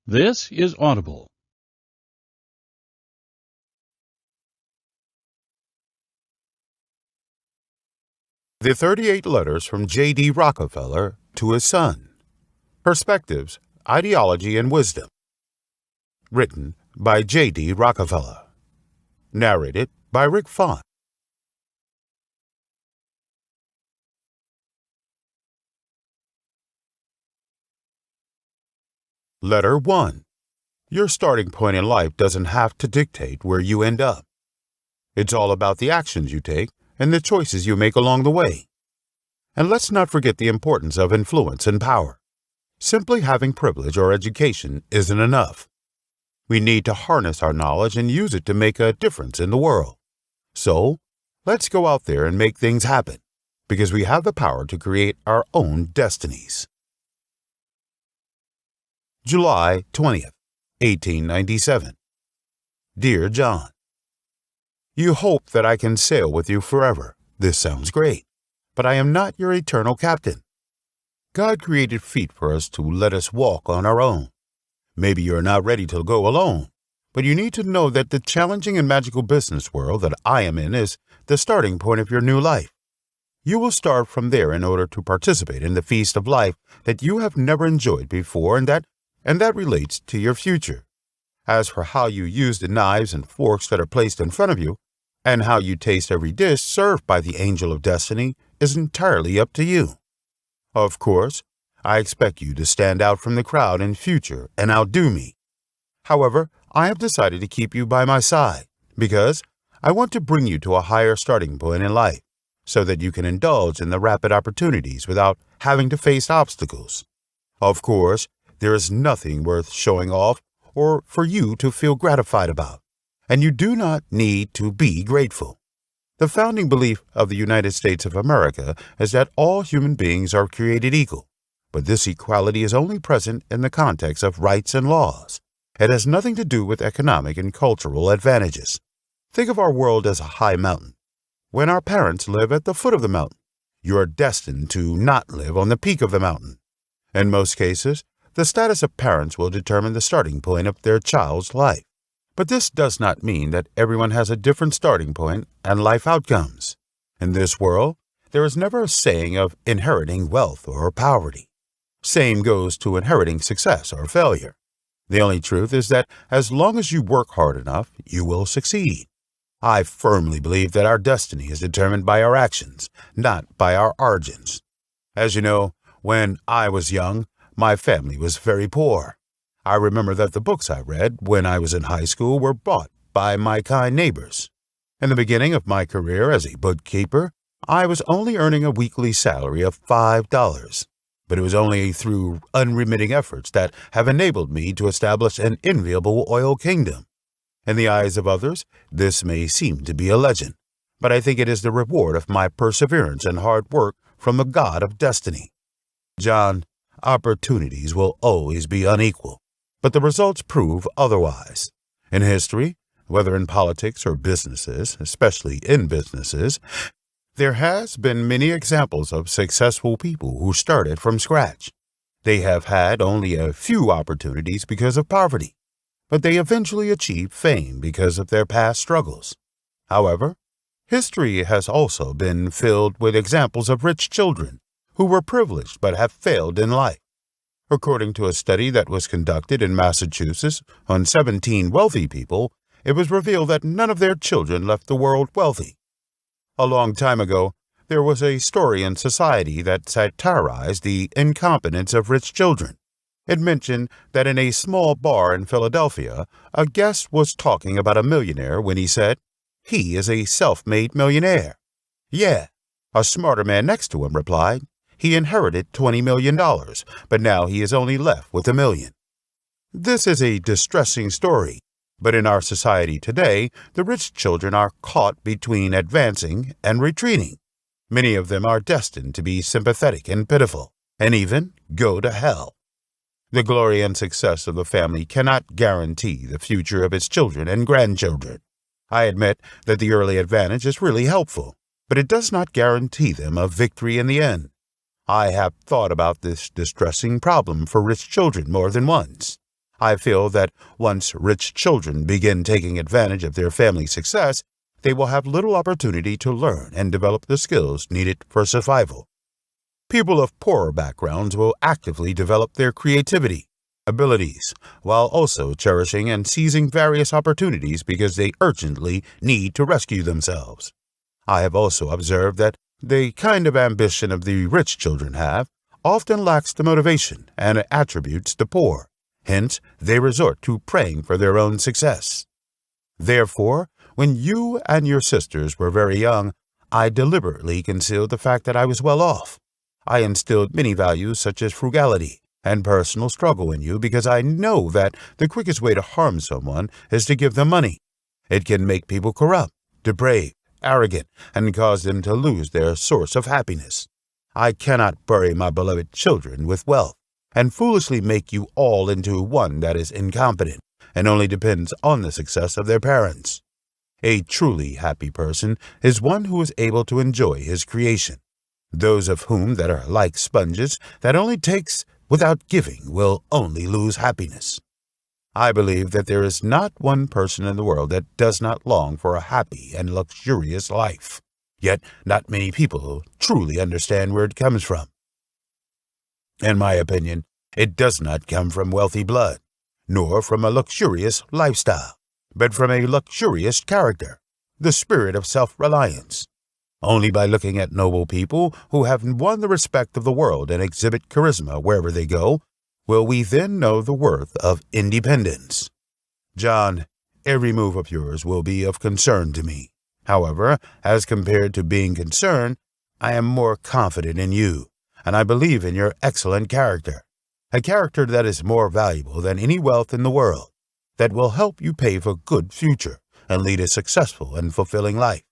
This is Audible. The 38 Letters from J D Rockefeller to his son. Perspectives, Ideology, and Wisdom. Written by J D Rockefeller. Narrated by Rick Font. Letter 1. Your starting point in life doesn't have to dictate where you end up. It's all about the actions you take and the choices you make along the way. And let's not forget the importance of influence and power. Simply having privilege or education isn't enough. We need to harness our knowledge and use it to make a difference in the world. So, let's go out there and make things happen, because we have the power to create our own destinies. July 20th, 1897. Dear John, you hope that I can sail with you forever. This sounds great, but I am not your eternal captain. God created feet for us to let us walk on our own. Maybe you're not ready to go alone, but you need to know that the challenging and magical business world that I am in is the starting point of your new life. You will start from there in order to participate in the feast of life that you have never enjoyed before, and that relates to your future. As for how you use the knives and forks that are placed in front of you, and how you taste every dish served by the angel of destiny is entirely up to you. Of course, I expect you to stand out from the crowd in future and outdo me. However, I have decided to keep you by my side because I want to bring you to a higher starting point in life so that you can indulge in the rapid opportunities without having to face obstacles. Of course, there is nothing worth showing off or for you to feel gratified about, and you do not need to be grateful. The founding belief of the United States of America is that all human beings are created equal, but this equality is only present in the context of rights and laws. It has nothing to do with economic and cultural advantages. Think of our world as a high mountain. When our parents live at the foot of the mountain, you are destined to not live on the peak of the mountain. In most cases, the status of parents will determine the starting point of their child's life. But this does not mean that everyone has a different starting point and life outcomes. In this world, there is never a saying of inheriting wealth or poverty. Same goes to inheriting success or failure. The only truth is that as long as you work hard enough, you will succeed. I firmly believe that our destiny is determined by our actions, not by our origins. As you know, when I was young, my family was very poor. I remember that the books I read when I was in high school were bought by my kind neighbors. In the beginning of my career as a bookkeeper, I was only earning a weekly salary of $5, but it was only through unremitting efforts that have enabled me to establish an enviable oil kingdom. In the eyes of others, this may seem to be a legend, but I think it is the reward of my perseverance and hard work from the God of destiny. John, opportunities will always be unequal, but the results prove otherwise. In history, whether in politics or businesses, especially in businesses, there has been many examples of successful people who started from scratch. They have had only a few opportunities because of poverty, but they eventually achieved fame because of their past struggles. However, history has also been filled with examples of rich children who were privileged but have failed in life. According to a study that was conducted in Massachusetts on 17 wealthy people, it was revealed that none of their children left the world wealthy. A long time ago, there was a story in society that satirized the incompetence of rich children. It mentioned that in a small bar in Philadelphia, a guest was talking about a millionaire when he said, "He is a self-made millionaire." "Yeah," a smarter man next to him replied. "He inherited $20 million, but now he is only left with $1 million. This is a distressing story, but in our society today, the rich children are caught between advancing and retreating. Many of them are destined to be sympathetic and pitiful, and even go to hell. The glory and success of the family cannot guarantee the future of its children and grandchildren. I admit that the early advantage is really helpful, but it does not guarantee them a victory in the end. I have thought about this distressing problem for rich children more than once. I feel that once rich children begin taking advantage of their family's success, they will have little opportunity to learn and develop the skills needed for survival. People of poorer backgrounds will actively develop their creativity, abilities, while also cherishing and seizing various opportunities because they urgently need to rescue themselves. I have also observed that the kind of ambition of the rich children have often lacks the motivation and attributes the poor. Hence, they resort to praying for their own success. Therefore, when you and your sisters were very young, I deliberately concealed the fact that I was well off. I instilled many values such as frugality and personal struggle in you because I know that the quickest way to harm someone is to give them money. It can make people corrupt, depraved, arrogant, and cause them to lose their source of happiness. I cannot bury my beloved children with wealth and foolishly make you all into one that is incompetent and only depends on the success of their parents. A truly happy person is one who is able to enjoy his creation. Those of whom that are like sponges that only takes without giving will only lose happiness. I believe that there is not one person in the world that does not long for a happy and luxurious life. Yet not many people truly understand where it comes from. In my opinion, it does not come from wealthy blood, nor from a luxurious lifestyle, but from a luxurious character, the spirit of self-reliance. Only by looking at noble people who have won the respect of the world and exhibit charisma wherever they go, will we then know the worth of independence. John, every move of yours will be of concern to me. However, as compared to being concerned, I am more confident in you, and I believe in your excellent character, a character that is more valuable than any wealth in the world, that will help you pave a good future and lead a successful and fulfilling life.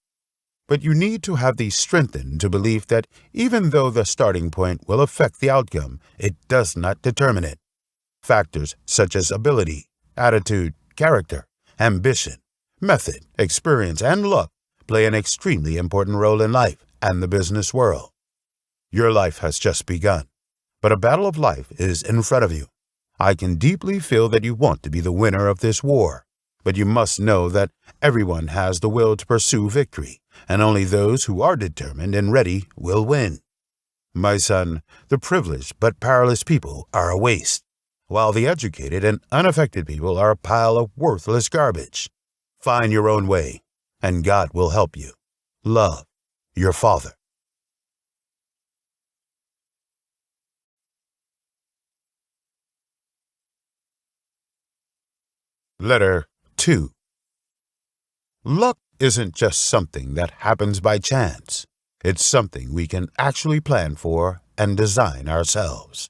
But you need to have these strengthened to believe that even though the starting point will affect the outcome, it does not determine it. Factors such as ability, attitude, character, ambition, method, experience, and luck play an extremely important role in life and the business world. Your life has just begun, but a battle of life is in front of you. I can deeply feel that you want to be the winner of this war, but you must know that everyone has the will to pursue victory, and only those who are determined and ready will win. My son, the privileged but powerless people are a waste, while the educated and unaffected people are a pile of worthless garbage. Find your own way, and God will help you. Love, your father. Letter 2. Luck isn't just something that happens by chance. It's something we can actually plan for and design ourselves.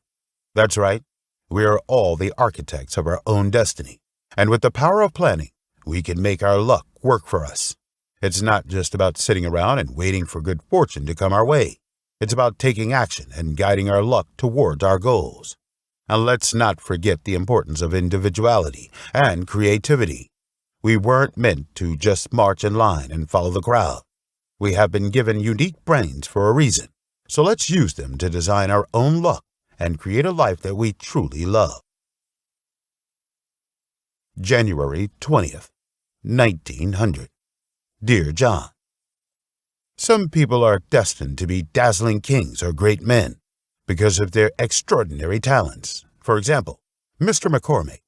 That's right. We are all the architects of our own destiny, and with the power of planning, we can make our luck work for us. It's not just about sitting around and waiting for good fortune to come our way. It's about taking action and guiding our luck towards our goals. And let's not forget the importance of individuality and creativity. We weren't meant to just march in line and follow the crowd. We have been given unique brains for a reason, so let's use them to design our own luck and create a life that we truly love. January 20th, 1900. Dear John, some people are destined to be dazzling kings or great men because of their extraordinary talents. For example, Mr. McCormick,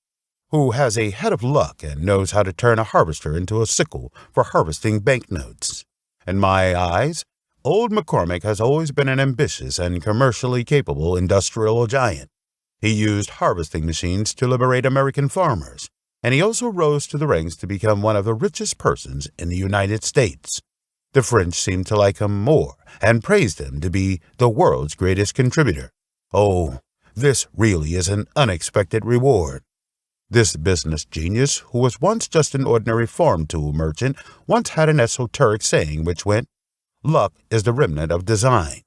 who has a head of luck and knows how to turn a harvester into a sickle for harvesting banknotes. In my eyes, old McCormick has always been an ambitious and commercially capable industrial giant. He used harvesting machines to liberate American farmers, and he also rose to the ranks to become one of the richest persons in the United States. The French seemed to like him more and praised him to be the world's greatest contributor. Oh, this really is an unexpected reward. This business genius, who was once just an ordinary farm tool merchant, once had an esoteric saying which went, "Luck is the remnant of design."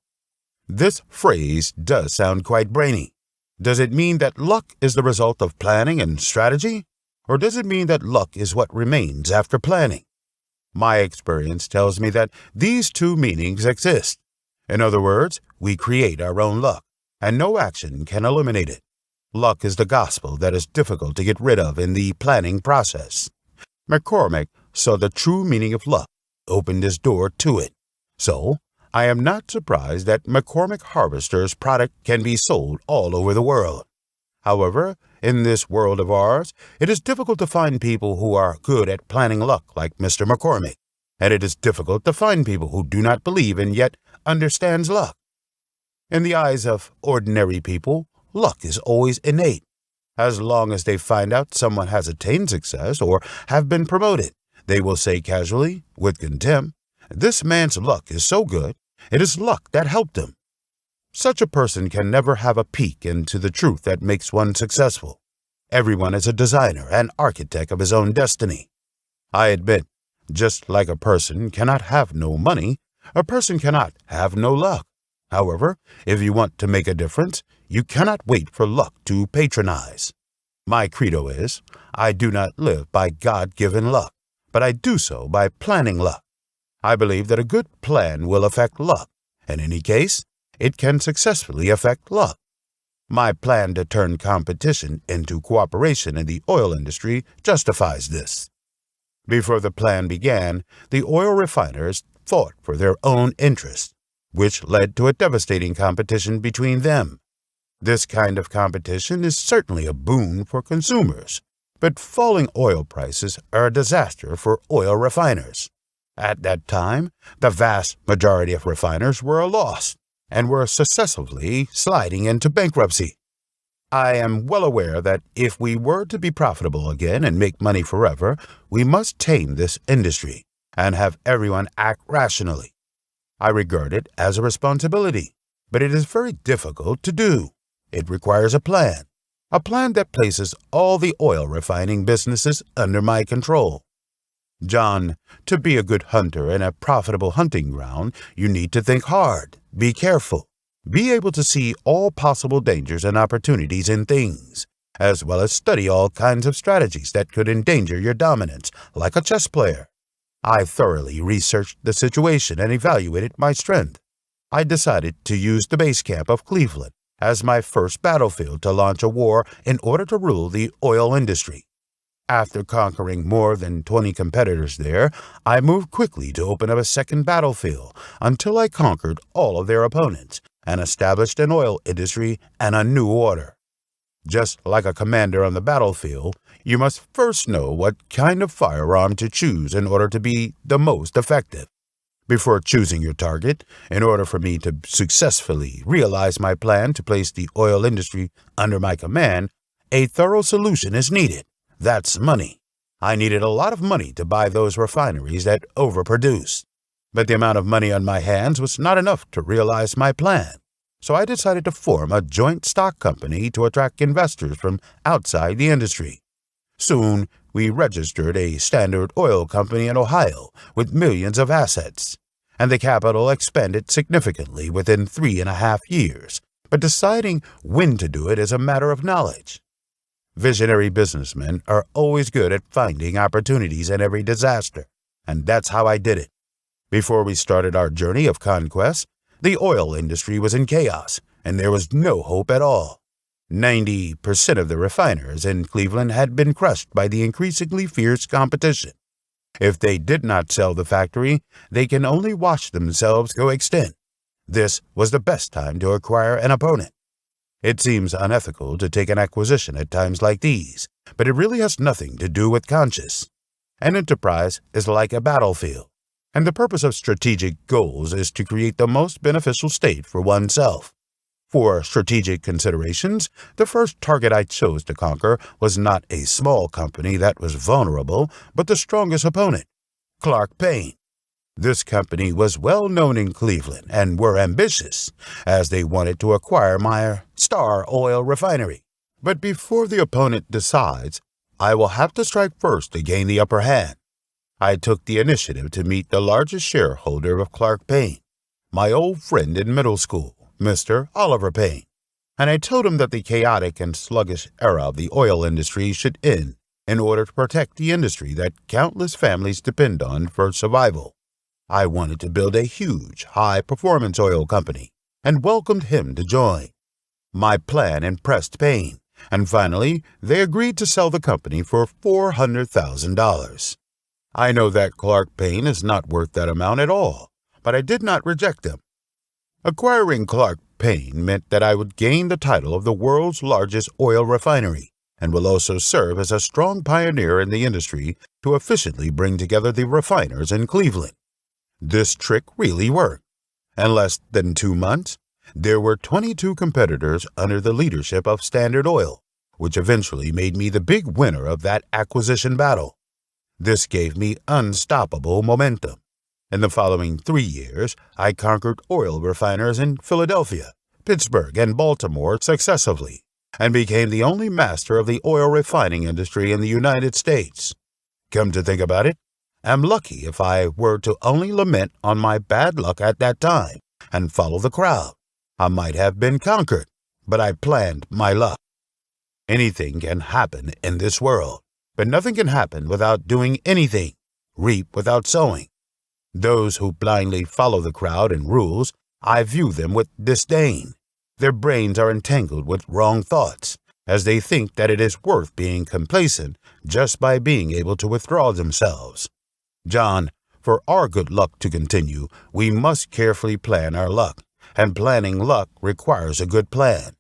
This phrase does sound quite brainy. Does it mean that luck is the result of planning and strategy? Or does it mean that luck is what remains after planning? My experience tells me that these two meanings exist. In other words, we create our own luck, and no action can eliminate it. Luck is the gospel that is difficult to get rid of in the planning process. McCormick saw the true meaning of luck, opened his door to it. So, I am not surprised that McCormick Harvester's product can be sold all over the world. However, in this world of ours, it is difficult to find people who are good at planning luck like Mr. McCormick, and it is difficult to find people who do not believe and yet understands luck. In the eyes of ordinary people, luck is always innate. As long as they find out someone has attained success or have been promoted, they will say casually, with contempt, "This man's luck is so good, it is luck that helped him." Such a person can never have a peek into the truth that makes one successful. Everyone is a designer and architect of his own destiny. I admit, just like a person cannot have no money, a person cannot have no luck. However, if you want to make a difference, you cannot wait for luck to patronize. My credo is, I do not live by God-given luck, but I do so by planning luck. I believe that a good plan will affect luck. In any case, it can successfully affect luck. My plan to turn competition into cooperation in the oil industry justifies this. Before the plan began, the oil refiners fought for their own interests, which led to a devastating competition between them. This kind of competition is certainly a boon for consumers, but falling oil prices are a disaster for oil refiners. At that time, the vast majority of refiners were lost and were successively sliding into bankruptcy. I am well aware that if we were to be profitable again and make money forever, we must tame this industry and have everyone act rationally. I regard it as a responsibility, but it is very difficult to do. It requires a plan that places all the oil refining businesses under my control. John, to be a good hunter in a profitable hunting ground, you need to think hard, be careful, be able to see all possible dangers and opportunities in things, as well as study all kinds of strategies that could endanger your dominance, like a chess player. I thoroughly researched the situation and evaluated my strength. I decided to use the base camp of Cleveland as my first battlefield to launch a war in order to rule the oil industry. After conquering more than 20 competitors there, I moved quickly to open up a second battlefield until I conquered all of their opponents and established an oil industry and a new order. Just like a commander on the battlefield, you must first know what kind of firearm to choose in order to be the most effective. Before choosing your target, in order for me to successfully realize my plan to place the oil industry under my command, a thorough solution is needed. That's money. I needed a lot of money to buy those refineries that overproduced. But the amount of money on my hands was not enough to realize my plan. So I decided to form a joint stock company to attract investors from outside the industry. Soon, we registered a Standard Oil Company in Ohio with millions of assets, and the capital expanded significantly within 3.5 years, but deciding when to do it is a matter of knowledge. Visionary businessmen are always good at finding opportunities in every disaster, and that's how I did it. Before we started our journey of conquest, the oil industry was in chaos, and there was no hope at all. 90% of the refiners in Cleveland had been crushed by the increasingly fierce competition. If they did not sell the factory, they can only watch themselves go extinct. This was the best time to acquire an opponent. It seems unethical to take an acquisition at times like these, but it really has nothing to do with conscience. An enterprise is like a battlefield, and the purpose of strategic goals is to create the most beneficial state for oneself. For strategic considerations, the first target I chose to conquer was not a small company that was vulnerable, but the strongest opponent, Clark Payne. This company was well known in Cleveland and were ambitious, as they wanted to acquire my Star Oil refinery. But before the opponent decides, I will have to strike first to gain the upper hand. I took the initiative to meet the largest shareholder of Clark Payne, my old friend in middle school, Mr. Oliver Payne, and I told him that the chaotic and sluggish era of the oil industry should end in order to protect the industry that countless families depend on for survival. I wanted to build a huge, high-performance oil company and welcomed him to join. My plan impressed Payne, and finally they agreed to sell the company for $400,000. I know that Clark Payne is not worth that amount at all, but I did not reject him. Acquiring Clark Payne meant that I would gain the title of the world's largest oil refinery and will also serve as a strong pioneer in the industry to efficiently bring together the refiners in Cleveland. This trick really worked. In less than 2 months, there were 22 competitors under the leadership of Standard Oil, which eventually made me the big winner of that acquisition battle. This gave me unstoppable momentum. In the following 3 years, I conquered oil refiners in Philadelphia, Pittsburgh, and Baltimore successively, and became the only master of the oil refining industry in the United States. Come to think about it, I'm lucky if I were to only lament on my bad luck at that time and follow the crowd. I might have been conquered, but I planned my luck. Anything can happen in this world, but nothing can happen without doing anything. Reap without sowing. Those who blindly follow the crowd and rules, I view them with disdain. Their brains are entangled with wrong thoughts, as they think that it is worth being complacent just by being able to withdraw themselves. John, for our good luck to continue, we must carefully plan our luck, and planning luck requires a good plan.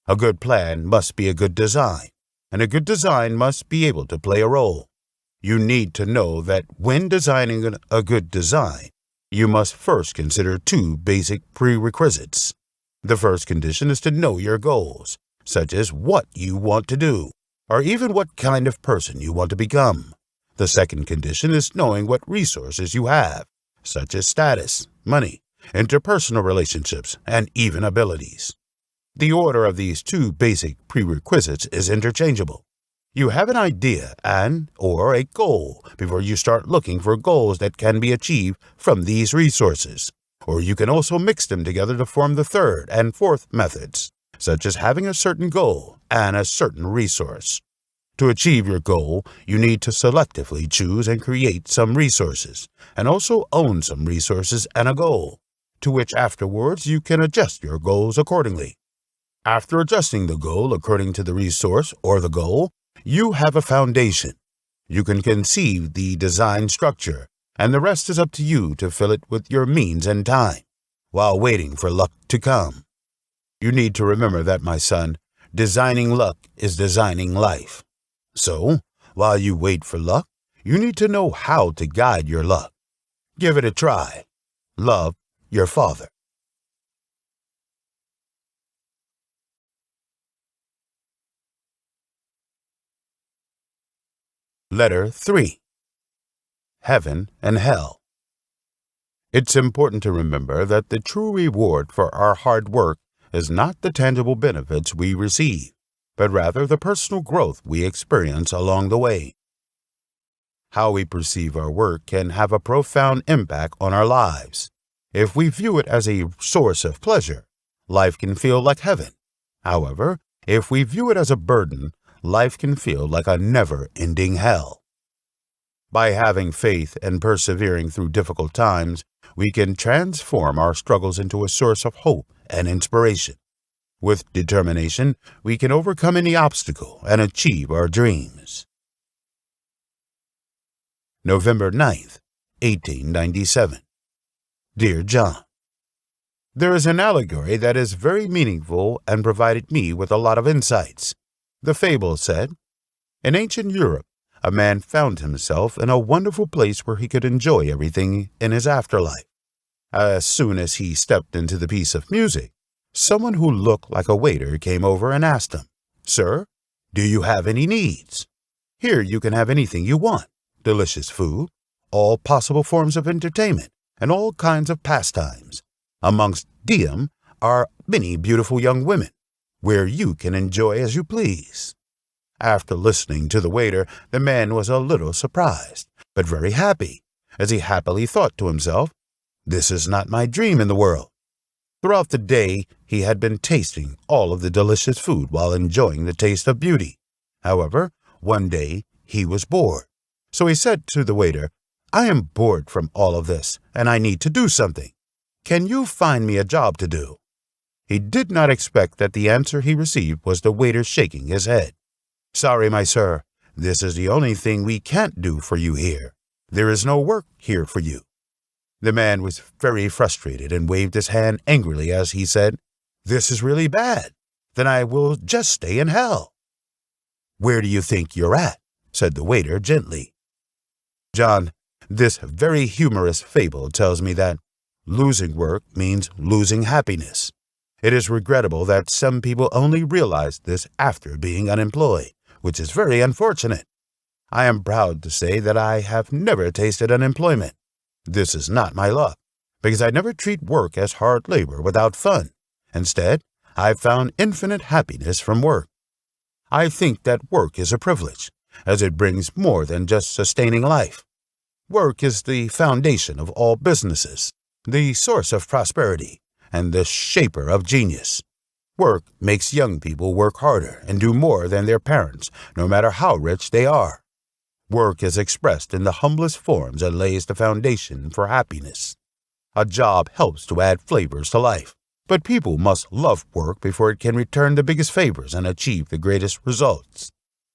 A good plan must be a good design, and a good design must be able to play a role. You need to know that when designing a good design, you must first consider 2 basic prerequisites. The first condition is to know your goals, such as what you want to do, or even what kind of person you want to become. The second condition is knowing what resources you have, such as status, money, interpersonal relationships, and even abilities. The order of these 2 basic prerequisites is interchangeable. You have an idea or a goal before you start looking for goals that can be achieved from these resources, or you can also mix them together to form the third and fourth methods, such as having a certain goal and a certain resource. To achieve your goal, you need to selectively choose and create some resources, and also own some resources and a goal, to which afterwards you can adjust your goals accordingly. After adjusting the goal according to the resource or the goal, you have a foundation. You can conceive the design structure, and the rest is up to you to fill it with your means and time, while waiting for luck to come. You need to remember that, my son, designing luck is designing life. So, while you wait for luck, you need to know how to guide your luck. Give it a try. Love, your father. Letter 3. Heaven and Hell. It's important to remember that the true reward for our hard work is not the tangible benefits we receive, but rather the personal growth we experience along the way. How we perceive our work can have a profound impact on our lives. If we view it as a source of pleasure, life can feel like heaven. However, if we view it as a burden, life can feel like a never-ending hell. By having faith and persevering through difficult times, we can transform our struggles into a source of hope and inspiration. With determination, we can overcome any obstacle and achieve our dreams. November 9th, 1897. Dear John, there is an allegory that is very meaningful and provided me with a lot of insights. The fable said, in ancient Europe, a man found himself in a wonderful place where he could enjoy everything in his afterlife. As soon as he stepped into the piece of music, someone who looked like a waiter came over and asked him, Sir, do you have any needs? Here you can have anything you want, delicious food, all possible forms of entertainment, and all kinds of pastimes. Amongst them are many beautiful young women, where you can enjoy as you please. After listening to the waiter, the man was a little surprised, but very happy, as he happily thought to himself, This is not my dream in the world. Throughout the day, he had been tasting all of the delicious food while enjoying the taste of beauty. However, one day he was bored. So he said to the waiter, I am bored from all of this, and I need to do something. Can you find me a job to do? He did not expect that the answer he received was the waiter shaking his head. "Sorry, my sir, this is the only thing we can't do for you here. There is no work here for you." The man was very frustrated and waved his hand angrily as he said, "This is really bad. Then I will just stay in hell." "Where do you think you're at?" said the waiter gently. "John, this very humorous fable tells me that losing work means losing happiness. It is regrettable that some people only realize this after being unemployed, which is very unfortunate. I am proud to say that I have never tasted unemployment. This is not my luck, because I never treat work as hard labor without fun. Instead, I've found infinite happiness from work. I think that work is a privilege, as it brings more than just sustaining life. Work is the foundation of all businesses, the source of prosperity, and the shaper of genius. Work makes young people work harder and do more than their parents, no matter how rich they are. Work is expressed in the humblest forms and lays the foundation for happiness. A job helps to add flavors to life, but people must love work before it can return the biggest favors and achieve the greatest results.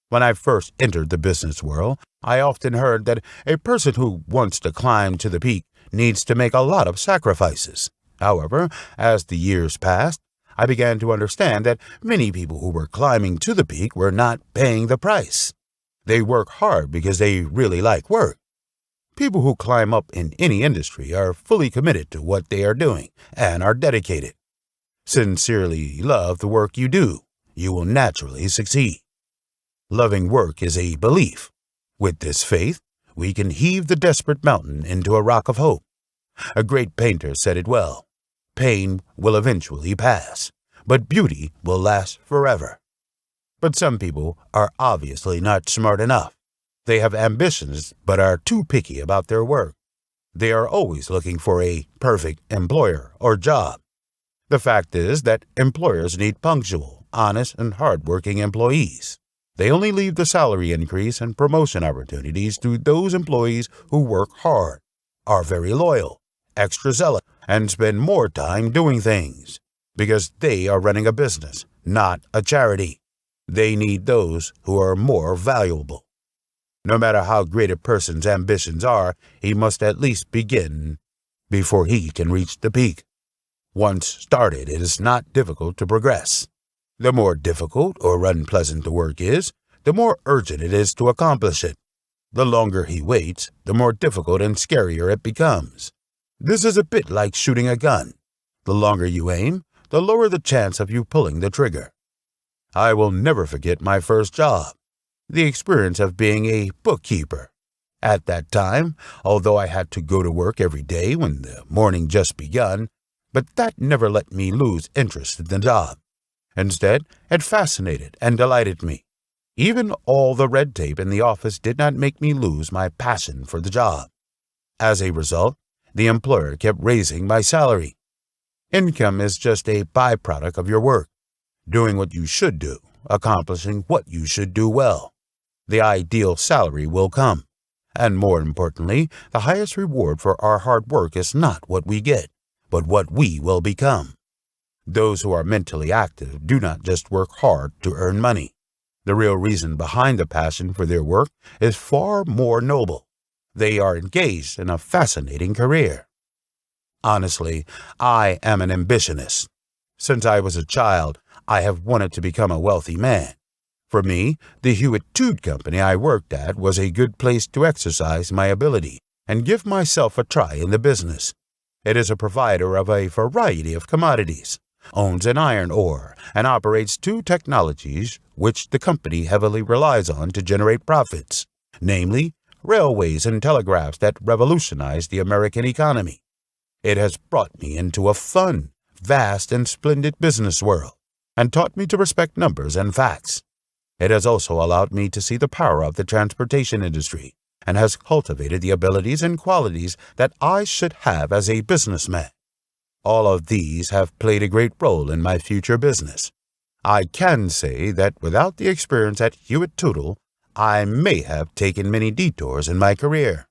When I first entered the business world, I often heard that a person who wants to climb to the peak needs to make a lot of sacrifices. However, as the years passed, I began to understand that many people who were climbing to the peak were not paying the price. They work hard because they really like work. People who climb up in any industry are fully committed to what they are doing and are dedicated. Sincerely love the work you do. You will naturally succeed. Loving work is a belief. With this faith, we can heave the desperate mountain into a rock of hope. A great painter said it well. Pain will eventually pass, but beauty will last forever. But some people are obviously not smart enough. They have ambitions but are too picky about their work. They are always looking for a perfect employer or job. The fact is that employers need punctual, honest, and hard-working employees. They only leave the salary increase and promotion opportunities to those employees who work hard, are very loyal, extra zealous, and spend more time doing things, because they are running a business, not a charity. They need those who are more valuable. No matter how great a person's ambitions are, he must at least begin before he can reach the peak. Once started, it is not difficult to progress. The more difficult or unpleasant the work is, the more urgent it is to accomplish it. The longer he waits, the more difficult and scarier it becomes. This is a bit like shooting a gun. The longer you aim, the lower the chance of you pulling the trigger. I will never forget my first job, the experience of being a bookkeeper. At that time, although I had to go to work every day when the morning just begun, but that never let me lose interest in the job. Instead, it fascinated and delighted me. Even all the red tape in the office did not make me lose my passion for the job. As a result, the employer kept raising my salary. Income is just a byproduct of your work, doing what you should do, accomplishing what you should do well. The ideal salary will come, and more importantly, the highest reward for our hard work is not what we get, but what we will become. Those who are mentally active do not just work hard to earn money. The real reason behind the passion for their work is far more noble. They are engaged in a fascinating career. Honestly, I am an ambitionist. Since I was a child, I have wanted to become a wealthy man. For me, the Hewitt Tude Company I worked at was a good place to exercise my ability and give myself a try in the business. It is a provider of a variety of commodities, owns an iron ore, and operates two technologies which the company heavily relies on to generate profits, namely railways and telegraphs that revolutionize the American economy. It has brought me into a fun, vast, and splendid business world, and taught me to respect numbers and facts. It has also allowed me to see the power of the transportation industry, and has cultivated the abilities and qualities that I should have as a businessman. All of these have played a great role in my future business. I can say that without the experience at Hewitt Tootle, I may have taken many detours in my career.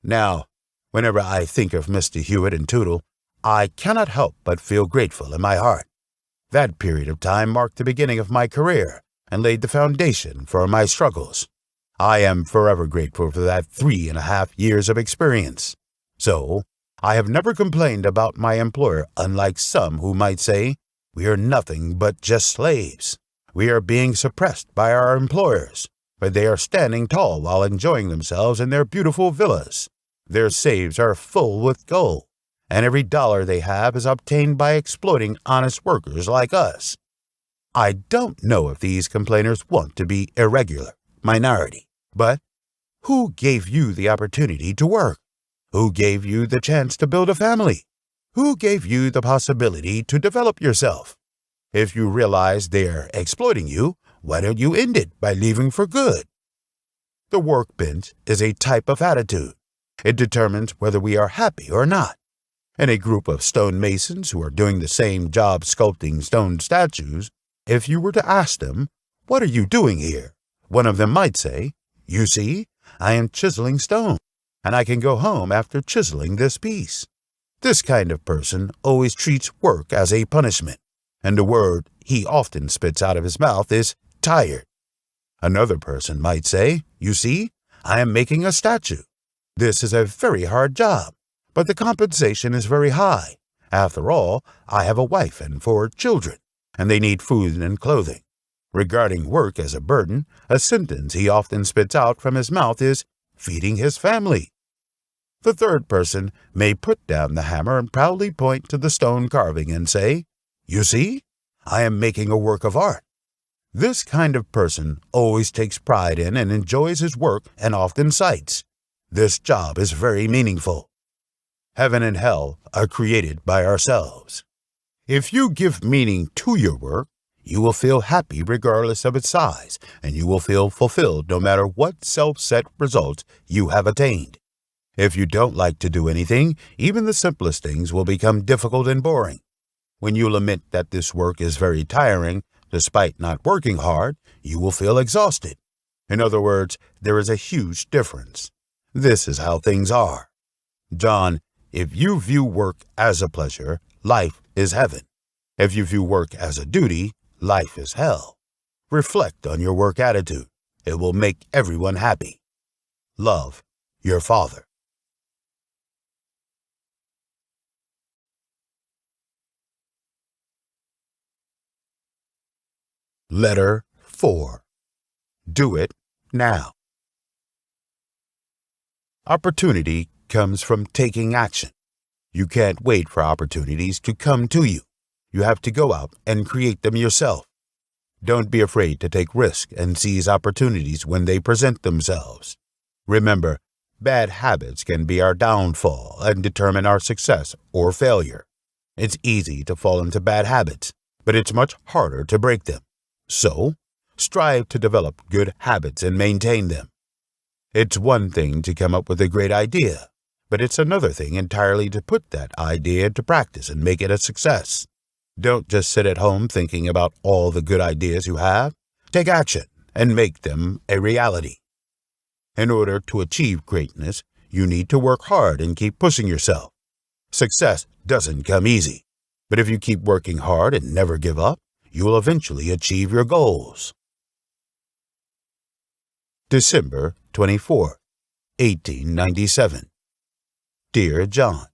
Now, whenever I think of Mr. Hewitt and Tootle, I cannot help but feel grateful in my heart. That period of time marked the beginning of my career and laid the foundation for my struggles. I am forever grateful for that 3.5 years of experience. So, I have never complained about my employer, unlike some who might say, we are nothing but just slaves. We are being suppressed by our employers, but they are standing tall while enjoying themselves in their beautiful villas. Their safes are full with gold, and every dollar they have is obtained by exploiting honest workers like us. I don't know if these complainers want to be irregular, minority, but who gave you the opportunity to work? Who gave you the chance to build a family? Who gave you the possibility to develop yourself? If you realize they're exploiting you, why don't you end it by leaving for good? The workbench is a type of attitude. It determines whether we are happy or not. In a group of stonemasons who are doing the same job sculpting stone statues, if you were to ask them, what are you doing here? One of them might say, you see, I am chiseling stone, and I can go home after chiseling this piece. This kind of person always treats work as a punishment, and the word he often spits out of his mouth is tired. Another person might say, you see, I am making a statue. This is a very hard job, but the compensation is very high. After all, I have a wife and 4 children, and they need food and clothing. Regarding work as a burden, a sentence he often spits out from his mouth is feeding his family. The third person may put down the hammer and proudly point to the stone carving and say, you see, I am making a work of art. This kind of person always takes pride in and enjoys his work and often cites, this job is very meaningful. Heaven and hell are created by ourselves. If you give meaning to your work, you will feel happy regardless of its size, and you will feel fulfilled no matter what self-set results you have attained. If you don't like to do anything, even the simplest things will become difficult and boring. When you'll admit that this work is very tiring, despite not working hard, you will feel exhausted. In other words, there is a huge difference. This is how things are. John, if you view work as a pleasure, life is heaven. If you view work as a duty, life is hell. Reflect on your work attitude. It will make everyone happy. Love, your father. Letter 4. Do it now. Opportunity comes from taking action. You can't wait for opportunities to come to you. You have to go out and create them yourself. Don't be afraid to take risks and seize opportunities when they present themselves. Remember, bad habits can be our downfall and determine our success or failure. It's easy to fall into bad habits, but it's much harder to break them. So, strive to develop good habits and maintain them. It's one thing to come up with a great idea, but it's another thing entirely to put that idea into practice and make it a success. Don't just sit at home thinking about all the good ideas you have. Take action and make them a reality. In order to achieve greatness, you need to work hard and keep pushing yourself. Success doesn't come easy, but if you keep working hard and never give up, you will eventually achieve your goals. December 24, 1897. Dear John,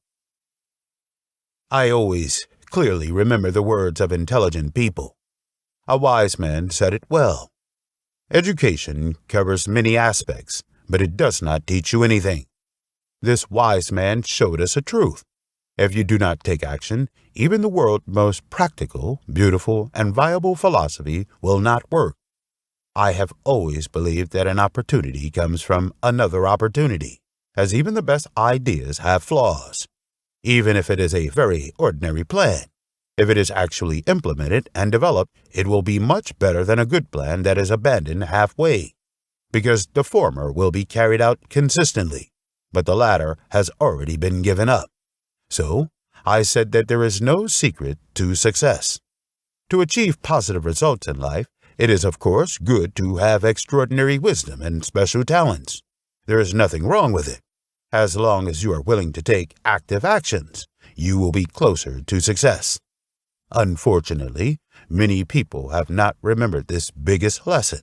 I always clearly remember the words of intelligent people. A wise man said it well. Education covers many aspects, but it does not teach you anything. This wise man showed us a truth. If you do not take action, even the world's most practical, beautiful, and viable philosophy will not work. I have always believed that an opportunity comes from another opportunity, as even the best ideas have flaws. Even if it is a very ordinary plan, if it is actually implemented and developed, it will be much better than a good plan that is abandoned halfway, because the former will be carried out consistently, but the latter has already been given up. So, I said that there is no secret to success. To achieve positive results in life, it is of course good to have extraordinary wisdom and special talents. There is nothing wrong with it. As long as you are willing to take active actions, you will be closer to success. Unfortunately, many people have not remembered this biggest lesson,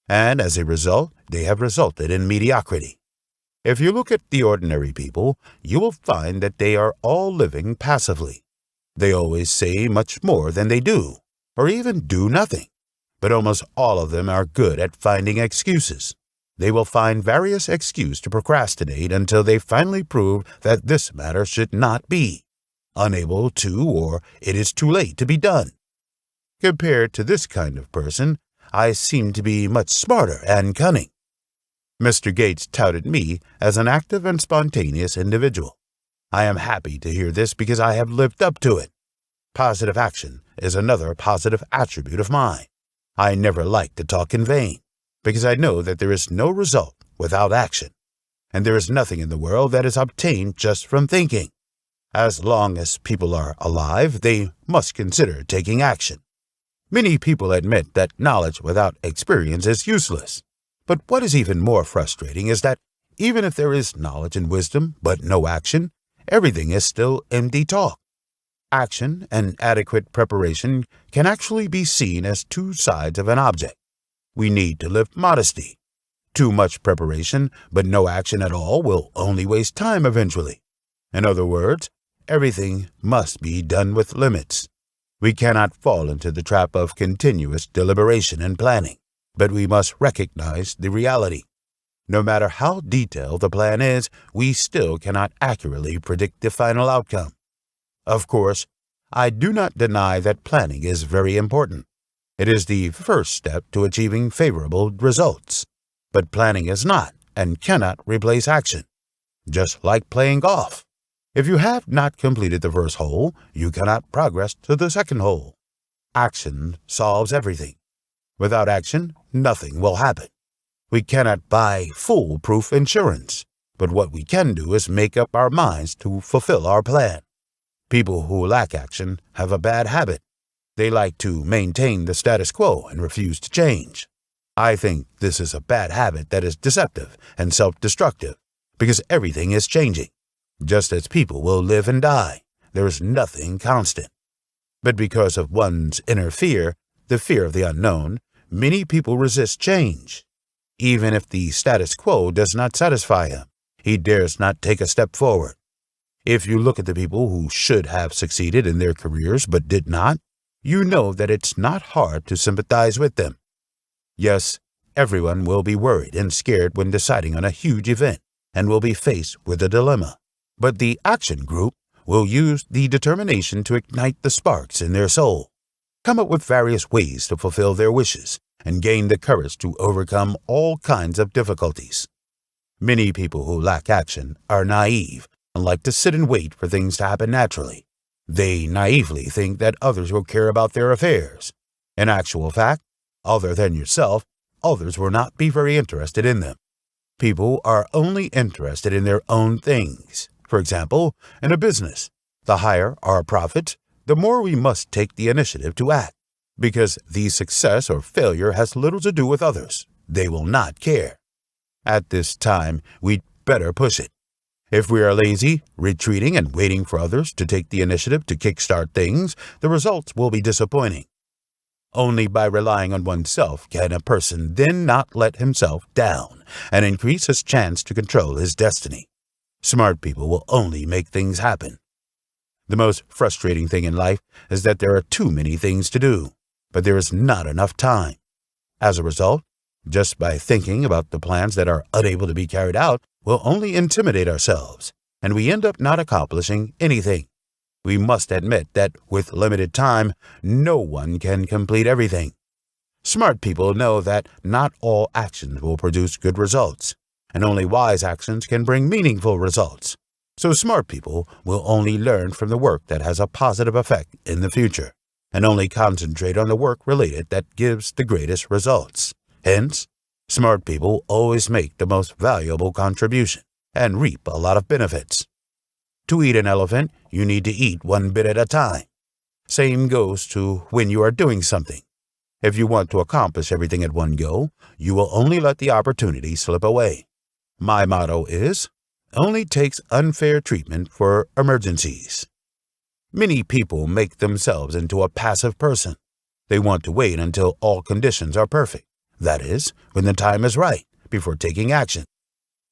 and as a result, they have resulted in mediocrity. If you look at the ordinary people, you will find that they are all living passively. They always say much more than they do, or even do nothing. But almost all of them are good at finding excuses. They will find various excuses to procrastinate until they finally prove that this matter should not be, unable to, or it is too late to be done. Compared to this kind of person, I seem to be much smarter and cunning. Mr. Gates touted me as an active and spontaneous individual. I am happy to hear this because I have lived up to it. Positive action is another positive attribute of mine. I never like to talk in vain, because I know that there is no result without action, and there is nothing in the world that is obtained just from thinking. As long as people are alive, they must consider taking action. Many people admit that knowledge without experience is useless. But what is even more frustrating is that even if there is knowledge and wisdom but no action, everything is still empty talk. Action and adequate preparation can actually be seen as two sides of an object. We need to live modesty. Too much preparation but no action at all will only waste time eventually. In other words, everything must be done with limits. We cannot fall into the trap of continuous deliberation and planning, but we must recognize the reality. No matter how detailed the plan is, we still cannot accurately predict the final outcome. Of course, I do not deny that planning is very important. It is the first step to achieving favorable results. But planning is not and cannot replace action. Just like playing golf. If you have not completed the first hole, you cannot progress to the second hole. Action solves everything. Without action, nothing will happen. We cannot buy foolproof insurance, but what we can do is make up our minds to fulfill our plan. People who lack action have a bad habit. They like to maintain the status quo and refuse to change. I think this is a bad habit that is deceptive and self-destructive, because everything is changing. Just as people will live and die, there is nothing constant. But because of one's inner fear, the fear of the unknown, many people resist change. Even if the status quo does not satisfy him, he dares not take a step forward. If you look at the people who should have succeeded in their careers but did not, you know that it's not hard to sympathize with them. Yes, everyone will be worried and scared when deciding on a huge event and will be faced with a dilemma. But the action group will use the determination to ignite the sparks in their soul, come up with various ways to fulfill their wishes, and gain the courage to overcome all kinds of difficulties. Many people who lack action are naive and like to sit and wait for things to happen naturally. They naively think that others will care about their affairs. In actual fact, other than yourself, others will not be very interested in them. People are only interested in their own things. For example, in a business, the higher our profit, the more we must take the initiative to act, because the success or failure has little to do with others. They will not care. At this time, we'd better push it. If we are lazy, retreating, and waiting for others to take the initiative to kickstart things, the results will be disappointing. Only by relying on oneself can a person then not let himself down and increase his chance to control his destiny. Smart people will only make things happen. The most frustrating thing in life is that there are too many things to do, but there is not enough time. As a result, just by thinking about the plans that are unable to be carried out, we'll only intimidate ourselves, and we end up not accomplishing anything. We must admit that with limited time, no one can complete everything. Smart people know that not all actions will produce good results, and only wise actions can bring meaningful results. So smart people will only learn from the work that has a positive effect in the future, and only concentrate on the work related that gives the greatest results. Hence, smart people always make the most valuable contribution and reap a lot of benefits. To eat an elephant, you need to eat one bit at a time. Same goes to when you are doing something. If you want to accomplish everything at one go, you will only let the opportunity slip away. My motto is, only takes unfair treatment for emergencies. Many people make themselves into a passive person. They want to wait until all conditions are perfect. That is, when the time is right, before taking action.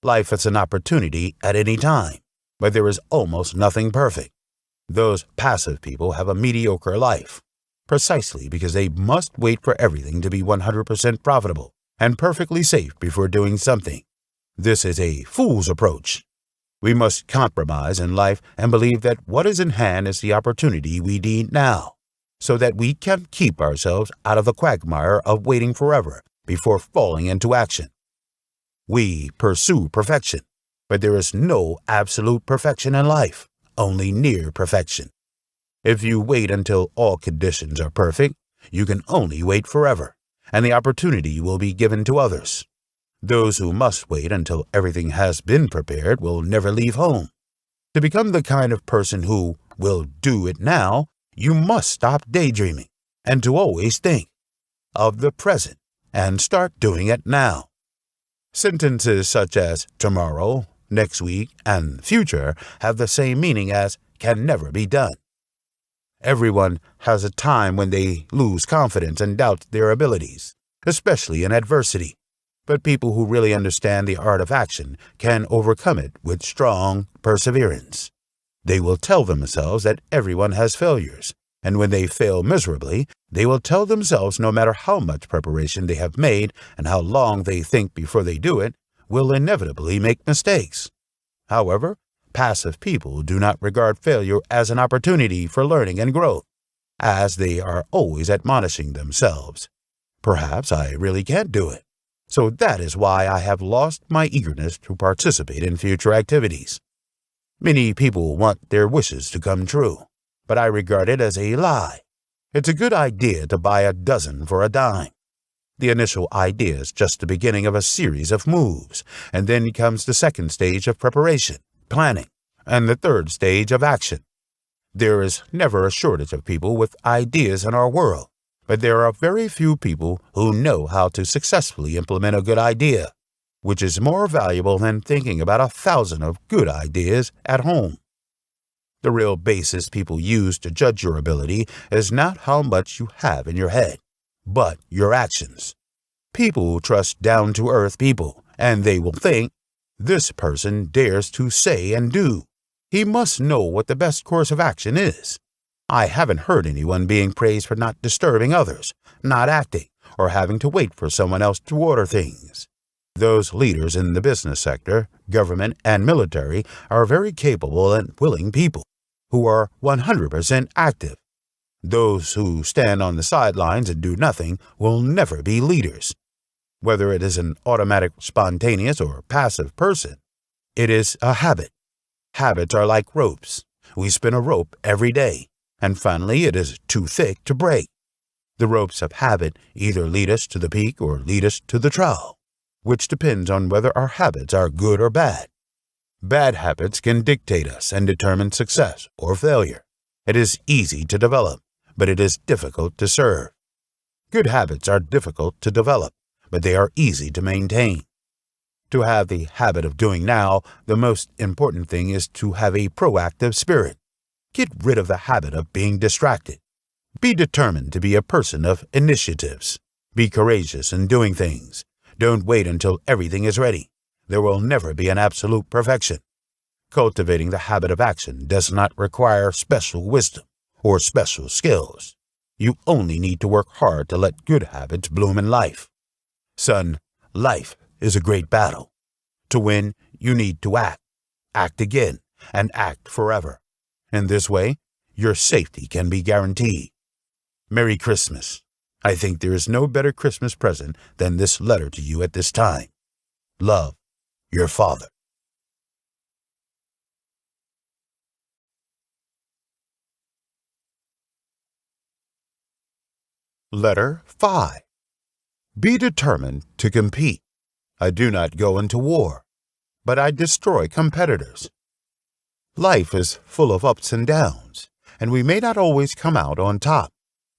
Life is an opportunity at any time, but there is almost nothing perfect. Those passive people have a mediocre life, precisely because they must wait for everything to be 100% profitable and perfectly safe before doing something. This is a fool's approach. We must compromise in life and believe that what is in hand is the opportunity we need now, so that we can keep ourselves out of the quagmire of waiting forever before falling into action. We pursue perfection, but there is no absolute perfection in life, only near perfection. If you wait until all conditions are perfect, you can only wait forever, and the opportunity will be given to others. Those who must wait until everything has been prepared will never leave home. To become the kind of person who will do it now, you must stop daydreaming and to always think of the present and start doing it now. Sentences such as tomorrow, next week, and future have the same meaning as can never be done. Everyone has a time when they lose confidence and doubt their abilities, especially in adversity. But people who really understand the art of action can overcome it with strong perseverance. They will tell themselves that everyone has failures, and when they fail miserably, they will tell themselves no matter how much preparation they have made and how long they think before they do it, will inevitably make mistakes. However, passive people do not regard failure as an opportunity for learning and growth, as they are always admonishing themselves. Perhaps I really can't do it. So that is why I have lost my eagerness to participate in future activities. Many people want their wishes to come true, but I regard it as a lie. It's a good idea to buy a dozen for a dime. The initial idea is just the beginning of a series of moves, and then comes the second stage of preparation, planning, and the third stage of action. There is never a shortage of people with ideas in our world, but there are very few people who know how to successfully implement a good idea, which is more valuable than thinking about 1,000 of good ideas at home. The real basis people use to judge your ability is not how much you have in your head, but your actions. People trust down-to-earth people, and they will think, this person dares to say and do. He must know what the best course of action is. I haven't heard anyone being praised for not disturbing others, not acting, or having to wait for someone else to order things. Those leaders in the business sector, government, and military are very capable and willing people who are 100% active. Those who stand on the sidelines and do nothing will never be leaders. Whether it is an automatic, spontaneous, or passive person, it is a habit. Habits are like ropes. We spin a rope every day, and finally it is too thick to break. The ropes of habit either lead us to the peak or lead us to the trough, which depends on whether our habits are good or bad. Bad habits can dictate us and determine success or failure. It is easy to develop, but it is difficult to serve. Good habits are difficult to develop, but they are easy to maintain. To have the habit of doing now, the most important thing is to have a proactive spirit. Get rid of the habit of being distracted. Be determined to be a person of initiatives. Be courageous in doing things. Don't wait until everything is ready. There will never be an absolute perfection. Cultivating the habit of action does not require special wisdom or special skills. You only need to work hard to let good habits bloom in life. Son, life is a great battle. To win, you need to act again, and act forever. In this way, your safety can be guaranteed. Merry Christmas. I think there is no better Christmas present than this letter to you at this time. Love, your father. Letter 5. Be determined to compete. I do not go into war, but I destroy competitors. Life is full of ups and downs, and we may not always come out on top.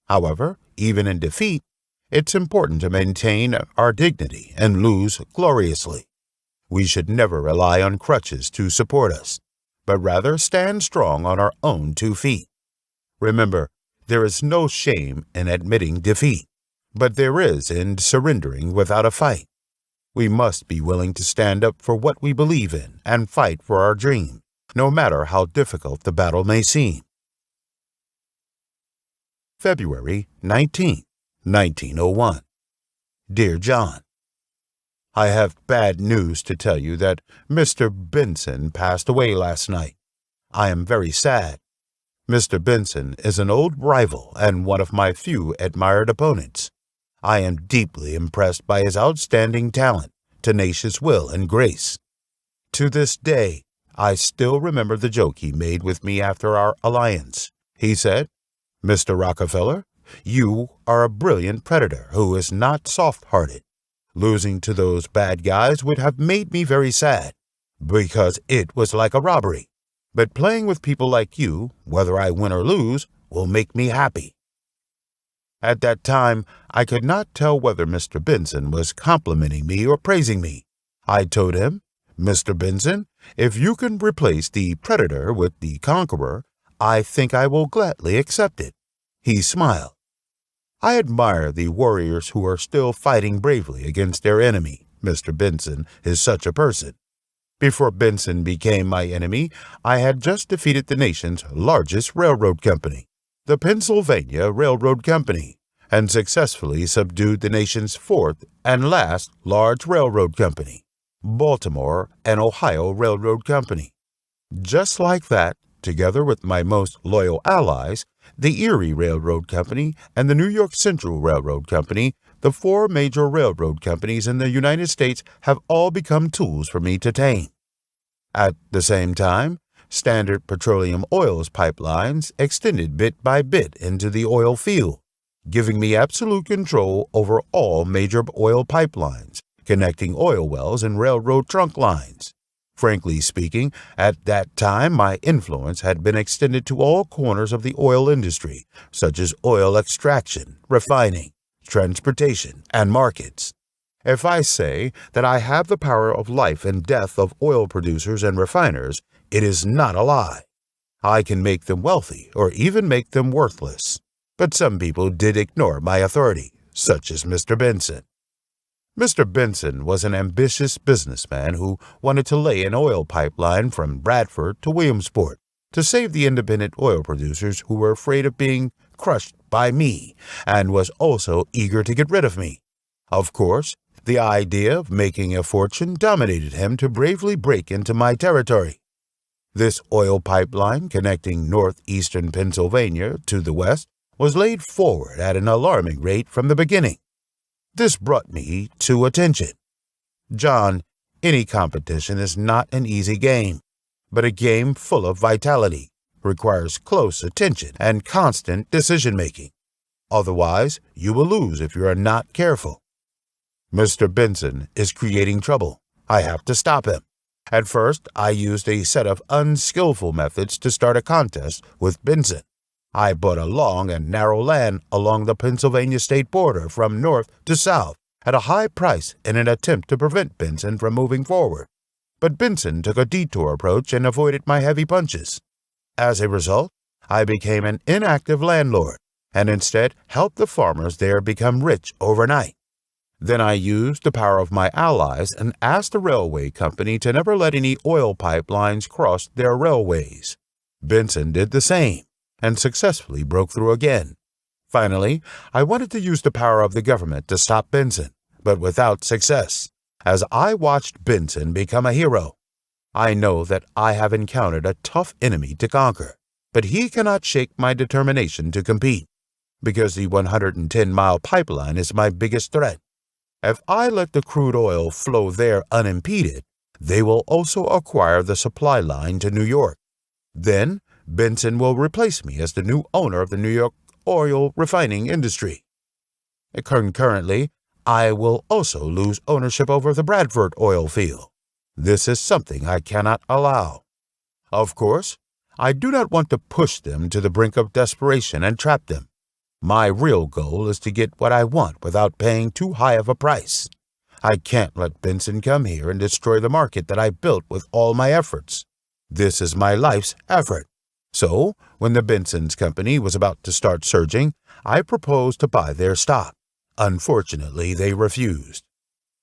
However, even in defeat, it's important to maintain our dignity and lose gloriously. We should never rely on crutches to support us, but rather stand strong on our own 2 feet. Remember, There is no shame in admitting defeat, but there is in surrendering without a fight. We must be willing to stand up for what we believe in and fight for our dream, no matter how difficult the battle may seem. February 19, 1901. Dear John, I have bad news to tell you that Mr. Benson passed away last night. I am very sad. Mr. Benson is an old rival and one of my few admired opponents. I am deeply impressed by his outstanding talent, tenacious will, and grace. To this day, I still remember the joke he made with me after our alliance. He said, "Mr. Rockefeller, you are a brilliant predator who is not soft-hearted. Losing to those bad guys would have made me very sad, because it was like a robbery. But playing with people like you, whether I win or lose, will make me happy." At that time, I could not tell whether Mr. Benson was complimenting me or praising me. I told him, "Mr. Benson, if you can replace the predator with the conqueror, I think I will gladly accept it." He smiled. I admire the warriors who are still fighting bravely against their enemy. Mr. Benson is such a person. Before Benson became my enemy, I had just defeated the nation's largest railroad company, the Pennsylvania Railroad Company, and successfully subdued the nation's fourth and last large railroad company, Baltimore and Ohio Railroad Company. Just like that, together with my most loyal allies, the Erie Railroad Company and the New York Central Railroad Company, the four major railroad companies in the United States have all become tools for me to tame. At the same time, Standard Petroleum Oil's pipelines extended bit by bit into the oil field, giving me absolute control over all major oil pipelines, connecting oil wells and railroad trunk lines. Frankly speaking, at that time my influence had been extended to all corners of the oil industry, such as oil extraction, refining, transportation, and markets. If I say that I have the power of life and death of oil producers and refiners, it is not a lie. I can make them wealthy or even make them worthless. But some people did ignore my authority, such as Mr. Benson. Mr. Benson was an ambitious businessman who wanted to lay an oil pipeline from Bradford to Williamsport to save the independent oil producers who were afraid of being crushed by me and was also eager to get rid of me. Of course, the idea of making a fortune dominated him to bravely break into my territory. This oil pipeline connecting northeastern Pennsylvania to the west was laid forward at an alarming rate from the beginning. This brought me to attention. John, any competition is not an easy game, but a game full of vitality, requires close attention and constant decision-making. Otherwise, you will lose if you are not careful. Mr. Benson is creating trouble. I have to stop him. At first, I used a set of unskillful methods to start a contest with Benson. I bought a long and narrow land along the Pennsylvania state border from north to south at a high price in an attempt to prevent Benson from moving forward. But Benson took a detour approach and avoided my heavy punches. As a result, I became an inactive landlord and instead helped the farmers there become rich overnight. Then I used the power of my allies and asked the railway company to never let any oil pipelines cross their railways. Benson did the same and successfully broke through again. Finally, I wanted to use the power of the government to stop Benson, but without success, as I watched Benson become a hero. I know that I have encountered a tough enemy to conquer, but he cannot shake my determination to compete, because the 110-mile pipeline is my biggest threat. If I let the crude oil flow there unimpeded, they will also acquire the supply line to New York. Then, Benson will replace me as the new owner of the New York oil refining industry. Concurrently, I will also lose ownership over the Bradford oil field. This is something I cannot allow. Of course, I do not want to push them to the brink of desperation and trap them. My real goal is to get what I want without paying too high of a price. I can't let Benson come here and destroy the market that I built with all my efforts. This is my life's effort. So, when the Benson's company was about to start surging, I proposed to buy their stock. Unfortunately, they refused.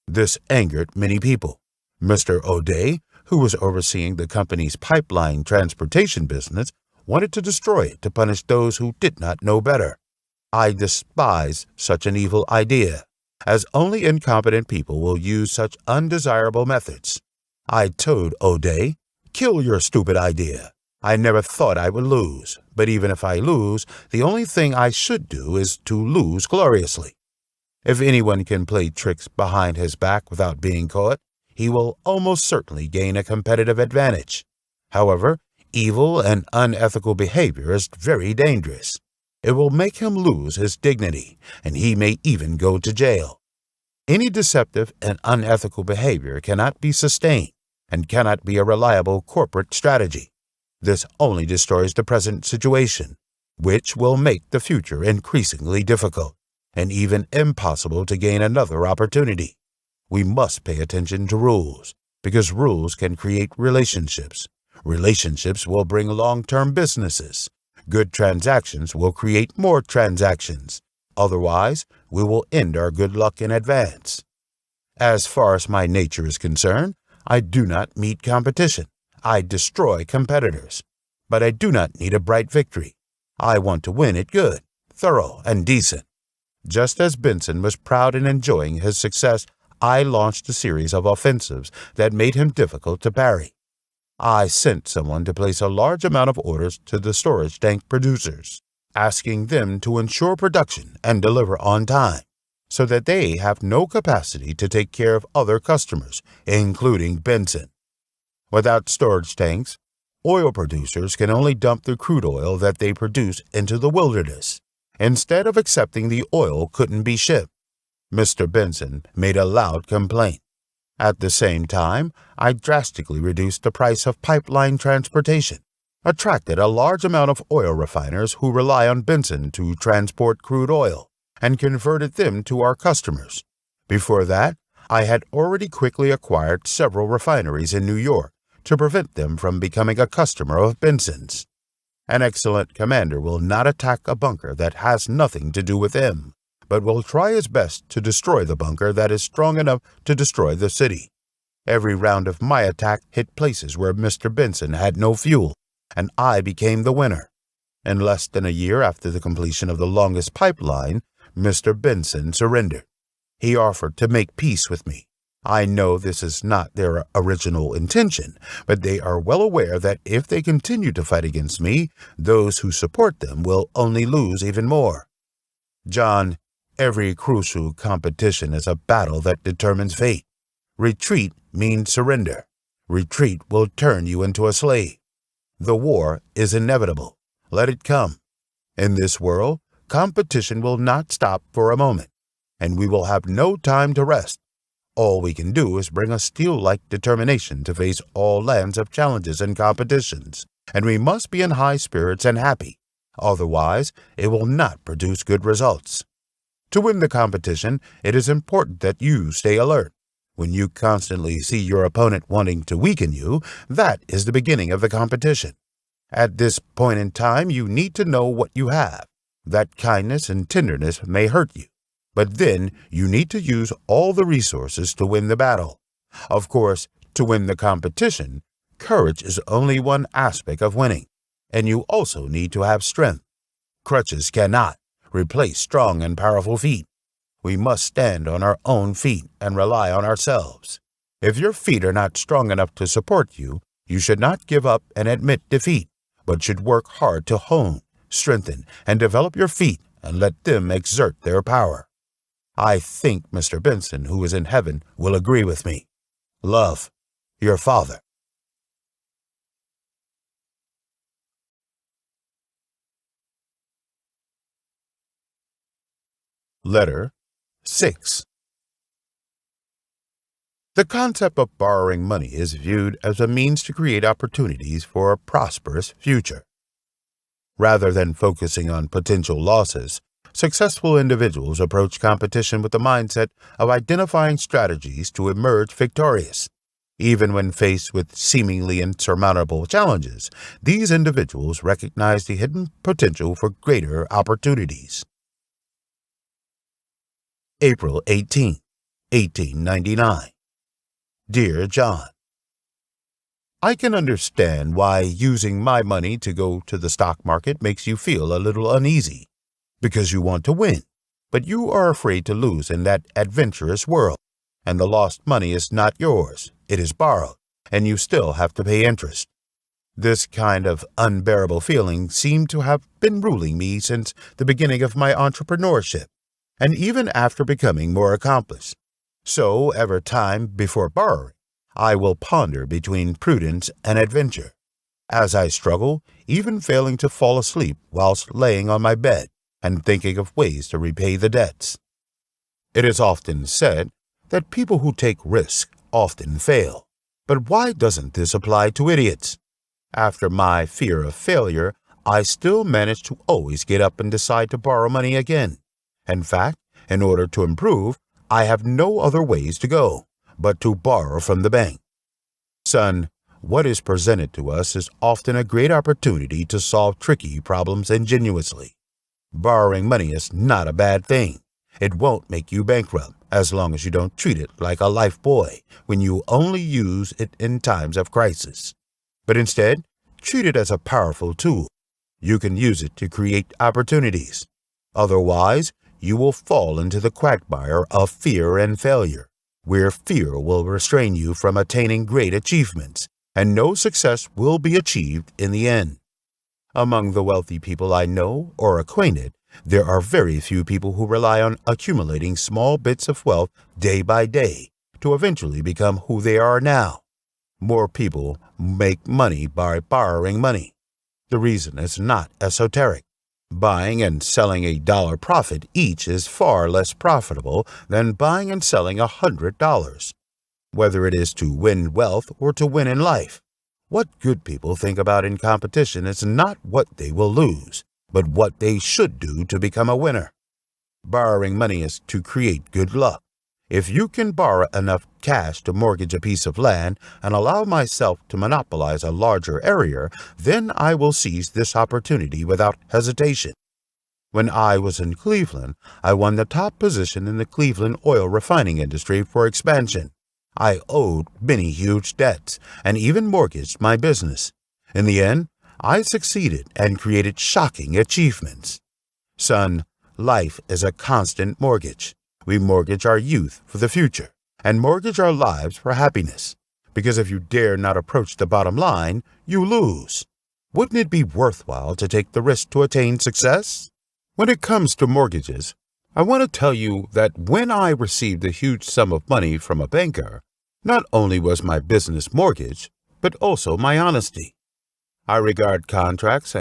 This angered many people. Mr. O'Day, who was overseeing the company's pipeline transportation business, wanted to destroy it to punish those who did not know better. I despise such an evil idea, as only incompetent people will use such undesirable methods. I told O'Day, "Kill your stupid idea. I never thought I would lose, but even if I lose, the only thing I should do is to lose gloriously. If anyone can play tricks behind his back without being caught, he will almost certainly gain a competitive advantage. However, evil and unethical behavior is very dangerous. It will make him lose his dignity, and he may even go to jail. Any deceptive and unethical behavior cannot be sustained and cannot be a reliable corporate strategy. This only destroys the present situation, which will make the future increasingly difficult and even impossible to gain another opportunity. We must pay attention to rules, because rules can create relationships. Relationships will bring long-term businesses. Good transactions will create more transactions. Otherwise, we will end our good luck in advance. As far as my nature is concerned, I do not meet competition. I destroy competitors. But I do not need a bright victory. I want to win it good, thorough, and decent. Just as Benson was proud in enjoying his success, I launched a series of offensives that made him difficult to parry. I sent someone to place a large amount of orders to the storage tank producers, asking them to ensure production and deliver on time, so that they have no capacity to take care of other customers, including Benson. Without storage tanks, oil producers can only dump the crude oil that they produce into the wilderness. Instead of accepting the oil couldn't be shipped, Mr. Benson made a loud complaint. At the same time, I drastically reduced the price of pipeline transportation, attracted a large amount of oil refiners who rely on Benson to transport crude oil, and converted them to our customers. Before that, I had already quickly acquired several refineries in New York to prevent them from becoming a customer of Benson's. An excellent commander will not attack a bunker that has nothing to do with him, but will try his best to destroy the bunker that is strong enough to destroy the city. Every round of my attack hit places where Mr. Benson had no fuel, and I became the winner. In less than a year after the completion of the longest pipeline, Mr. Benson surrendered. He offered to make peace with me. I know this is not their original intention, but they are well aware that if they continue to fight against me, those who support them will only lose even more. John, every crucial competition is a battle that determines fate. Retreat means surrender. Retreat will turn you into a slave. The war is inevitable. Let it come. In this world, competition will not stop for a moment, and we will have no time to rest. All we can do is bring a steel-like determination to face all lands of challenges and competitions, and we must be in high spirits and happy. Otherwise, it will not produce good results. To win the competition, it is important that you stay alert. When you constantly see your opponent wanting to weaken you, that is the beginning of the competition. At this point in time, you need to know what you have. That kindness and tenderness may hurt you, but then you need to use all the resources to win the battle. Of course, to win the competition, courage is only one aspect of winning, and you also need to have strength. Crutches cannot replace strong and powerful feet. We must stand on our own feet and rely on ourselves. If your feet are not strong enough to support you, you should not give up and admit defeat, but should work hard to hone, strengthen, and develop your feet and let them exert their power. I think Mr. Benson, who is in heaven, will agree with me. Love, your father. Letter 6. The concept of borrowing money is viewed as a means to create opportunities for a prosperous future. Rather than focusing on potential losses, successful individuals approach competition with the mindset of identifying strategies to emerge victorious. Even when faced with seemingly insurmountable challenges, these individuals recognize the hidden potential for greater opportunities. April 18, 1899. Dear John, I can understand why using my money to go to the stock market makes you feel a little uneasy, because you want to win, but you are afraid to lose in that adventurous world, and the lost money is not yours, it is borrowed, and you still have to pay interest. This kind of unbearable feeling seemed to have been ruling me since the beginning of my entrepreneurship, and even after becoming more accomplished. So, every time before borrowing, I will ponder between prudence and adventure, as I struggle, even failing to fall asleep whilst laying on my bed and thinking of ways to repay the debts. It is often said that people who take risks often fail. But why doesn't this apply to idiots? After my fear of failure, I still manage to always get up and decide to borrow money again. In fact, in order to improve, I have no other ways to go but to borrow from the bank. Son, what is presented to us is often a great opportunity to solve tricky problems ingeniously. Borrowing money is not a bad thing. It won't make you bankrupt as long as you don't treat it like a life buoy when you only use it in times of crisis. But instead, treat it as a powerful tool. You can use it to create opportunities. Otherwise, you will fall into the quagmire of fear and failure, where fear will restrain you from attaining great achievements, and no success will be achieved in the end. Among the wealthy people I know or acquainted, there are very few people who rely on accumulating small bits of wealth day by day to eventually become who they are now. More people make money by borrowing money. The reason is not esoteric. Buying and selling $1 profit each is far less profitable than buying and selling $100. Whether it is to win wealth or to win in life, what good people think about in competition is not what they will lose, but what they should do to become a winner. Borrowing money is to create good luck. If you can borrow enough cash to mortgage a piece of land and allow myself to monopolize a larger area, then I will seize this opportunity without hesitation. When I was in Cleveland, I won the top position in the Cleveland oil refining industry for expansion. I owed many huge debts and even mortgaged my business. In the end, I succeeded and created shocking achievements. Son, life is a constant mortgage. We mortgage our youth for the future and mortgage our lives for happiness. Because if you dare not approach the bottom line, you lose. Wouldn't it be worthwhile to take the risk to attain success? When it comes to mortgages, I want to tell you that when I received a huge sum of money from a banker, not only was my business mortgaged, but also my honesty. I regard contracts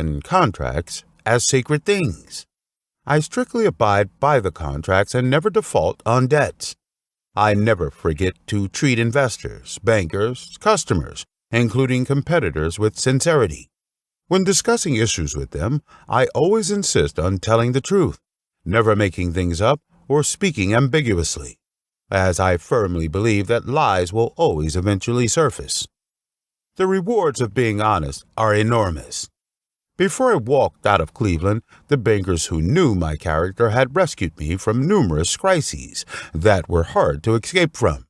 as sacred things. I strictly abide by the contracts and never default on debts. I never forget to treat investors, bankers, customers, including competitors, with sincerity. When discussing issues with them, I always insist on telling the truth, never making things up or speaking ambiguously, as I firmly believe that lies will always eventually surface. The rewards of being honest are enormous. Before I walked out of Cleveland, the bankers who knew my character had rescued me from numerous crises that were hard to escape from.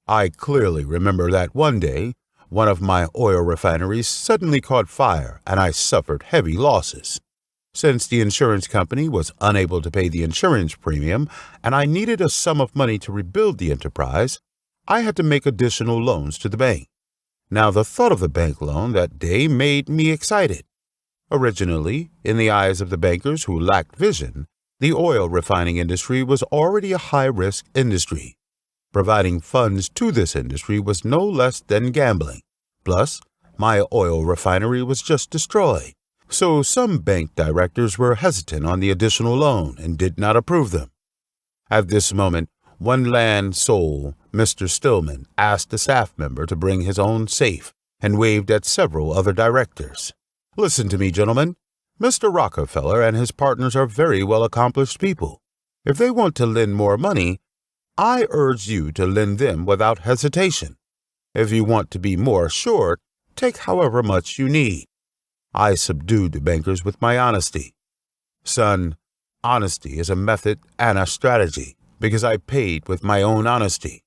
I clearly remember that one day, one of my oil refineries suddenly caught fire and I suffered heavy losses. Since the insurance company was unable to pay the insurance premium and I needed a sum of money to rebuild the enterprise, I had to make additional loans to the bank. Now, the thought of the bank loan that day made me excited. Originally, in the eyes of the bankers who lacked vision, the oil refining industry was already a high-risk industry. Providing funds to this industry was no less than gambling. Plus, my oil refinery was just destroyed. So some bank directors were hesitant on the additional loan and did not approve them. At this moment, one land soul, Mr. Stillman, asked a staff member to bring his own safe and waved at several other directors. Listen to me, gentlemen. Mr. Rockefeller and his partners are very well-accomplished people. If they want to lend more money, I urge you to lend them without hesitation. If you want to be more assured, take however much you need. I subdued the bankers with my honesty. Son, honesty is a method and a strategy because I paid with my own honesty.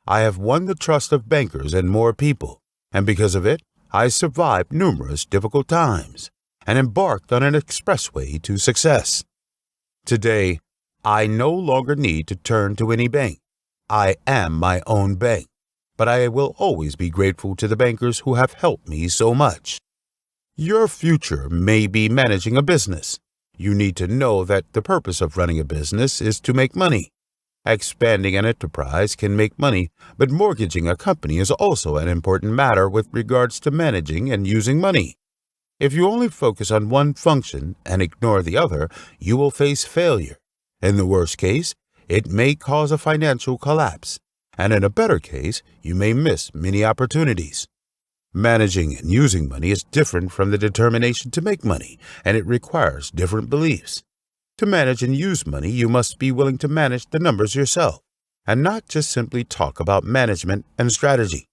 I have won the trust of bankers and more people, and because of it, I survived numerous difficult times and embarked on an expressway to success. Today, I no longer need to turn to any bank. I am my own bank, but I will always be grateful to the bankers who have helped me so much. Your future may be managing a business. You need to know that the purpose of running a business is to make money. Expanding an enterprise can make money, but mortgaging a company is also an important matter with regards to managing and using money. If you only focus on one function and ignore the other, you will face failure. In the worst case, it may cause a financial collapse, and in a better case, you may miss many opportunities. Managing and using money is different from the determination to make money, and it requires different beliefs. To manage and use money, you must be willing to manage the numbers yourself, and not just simply talk about management and strategy.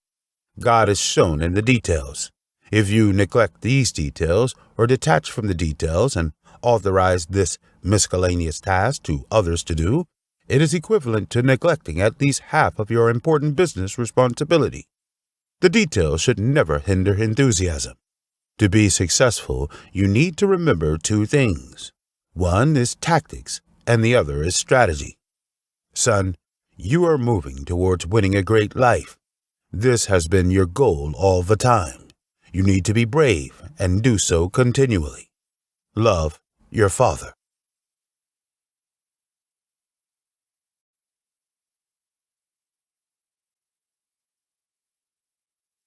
God is shown in the details. If you neglect these details or detach from the details and authorize this miscellaneous task to others to do, it is equivalent to neglecting at least half of your important business responsibility. The details should never hinder enthusiasm. To be successful, you need to remember two things. One is tactics, and the other is strategy. Son, you are moving towards winning a great life. This has been your goal all the time. You need to be brave and do so continually. Love, your father.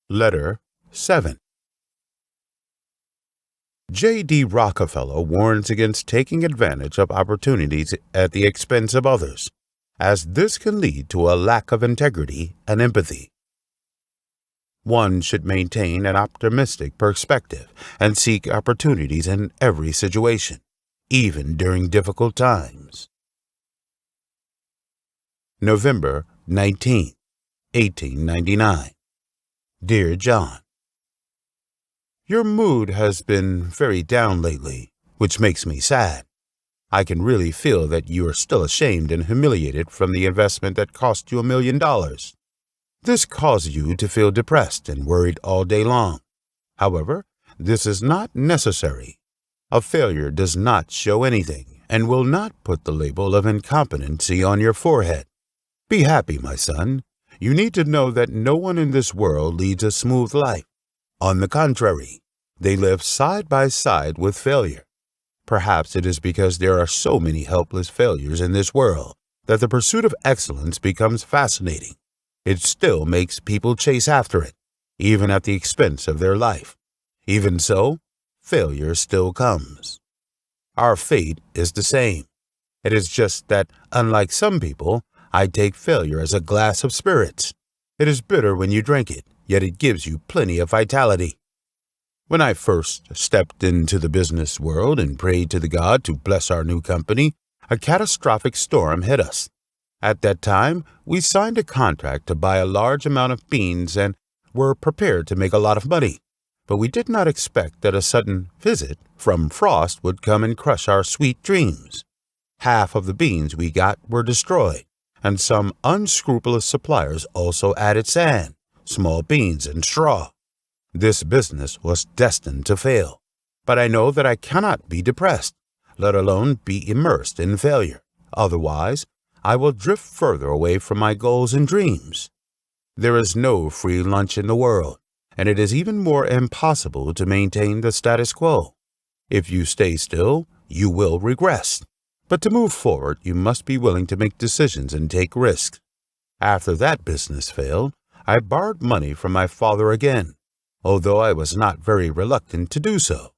Letter 7. J D Rockefeller warns against taking advantage of opportunities at the expense of others, as this can lead to a lack of integrity and empathy. One should maintain an optimistic perspective and seek opportunities in every situation, even during difficult times. November 19, 1899. Dear John, your mood has been very down lately, which makes me sad. I can really feel that you are still ashamed and humiliated from the investment that cost you $1 million. This causes you to feel depressed and worried all day long. However, this is not necessary. A failure does not show anything and will not put the label of incompetency on your forehead. Be happy, my son. You need to know that no one in this world leads a smooth life. On the contrary, they live side by side with failure. Perhaps it is because there are so many helpless failures in this world that the pursuit of excellence becomes fascinating. It still makes people chase after it, even at the expense of their life. Even so, failure still comes. Our fate is the same. It is just that, unlike some people, I take failure as a glass of spirits. It is bitter when you drink it, yet it gives you plenty of vitality. When I first stepped into the business world and prayed to the God to bless our new company, a catastrophic storm hit us. At that time, we signed a contract to buy a large amount of beans and were prepared to make a lot of money. But we did not expect that a sudden visit from frost would come and crush our sweet dreams. Half of the beans we got were destroyed, and some unscrupulous suppliers also added sand, small beans, and straw. This business was destined to fail, but I know that I cannot be depressed, let alone be immersed in failure. Otherwise, I will drift further away from my goals and dreams. There is no free lunch in the world, and it is even more impossible to maintain the status quo. If you stay still, you will regress. But to move forward, you must be willing to make decisions and take risks. After that business failed, I borrowed money from my father again, although I was not very reluctant to do so.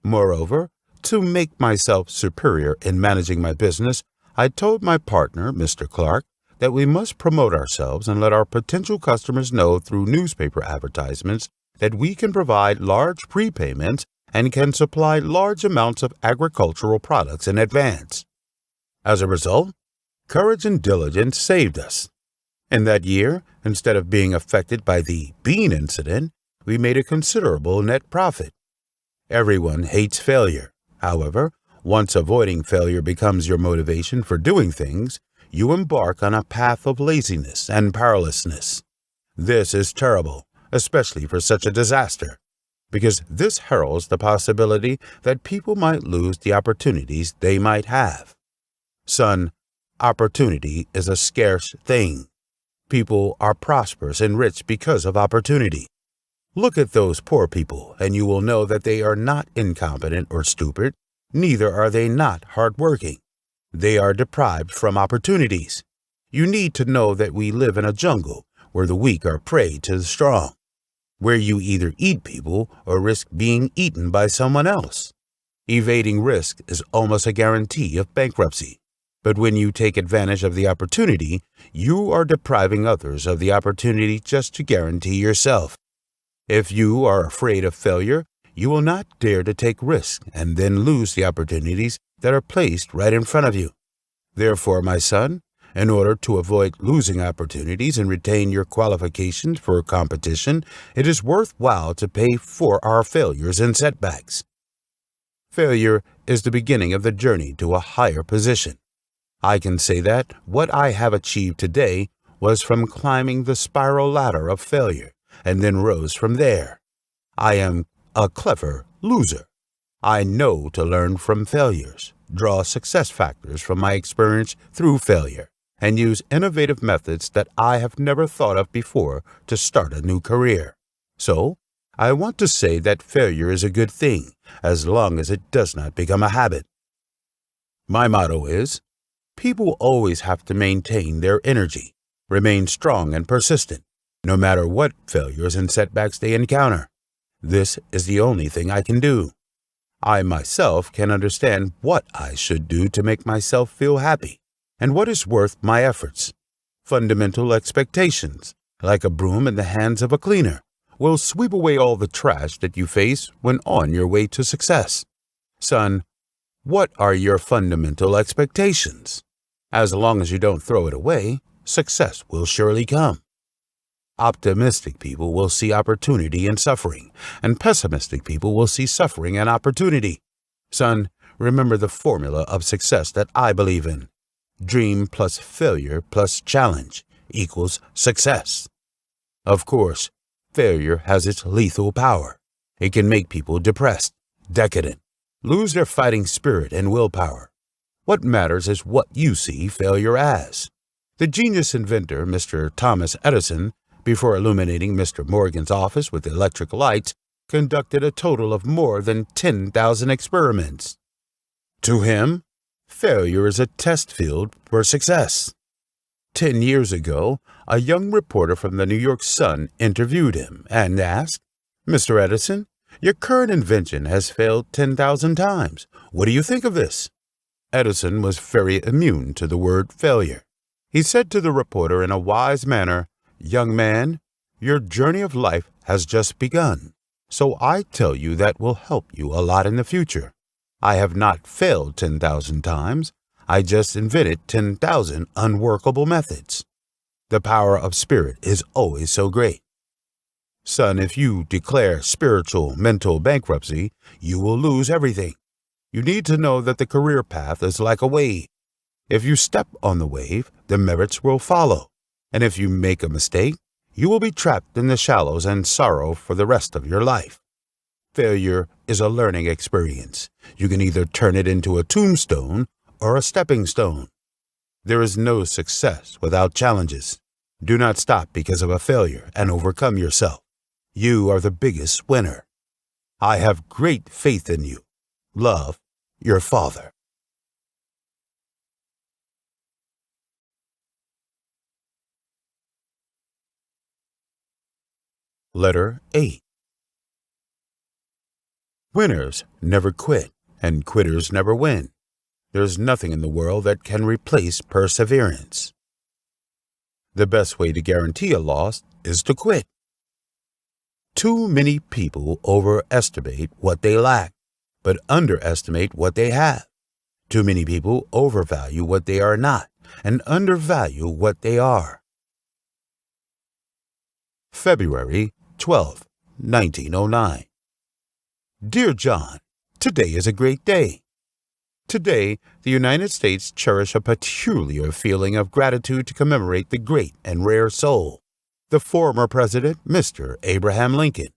Moreover, to make myself superior in managing my business, I told my partner, Mr. Clark, that we must promote ourselves and let our potential customers know through newspaper advertisements that we can provide large prepayments and can supply large amounts of agricultural products in advance. As a result, courage and diligence saved us. In that year, instead of being affected by the bean incident, we made a considerable net profit. Everyone hates failure. However, once avoiding failure becomes your motivation for doing things, you embark on a path of laziness and powerlessness. This is terrible, especially for such a disaster, because this heralds the possibility that people might lose the opportunities they might have. Son, opportunity is a scarce thing. People are prosperous and rich because of opportunity. Look at those poor people, and you will know that they are not incompetent or stupid, neither are they not hardworking. They are deprived from opportunities. You need to know that we live in a jungle where the weak are prey to the strong, where you either eat people or risk being eaten by someone else. Evading risk is almost a guarantee of bankruptcy. But when you take advantage of the opportunity, you are depriving others of the opportunity just to guarantee yourself. If you are afraid of failure, you will not dare to take risks and then lose the opportunities that are placed right in front of you. Therefore, my son, in order to avoid losing opportunities and retain your qualifications for competition, it is worthwhile to pay for our failures and setbacks. Failure is the beginning of the journey to a higher position. I can say that what I have achieved today was from climbing the spiral ladder of failure and then rose from there. I am a clever loser. I know to learn from failures, draw success factors from my experience through failure, and use innovative methods that I have never thought of before to start a new career. So, I want to say that failure is a good thing as long as it does not become a habit. My motto is, people always have to maintain their energy, remain strong and persistent, no matter what failures and setbacks they encounter. This is the only thing I can do. I myself can understand what I should do to make myself feel happy and what is worth my efforts. Fundamental expectations, like a broom in the hands of a cleaner, will sweep away all the trash that you face when on your way to success. Son, what are your fundamental expectations? As long as you don't throw it away, success will surely come. Optimistic people will see opportunity in suffering, and pessimistic people will see suffering and opportunity. Son, remember the formula of success that I believe in. Dream plus failure plus challenge equals success. Of course, failure has its lethal power. It can make people depressed, decadent, lose their fighting spirit and willpower. What matters is what you see failure as. The genius inventor, Mr. Thomas Edison, before illuminating Mr. Morgan's office with electric lights, conducted a total of more than 10,000 experiments. To him, failure is a test field for success. 10 years ago, a young reporter from the New York Sun interviewed him and asked, "Mr. Edison, your current invention has failed 10,000 times. What do you think of this?" Edison was very immune to the word failure. He said to the reporter in a wise manner, "Young man, your journey of life has just begun, so I tell you that will help you a lot in the future. I have not failed 10,000 times. I just invented 10,000 unworkable methods. The power of spirit is always so great. Son, if you declare spiritual mental bankruptcy, you will lose everything. You need to know that the career path is like a wave. If you step on the wave, the merits will follow. And if you make a mistake, you will be trapped in the shallows and sorrow for the rest of your life. Failure is a learning experience. You can either turn it into a tombstone or a stepping stone. There is no success without challenges. Do not stop because of a failure and overcome yourself. You are the biggest winner. I have great faith in you. Love, your father. Letter 8. Winners never quit, and quitters never win. There's nothing in the world that can replace perseverance. The best way to guarantee a loss is to quit. Too many people overestimate what they lack, but underestimate what they have. Too many people overvalue what they are not and undervalue what they are. February 12, 1909. Dear John, today is a great day. Today, the United States cherish a peculiar feeling of gratitude to commemorate the great and rare soul, the former President, Mr. Abraham Lincoln,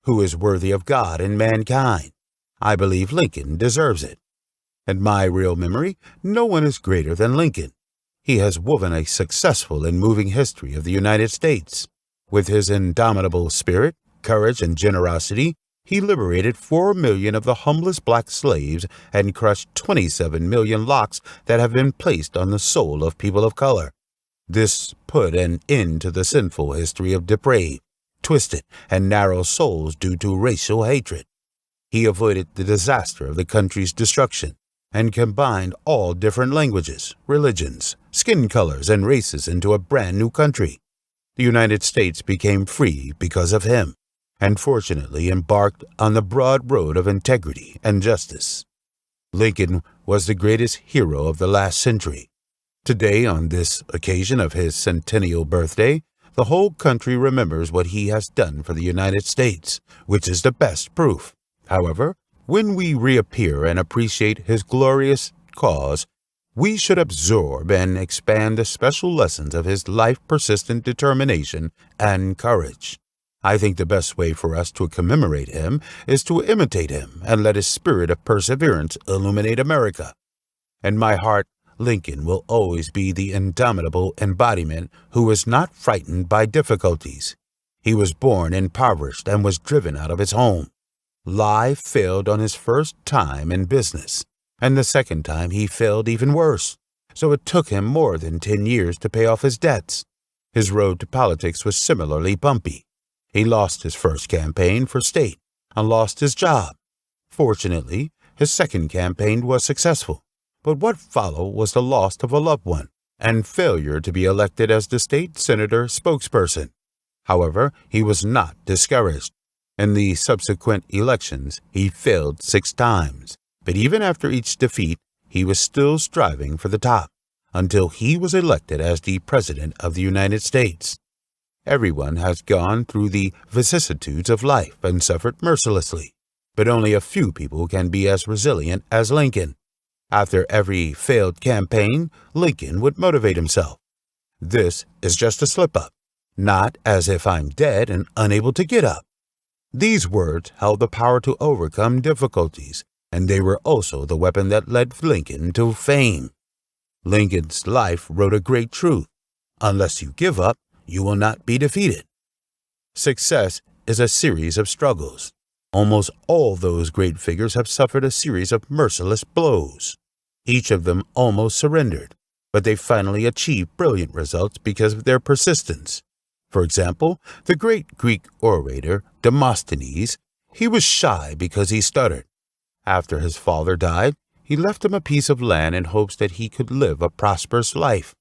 who is worthy of God and mankind. I believe Lincoln deserves it. In my real memory, no one is greater than Lincoln. He has woven a successful and moving history of the United States. With his indomitable spirit, courage, and generosity, he liberated 4 million of the humblest black slaves and crushed 27 million locks that have been placed on the soul of people of color. This put an end to the sinful history of depraved, twisted, and narrow souls due to racial hatred. He avoided the disaster of the country's destruction and combined all different languages, religions, skin colors, and races into a brand new country. The United States became free because of him, and fortunately embarked on the broad road of integrity and justice. Lincoln was the greatest hero of the last century. Today, on this occasion of his centennial birthday, the whole country remembers what he has done for the United States, which is the best proof. However, when we reappear and appreciate his glorious cause, we should absorb and expand the special lessons of his life-persistent determination and courage. I think the best way for us to commemorate him is to imitate him and let his spirit of perseverance illuminate America. In my heart, Lincoln will always be the indomitable embodiment who was not frightened by difficulties. He was born impoverished and was driven out of his home. Life failed on his first time in business, and the second time he failed even worse, so it took him more than 10 years to pay off his debts. His road to politics was similarly bumpy. He lost his first campaign for state and lost his job. Fortunately, his second campaign was successful, but what followed was the loss of a loved one and failure to be elected as the state senator spokesperson. However, he was not discouraged. In the subsequent elections, he failed 6 times, but even after each defeat, he was still striving for the top until he was elected as the President of the United States. Everyone has gone through the vicissitudes of life and suffered mercilessly, but only a few people can be as resilient as Lincoln. After every failed campaign, Lincoln would motivate himself. This is just a slip-up, not as if I'm dead and unable to get up. These words held the power to overcome difficulties, and they were also the weapon that led Lincoln to fame. Lincoln's life wrote a great truth. Unless you give up, you will not be defeated. Success is a series of struggles. Almost all those great figures have suffered a series of merciless blows. Each of them almost surrendered, but they finally achieved brilliant results because of their persistence. For example, the great Greek orator Demosthenes, he was shy because he stuttered. After his father died, he left him a piece of land in hopes that he could live a prosperous life.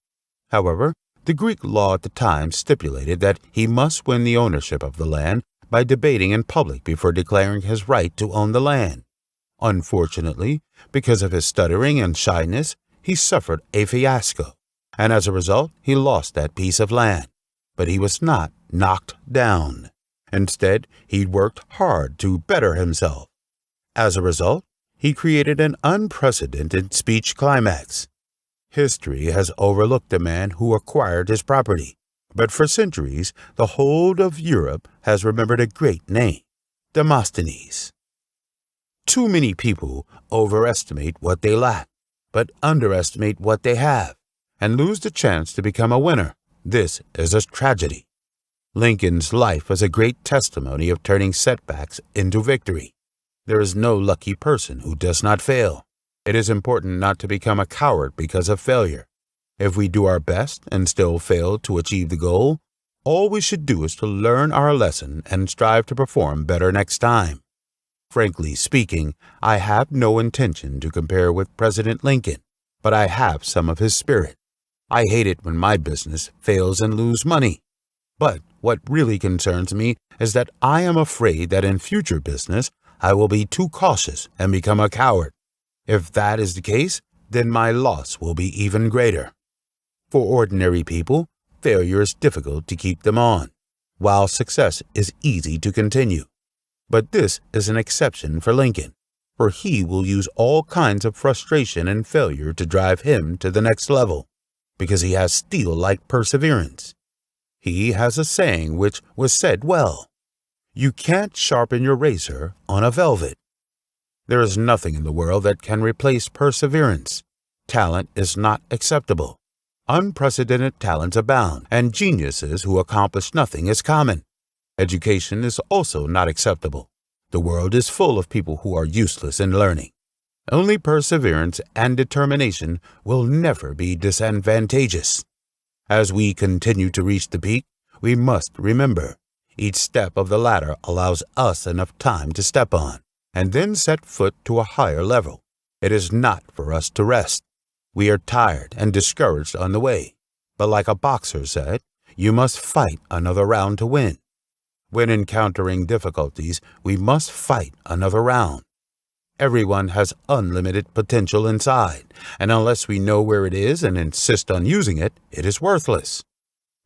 However, the Greek law at the time stipulated that he must win the ownership of the land by debating in public before declaring his right to own the land. Unfortunately, because of his stuttering and shyness, he suffered a fiasco, and as a result, he lost that piece of land. But he was not knocked down. Instead, he worked hard to better himself. As a result, he created an unprecedented speech climax. History has overlooked the man who acquired his property, but for centuries, the whole of Europe has remembered a great name, Demosthenes. Too many people overestimate what they lack, but underestimate what they have, and lose the chance to become a winner. This is a tragedy. Lincoln's life was a great testimony of turning setbacks into victory. There is no lucky person who does not fail. It is important not to become a coward because of failure. If we do our best and still fail to achieve the goal, all we should do is to learn our lesson and strive to perform better next time. Frankly speaking, I have no intention to compare with President Lincoln, but I have some of his spirit. I hate it when my business fails and lose money. But what really concerns me is that I am afraid that in future business, I will be too cautious and become a coward. If that is the case, then my loss will be even greater. For ordinary people, failure is difficult to keep them on. while success is easy to continue. But this is an exception for Lincoln, for he will use all kinds of frustration and failure to drive him to the next level, because he has steel-like perseverance. He has a saying which was said well: "You can't sharpen your razor on a velvet." There is nothing in the world that can replace perseverance. Talent is not acceptable. Unprecedented talents abound, and geniuses who accomplish nothing is common. Education is also not acceptable. The world is full of people who are useless in learning. Only perseverance and determination will never be disadvantageous. As we continue to reach the peak, we must remember, each step of the ladder allows us enough time to step on, and then set foot to a higher level. It is not for us to rest. We are tired and discouraged on the way, but like a boxer said, you must fight another round to win. When encountering difficulties, we must fight another round. Everyone has unlimited potential inside, and unless we know where it is and insist on using it, it is worthless.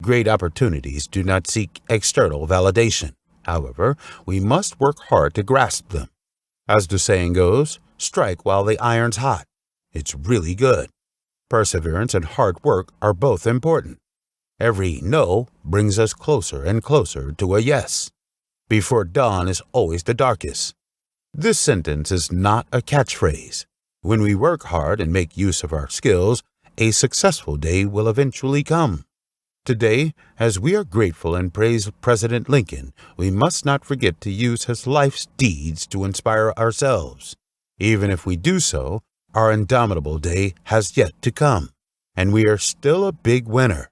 Great opportunities do not seek external validation. However, we must work hard to grasp them. As the saying goes, strike while the iron's hot. It's really good. Perseverance and hard work are both important. Every no brings us closer and closer to a yes. Before dawn is always the darkest. This sentence is not a catchphrase. When we work hard and make use of our skills, a successful day will eventually come. Today, as we are grateful and praise President Lincoln, we must not forget to use his life's deeds to inspire ourselves. Even if we do so, our indomitable day has yet to come, and we are still a big winner,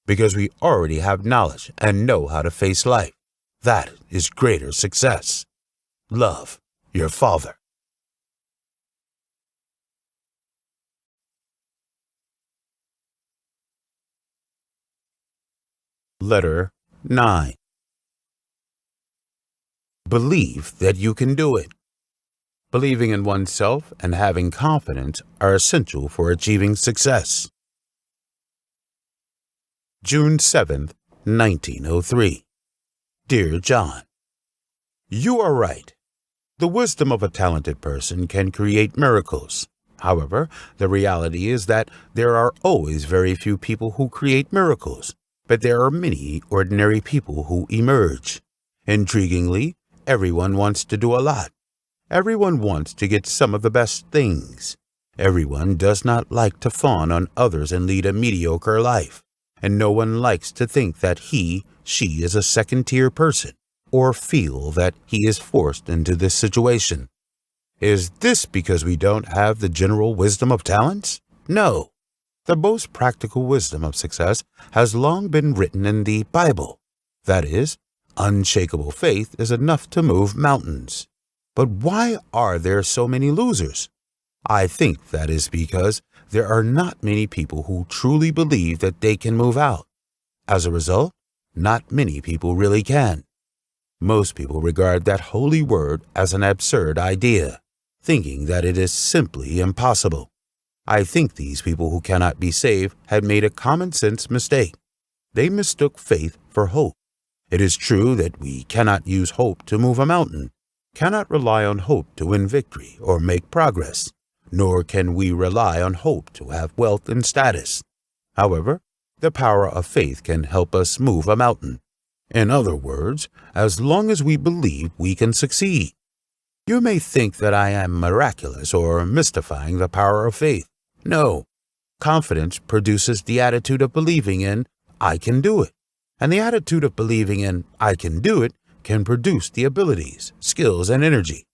because we already have knowledge and know how to face life. That is greater success. Love, your father. Letter 9. Believe that you can do it. Believing in oneself and having confidence are essential for achieving success. June 7th, 1903. Dear John, you are right. The wisdom of a talented person can create miracles. However, the reality is that there are always very few people who create miracles, but there are many ordinary people who emerge. Intriguingly, everyone wants to do a lot. Everyone wants to get some of the best things. Everyone does not like to fawn on others and lead a mediocre life, and no one likes to think that she is a second-tier person, or feel that he is forced into this situation. Is this because we don't have the general wisdom of talents? No. The most practical wisdom of success has long been written in the Bible. That is, unshakable faith is enough to move mountains. But why are there so many losers? I think that is because there are not many people who truly believe that they can move out. As a result, not many people really can. Most people regard that holy word as an absurd idea, thinking that it is simply impossible. I think these people who cannot be saved had made a common-sense mistake. They mistook faith for hope. It is true that we cannot use hope to move a mountain, cannot rely on hope to win victory or make progress, nor can we rely on hope to have wealth and status. However, the power of faith can help us move a mountain. In other words, as long as we believe we can succeed. You may think that I am miraculous or mystifying the power of faith. No. Confidence produces the attitude of believing in, I can do it. And the attitude of believing in, I can do it, can produce the abilities, skills, and energy.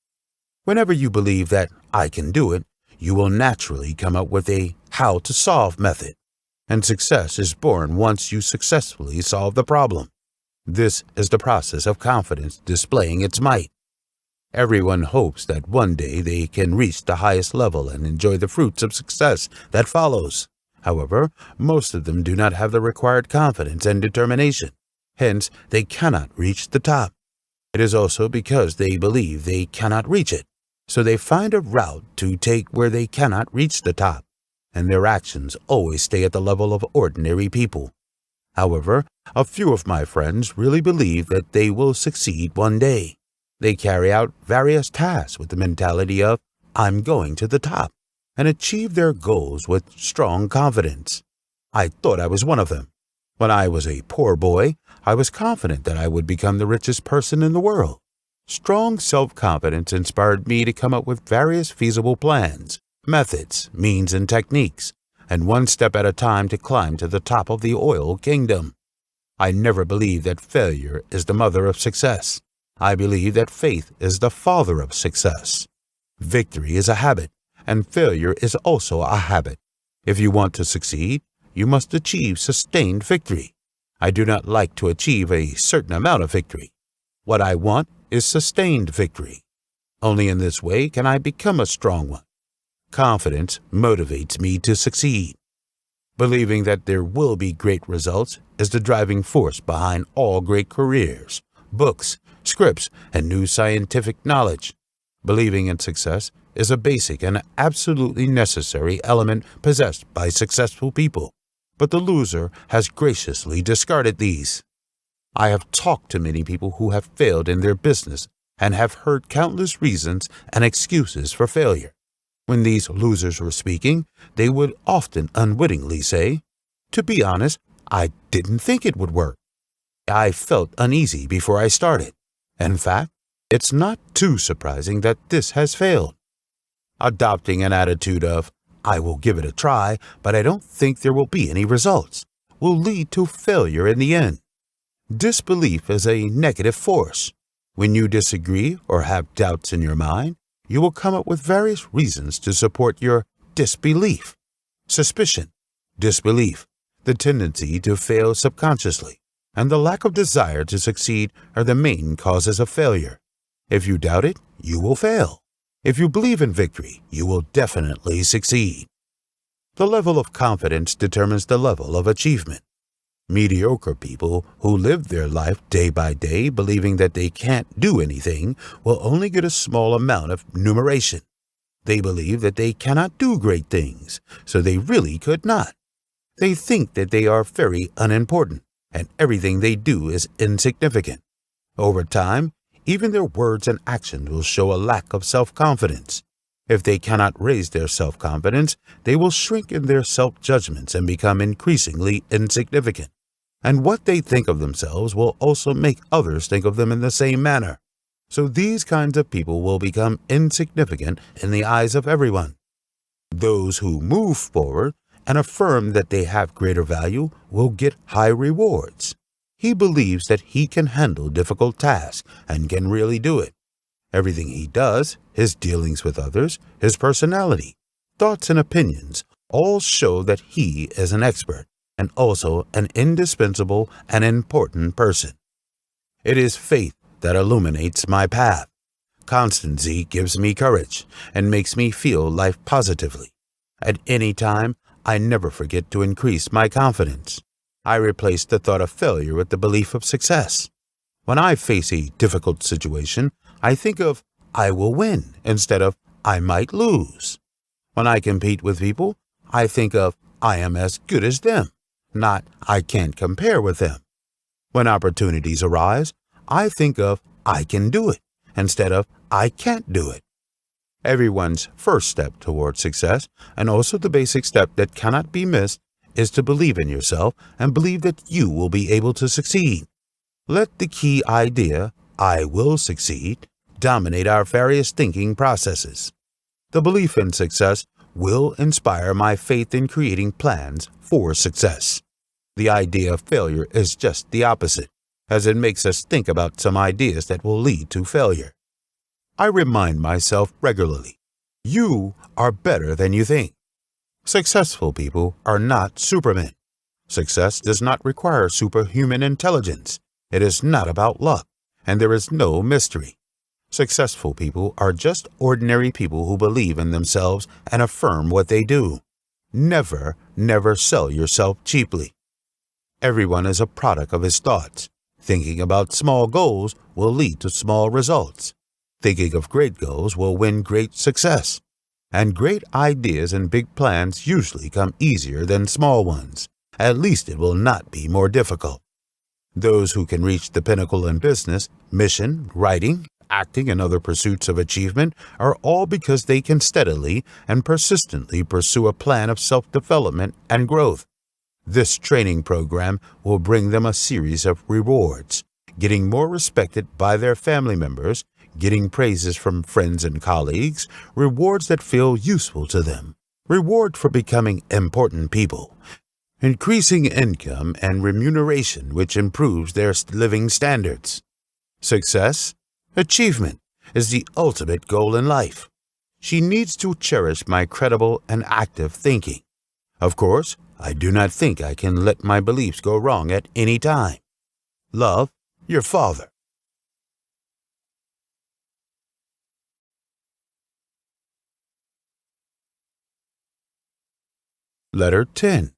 Whenever you believe that I can do it, you will naturally come up with a how to solve method. And success is born once you successfully solve the problem. This is the process of confidence displaying its might. Everyone hopes that one day they can reach the highest level and enjoy the fruits of success that follows. However, most of them do not have the required confidence and determination. Hence, they cannot reach the top. It is also because they believe they cannot reach it. So they find a route to take where they cannot reach the top, and their actions always stay at the level of ordinary people. However, a few of my friends really believe that they will succeed one day. They carry out various tasks with the mentality of, I'm going to the top, and achieve their goals with strong confidence. I thought I was one of them. When I was a poor boy, I was confident that I would become the richest person in the world. Strong self-confidence inspired me to come up with various feasible plans, methods, means, and techniques, and one step at a time to climb to the top of the oil kingdom. I never believed that failure is the mother of success. I believe that faith is the father of success. Victory is a habit, and failure is also a habit. If you want to succeed, you must achieve sustained victory. I do not like to achieve a certain amount of victory. What I want is sustained victory. Only in this way can I become a strong one. Confidence motivates me to succeed. Believing that there will be great results is the driving force behind all great careers, books, scripts, and new scientific knowledge. Believing in success is a basic and absolutely necessary element possessed by successful people, but the loser has graciously discarded these. I have talked to many people who have failed in their business and have heard countless reasons and excuses for failure. When these losers were speaking, they would often unwittingly say, "To be honest, I didn't think it would work. I felt uneasy before I started. In fact, it's not too surprising that this has failed." Adopting an attitude of, "I will give it a try, but I don't think there will be any results," will lead to failure in the end. Disbelief is a negative force. When you disagree or have doubts in your mind, you will come up with various reasons to support your disbelief. Suspicion, disbelief, the tendency to fail subconsciously, and the lack of desire to succeed are the main causes of failure. If you doubt it, you will fail. If you believe in victory, you will definitely succeed. The level of confidence determines the level of achievement. Mediocre people who live their life day by day believing that they can't do anything will only get a small amount of numeration. They believe that they cannot do great things, so they really could not. They think that they are very unimportant, and everything they do is insignificant. Over time, even their words and actions will show a lack of self-confidence. If they cannot raise their self-confidence, they will shrink in their self-judgments and become increasingly insignificant. And what they think of themselves will also make others think of them in the same manner. So these kinds of people will become insignificant in the eyes of everyone. Those who move forward and affirm that they have greater value will get high rewards. He believes that he can handle difficult tasks and can really do it. Everything he does, his dealings with others, his personality, thoughts and opinions, all show that he is an expert and also an indispensable and important person. It is faith that illuminates my path. Constancy gives me courage and makes me feel life positively. At any time, I never forget to increase my confidence. I replace the thought of failure with the belief of success. When I face a difficult situation, I think of, I will win, instead of, I might lose. When I compete with people, I think of, I am as good as them, not, I can't compare with them. When opportunities arise, I think of, I can do it, instead of, I can't do it. Everyone's first step toward success, and also the basic step that cannot be missed, is to believe in yourself and believe that you will be able to succeed. Let the key idea, I will succeed, dominate our various thinking processes. The belief in success will inspire my faith in creating plans for success. The idea of failure is just the opposite, as it makes us think about some ideas that will lead to failure. I remind myself regularly, you are better than you think. Successful people are not supermen. Success does not require superhuman intelligence. It is not about luck, and there is no mystery. Successful people are just ordinary people who believe in themselves and affirm what they do. Never, never sell yourself cheaply. Everyone is a product of his thoughts. Thinking about small goals will lead to small results. Thinking of great goals will win great success. And great ideas and big plans usually come easier than small ones. At least it will not be more difficult. Those who can reach the pinnacle in business, mission, writing, acting, and other pursuits of achievement are all because they can steadily and persistently pursue a plan of self-development and growth. This training program will bring them a series of rewards, getting more respected by their family members, getting praises from friends and colleagues, rewards that feel useful to them, reward for becoming important people, increasing income and remuneration which improves their living standards. Success, achievement, is the ultimate goal in life. She needs to cherish my credible and active thinking. Of course, I do not think I can let my beliefs go wrong at any time. Love, your father. Letter 10.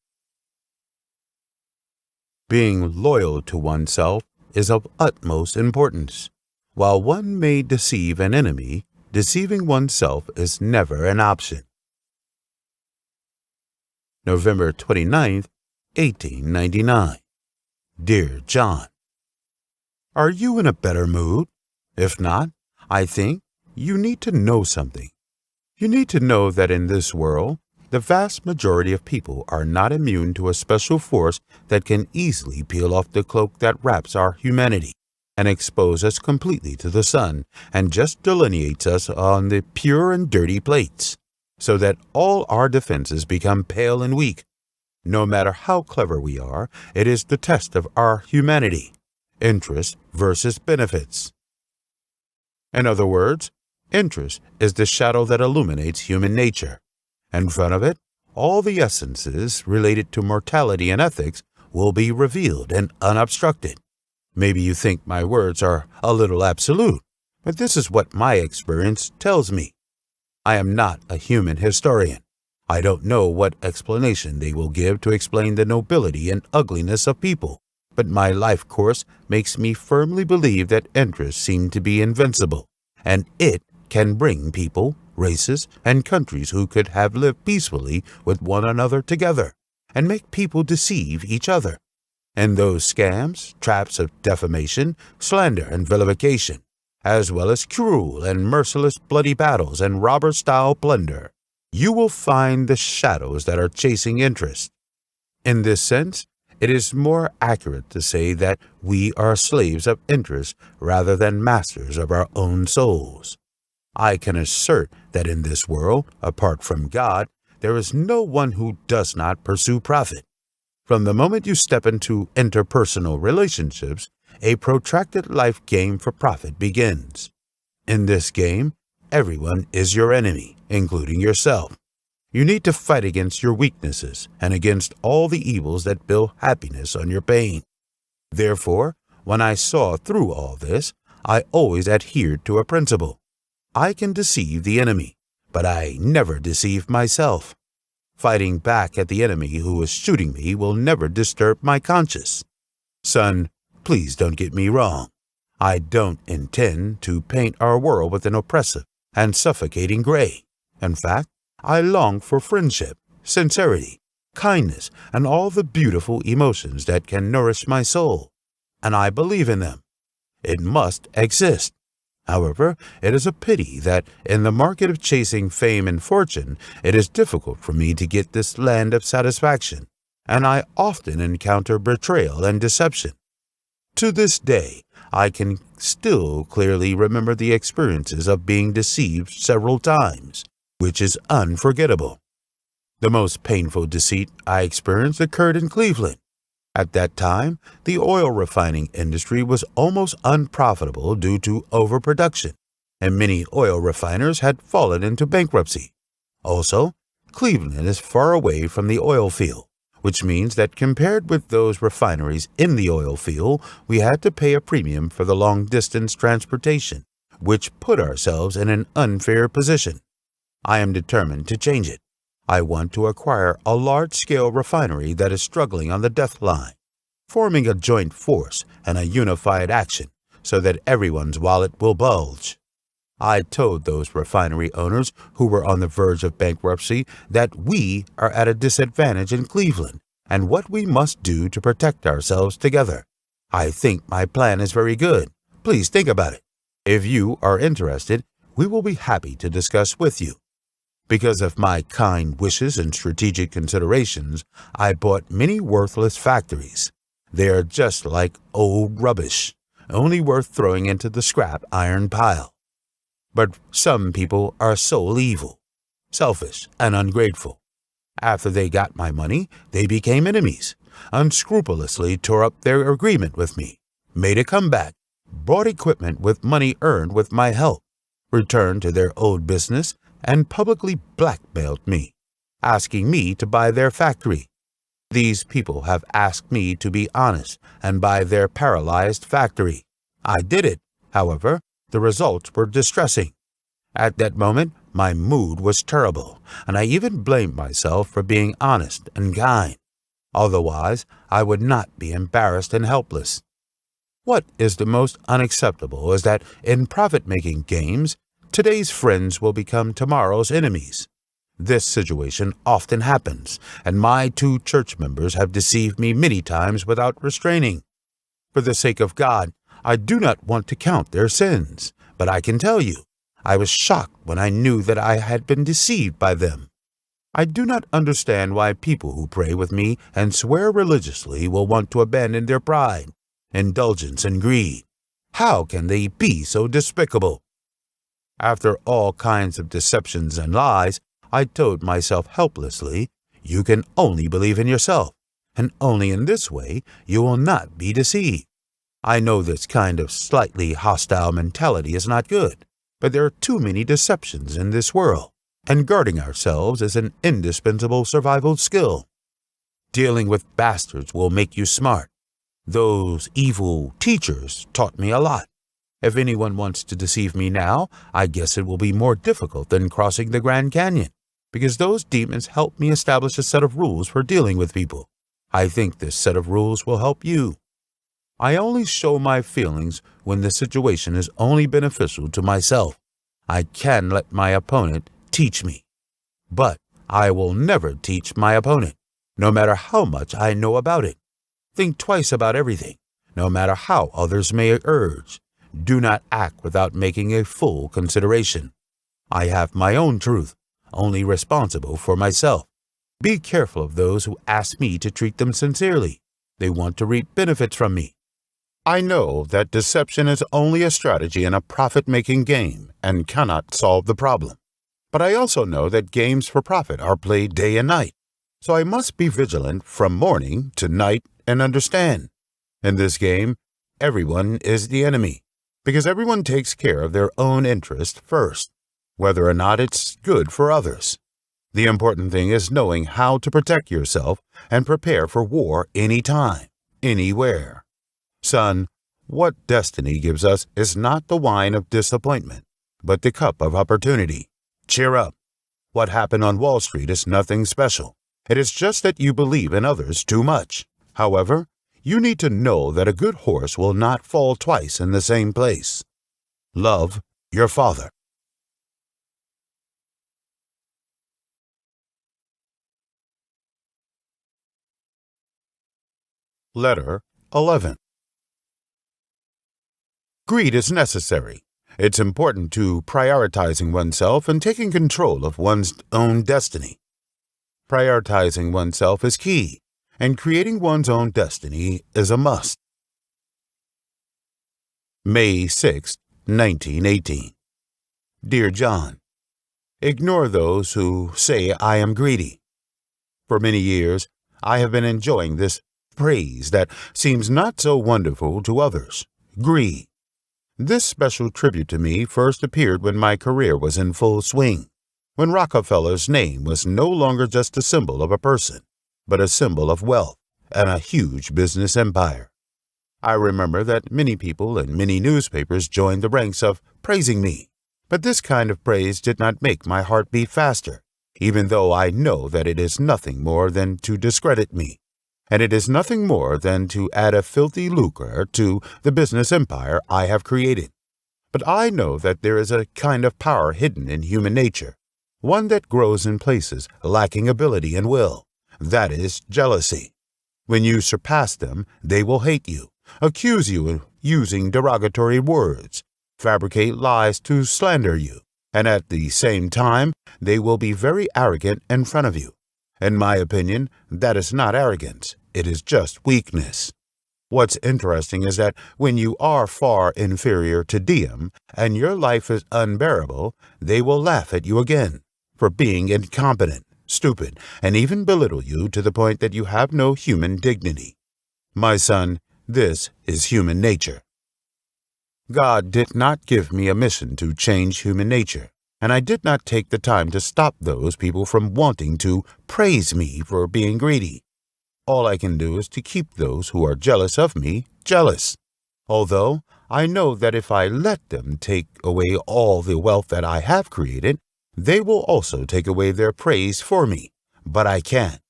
Being loyal to oneself is of utmost importance. While one may deceive an enemy, deceiving oneself is never an option. November 29th, 1899. Dear John, are you in a better mood? If not, I think you need to know something. You need to know that in this world, the vast majority of people are not immune to a special force that can easily peel off the cloak that wraps our humanity and expose us completely to the sun and just delineates us on the pure and dirty plates, so that all our defenses become pale and weak. No matter how clever we are, it is the test of our humanity, interest versus benefits. In other words, interest is the shadow that illuminates human nature. In front of it, all the essences related to mortality and ethics will be revealed and unobstructed. Maybe you think my words are a little absolute, but this is what my experience tells me. I am not a human historian. I don't know what explanation they will give to explain the nobility and ugliness of people, but my life course makes me firmly believe that interests seem to be invincible, and it can bring people, races, and countries who could have lived peacefully with one another together, and make people deceive each other. And those scams, traps of defamation, slander, and vilification, as well as cruel and merciless bloody battles and robber-style plunder, you will find the shadows that are chasing interest. In this sense, it is more accurate to say that we are slaves of interest rather than masters of our own souls. I can assert that in this world, apart from God, there is no one who does not pursue profit. From the moment you step into interpersonal relationships, a protracted life game for profit begins. In this game, everyone is your enemy, including yourself. You need to fight against your weaknesses and against all the evils that build happiness on your pain. Therefore, when I saw through all this, I always adhered to a principle. I can deceive the enemy, but I never deceive myself. Fighting back at the enemy who is shooting me will never disturb my conscience. Son, please don't get me wrong. I don't intend to paint our world with an oppressive and suffocating gray. In fact, I long for friendship, sincerity, kindness, and all the beautiful emotions that can nourish my soul, and I believe in them. It must exist. However, it is a pity that in the market of chasing fame and fortune, it is difficult for me to get this land of satisfaction, and I often encounter betrayal and deception. To this day, I can still clearly remember the experiences of being deceived several times, which is unforgettable. The most painful deceit I experienced occurred in Cleveland. At that time, the oil refining industry was almost unprofitable due to overproduction, and many oil refiners had fallen into bankruptcy. Also, Cleveland is far away from the oil field, which means that compared with those refineries in the oil field, we had to pay a premium for the long-distance transportation, which put ourselves in an unfair position. I am determined to change it. I want to acquire a large-scale refinery that is struggling on the death line, forming a joint force and a unified action so that everyone's wallet will bulge. I told those refinery owners who were on the verge of bankruptcy that we are at a disadvantage in Cleveland and what we must do to protect ourselves together. I think my plan is very good. Please think about it. If you are interested, we will be happy to discuss with you. Because of my kind wishes and strategic considerations, I bought many worthless factories. They are just like old rubbish, only worth throwing into the scrap iron pile. But some people are so evil, selfish, and ungrateful. After they got my money, they became enemies, unscrupulously tore up their agreement with me, made a comeback, bought equipment with money earned with my help, returned to their old business, and publicly blackmailed me, asking me to buy their factory. These people have asked me to be honest and buy their paralyzed factory. I did it. However, the results were distressing. At that moment, my mood was terrible, and I even blamed myself for being honest and kind. Otherwise, I would not be embarrassed and helpless. What is the most unacceptable is that in profit-making games, today's friends will become tomorrow's enemies. This situation often happens, and my 2 church members have deceived me many times without restraining. For the sake of God, I do not want to count their sins, but I can tell you, I was shocked when I knew that I had been deceived by them. I do not understand why people who pray with me and swear religiously will want to abandon their pride, indulgence, and greed. How can they be so despicable? After all kinds of deceptions and lies, I told myself helplessly, you can only believe in yourself, and only in this way you will not be deceived. I know this kind of slightly hostile mentality is not good, but there are too many deceptions in this world, and guarding ourselves is an indispensable survival skill. Dealing with bastards will make you smart. Those evil teachers taught me a lot. If anyone wants to deceive me now, I guess it will be more difficult than crossing the Grand Canyon, because those demons helped me establish a set of rules for dealing with people. I think this set of rules will help you. I only show my feelings when the situation is only beneficial to myself. I can let my opponent teach me, but I will never teach my opponent, no matter how much I know about it. Think twice about everything, no matter how others may urge. Do not act without making a full consideration. I have my own truth, only responsible for myself. Be careful of those who ask me to treat them sincerely. They want to reap benefits from me. I know that deception is only a strategy in a profit-making game and cannot solve the problem. But I also know that games for profit are played day and night, so I must be vigilant from morning to night and understand. In this game, everyone is the enemy, because everyone takes care of their own interest first, whether or not it's good for others. The important thing is knowing how to protect yourself and prepare for war anytime, anywhere. Son, what destiny gives us is not the wine of disappointment, but the cup of opportunity. Cheer up. What happened on Wall Street is nothing special. It is just that you believe in others too much. However, you need to know that a good horse will not fall twice in the same place. Love your father. Letter 11. Greed is necessary. It's important to prioritizing oneself and taking control of one's own destiny. Prioritizing oneself is key, and creating one's own destiny is a must. May 6, 1918. Dear John, ignore those who say I am greedy. For many years, I have been enjoying this praise that seems not so wonderful to others, greed. This special tribute to me first appeared when my career was in full swing, when Rockefeller's name was no longer just a symbol of a person, but a symbol of wealth and a huge business empire. I remember that many people and many newspapers joined the ranks of praising me, but this kind of praise did not make my heart beat faster, even though I know that it is nothing more than to discredit me. And it is nothing more than to add a filthy lucre to the business empire I have created. But I know that there is a kind of power hidden in human nature, one that grows in places lacking ability and will. That is jealousy. When you surpass them, they will hate you, accuse you of using derogatory words, fabricate lies to slander you, and at the same time, they will be very arrogant in front of you. In my opinion, that is not arrogance. It is just weakness. What's interesting is that when you are far inferior to them and your life is unbearable, they will laugh at you again for being incompetent, stupid, and even belittle you to the point that you have no human dignity. My son, this is human nature. God did not give me a mission to change human nature, and I did not take the time to stop those people from wanting to praise me for being greedy. All I can do is to keep those who are jealous of me jealous, although I know that if I let them take away all the wealth that I have created, they will also take away their praise for me. But I can't.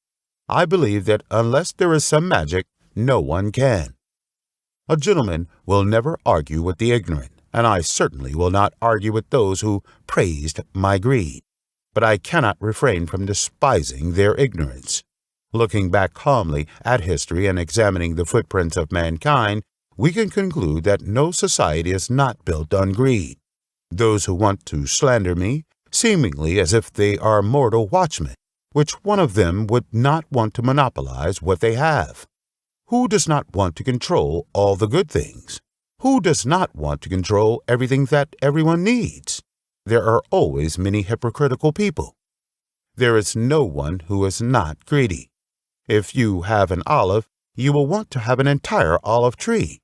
I believe that unless there is some magic, no one can. A gentleman will never argue with the ignorant, and I certainly will not argue with those who praised my greed. But I cannot refrain from despising their ignorance. Looking back calmly at history and examining the footprints of mankind, we can conclude that no society is not built on greed. Those who want to slander me, seemingly as if they are mortal watchmen, which one of them would not want to monopolize what they have? Who does not want to control all the good things? Who does not want to control everything that everyone needs? There are always many hypocritical people. There is no one who is not greedy. If you have an olive, you will want to have an entire olive tree.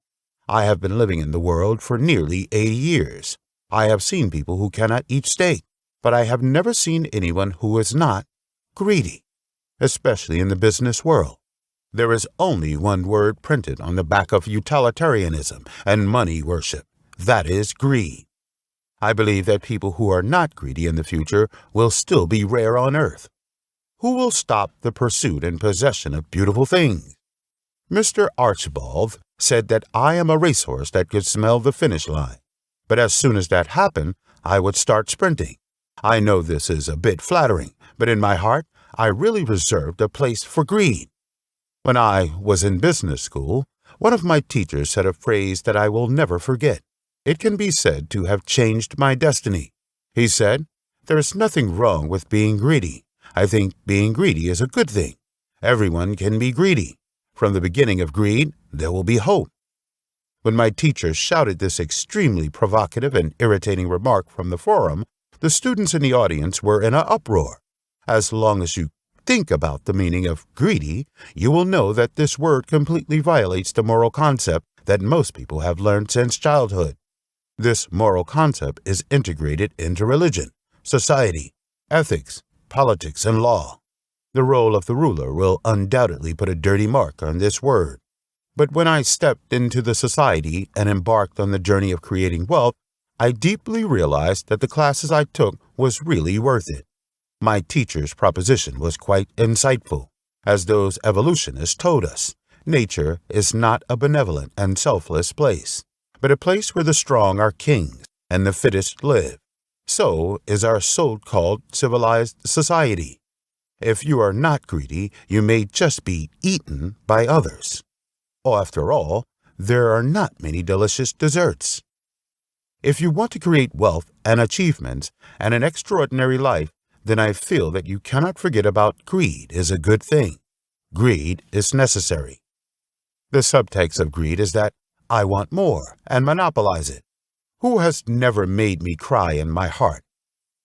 I have been living in the world for nearly 80 years. I have seen people who cannot eat steak, but I have never seen anyone who is not greedy, especially in the business world. There is only one word printed on the back of utilitarianism and money worship. That is greed. I believe that people who are not greedy in the future will still be rare on earth. Who will stop the pursuit and possession of beautiful things? Mr. Archibald said that I am a racehorse that could smell the finish line. But as soon as that happened, I would start sprinting. I know this is a bit flattering, but in my heart, I really reserved a place for greed. When I was in business school, one of my teachers said a phrase that I will never forget. It can be said to have changed my destiny. He said, "There is nothing wrong with being greedy. I think being greedy is a good thing. Everyone can be greedy. From the beginning of greed, there will be hope." When my teacher shouted this extremely provocative and irritating remark from the forum, the students in the audience were in an uproar. As long as you think about the meaning of greedy, you will know that this word completely violates the moral concept that most people have learned since childhood. This moral concept is integrated into religion, society, ethics, politics, and law. The role of the ruler will undoubtedly put a dirty mark on this word. But when I stepped into the society and embarked on the journey of creating wealth, I deeply realized that the classes I took was really worth it. My teacher's proposition was quite insightful. As those evolutionists told us, nature is not a benevolent and selfless place, but a place where the strong are kings and the fittest live. So is our so-called civilized society. If you are not greedy, you may just be eaten by others. After all, there are not many delicious desserts. If you want to create wealth and achievements and an extraordinary life, then I feel that you cannot forget about greed is a good thing. Greed is necessary. The subtext of greed is that I want more and monopolize it. Who has never made me cry in my heart?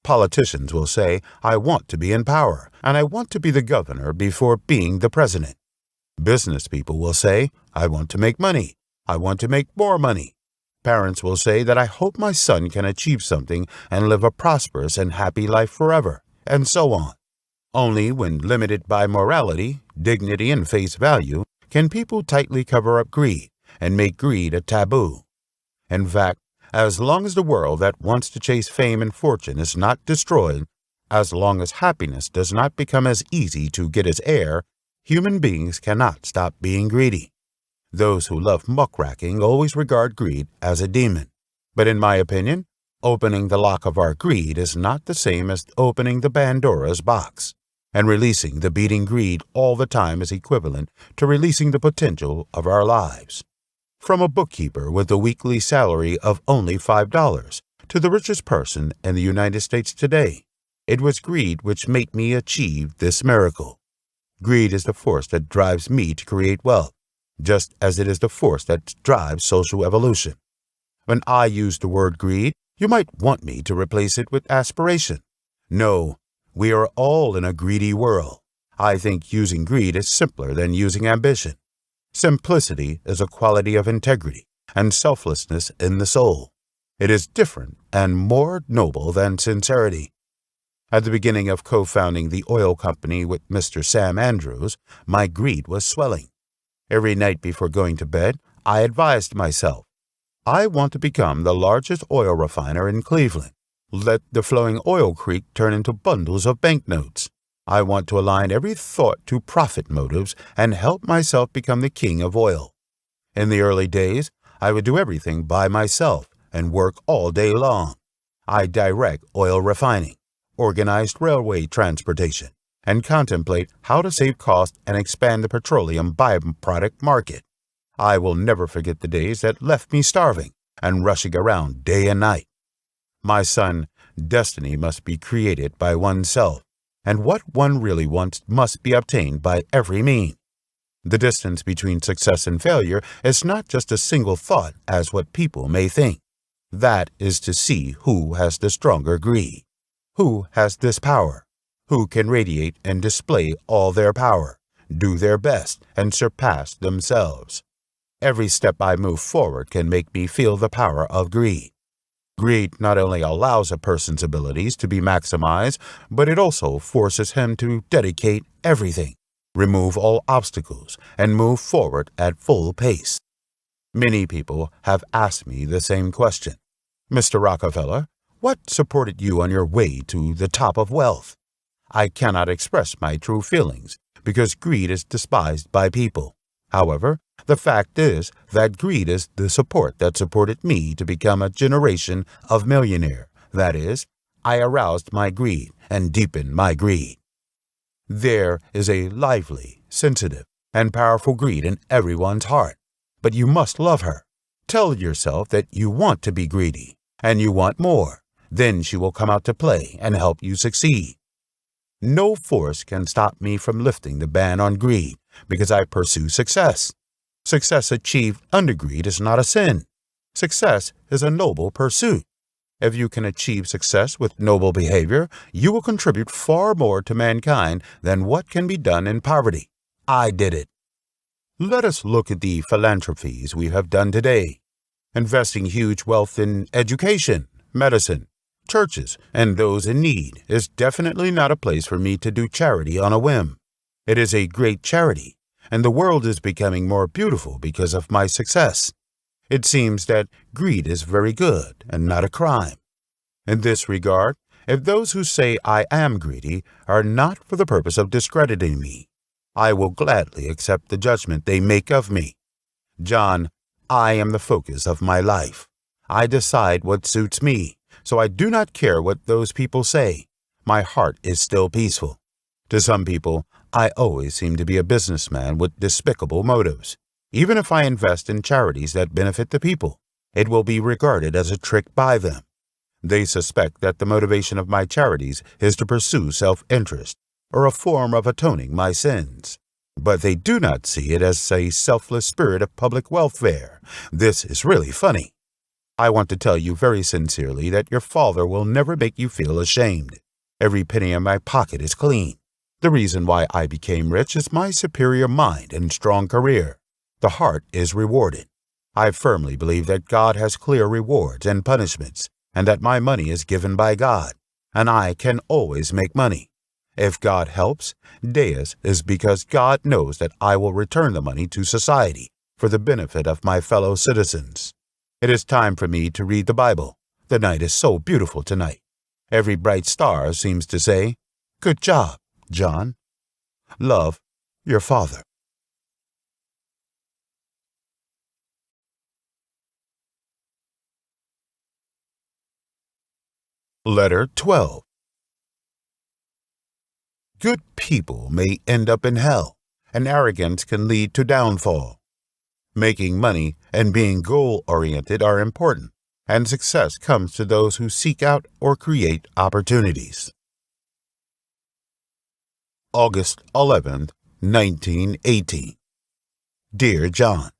Politicians will say, I want to be in power, and I want to be the governor before being the president. Business people will say, I want to make money. I want to make more money. Parents will say that I hope my son can achieve something and live a prosperous and happy life forever, and so on. Only when limited by morality, dignity, and face value can people tightly cover up greed and make greed a taboo. In fact, as long as the world that wants to chase fame and fortune is not destroyed, as long as happiness does not become as easy to get as air, human beings cannot stop being greedy. Those who love muckraking always regard greed as a demon. But in my opinion, opening the lock of our greed is not the same as opening the Pandora's box. and releasing the beating greed all the time is equivalent to releasing the potential of our lives. From a bookkeeper with a weekly salary of only $5 to the richest person in the United States today, it was greed which made me achieve this miracle. Greed is the force that drives me to create wealth, just as it is the force that drives social evolution. When I use the word greed, you might want me to replace it with aspiration. No, we are all in a greedy world. I think using greed is simpler than using ambition. Simplicity is a quality of integrity and selflessness in the soul. It is different and more noble than sincerity. At the beginning of co-founding the oil company with Mr. Sam Andrews, my greed was swelling. Every night before going to bed, I advised myself, I want to become the largest oil refiner in Cleveland. Let the flowing oil creek turn into bundles of banknotes. I want to align every thought to profit motives and help myself become the king of oil. In the early days, I would do everything by myself and work all day long. I direct oil refining, organized railway transportation, and contemplate how to save costs and expand the petroleum byproduct market. I will never forget the days that left me starving and rushing around day and night. My son, destiny must be created by oneself, and what one really wants must be obtained by every means. The distance between success and failure is not just a single thought as what people may think. That is to see who has the stronger greed, who has this power, who can radiate and display all their power, do their best, and surpass themselves. Every step I move forward can make me feel the power of greed. Greed not only allows a person's abilities to be maximized, but it also forces him to dedicate everything, remove all obstacles, and move forward at full pace. Many people have asked me the same question. Mr. Rockefeller, what supported you on your way to the top of wealth? I cannot express my true feelings because greed is despised by people. However, the fact is that greed is the support that supported me to become a generation of millionaire. That is, I aroused my greed and deepened my greed. There is a lively, sensitive, and powerful greed in everyone's heart, but you must love her. Tell yourself that you want to be greedy, and you want more. Then she will come out to play and help you succeed. No force can stop me from lifting the ban on greed because I pursue success. Success achieved under greed is not a sin. Success is a noble pursuit. If you can achieve success with noble behavior, you will contribute far more to mankind than what can be done in poverty. I did it. Let us look at the philanthropies we have done today. Investing huge wealth in education, medicine, churches, and those in need is definitely not a place for me to do charity on a whim. It is a great charity, and the world is becoming more beautiful because of my success. It seems that greed is very good and not a crime. In this regard, if those who say I am greedy are not for the purpose of discrediting me, I will gladly accept the judgment they make of me. John, I am the focus of my life. I decide what suits me, so I do not care what those people say. My heart is still peaceful. To some people, I always seem to be a businessman with despicable motives. Even if I invest in charities that benefit the people, it will be regarded as a trick by them. They suspect that the motivation of my charities is to pursue self-interest or a form of atoning my sins. But they do not see it as a selfless spirit of public welfare. This is really funny. I want to tell you very sincerely that your father will never make you feel ashamed. Every penny in my pocket is clean. The reason why I became rich is my superior mind and strong career. The heart is rewarded. I firmly believe that God has clear rewards and punishments, and that my money is given by God, and I can always make money. If God helps, Deus is because God knows that I will return the money to society for the benefit of my fellow citizens. It is time for me to read the Bible. The night is so beautiful tonight. Every bright star seems to say, "Good job, John." Love, your father. Letter 12. Good people may end up in hell, and arrogance can lead to downfall. Making money and being goal-oriented are important, and success comes to those who seek out or create opportunities. August 11th, 1918. Dear John,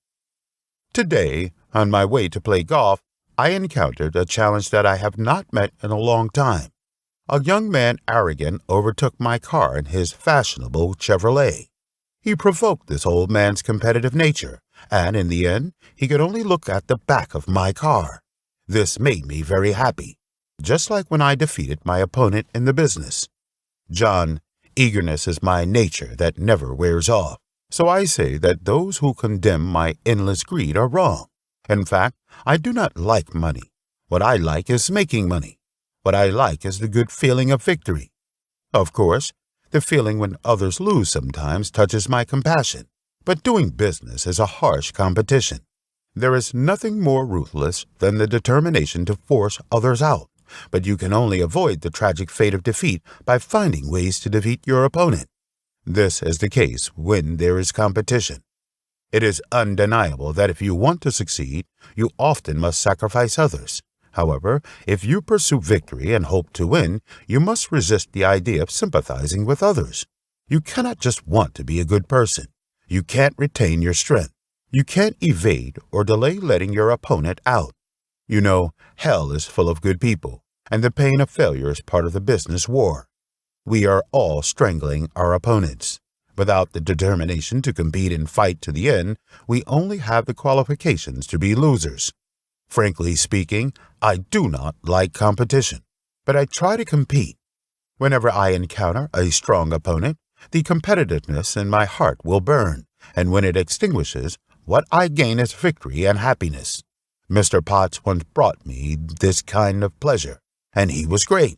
today, on my way to play golf, I encountered a challenge that I have not met in a long time. A young man arrogant overtook my car in his fashionable Chevrolet. He provoked this old man's competitive nature, and in the end, he could only look at the back of my car. This made me very happy, just like when I defeated my opponent in the business. John, eagerness is my nature that never wears off, so I say that those who condemn my endless greed are wrong. In fact, I do not like money. What I like is making money. What I like is the good feeling of victory. Of course, the feeling when others lose sometimes touches my compassion, but doing business is a harsh competition. There is nothing more ruthless than the determination to force others out, but you can only avoid the tragic fate of defeat by finding ways to defeat your opponent. This is the case when there is competition. It is undeniable that if you want to succeed, you often must sacrifice others. However, if you pursue victory and hope to win, you must resist the idea of sympathizing with others. You cannot just want to be a good person. You can't retain your strength. You can't evade or delay letting your opponent out. You know, hell is full of good people, and the pain of failure is part of the business war. We are all strangling our opponents. Without the determination to compete and fight to the end, we only have the qualifications to be losers. Frankly speaking, I do not like competition, but I try to compete. Whenever I encounter a strong opponent, the competitiveness in my heart will burn, and when it extinguishes, what I gain is victory and happiness. Mr. Potts once brought me this kind of pleasure, and he was great.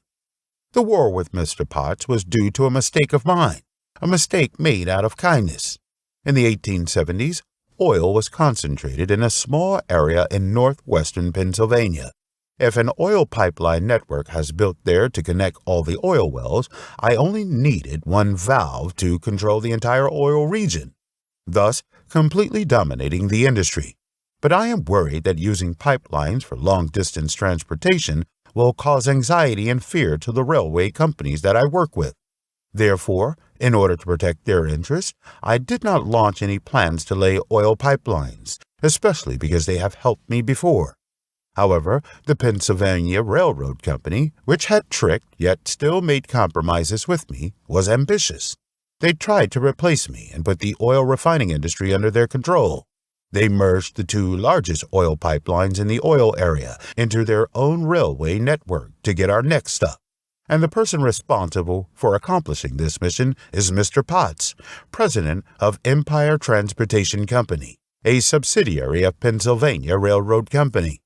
The war with Mr. Potts was due to a mistake of mine, a mistake made out of kindness. In the 1870s, oil was concentrated in a small area in northwestern Pennsylvania. If an oil pipeline network has built there to connect all the oil wells, I only needed one valve to control the entire oil region, thus completely dominating the industry. But I am worried that using pipelines for long-distance transportation will cause anxiety and fear to the railway companies that I work with. Therefore, in order to protect their interests, I did not launch any plans to lay oil pipelines, especially because they have helped me before. However, the Pennsylvania Railroad Company, which had tricked yet still made compromises with me, was ambitious. They tried to replace me and put the oil refining industry under their control. They merged the two largest oil pipelines in the oil area into their own railway network to get our neck stuck. And the person responsible for accomplishing this mission is Mr. Potts, president of Empire Transportation Company, a subsidiary of Pennsylvania Railroad Company.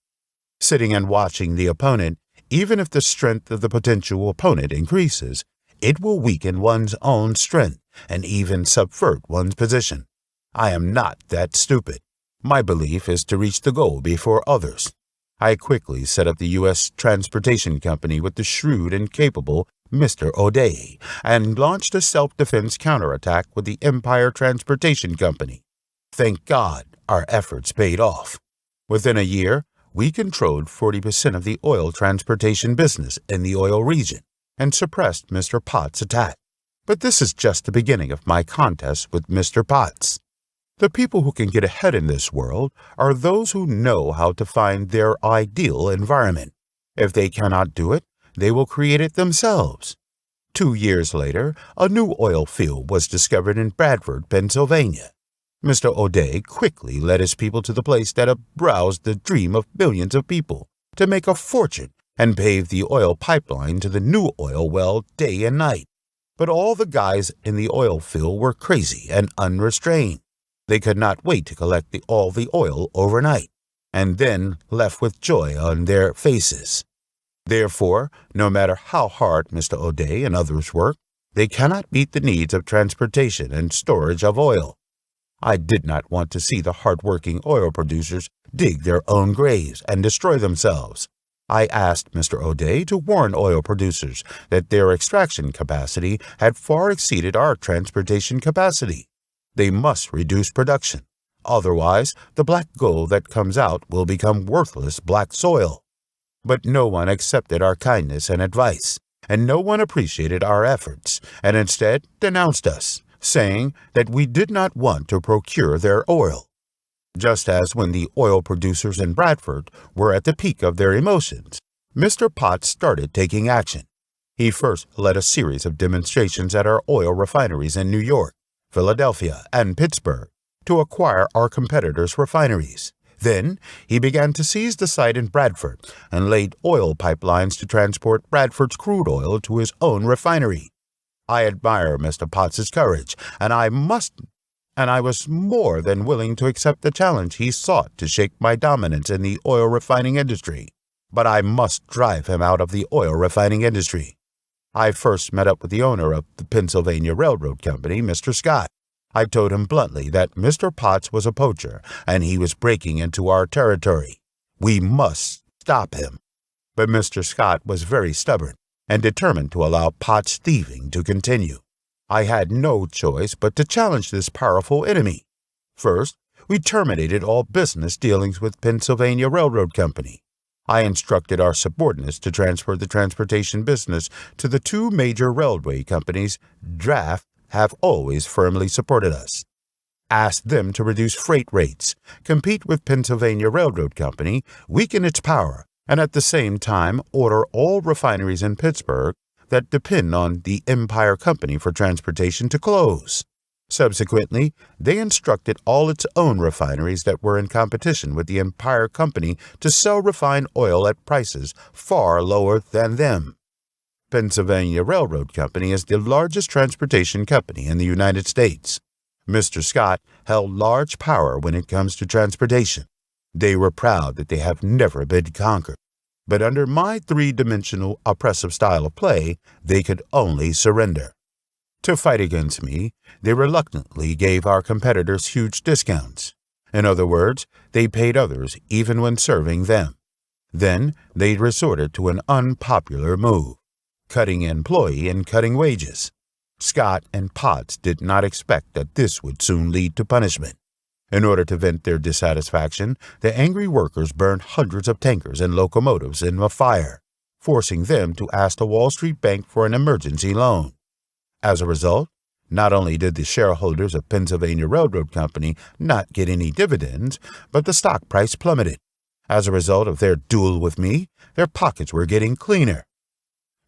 Sitting and watching the opponent, even if the strength of the potential opponent increases, it will weaken one's own strength and even subvert one's position. I am not that stupid. My belief is to reach the goal before others. I quickly set up the U.S. Transportation Company with the shrewd and capable Mr. O'Day and launched a self-defense counterattack with the Empire Transportation Company. Thank God our efforts paid off. Within a year, we controlled 40% of the oil transportation business in the oil region and suppressed Mr. Potts' attack. But this is just the beginning of my contest with Mr. Potts. The people who can get ahead in this world are those who know how to find their ideal environment. If they cannot do it, they will create it themselves. 2 years later, a new oil field was discovered in Bradford, Pennsylvania. Mr. O'Day quickly led his people to the place that aroused the dream of millions of people to make a fortune and pave the oil pipeline to the new oil well day and night. But all the guys in the oil field were crazy and unrestrained. They could not wait to collect all the oil overnight, and then left with joy on their faces. Therefore, no matter how hard Mr. O'Day and others work, they cannot meet the needs of transportation and storage of oil. I did not want to see the hard-working oil producers dig their own graves and destroy themselves. I asked Mr. O'Day to warn oil producers that their extraction capacity had far exceeded our transportation capacity. They must reduce production. Otherwise, the black gold that comes out will become worthless black soil. But no one accepted our kindness and advice, and no one appreciated our efforts, and instead denounced us, saying that we did not want to procure their oil. Just as when the oil producers in Bradford were at the peak of their emotions, Mr. Potts started taking action. He first led a series of demonstrations at our oil refineries in New York, Philadelphia, and Pittsburgh to acquire our competitors' refineries. Then he began to seize the site in Bradford and laid oil pipelines to transport Bradford's crude oil to his own refinery. I admire Mr. Potts's courage, and I was more than willing to accept the challenge he sought to shake my dominance in the oil refining industry. But I must drive him out of the oil refining industry. I first met up with the owner of the Pennsylvania Railroad Company, Mr. Scott. I told him bluntly that Mr. Potts was a poacher and he was breaking into our territory. We must stop him. But Mr. Scott was very stubborn and determined to allow Potts' thieving to continue. I had no choice but to challenge this powerful enemy. First, we terminated all business dealings with Pennsylvania Railroad Company. I instructed our subordinates to transfer the transportation business to the two major railway companies. Draft have always firmly supported us. Asked them to reduce freight rates, compete with Pennsylvania Railroad Company, weaken its power, and at the same time order all refineries in Pittsburgh that depend on the Empire Company for transportation to close. Subsequently, they instructed all its own refineries that were in competition with the Empire Company to sell refined oil at prices far lower than them. Pennsylvania Railroad Company is the largest transportation company in the United States. Mr. Scott held large power when it comes to transportation. They were proud that they have never been conquered. But under my three-dimensional oppressive style of play, they could only surrender. To fight against me, they reluctantly gave our competitors huge discounts. In other words, they paid others even when serving them. Then they resorted to an unpopular move, cutting employee and cutting wages. Scott and Potts did not expect that this would soon lead to punishment. In order to vent their dissatisfaction, the angry workers burned hundreds of tankers and locomotives in a fire, forcing them to ask the Wall Street Bank for an emergency loan. As a result, not only did the shareholders of Pennsylvania Railroad Company not get any dividends, but the stock price plummeted. As a result of their duel with me, their pockets were getting cleaner.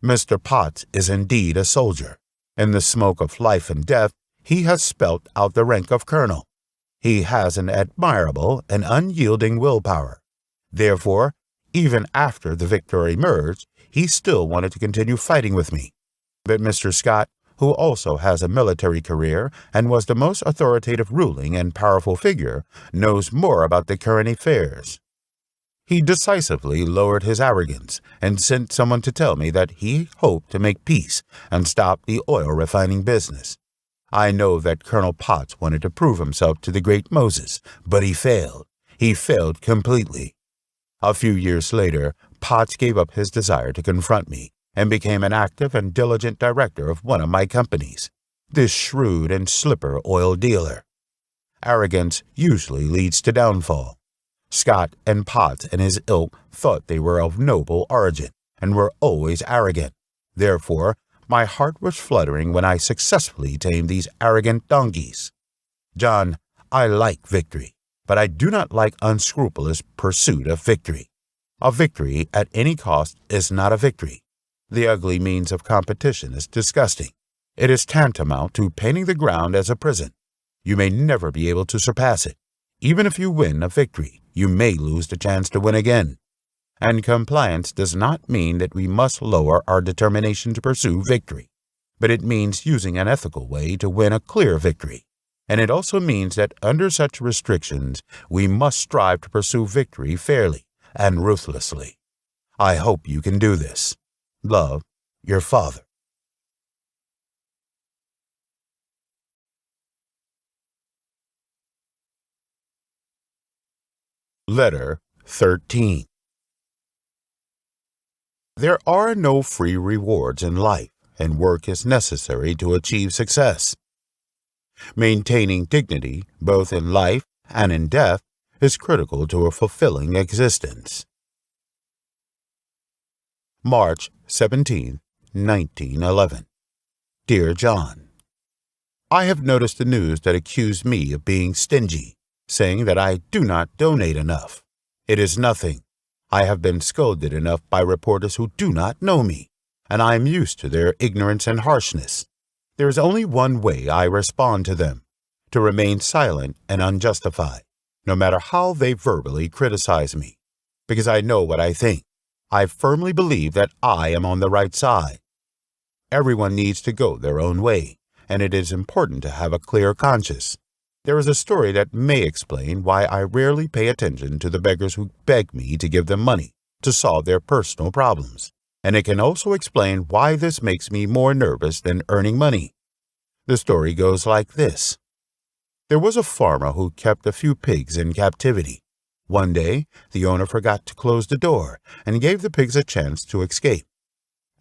Mr. Potts is indeed a soldier. In the smoke of life and death, he has spelt out the rank of colonel. He has an admirable and unyielding willpower. Therefore, even after the victory emerged, he still wanted to continue fighting with me. But Mr. Scott, who also has a military career and was the most authoritative ruling and powerful figure, knows more about the current affairs. He decisively lowered his arrogance and sent someone to tell me that he hoped to make peace and stop the oil refining business. I know that Colonel Potts wanted to prove himself to the great Moses, but he failed. He failed completely. A few years later, Potts gave up his desire to confront me and became an active and diligent director of one of my companies, this shrewd and slipper oil dealer. Arrogance usually leads to downfall. Scott and Potts and his ilk thought they were of noble origin and were always arrogant. Therefore, my heart was fluttering when I successfully tamed these arrogant donkeys. John, I like victory, but I do not like unscrupulous pursuit of victory. A victory at any cost is not a victory. The ugly means of competition is disgusting. It is tantamount to painting the ground as a prison. You may never be able to surpass it. Even if you win a victory, you may lose the chance to win again. And compliance does not mean that we must lower our determination to pursue victory, but it means using an ethical way to win a clear victory. And it also means that under such restrictions, we must strive to pursue victory fairly and ruthlessly. I hope you can do this. Love, your father. Letter 13. There are no free rewards in life, and work is necessary to achieve success. Maintaining dignity, both in life and in death, is critical to a fulfilling existence. March 17, 1911. Dear John, I have noticed the news that accused me of being stingy, saying that I do not donate enough. It is nothing. I have been scolded enough by reporters who do not know me, and I am used to their ignorance and harshness. There is only one way I respond to them: to remain silent and unjustified, no matter how they verbally criticize me, because I know what I think. I firmly believe that I am on the right side. Everyone needs to go their own way, and it is important to have a clear conscience. There is a story that may explain why I rarely pay attention to the beggars who beg me to give them money to solve their personal problems, and it can also explain why this makes me more nervous than earning money. The story goes like this. There was a farmer who kept a few pigs in captivity. One day, the owner forgot to close the door and gave the pigs a chance to escape.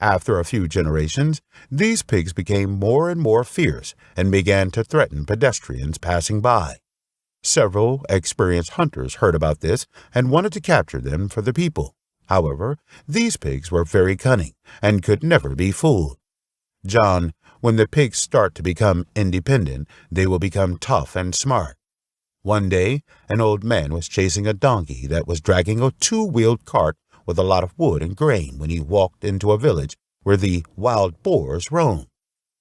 After a few generations, these pigs became more and more fierce and began to threaten pedestrians passing by. Several experienced hunters heard about this and wanted to capture them for the people. However, these pigs were very cunning and could never be fooled. John, when the pigs start to become independent, they will become tough and smart. One day, an old man was chasing a donkey that was dragging a two-wheeled cart with a lot of wood and grain when he walked into a village where the wild boars roamed.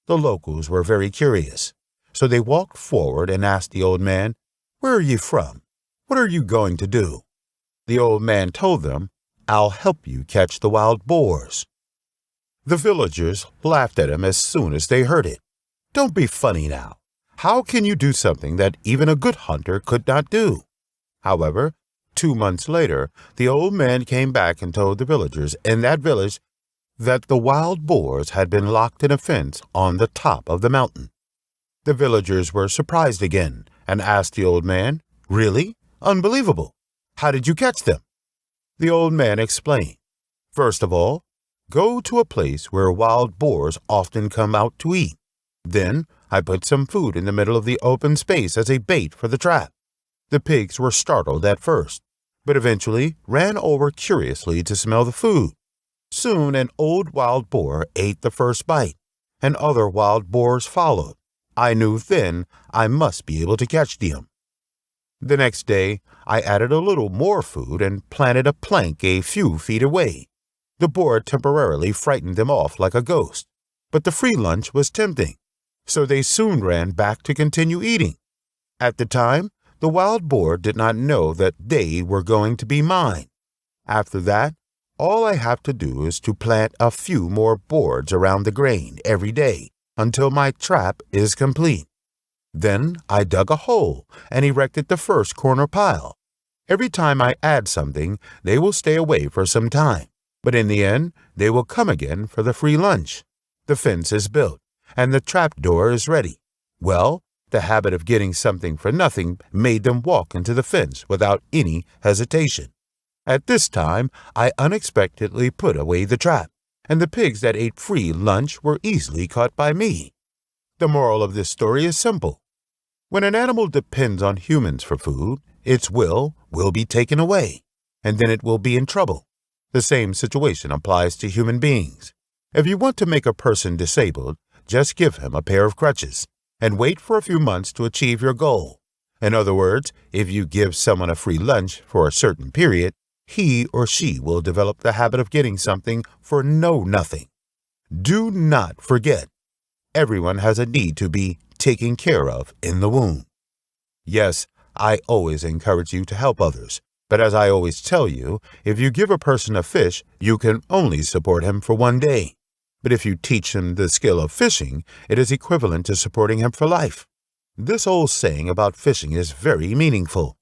The locals were very curious, so they walked forward and asked the old man, "Where are you from? What are you going to do?" The old man told them, "I'll help you catch the wild boars." The villagers laughed at him as soon as they heard it. "Don't be funny now. How can you do something that even a good hunter could not do?" However, 2 months later, the old man came back and told the villagers in that village that the wild boars had been locked in a fence on the top of the mountain. The villagers were surprised again and asked the old man, "Really? Unbelievable. How did you catch them?" The old man explained, "First of all, go to a place where wild boars often come out to eat. Then I put some food in the middle of the open space as a bait for the trap. The pigs were startled at first, but eventually ran over curiously to smell the food. Soon an old wild boar ate the first bite, and other wild boars followed. I knew then I must be able to catch them. The next day, I added a little more food and planted a plank a few feet away. The boar temporarily frightened them off like a ghost, but the free lunch was tempting, so they soon ran back to continue eating. At the time, the wild boar did not know that they were going to be mine. After that, all I have to do is to plant a few more boards around the grain every day until my trap is complete. Then I dug a hole and erected the first corner pile. Every time I add something, they will stay away for some time, but in the end, they will come again for the free lunch. The fence is built, and the trap door is ready. Well, the habit of getting something for nothing made them walk into the fence without any hesitation. At this time, I unexpectedly put away the trap, and the pigs that ate free lunch were easily caught by me. The moral of this story is simple. When an animal depends on humans for food, its will be taken away, and then it will be in trouble. The same situation applies to human beings. If you want to make a person disabled, just give him a pair of crutches and wait for a few months to achieve your goal. In other words, if you give someone a free lunch for a certain period, he or she will develop the habit of getting something for nothing. Do not forget, everyone has a need to be taken care of in the womb. Yes, I always encourage you to help others, but as I always tell you, if you give a person a fish, you can only support him for 1 day. But if you teach him the skill of fishing, it is equivalent to supporting him for life. This old saying about fishing is very meaningful.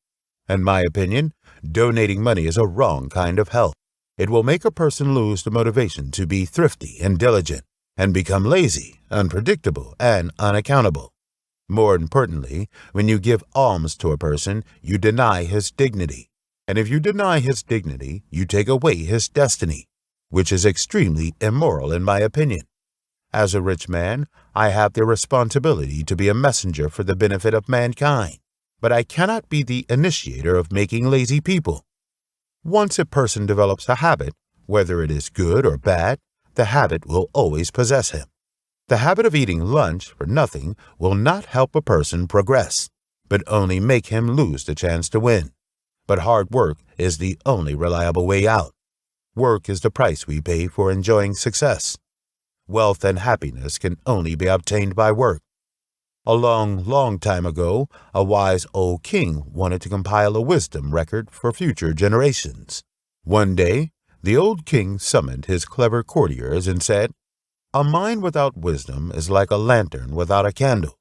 In my opinion, donating money is a wrong kind of help. It will make a person lose the motivation to be thrifty and diligent, and become lazy, unpredictable, and unaccountable. More importantly, when you give alms to a person, you deny his dignity. And if you deny his dignity, you take away his destiny. which is extremely immoral in my opinion. As a rich man, I have the responsibility to be a messenger for the benefit of mankind, but I cannot be the initiator of making lazy people. Once a person develops a habit, whether it is good or bad, the habit will always possess him. The habit of eating lunch for nothing will not help a person progress, but only make him lose the chance to win. But hard work is the only reliable way out. Work is the price we pay for enjoying success. Wealth and happiness can only be obtained by work. A long time ago, a wise old king wanted to compile a wisdom record for future generations. One day, the old king summoned his clever courtiers and said, "A mind without wisdom is like a lantern without a candle.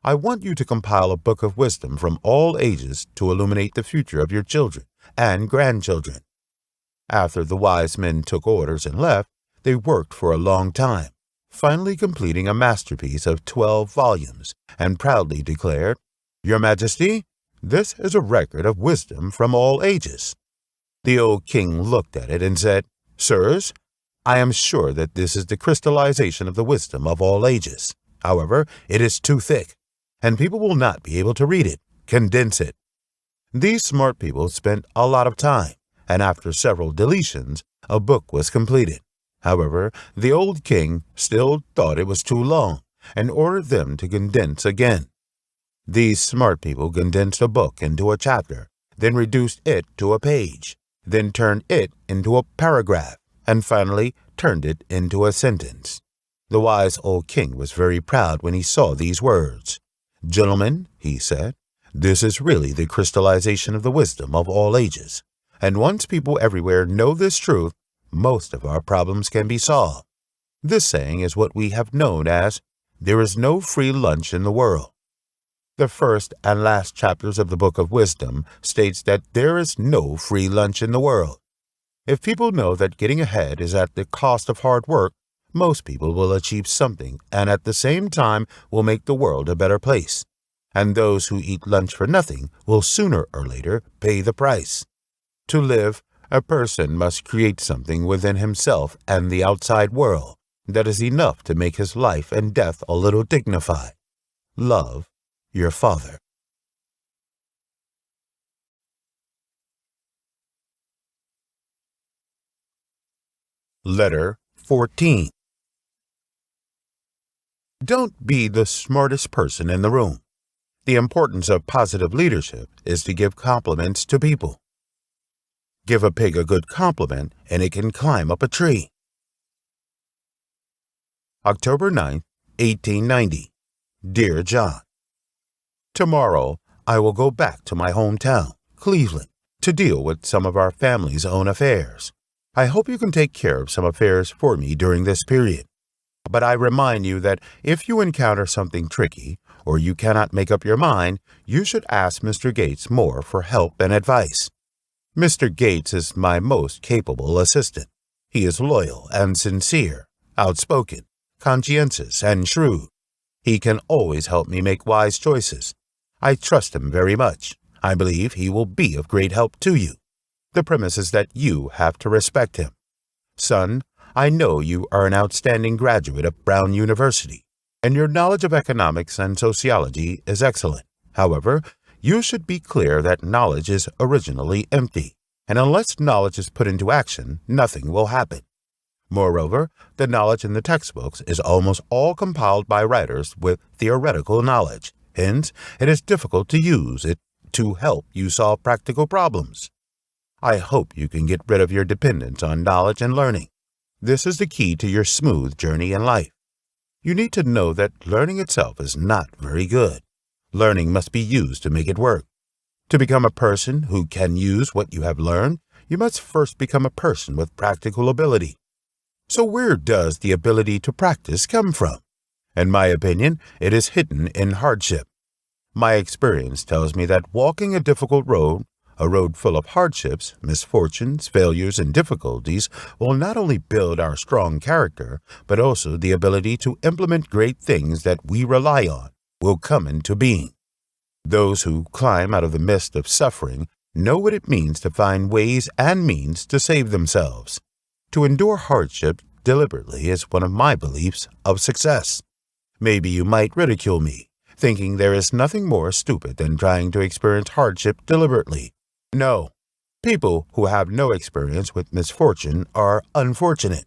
I want you to compile a book of wisdom from all ages to illuminate the future of your children and grandchildren." After the wise men took orders and left, they worked for a long time, finally completing a masterpiece of 12 volumes, and proudly declared, "Your Majesty, this is a record of wisdom from all ages." The old king looked at it and said, "Sirs, I am sure that this is the crystallization of the wisdom of all ages. However, it is too thick, and people will not be able to read it. Condense it." These smart people spent a lot of time, and after several deletions, a book was completed. However, the old king still thought it was too long and ordered them to condense again. These smart people condensed a book into a chapter, then reduced it to a page, then turned it into a paragraph, and finally turned it into a sentence. The wise old king was very proud when he saw these words. "Gentlemen," he said, "this is really the crystallization of the wisdom of all ages, and once people everywhere know this truth, most of our problems can be solved. This saying is what we have known as, 'There is no free lunch in the world.' The first and last chapters of the Book of Wisdom states that there is no free lunch in the world. If people know that getting ahead is at the cost of hard work, most people will achieve something and at the same time will make the world a better place. And those who eat lunch for nothing will sooner or later pay the price. To live, a person must create something within himself and the outside world that is enough to make his life and death a little dignified. Love your father." Letter 14. Don't be the smartest person in the room. The importance of positive leadership is to give compliments to people. Give a pig a good compliment and it can climb up a tree. October 9, 1890. Dear John, tomorrow I will go back to my hometown, Cleveland, to deal with some of our family's own affairs. I hope you can take care of some affairs for me during this period. But I remind you that if you encounter something tricky or you cannot make up your mind, you should ask Mr. Gates more for help and advice. Mr. Gates is my most capable assistant. He is loyal and sincere, outspoken, conscientious, and shrewd. He can always help me make wise choices. I trust him very much. I believe he will be of great help to you. The premise is that you have to respect him. Son, I know you are an outstanding graduate of Brown University, and your knowledge of economics and sociology is excellent. However, you should be clear that knowledge is originally empty, and unless knowledge is put into action, nothing will happen. Moreover, the knowledge in the textbooks is almost all compiled by writers with theoretical knowledge. Hence, it is difficult to use it to help you solve practical problems. I hope you can get rid of your dependence on knowledge and learning. This is the key to your smooth journey in life. You need to know that learning itself is not very good. Learning must be used to make it work. To become a person who can use what you have learned, you must first become a person with practical ability. So where does the ability to practice come from? In my opinion, it is hidden in hardship. My experience tells me that walking a difficult road, a road full of hardships, misfortunes, failures, and difficulties, will not only build our strong character, but also the ability to implement great things that we rely on will come into being. Those who climb out of the mist of suffering know what it means to find ways and means to save themselves. To endure hardship deliberately is one of my beliefs of success. Maybe you might ridicule me, thinking there is nothing more stupid than trying to experience hardship deliberately. No, people who have no experience with misfortune are unfortunate.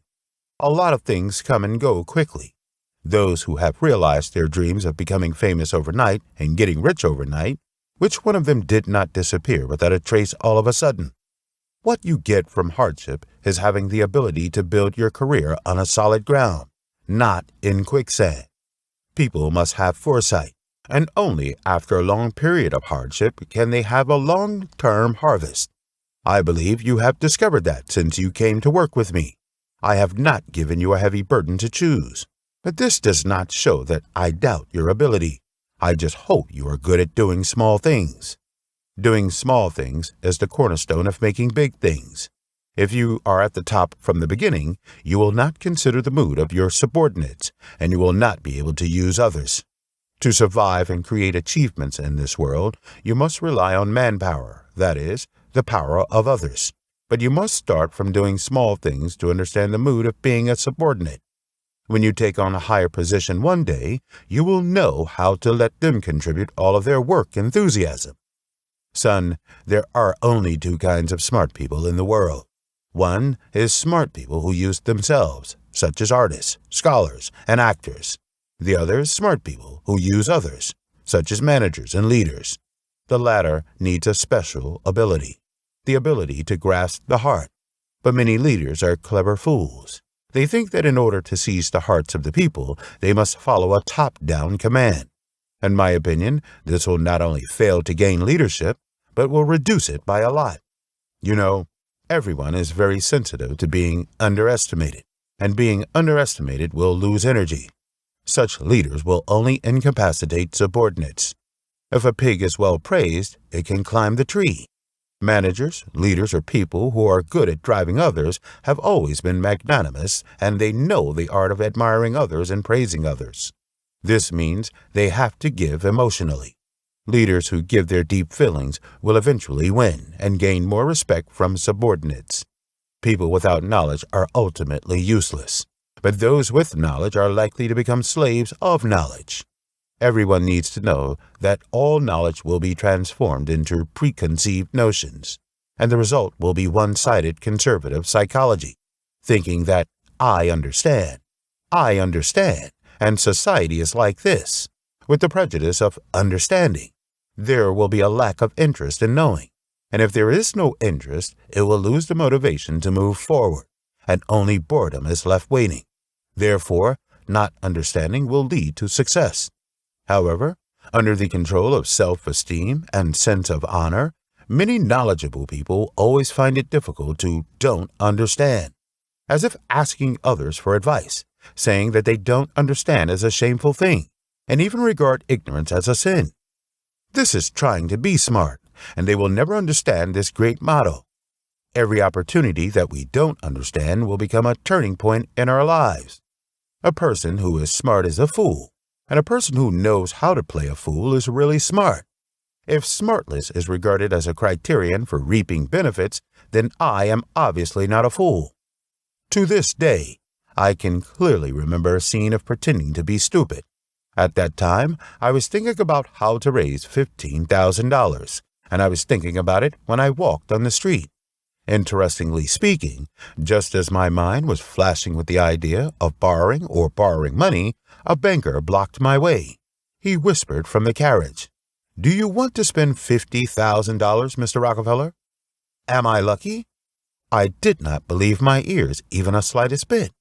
A lot of things come and go quickly. Those who have realized their dreams of becoming famous overnight and getting rich overnight, which one of them did not disappear without a trace all of a sudden? What you get from hardship is having the ability to build your career on a solid ground, not in quicksand. People must have foresight, and only after a long period of hardship can they have a long-term harvest. I believe you have discovered that since you came to work with me. I have not given you a heavy burden to choose, but this does not show that I doubt your ability. I just hope you are good at doing small things. Doing small things is the cornerstone of making big things. If you are at the top from the beginning, you will not consider the mood of your subordinates, and you will not be able to use others. To survive and create achievements in this world, you must rely on manpower, that is, the power of others. But you must start from doing small things to understand the mood of being a subordinate. When you take on a higher position one day, you will know how to let them contribute all of their work enthusiasm. Son, there are only two kinds of smart people in the world. One is smart people who use themselves, such as artists, scholars, and actors. The other is smart people who use others, such as managers and leaders. The latter needs a special ability, the ability to grasp the heart. But many leaders are clever fools. They think that in order to seize the hearts of the people, they must follow a top-down command. In my opinion, this will not only fail to gain leadership, but will reduce it by a lot. You know, everyone is very sensitive to being underestimated, and being underestimated will lose energy. Such leaders will only incapacitate subordinates. If a pig is well praised, it can climb the tree. Managers, leaders, or people who are good at driving others have always been magnanimous, and they know the art of admiring others and praising others. This means they have to give emotionally. Leaders who give their deep feelings will eventually win and gain more respect from subordinates. People without knowledge are ultimately useless, but those with knowledge are likely to become slaves of knowledge. Everyone needs to know that all knowledge will be transformed into preconceived notions, and the result will be one-sided conservative psychology, thinking that I understand, and society is like this, with the prejudice of understanding. There will be a lack of interest in knowing, and if there is no interest, it will lose the motivation to move forward, and only boredom is left waiting. Therefore, not understanding will lead to success. However, under the control of self-esteem and sense of honor, many knowledgeable people always find it difficult to don't understand, as if asking others for advice, saying that they don't understand is a shameful thing, and even regard ignorance as a sin. This is trying to be smart, and they will never understand this great motto. Every opportunity that we don't understand will become a turning point in our lives. A person who is smart is a fool, and a person who knows how to play a fool is really smart. If smartness is regarded as a criterion for reaping benefits, then I am obviously not a fool. To this day, I can clearly remember a scene of pretending to be stupid. At that time, I was thinking about how to raise $15,000, and I was thinking about it when I walked on the street. Interestingly speaking, just as my mind was flashing with the idea of borrowing money, a banker blocked my way. He whispered from the carriage, "Do you want to spend $50,000, Mr. Rockefeller?" Am I lucky? I did not believe my ears even a slightest bit,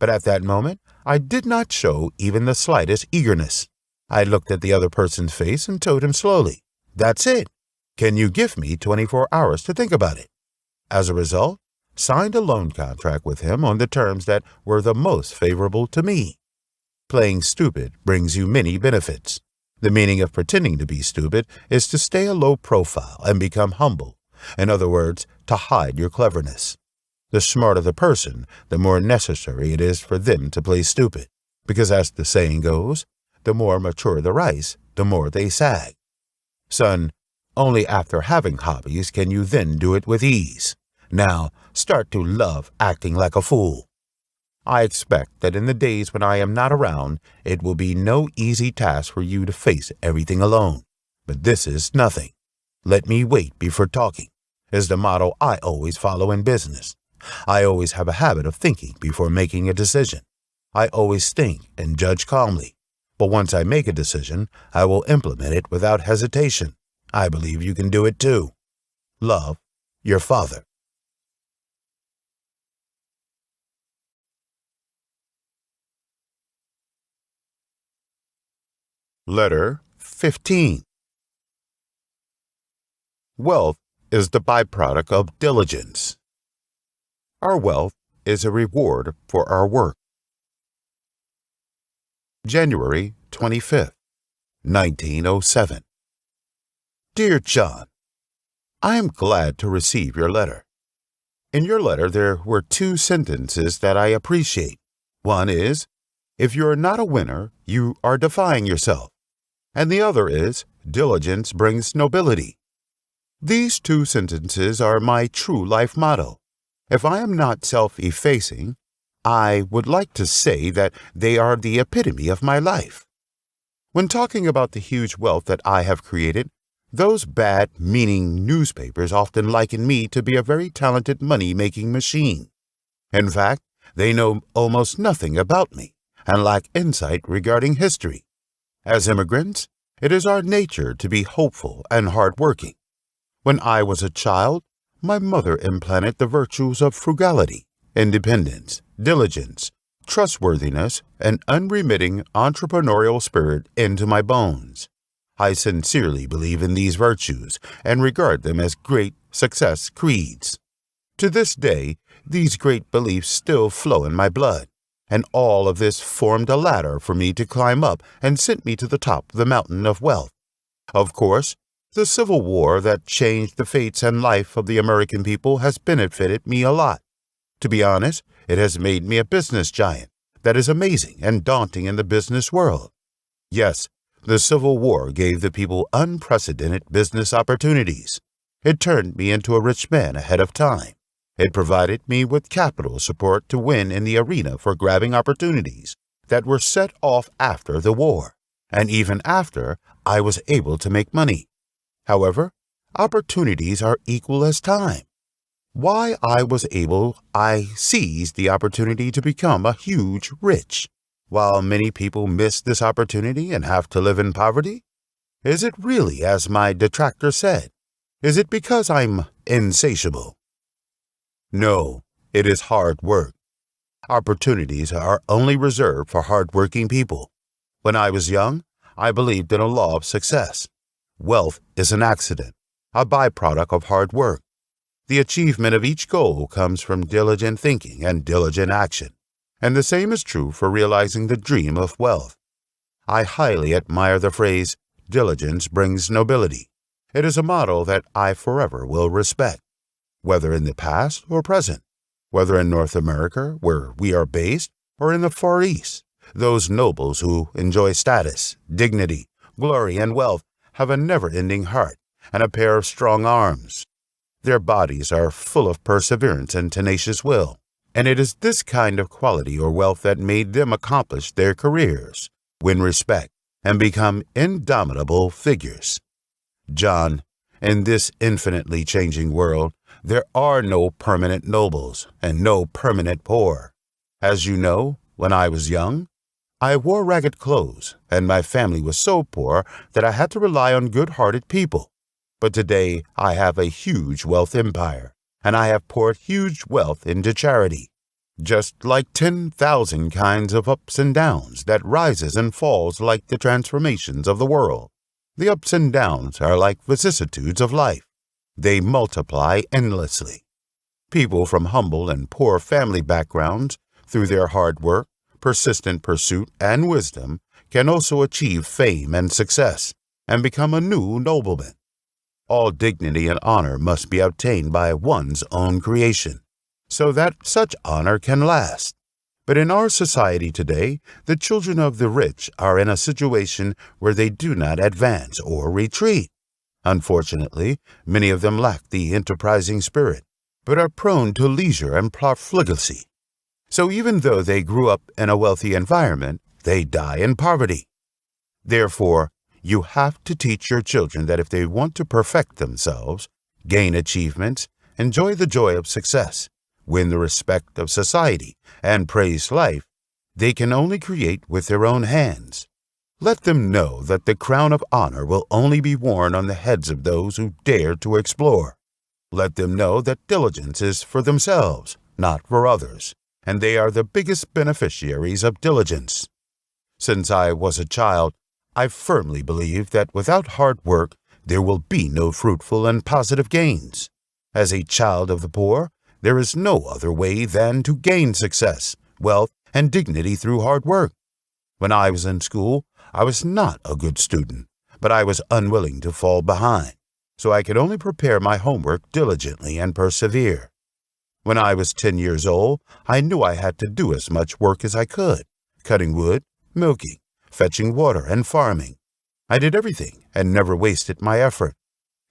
but at that moment I did not show even the slightest eagerness. I looked at the other person's face and told him slowly, "That's it. Can you give me 24 hours to think about it?" As a result, signed a loan contract with him on the terms that were the most favorable to me. Playing stupid brings you many benefits. The meaning of pretending to be stupid is to stay a low profile and become humble. In other words, to hide your cleverness. The smarter the person, the more necessary it is for them to play stupid, because as the saying goes, the more mature the rice, the more they sag. Son, only after having hobbies can you then do it with ease. Now, start to love acting like a fool. I expect that in the days when I am not around, it will be no easy task for you to face everything alone. But this is nothing. Let me wait before talking is the motto I always follow in business. I always have a habit of thinking before making a decision. I always think and judge calmly. But once I make a decision, I will implement it without hesitation. I believe you can do it too. Love, your father. Letter 15. Wealth is the byproduct of diligence. Our wealth is a reward for our work. January 25th, 1907. Dear John, I am glad to receive your letter. In your letter, there were two sentences that I appreciate. One is, if you are not a winner, you are defying yourself. And the other is, diligence brings nobility. These two sentences are my true life motto. If I am not self-effacing, I would like to say that they are the epitome of my life. When talking about the huge wealth that I have created, those bad-meaning newspapers often liken me to be a very talented money-making machine. In fact, they know almost nothing about me and lack insight regarding history. As immigrants, it is our nature to be hopeful and hardworking. When I was a child, my mother implanted the virtues of frugality, independence, diligence, trustworthiness, and unremitting entrepreneurial spirit into my bones. I sincerely believe in these virtues and regard them as great success creeds. To this day, these great beliefs still flow in my blood, and all of this formed a ladder for me to climb up and sent me to the top of the mountain of wealth. Of course, the Civil War that changed the fates and life of the American people has benefited me a lot. To be honest, it has made me a business giant that is amazing and daunting in the business world. Yes, the Civil War gave the people unprecedented business opportunities. It turned me into a rich man ahead of time. It provided me with capital support to win in the arena for grabbing opportunities that were set off after the war, and even after I was able to make money. However, opportunities are equal as time. Why I seized the opportunity to become a huge rich, while many people miss this opportunity and have to live in poverty? Is it really as my detractor said? Is it because I'm insatiable? No, it is hard work. Opportunities are only reserved for hard-working people. When I was young, I believed in a law of success. Wealth is an accident, a byproduct of hard work. The achievement of each goal comes from diligent thinking and diligent action, and the same is true for realizing the dream of wealth. I highly admire the phrase, diligence brings nobility. It is a motto that I forever will respect, whether in the past or present, whether in North America, where we are based, or in the Far East. Those nobles who enjoy status, dignity, glory, and wealth have a never-ending heart and a pair of strong arms. Their bodies are full of perseverance and tenacious will, and it is this kind of quality or wealth that made them accomplish their careers, win respect, and become indomitable figures. John, in this infinitely changing world, there are no permanent nobles and no permanent poor. As you know, when I was young, I wore ragged clothes, and my family was so poor that I had to rely on good-hearted people. But today I have a huge wealth empire, and I have poured huge wealth into charity. Just like 10,000 kinds of ups and downs that rises and falls like the transformations of the world. The ups and downs are like vicissitudes of life. They multiply endlessly. People from humble and poor family backgrounds, through their hard work, persistent pursuit, and wisdom, can also achieve fame and success and become a new nobleman. All dignity and honor must be obtained by one's own creation, so that such honor can last. But in our society today, the children of the rich are in a situation where they do not advance or retreat. Unfortunately, many of them lack the enterprising spirit, but are prone to leisure and profligacy. So even though they grew up in a wealthy environment, they die in poverty. Therefore, you have to teach your children that if they want to perfect themselves, gain achievements, enjoy the joy of success, win the respect of society, and praise life, they can only create with their own hands. Let them know that the crown of honor will only be worn on the heads of those who dare to explore. Let them know that diligence is for themselves, not for others, and they are the biggest beneficiaries of diligence. Since I was a child, I firmly believe that without hard work, there will be no fruitful and positive gains. As a child of the poor, there is no other way than to gain success, wealth, and dignity through hard work. When I was in school, I was not a good student, but I was unwilling to fall behind, so I could only prepare my homework diligently and persevere. When I was 10 years old, I knew I had to do as much work as I could, cutting wood, milking, fetching water, and farming. I did everything and never wasted my effort.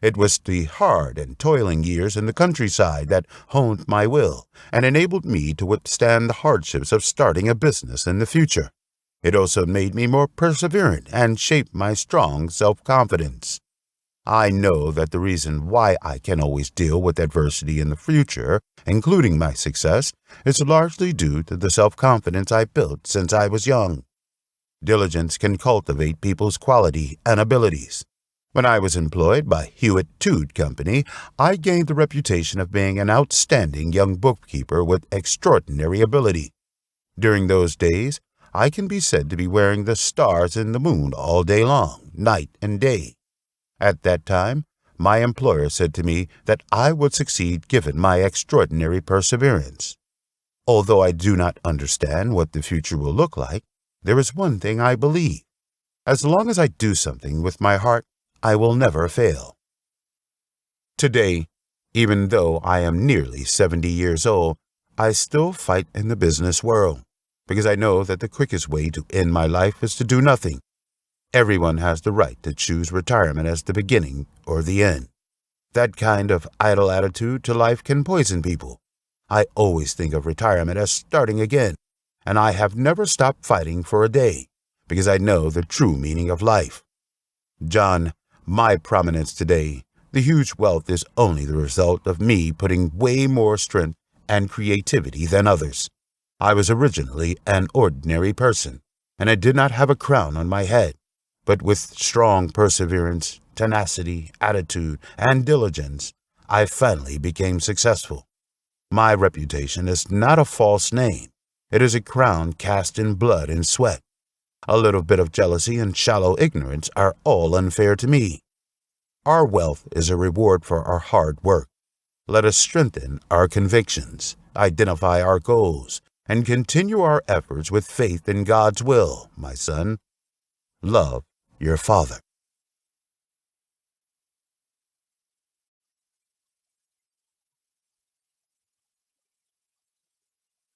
It was the hard and toiling years in the countryside that honed my will and enabled me to withstand the hardships of starting a business in the future. It also made me more perseverant and shaped my strong self-confidence. I know that the reason why I can always deal with adversity in the future, including my success, is largely due to the self-confidence I built since I was young. Diligence can cultivate people's quality and abilities. When I was employed by Hewitt Tude Company, I gained the reputation of being an outstanding young bookkeeper with extraordinary ability. During those days, I can be said to be wearing the stars in the moon all day long, night and day. At that time, my employer said to me that I would succeed given my extraordinary perseverance. Although I do not understand what the future will look like, there is one thing I believe. As long as I do something with my heart, I will never fail. Today, even though I am nearly 70 years old, I still fight in the business world, because I know that the quickest way to end my life is to do nothing. Everyone has the right to choose retirement as the beginning or the end. That kind of idle attitude to life can poison people. I always think of retirement as starting again, and I have never stopped fighting for a day, because I know the true meaning of life. John, my prominence today, the huge wealth is only the result of me putting way more strength and creativity than others. I was originally an ordinary person, and I did not have a crown on my head, but with strong perseverance, tenacity, attitude, and diligence, I finally became successful. My reputation is not a false name. It is a crown cast in blood and sweat. A little bit of jealousy and shallow ignorance are all unfair to me. Our wealth is a reward for our hard work. Let us strengthen our convictions, identify our goals, and continue our efforts with faith in God's will, my son. Love your father.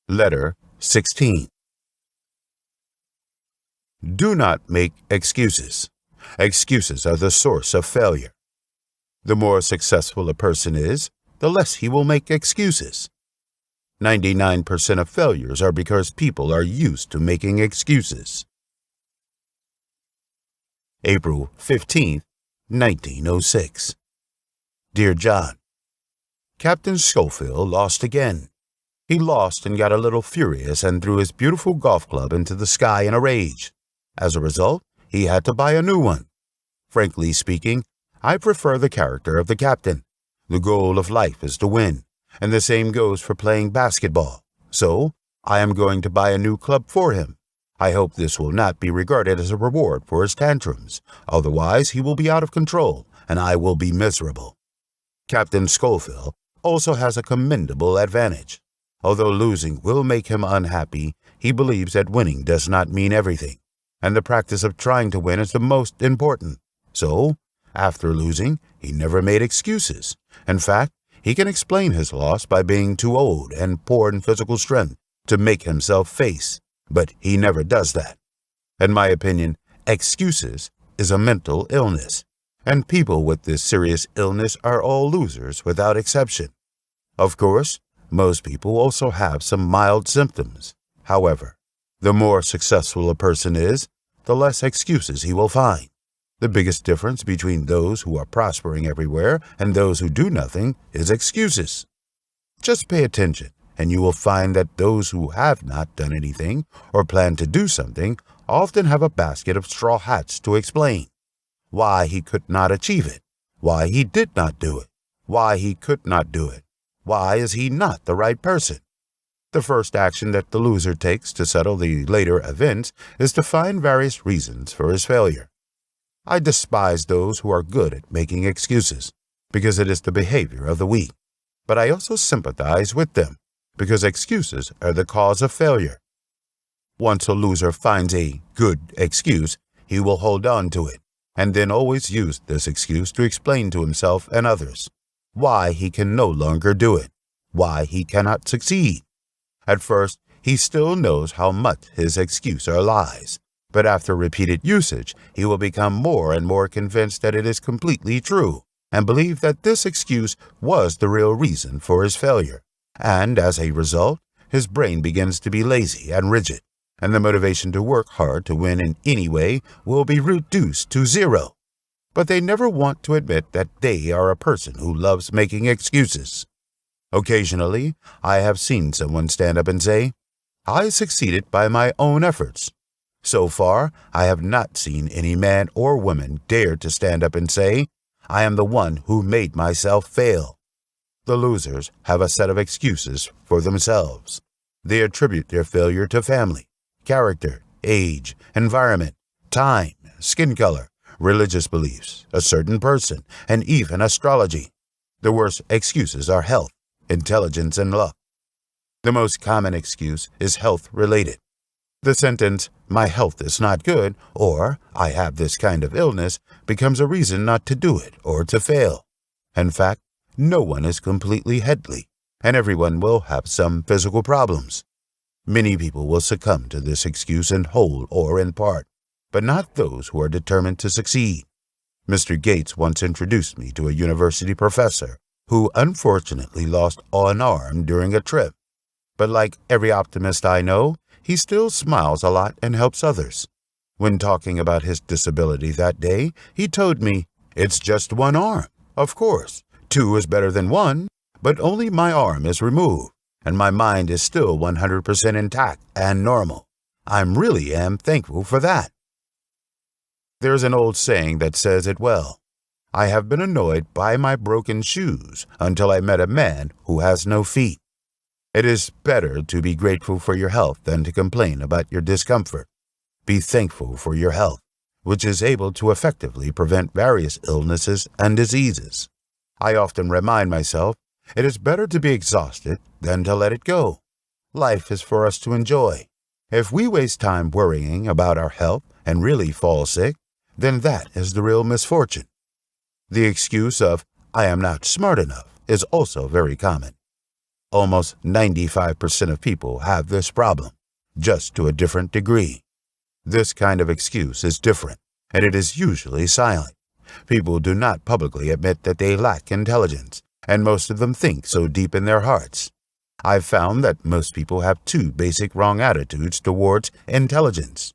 Letter 16. Do not make excuses. Excuses are the source of failure. The more successful a person is, the less he will make excuses. 99% of failures are because people are used to making excuses. April 15, 1906. Dear John, Captain Schofield lost again. He lost and got a little furious and threw his beautiful golf club into the sky in a rage. As a result, he had to buy a new one. Frankly speaking, I prefer the character of the captain. The goal of life is to win, and the same goes for playing basketball. So, I am going to buy a new club for him. I hope this will not be regarded as a reward for his tantrums. Otherwise, he will be out of control, and I will be miserable. Captain Schofield also has a commendable advantage. Although losing will make him unhappy, he believes that winning does not mean everything, and the practice of trying to win is the most important. So, after losing, he never made excuses. In fact, he can explain his loss by being too old and poor in physical strength to make himself face, but he never does that. In my opinion, excuses is a mental illness, and people with this serious illness are all losers without exception. Of course, most people also have some mild symptoms. However, the more successful a person is, the less excuses he will find. The biggest difference between those who are prospering everywhere and those who do nothing is excuses. Just pay attention, and you will find that those who have not done anything or plan to do something often have a basket of straw hats to explain. Why he could not achieve it, why he did not do it, why he could not do it, why is he not the right person. The first action that the loser takes to settle the later events is to find various reasons for his failure. I despise those who are good at making excuses, because it is the behavior of the weak. But I also sympathize with them, because excuses are the cause of failure. Once a loser finds a good excuse, he will hold on to it, and then always use this excuse to explain to himself and others why he can no longer do it, why he cannot succeed. At first, he still knows how much his excuses are lies, but after repeated usage, he will become more and more convinced that it is completely true, and believe that this excuse was the real reason for his failure. And as a result, his brain begins to be lazy and rigid, and the motivation to work hard to win in any way will be reduced to zero. But they never want to admit that they are a person who loves making excuses. Occasionally, I have seen someone stand up and say, "I succeeded by my own efforts." So far, I have not seen any man or woman dare to stand up and say, "I am the one who made myself fail." The losers have a set of excuses for themselves. They attribute their failure to family, character, age, environment, time, skin color, religious beliefs, a certain person, and even astrology. The worst excuses are health, intelligence, and luck. The most common excuse is health-related. The sentence, "My health is not good," or "I have this kind of illness," becomes a reason not to do it or to fail. In fact, no one is completely healthy, and everyone will have some physical problems. Many people will succumb to this excuse in whole or in part, but not those who are determined to succeed. Mr. Gates once introduced me to a university professor who unfortunately lost an arm during a trip. But like every optimist I know, he still smiles a lot and helps others. When talking about his disability that day, he told me, "It's just one arm. Of course, two is better than one, but only my arm is removed, and my mind is still 100% intact and normal. I really am thankful for that." There's an old saying that says it well. I have been annoyed by my broken shoes until I met a man who has no feet. It is better to be grateful for your health than to complain about your discomfort. Be thankful for your health, which is able to effectively prevent various illnesses and diseases. I often remind myself, it is better to be exhausted than to let it go. Life is for us to enjoy. If we waste time worrying about our health and really fall sick, then that is the real misfortune. The excuse of, "I am not smart enough," is also very common. Almost 95% of people have this problem, just to a different degree. This kind of excuse is different, and it is usually silent. People do not publicly admit that they lack intelligence, and most of them think so deep in their hearts. I've found that most people have two basic wrong attitudes towards intelligence.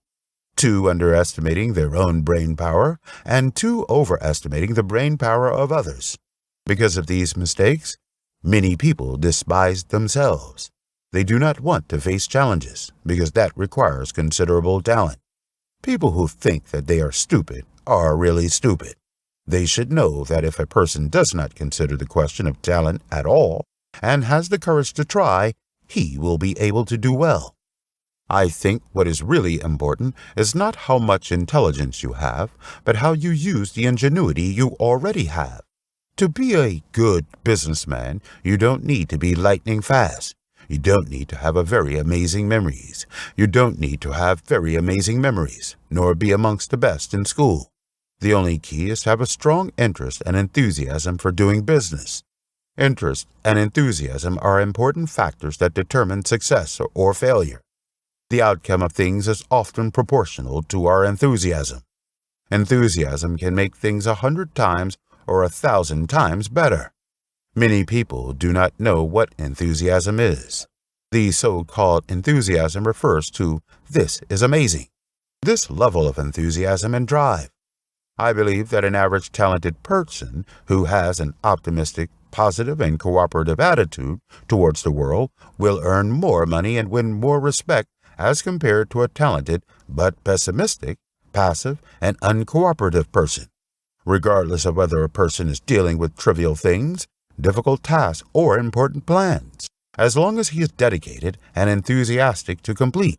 Two, underestimating their own brain power, and two, overestimating the brain power of others. Because of these mistakes, many people despise themselves. They do not want to face challenges, because that requires considerable talent. People who think that they are stupid are really stupid. They should know that if a person does not consider the question of talent at all, and has the courage to try, he will be able to do well. I think what is really important is not how much intelligence you have, but how you use the ingenuity you already have. To be a good businessman, you don't need to be lightning fast. You don't need to have very amazing memories. You don't need to have very amazing memories, nor be amongst the best in school. The only key is to have a strong interest and enthusiasm for doing business. Interest and enthusiasm are important factors that determine success or failure. The outcome of things is often proportional to our enthusiasm. Enthusiasm can make things 100 times or 1,000 times better. Many people do not know what enthusiasm is. The so-called enthusiasm refers to "this is amazing," this level of enthusiasm and drive. I believe that an average talented person who has an optimistic, positive, and cooperative attitude towards the world will earn more money and win more respect as compared to a talented but pessimistic, passive, and uncooperative person, regardless of whether a person is dealing with trivial things, difficult tasks, or important plans. As long as he is dedicated and enthusiastic to complete,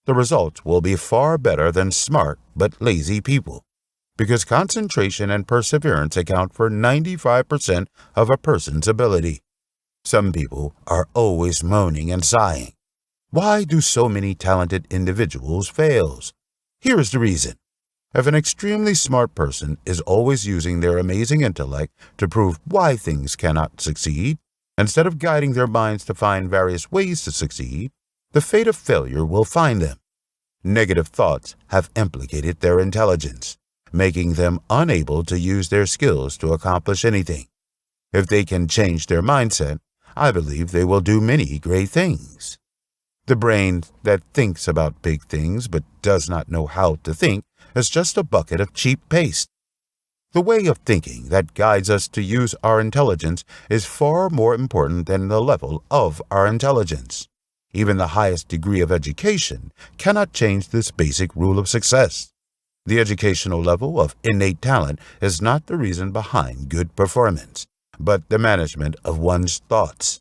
the results will be far better than smart but lazy people, because concentration and perseverance account for 95% of a person's ability. Some people are always moaning and sighing. Why do so many talented individuals fail? Here is the reason. If an extremely smart person is always using their amazing intellect to prove why things cannot succeed, instead of guiding their minds to find various ways to succeed, the fate of failure will find them. Negative thoughts have implicated their intelligence, making them unable to use their skills to accomplish anything. If they can change their mindset, I believe they will do many great things. The brain that thinks about big things but does not know how to think is just a bucket of cheap paste. The way of thinking that guides us to use our intelligence is far more important than the level of our intelligence. Even the highest degree of education cannot change this basic rule of success. The educational level of innate talent is not the reason behind good performance, but the management of one's thoughts.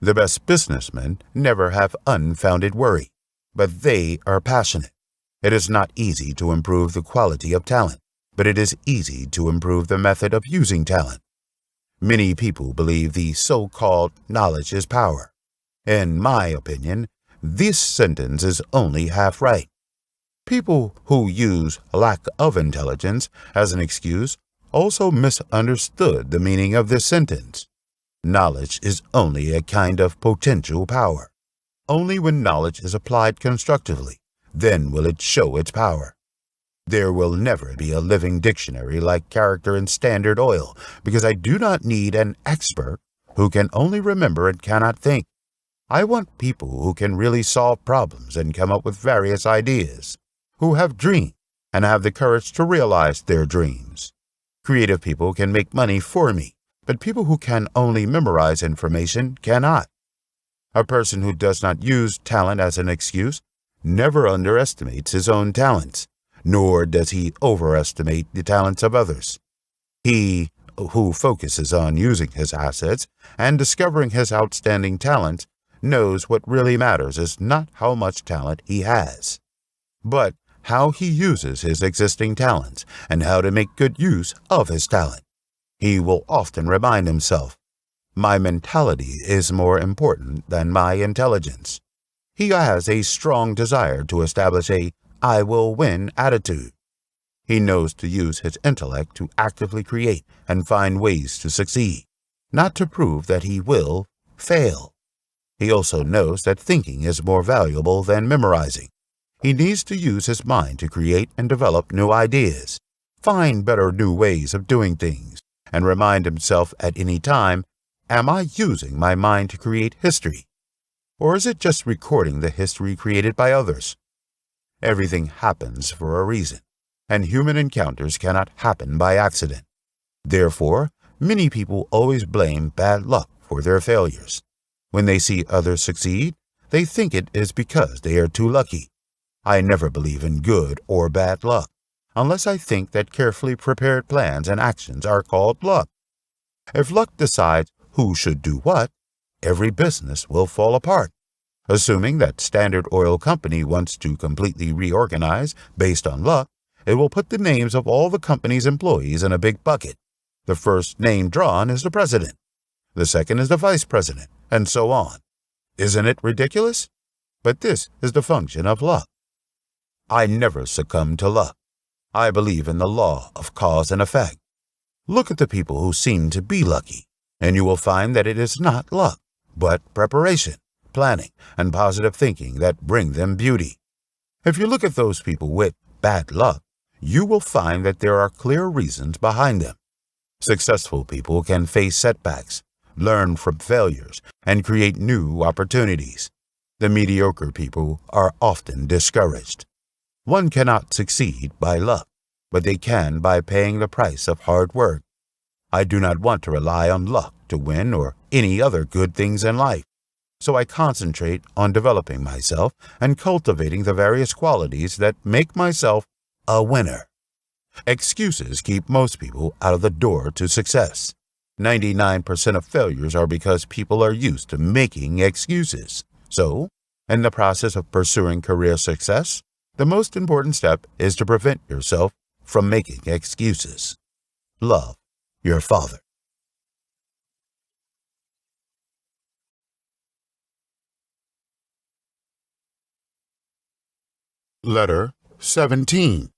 The best businessmen never have unfounded worry, but they are passionate. It is not easy to improve the quality of talent, but it is easy to improve the method of using talent. Many people believe the so-called knowledge is power. In my opinion, this sentence is only half right. People who use lack of intelligence as an excuse also misunderstood the meaning of this sentence. Knowledge is only a kind of potential power. Only when knowledge is applied constructively, then will it show its power. There will never be a living dictionary like character in Standard Oil, because I do not need an expert who can only remember and cannot think. I want people who can really solve problems and come up with various ideas, who have dreams and have the courage to realize their dreams. Creative people can make money for me, but people who can only memorize information cannot. A person who does not use talent as an excuse never underestimates his own talents, nor does he overestimate the talents of others. He who focuses on using his assets and discovering his outstanding talents knows what really matters is not how much talent he has, but how he uses his existing talents and how to make good use of his talent. He will often remind himself, "My mentality is more important than my intelligence." He has a strong desire to establish a "I will win" attitude. He knows to use his intellect to actively create and find ways to succeed, not to prove that he will fail. He also knows that thinking is more valuable than memorizing. He needs to use his mind to create and develop new ideas, find better new ways of doing things, and remind himself at any time, am I using my mind to create history? Or is it just recording the history created by others? Everything happens for a reason, and human encounters cannot happen by accident. Therefore, many people always blame bad luck for their failures. When they see others succeed, they think it is because they are too lucky. I never believe in good or bad luck, unless I think that carefully prepared plans and actions are called luck. If luck decides who should do what, every business will fall apart. Assuming that Standard Oil Company wants to completely reorganize based on luck, it will put the names of all the company's employees in a big bucket. The first name drawn is the president. The second is the vice president, and so on. Isn't it ridiculous? But this is the function of luck. I never succumb to luck. I believe in the law of cause and effect. Look at the people who seem to be lucky, and you will find that it is not luck, but preparation, planning, and positive thinking that bring them beauty. If you look at those people with bad luck, you will find that there are clear reasons behind them. Successful people can face setbacks, learn from failures, and create new opportunities. The mediocre people are often discouraged. One cannot succeed by luck, but they can by paying the price of hard work. I do not want to rely on luck to win or any other good things in life, so I concentrate on developing myself and cultivating the various qualities that make myself a winner. Excuses keep most people out of the door to success. 99% of failures are because people are used to making excuses. So, in the process of pursuing career success, the most important step is to prevent yourself from making excuses. Love your father. Letter 17.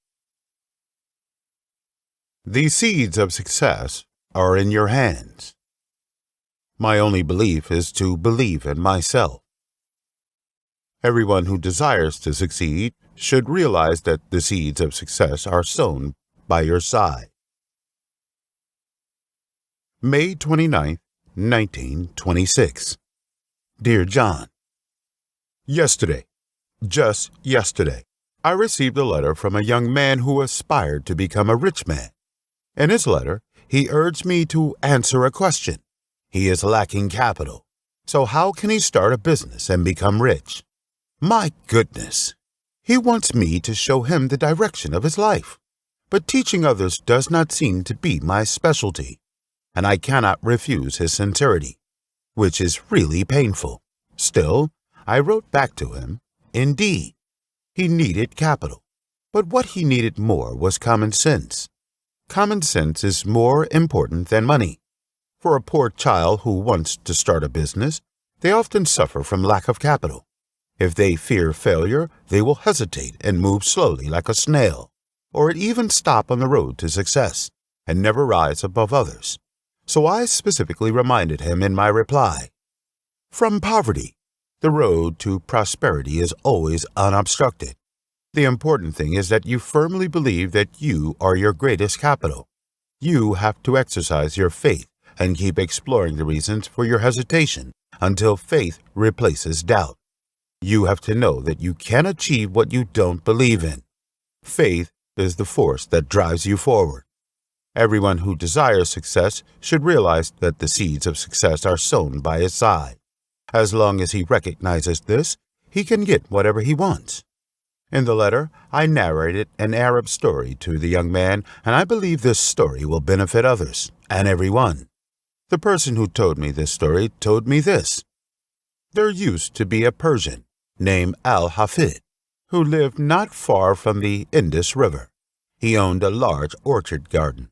The seeds of success are in your hands. My only belief is to believe in myself. Everyone who desires to succeed should realize that the seeds of success are sown by your side. May 29, 1926. Dear John, just yesterday, I received a letter from a young man who aspired to become a rich man. In his letter, he urged me to answer a question. He is lacking capital, so how can he start a business and become rich? My goodness! He wants me to show him the direction of his life. But teaching others does not seem to be my specialty, and I cannot refuse his sincerity, which is really painful. Still, I wrote back to him, indeed, he needed capital, but what he needed more was common sense. Common sense is more important than money. For a poor child who wants to start a business, they often suffer from lack of capital. If they fear failure, they will hesitate and move slowly like a snail, or even stop on the road to success and never rise above others. So I specifically reminded him in my reply, from poverty, the road to prosperity is always unobstructed. The important thing is that you firmly believe that you are your greatest capital. You have to exercise your faith and keep exploring the reasons for your hesitation until faith replaces doubt. You have to know that you can achieve what you don't believe in. Faith is the force that drives you forward. Everyone who desires success should realize that the seeds of success are sown by his side. As long as he recognizes this, he can get whatever he wants. In the letter, I narrated an Arab story to the young man, and I believe this story will benefit others and everyone. The person who told me this story told me this. There used to be a Persian named Al-Hafid who lived not far from the Indus River. He owned a large orchard garden,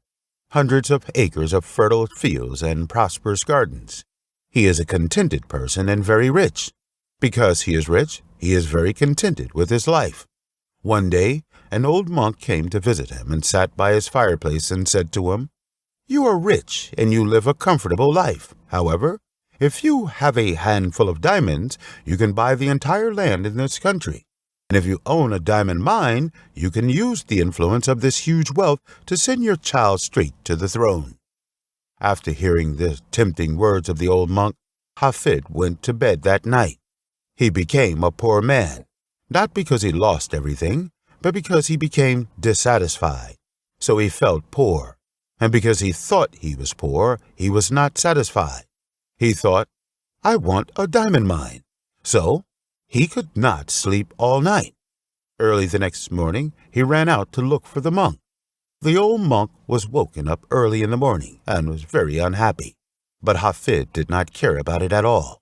hundreds of acres of fertile fields and prosperous gardens. He is a contented person and very rich. Because he is rich, he is very contented with his life. One day, an old monk came to visit him and sat by his fireplace and said to him, "You are rich and you live a comfortable life. However, if you have a handful of diamonds, you can buy the entire land in this country. And if you own a diamond mine, you can use the influence of this huge wealth to send your child straight to the throne." After hearing the tempting words of the old monk, Hafid went to bed that night. He became a poor man, not because he lost everything, but because he became dissatisfied. So he felt poor, and because he thought he was poor, he was not satisfied. He thought, I want a diamond mine. So he could not sleep all night. Early the next morning, he ran out to look for the monk. The old monk was woken up early in the morning and was very unhappy, but Hafid did not care about it at all.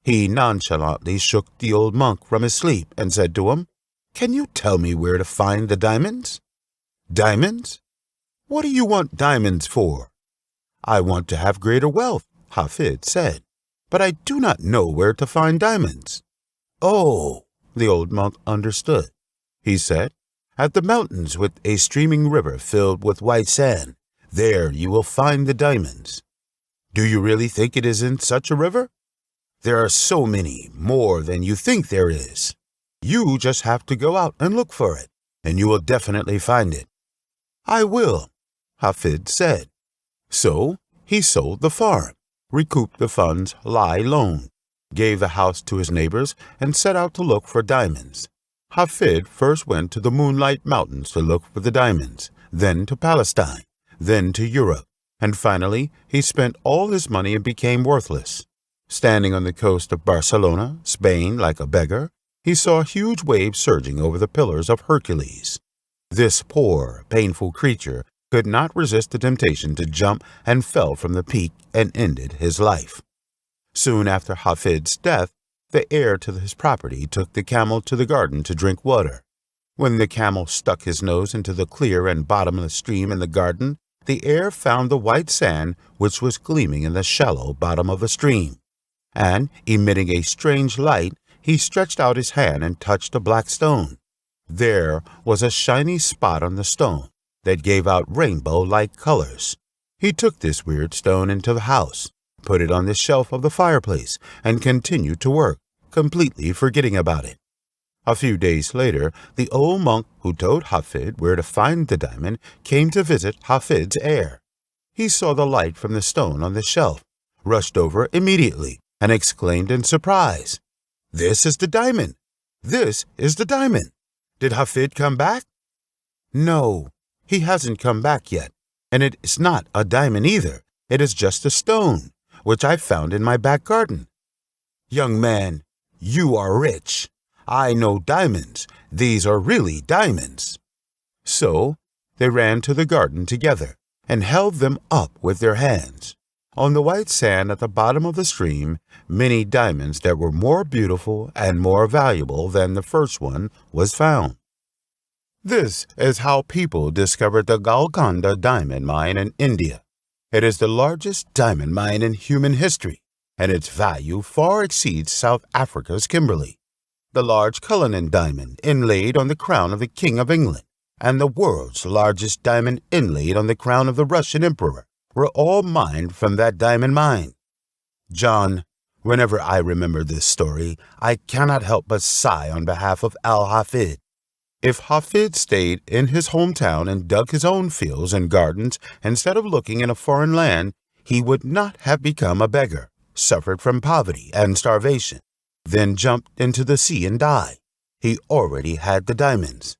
He nonchalantly shook the old monk from his sleep and said to him, "Can you tell me where to find the diamonds?" "Diamonds? What do you want diamonds for?" "I want to have greater wealth," Hafid said, "but I do not know where to find diamonds." "Oh," the old monk understood. He said, "At the mountains with a streaming river filled with white sand, there you will find the diamonds." "Do you really think it is in such a river?" "There are so many, more than you think there is. You just have to go out and look for it, and you will definitely find it." "I will," Hafid said. So he sold the farm, recouped the funds lie loan, gave the house to his neighbors, and set out to look for diamonds. Hafid first went to the Moonlight Mountains to look for the diamonds, then to Palestine, then to Europe, and finally he spent all his money and became worthless. Standing on the coast of Barcelona, Spain, like a beggar, he saw huge waves surging over the Pillars of Hercules. This poor, painful creature could not resist the temptation to jump and fell from the peak and ended his life. Soon after Hafid's death, the heir to his property took the camel to the garden to drink water. When the camel stuck his nose into the clear and bottomless stream in the garden, the heir found the white sand which was gleaming in the shallow bottom of the stream, and, emitting a strange light, he stretched out his hand and touched a black stone. There was a shiny spot on the stone that gave out rainbow-like colors. He took this weird stone into the house, put it on the shelf of the fireplace, and continued to work, completely forgetting about it. A few days later, the old monk who told Hafid where to find the diamond came to visit Hafid's heir. He saw the light from the stone on the shelf, rushed over immediately, and exclaimed in surprise, "This is the diamond! This is the diamond! Did Hafid come back?" "No, he hasn't come back yet, and it is not a diamond either. It is just a stone, which I found in my back garden." "Young man, you are rich. I know diamonds. These are really diamonds." So they ran to the garden together and held them up with their hands. On the white sand at the bottom of the stream, many diamonds that were more beautiful and more valuable than the first one was found. This is how people discovered the Golconda diamond mine in India. It is the largest diamond mine in human history, and its value far exceeds South Africa's Kimberley. The large Cullinan diamond inlaid on the crown of the King of England, and the world's largest diamond inlaid on the crown of the Russian Emperor were all mined from that diamond mine. John, whenever I remember this story, I cannot help but sigh on behalf of Al-Hafid. If Hafid stayed in his hometown and dug his own fields and gardens instead of looking in a foreign land, he would not have become a beggar, suffered from poverty and starvation, then jumped into the sea and died. He already had the diamonds.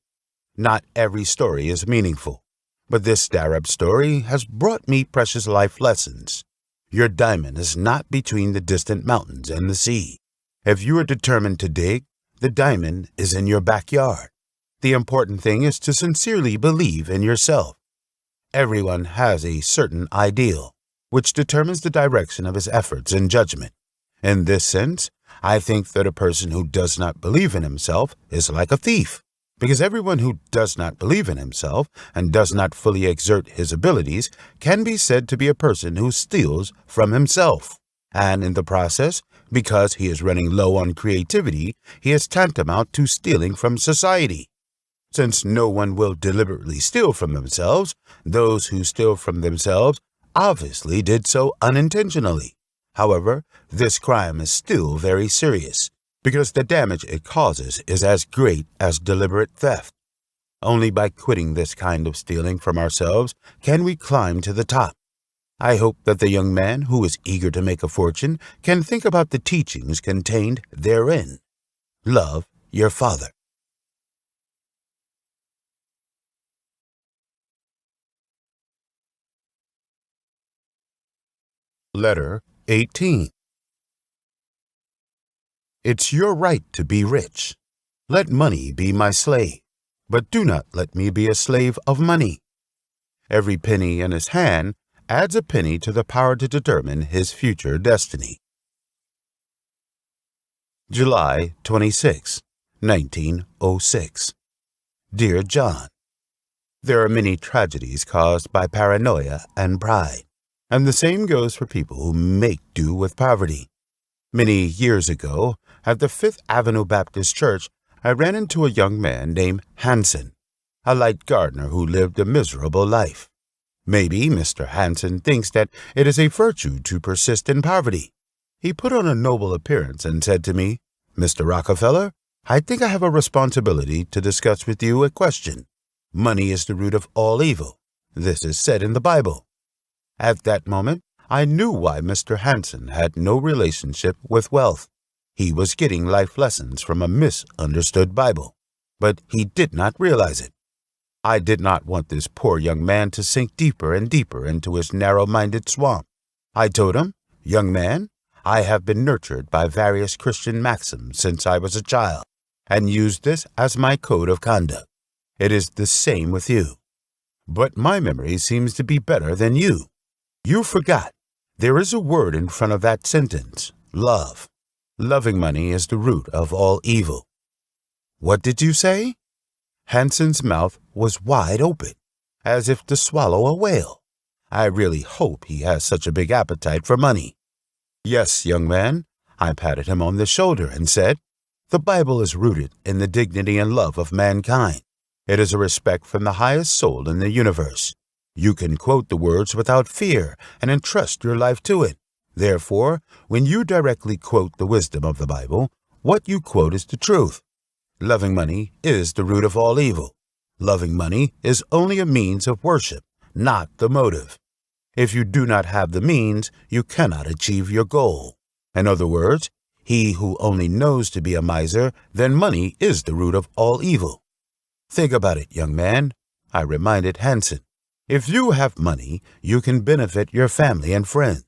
Not every story is meaningful, but this Darab story has brought me precious life lessons. Your diamond is not between the distant mountains and the sea. If you are determined to dig, the diamond is in your backyard. The important thing is to sincerely believe in yourself. Everyone has a certain ideal, which determines the direction of his efforts and judgment. In this sense, I think that a person who does not believe in himself is like a thief, because everyone who does not believe in himself and does not fully exert his abilities can be said to be a person who steals from himself. And in the process, because he is running low on creativity, he is tantamount to stealing from society. Since no one will deliberately steal from themselves, those who steal from themselves obviously did so unintentionally. However, this crime is still very serious, because the damage it causes is as great as deliberate theft. Only by quitting this kind of stealing from ourselves can we climb to the top. I hope that the young man who is eager to make a fortune can think about the teachings contained therein. Love your father. Letter 18. It's your right to be rich. Let money be my slave, but do not let me be a slave of money. Every penny in his hand adds a penny to the power to determine his future destiny. July 26, 1906. Dear John, there are many tragedies caused by paranoia and pride, and the same goes for people who make do with poverty. Many years ago, at the Fifth Avenue Baptist Church, I ran into a young man named Hanson, a light gardener who lived a miserable life. Maybe Mr. Hanson thinks that it is a virtue to persist in poverty. He put on a noble appearance and said to me, "Mr. Rockefeller, I think I have a responsibility to discuss with you a question. Money is the root of all evil. This is said in the Bible." At that moment, I knew why Mr. Hansen had no relationship with wealth. He was getting life lessons from a misunderstood Bible, but he did not realize it. I did not want this poor young man to sink deeper and deeper into his narrow-minded swamp. I told him, "Young man, I have been nurtured by various Christian maxims since I was a child, and used this as my code of conduct. It is the same with you. But my memory seems to be better than you. You forgot. There is a word in front of that sentence, love. Loving money is the root of all evil." "What did you say?" Hansen's mouth was wide open, as if to swallow a whale. I really hope he has such a big appetite for money. "Yes, young man," I patted him on the shoulder and said, "the Bible is rooted in the dignity and love of mankind. It is a respect from the highest soul in the universe. You can quote the words without fear and entrust your life to it. Therefore, when you directly quote the wisdom of the Bible, what you quote is the truth. Loving money is the root of all evil. Loving money is only a means of worship, not the motive. If you do not have the means, you cannot achieve your goal. In other words, he who only knows to be a miser, then money is the root of all evil. Think about it, young man," I reminded Hansen. "If you have money, you can benefit your family and friends,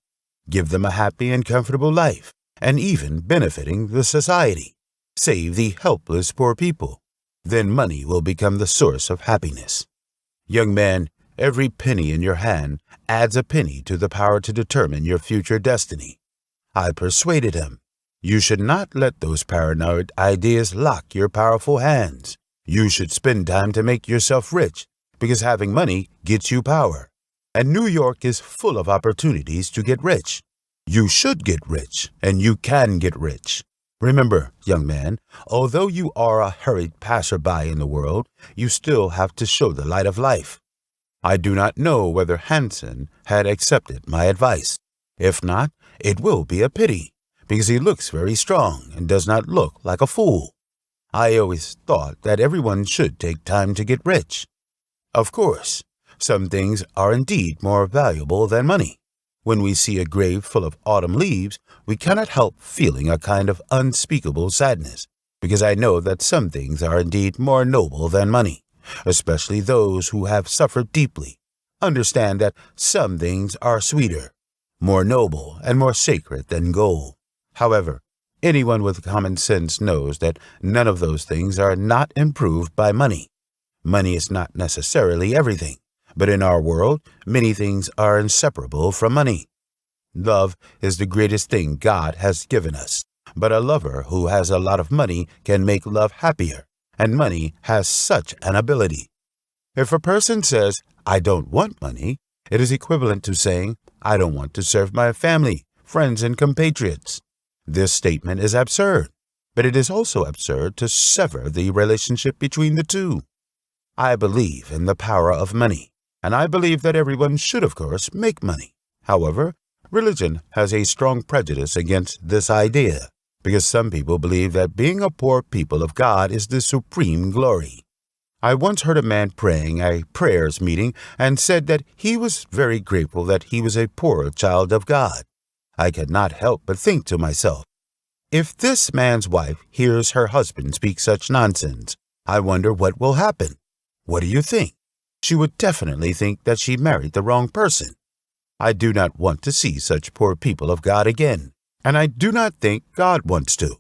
give them a happy and comfortable life, and even benefiting the society. Save the helpless poor people. Then money will become the source of happiness. Young man, every penny in your hand adds a penny to the power to determine your future destiny." I persuaded him, "You should not let those paranoid ideas lock your powerful hands. You should spend time to make yourself rich, because having money gets you power. And New York is full of opportunities to get rich. You should get rich, and you can get rich. Remember, young man, although you are a hurried passerby in the world, you still have to show the light of life." I do not know whether Hansen had accepted my advice. If not, it will be a pity, because he looks very strong and does not look like a fool. I always thought that everyone should take time to get rich. Of course, some things are indeed more valuable than money. When we see a grave full of autumn leaves, we cannot help feeling a kind of unspeakable sadness, because I know that some things are indeed more noble than money, especially those who have suffered deeply. Understand that some things are sweeter, more noble, and more sacred than gold. However, anyone with common sense knows that none of those things are not improved by money. Money is not necessarily everything, but in our world, many things are inseparable from money. Love is the greatest thing God has given us, but a lover who has a lot of money can make love happier, and money has such an ability. If a person says, "I don't want money," it is equivalent to saying, "I don't want to serve my family, friends, and compatriots." This statement is absurd, but it is also absurd to sever the relationship between the two. I believe in the power of money, and I believe that everyone should, of course, make money. However, religion has a strong prejudice against this idea, because some people believe that being a poor people of God is the supreme glory. I once heard a man praying a prayers meeting and said that he was very grateful that he was a poor child of God. I could not help but think to myself, if this man's wife hears her husband speak such nonsense, I wonder what will happen. What do you think? She would definitely think that she married the wrong person. I do not want to see such poor people of God again, and I do not think God wants to.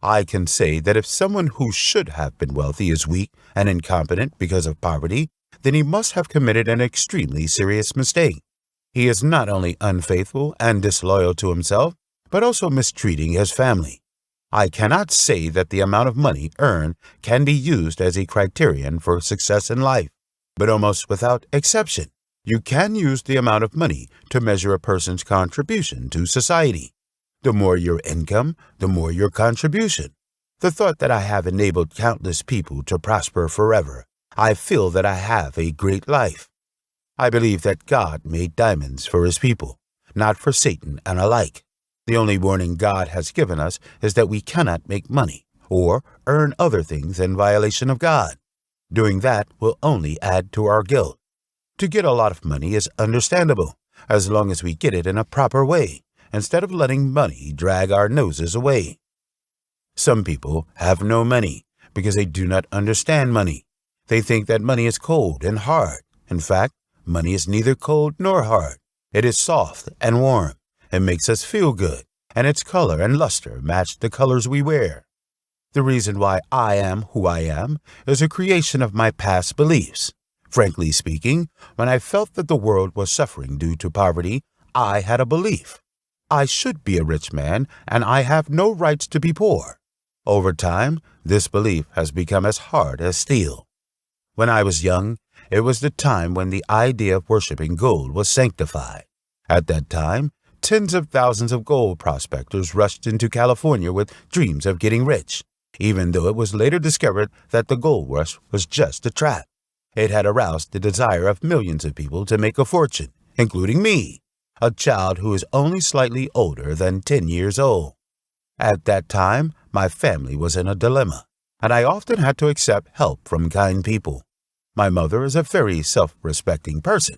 I can say that if someone who should have been wealthy is weak and incompetent because of poverty, then he must have committed an extremely serious mistake. He is not only unfaithful and disloyal to himself, but also mistreating his family. I cannot say that the amount of money earned can be used as a criterion for success in life, but almost without exception, you can use the amount of money to measure a person's contribution to society. The more your income, the more your contribution. The thought that I have enabled countless people to prosper forever, I feel that I have a great life. I believe that God made diamonds for his people, not for Satan and alike. The only warning God has given us is that we cannot make money or earn other things in violation of God. Doing that will only add to our guilt. To get a lot of money is understandable, as long as we get it in a proper way, instead of letting money drag our noses away. Some people have no money because they do not understand money. They think that money is cold and hard. In fact, money is neither cold nor hard. It is soft and warm. It makes us feel good, and its color and luster match the colors we wear. The reason why I am who I am is a creation of my past beliefs. Frankly speaking, when I felt that the world was suffering due to poverty, I had a belief. I should be a rich man, and I have no rights to be poor. Over time, this belief has become as hard as steel. When I was young, it was the time when the idea of worshiping gold was sanctified. At that time, tens of thousands of gold prospectors rushed into California with dreams of getting rich, even though it was later discovered that the gold rush was just a trap. It had aroused the desire of millions of people to make a fortune, including me, a child who is only slightly older than 10 years old. At that time, my family was in a dilemma, and I often had to accept help from kind people. My mother is a very self-respecting person.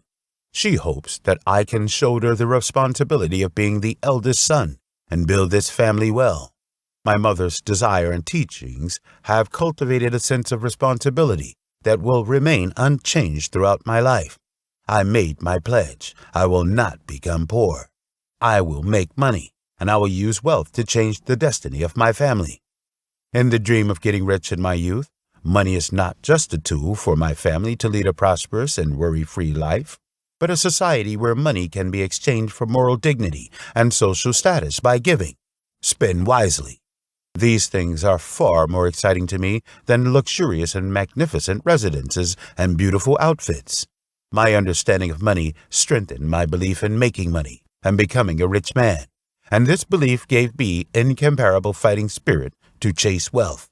She hopes that I can shoulder the responsibility of being the eldest son and build this family well. My mother's desire and teachings have cultivated a sense of responsibility that will remain unchanged throughout my life. I made my pledge. I will not become poor. I will make money, and I will use wealth to change the destiny of my family. In the dream of getting rich in my youth, money is not just a tool for my family to lead a prosperous and worry-free life, but a society where money can be exchanged for moral dignity and social status by giving. Spend wisely. These things are far more exciting to me than luxurious and magnificent residences and beautiful outfits. My understanding of money strengthened my belief in making money and becoming a rich man, and this belief gave me incomparable fighting spirit to chase wealth.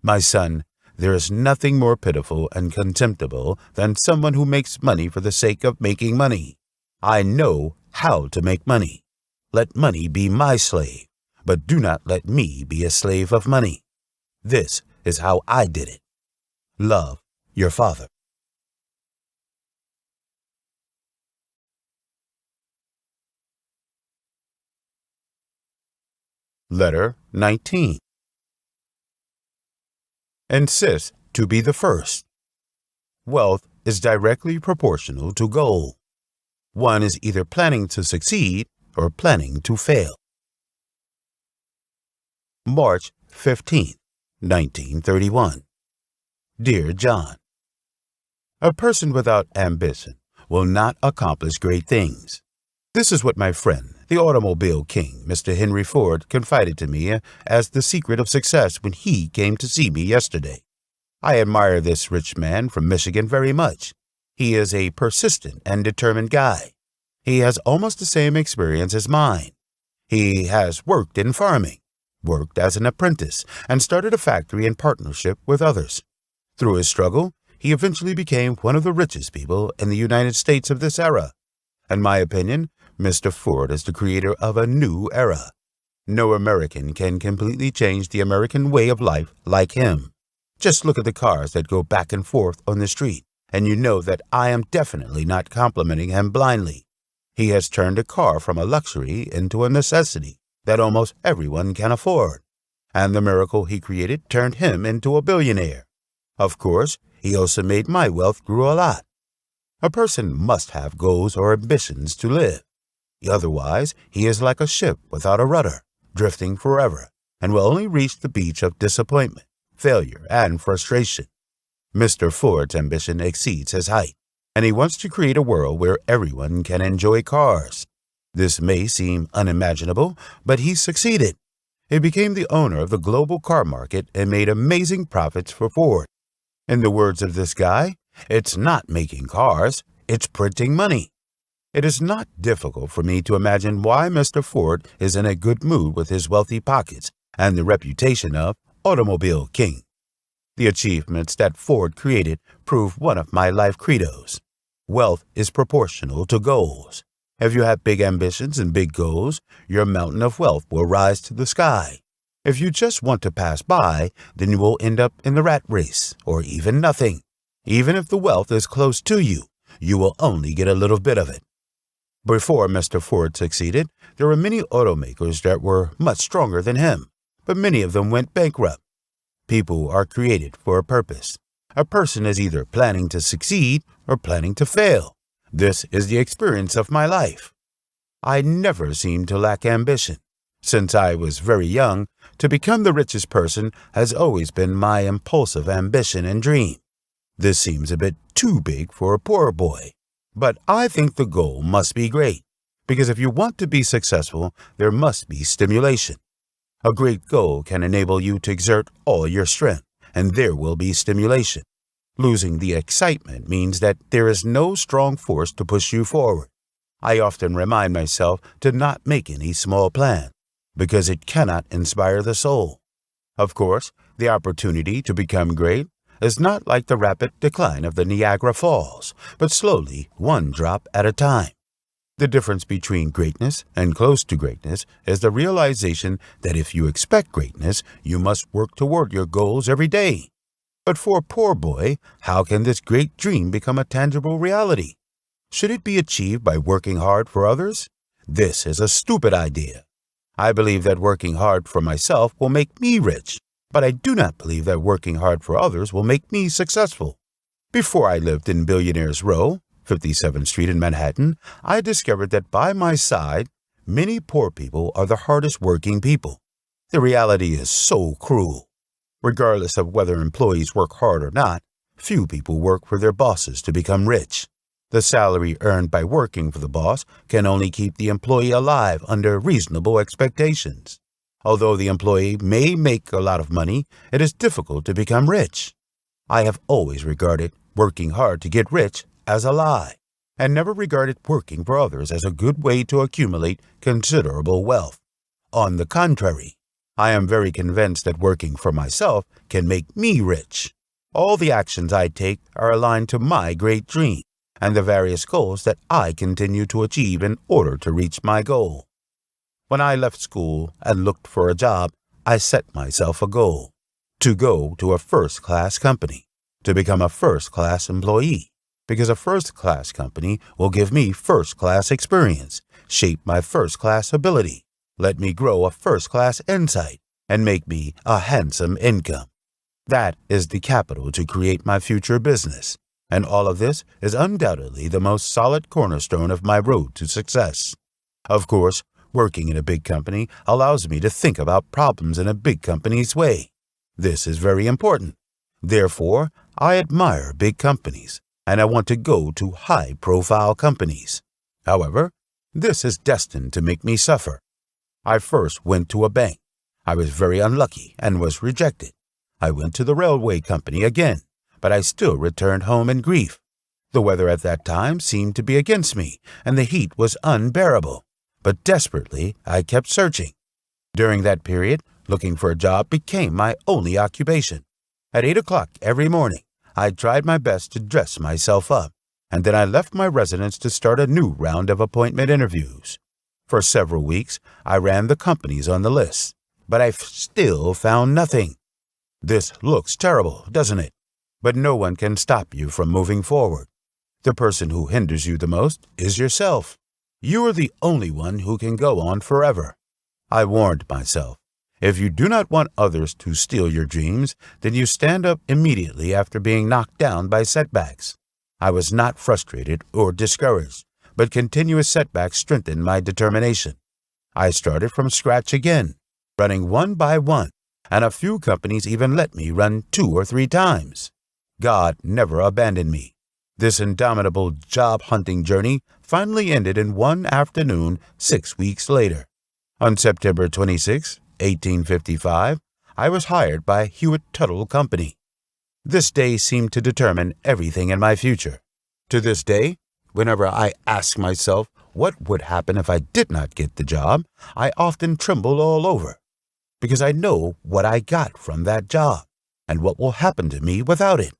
My son, there is nothing more pitiful and contemptible than someone who makes money for the sake of making money. I know how to make money. Let money be my slave, but do not let me be a slave of money. This is how I did it. Love your father. Letter 19. Insist to be the first. Wealth is directly proportional to goal. One is either planning to succeed or planning to fail. March 15, 1931. Dear John, a person without ambition will not accomplish great things. This is what my friend, the automobile king, Mr. Henry Ford, confided to me as the secret of success when he came to see me yesterday. I admire this rich man from Michigan very much. He is a persistent and determined guy. He has almost the same experience as mine. He has worked in farming, worked as an apprentice, and started a factory in partnership with others. Through his struggle, he eventually became one of the richest people in the United States of this era. In my opinion, Mr. Ford is the creator of a new era. No American can completely change the American way of life like him. Just look at the cars that go back and forth on the street, and you know that I am definitely not complimenting him blindly. He has turned a car from a luxury into a necessity that almost everyone can afford. And the miracle he created turned him into a billionaire. Of course, he also made my wealth grow a lot. A person must have goals or ambitions to live. Otherwise, he is like a ship without a rudder, drifting forever, and will only reach the beach of disappointment, failure, and frustration. Mr. Ford's ambition exceeds his height, and he wants to create a world where everyone can enjoy cars. This may seem unimaginable, but he succeeded. He became the owner of the global car market and made amazing profits for Ford. In the words of this guy, it's not making cars, it's printing money. It is not difficult for me to imagine why Mr. Ford is in a good mood with his wealthy pockets and the reputation of automobile king. The achievements that Ford created prove one of my life credos. Wealth is proportional to goals. If you have big ambitions and big goals, your mountain of wealth will rise to the sky. If you just want to pass by, then you will end up in the rat race, or even nothing. Even if the wealth is close to you, you will only get a little bit of it. Before Mr. Ford succeeded, there were many automakers that were much stronger than him, but many of them went bankrupt. People are created for a purpose. A person is either planning to succeed or planning to fail. This is the experience of my life. I never seem to lack ambition. Since I was very young, to become the richest person has always been my impulsive ambition and dream. This seems a bit too big for a poor boy, but I think the goal must be great, because if you want to be successful, there must be stimulation. A great goal can enable you to exert all your strength, and there will be stimulation. Losing the excitement means that there is no strong force to push you forward. I often remind myself to not make any small plan, because it cannot inspire the soul. Of course, the opportunity to become great is not like the rapid decline of the Niagara Falls, but slowly, one drop at a time. The difference between greatness and close to greatness is the realization that if you expect greatness, you must work toward your goals every day. But for a poor boy, how can this great dream become a tangible reality? Should it be achieved by working hard for others? This is a stupid idea. I believe that working hard for myself will make me rich, but I do not believe that working hard for others will make me successful. Before I lived in Billionaires Row, 57th Street in Manhattan, I discovered that by my side, many poor people are the hardest working people. The reality is so cruel. Regardless of whether employees work hard or not, few people work for their bosses to become rich. The salary earned by working for the boss can only keep the employee alive under reasonable expectations. Although the employee may make a lot of money, it is difficult to become rich. I have always regarded working hard to get rich as a lie, and never regarded working for others as a good way to accumulate considerable wealth. On the contrary, I am very convinced that working for myself can make me rich. All the actions I take are aligned to my great dream and the various goals that I continue to achieve in order to reach my goal. When I left school and looked for a job, I set myself a goal: to go to a first-class company, to become a first-class employee, because a first-class company will give me first-class experience, shape my first-class ability, let me grow a first-class insight, and make me a handsome income. That is the capital to create my future business, and all of this is undoubtedly the most solid cornerstone of my road to success. Of course, working in a big company allows me to think about problems in a big company's way. This is very important. Therefore, I admire big companies, and I want to go to high-profile companies. However, this is destined to make me suffer. I first went to a bank. I was very unlucky and was rejected. I went to the railway company again, but I still returned home in grief. The weather at that time seemed to be against me, and the heat was unbearable. But desperately, I kept searching. During that period, looking for a job became my only occupation. At 8 o'clock every morning, I tried my best to dress myself up, and then I left my residence to start a new round of appointment interviews. For several weeks, I ran the companies on the list, but I still found nothing. This looks terrible, doesn't it? But no one can stop you from moving forward. The person who hinders you the most is yourself. You are the only one who can go on forever. I warned myself. If you do not want others to steal your dreams, then you stand up immediately after being knocked down by setbacks. I was not frustrated or discouraged, but continuous setbacks strengthened my determination. I started from scratch again, running one by one, and a few companies even let me run 2 or 3 times. God never abandoned me. This indomitable job-hunting journey finally ended in one afternoon 6 weeks later. On September 26, 1855, I was hired by Hewitt Tuttle Company. This day seemed to determine everything in my future. To this day, whenever I ask myself what would happen if I did not get the job, I often tremble all over, because I know what I got from that job and what will happen to me without it.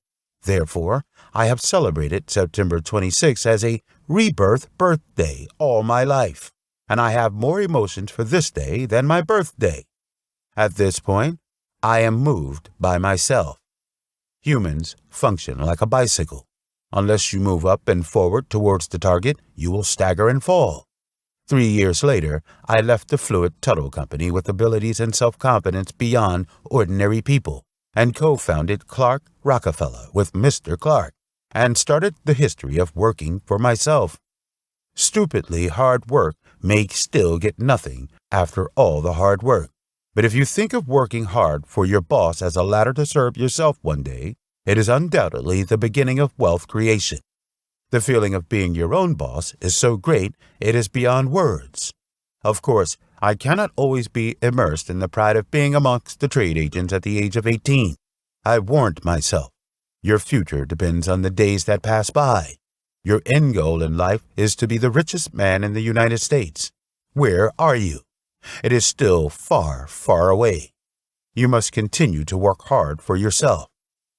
Therefore, I have celebrated September 26 as a rebirth birthday all my life, and I have more emotions for this day than my birthday. At this point, I am moved by myself. Humans function like a bicycle. Unless you move up and forward towards the target, you will stagger and fall. 3 years later, I left the Fluid Tuttle Company with abilities and self-confidence beyond ordinary people and co-founded Clark Rockefeller with Mr. Clark and started the history of working for myself. Stupidly hard work may still get nothing after all the hard work. But if you think of working hard for your boss as a ladder to serve yourself one day, it is undoubtedly the beginning of wealth creation. The feeling of being your own boss is so great it is beyond words. Of course, I cannot always be immersed in the pride of being amongst the trade agents at the age of 18. I warned myself, your future depends on the days that pass by. Your end goal in life is to be the richest man in the United States. Where are you? It is still far, far away. You must continue to work hard for yourself.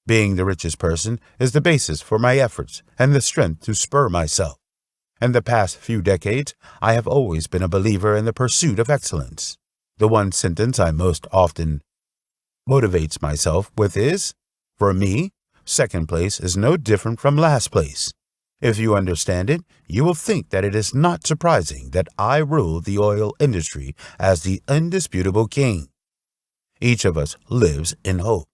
Being the richest person is the basis for my efforts and the strength to spur myself. In the past few decades, I have always been a believer in the pursuit of excellence. The one sentence I most often motivates myself with is, for me, second place is no different from last place. If you understand it, you will think that it is not surprising that I rule the oil industry as the indisputable king. Each of us lives in hope,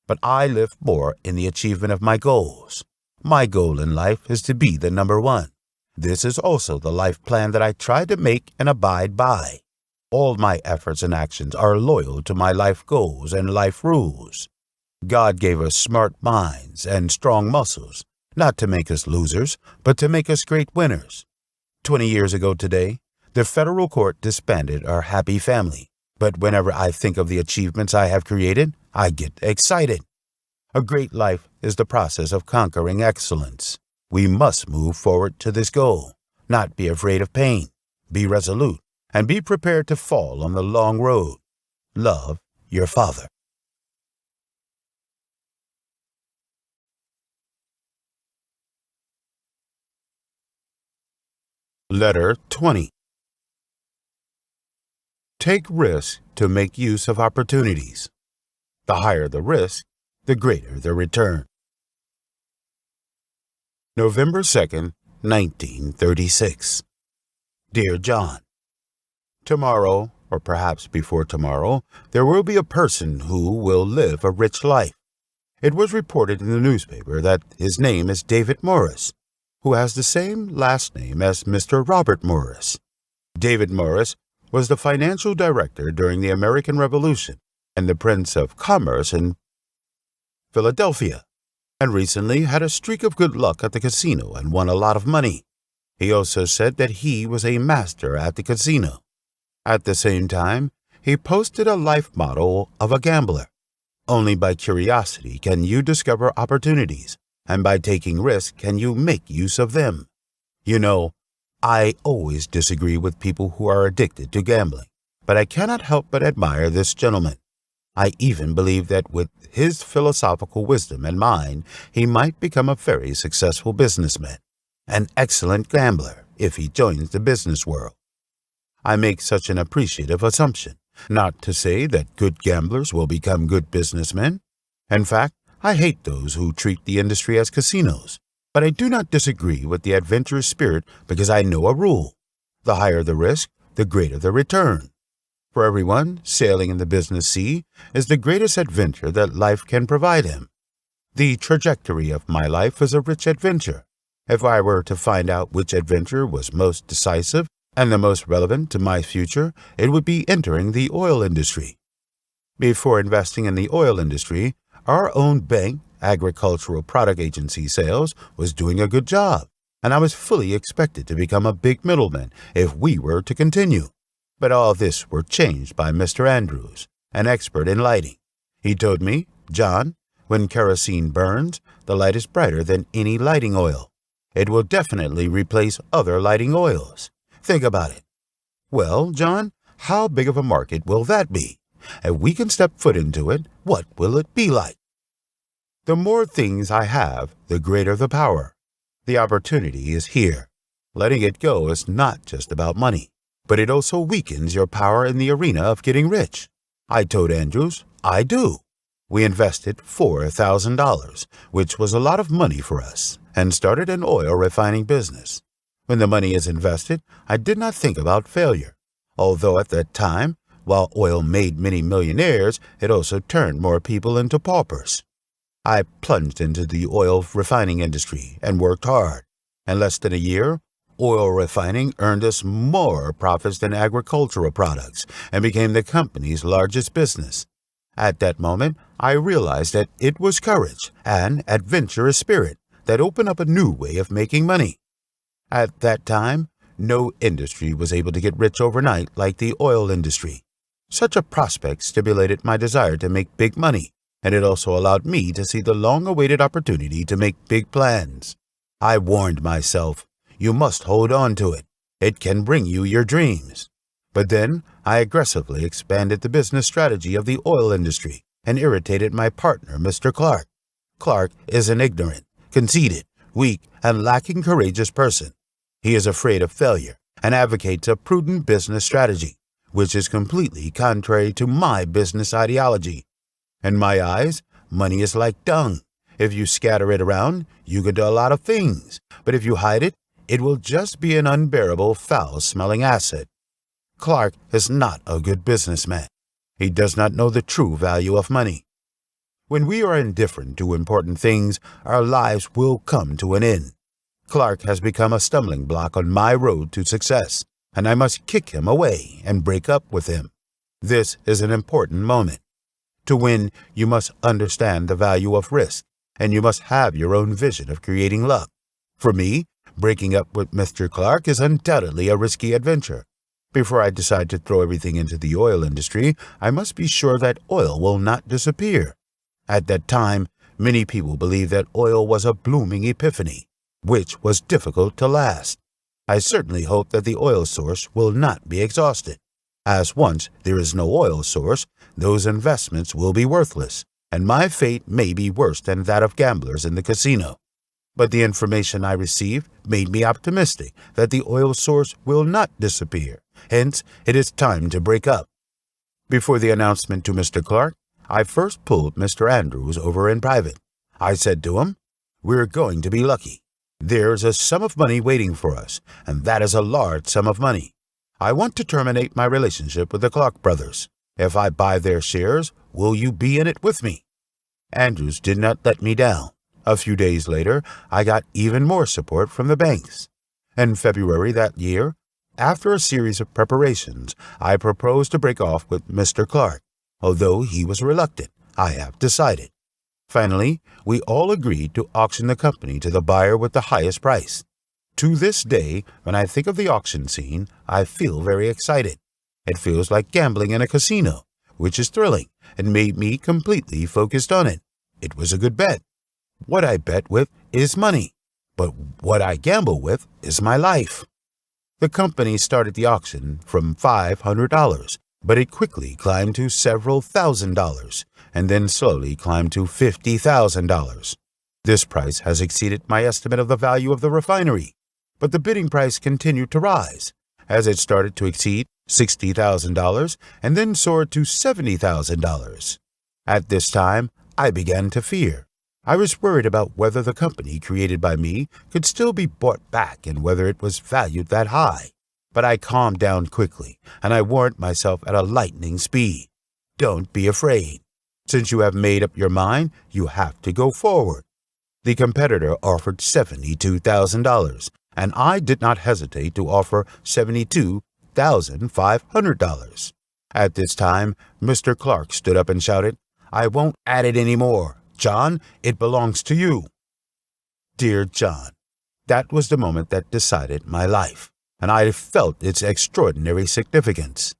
but I live more in the achievement of my goals. My goal in life is to be the number one. This is also the life plan that I try to make and abide by. All my efforts and actions are loyal to my life goals and life rules. God gave us smart minds and strong muscles, not to make us losers, but to make us great winners. 20 years ago today, the federal court disbanded our happy family. But whenever I think of the achievements I have created, I get excited. A great life is the process of conquering excellence. We must move forward to this goal, not be afraid of pain, be resolute, and be prepared to fall on the long road. Love your father. Letter 20. Take risks to make use of opportunities. The higher the risk, the greater the return. November 2nd, 1936. Dear John, tomorrow, or perhaps before tomorrow, there will be a person who will live a rich life. It was reported in the newspaper that his name is David Morris, who has the same last name as Mr. Robert Morris. David Morris was the financial director during the American Revolution and the Prince of Commerce in Philadelphia, and recently had a streak of good luck at the casino and won a lot of money. He also said that he was a master at the casino. At the same time, he posted a life motto of a gambler. Only by curiosity can you discover opportunities, and by taking risks can you make use of them. You know, I always disagree with people who are addicted to gambling, but I cannot help but admire this gentleman. I even believe that with his philosophical wisdom and mine, he might become a very successful businessman, an excellent gambler if he joins the business world. I make such an appreciative assumption, not to say that good gamblers will become good businessmen. In fact, I hate those who treat the industry as casinos, but I do not disagree with the adventurous spirit because I know a rule. The higher the risk, the greater the return. For everyone, sailing in the business sea is the greatest adventure that life can provide him. The trajectory of my life is a rich adventure. If I were to find out which adventure was most decisive and the most relevant to my future, it would be entering the oil industry. Before investing in the oil industry, our own bank, Agricultural Product Agency Sales, was doing a good job, and I was fully expected to become a big middleman if we were to continue. But all this were changed by Mr. Andrews, an expert in lighting. He told me, John, when kerosene burns, the light is brighter than any lighting oil. It will definitely replace other lighting oils. Think about it. Well, John, how big of a market will that be? If we can step foot into it, what will it be like? The more things I have, the greater the power. The opportunity is here. Letting it go is not just about money, but it also weakens your power in the arena of getting rich. I told Andrews, I do. We invested $4,000, which was a lot of money for us, and started an oil refining business. When the money is invested, I did not think about failure. Although at that time, while oil made many millionaires, it also turned more people into paupers. I plunged into the oil refining industry and worked hard. In less than a year, oil refining earned us more profits than agricultural products and became the company's largest business. At that moment, I realized that it was courage and adventurous spirit that opened up a new way of making money. At that time, no industry was able to get rich overnight like the oil industry. Such a prospect stimulated my desire to make big money, and it also allowed me to see the long-awaited opportunity to make big plans. I warned myself, you must hold on to it. It can bring you your dreams. But then I aggressively expanded the business strategy of the oil industry and irritated my partner, Mr. Clark. Clark is an ignorant, conceited, weak, and lacking courageous person. He is afraid of failure and advocates a prudent business strategy, which is completely contrary to my business ideology. In my eyes, money is like dung. If you scatter it around, you can do a lot of things, but if you hide it, it will just be an unbearable, foul-smelling asset. Clark is not a good businessman. He does not know the true value of money. When we are indifferent to important things, our lives will come to an end. Clark has become a stumbling block on my road to success, and I must kick him away and break up with him. This is an important moment. To win, you must understand the value of risk, and you must have your own vision of creating luck. For me, breaking up with Mr. Clark is undoubtedly a risky adventure. Before I decide to throw everything into the oil industry, I must be sure that oil will not disappear. At that time, many people believed that oil was a blooming epiphany, which was difficult to last. I certainly hope that the oil source will not be exhausted, as once there is no oil source, those investments will be worthless, and my fate may be worse than that of gamblers in the casino. But the information I received made me optimistic that the oil source will not disappear. Hence, it is time to break up. Before the announcement to Mr. Clark, I first pulled Mr. Andrews over in private. I said to him, "We're going to be lucky. There's a sum of money waiting for us, and that is a large sum of money. I want to terminate my relationship with the Clark brothers. If I buy their shares, will you be in it with me?" Andrews did not let me down. A few days later, I got even more support from the banks. In February that year, after a series of preparations, I proposed to break off with Mr. Clark. Although he was reluctant, I have decided. Finally, we all agreed to auction the company to the buyer with the highest price. To this day, when I think of the auction scene, I feel very excited. It feels like gambling in a casino, which is thrilling and made me completely focused on it. It was a good bet. What I bet with is money, but what I gamble with is my life. The company started the auction from $500, but it quickly climbed to several $1,000s, and then slowly climbed to $50,000. This price has exceeded my estimate of the value of the refinery, but the bidding price continued to rise, as it started to exceed $60,000 and then soared to $70,000. At this time, I began to fear. I was worried about whether the company created by me could still be bought back and whether it was valued that high. But I calmed down quickly, and I warned myself at a lightning speed. Don't be afraid. Since you have made up your mind, you have to go forward. The competitor offered $72,000, and I did not hesitate to offer $72,500. At this time, Mr. Clark stood up and shouted, "I won't add it any more. John, it belongs to you." Dear John, that was the moment that decided my life, and I felt its extraordinary significance.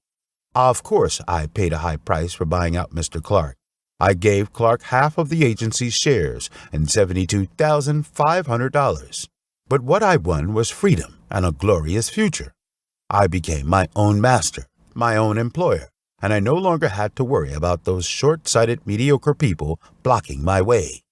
Of course, I paid a high price for buying out Mr. Clark. I gave Clark half of the agency's shares and $72,500. But what I won was freedom and a glorious future. I became my own master, my own employer, and I no longer had to worry about those short-sighted, mediocre people blocking my way.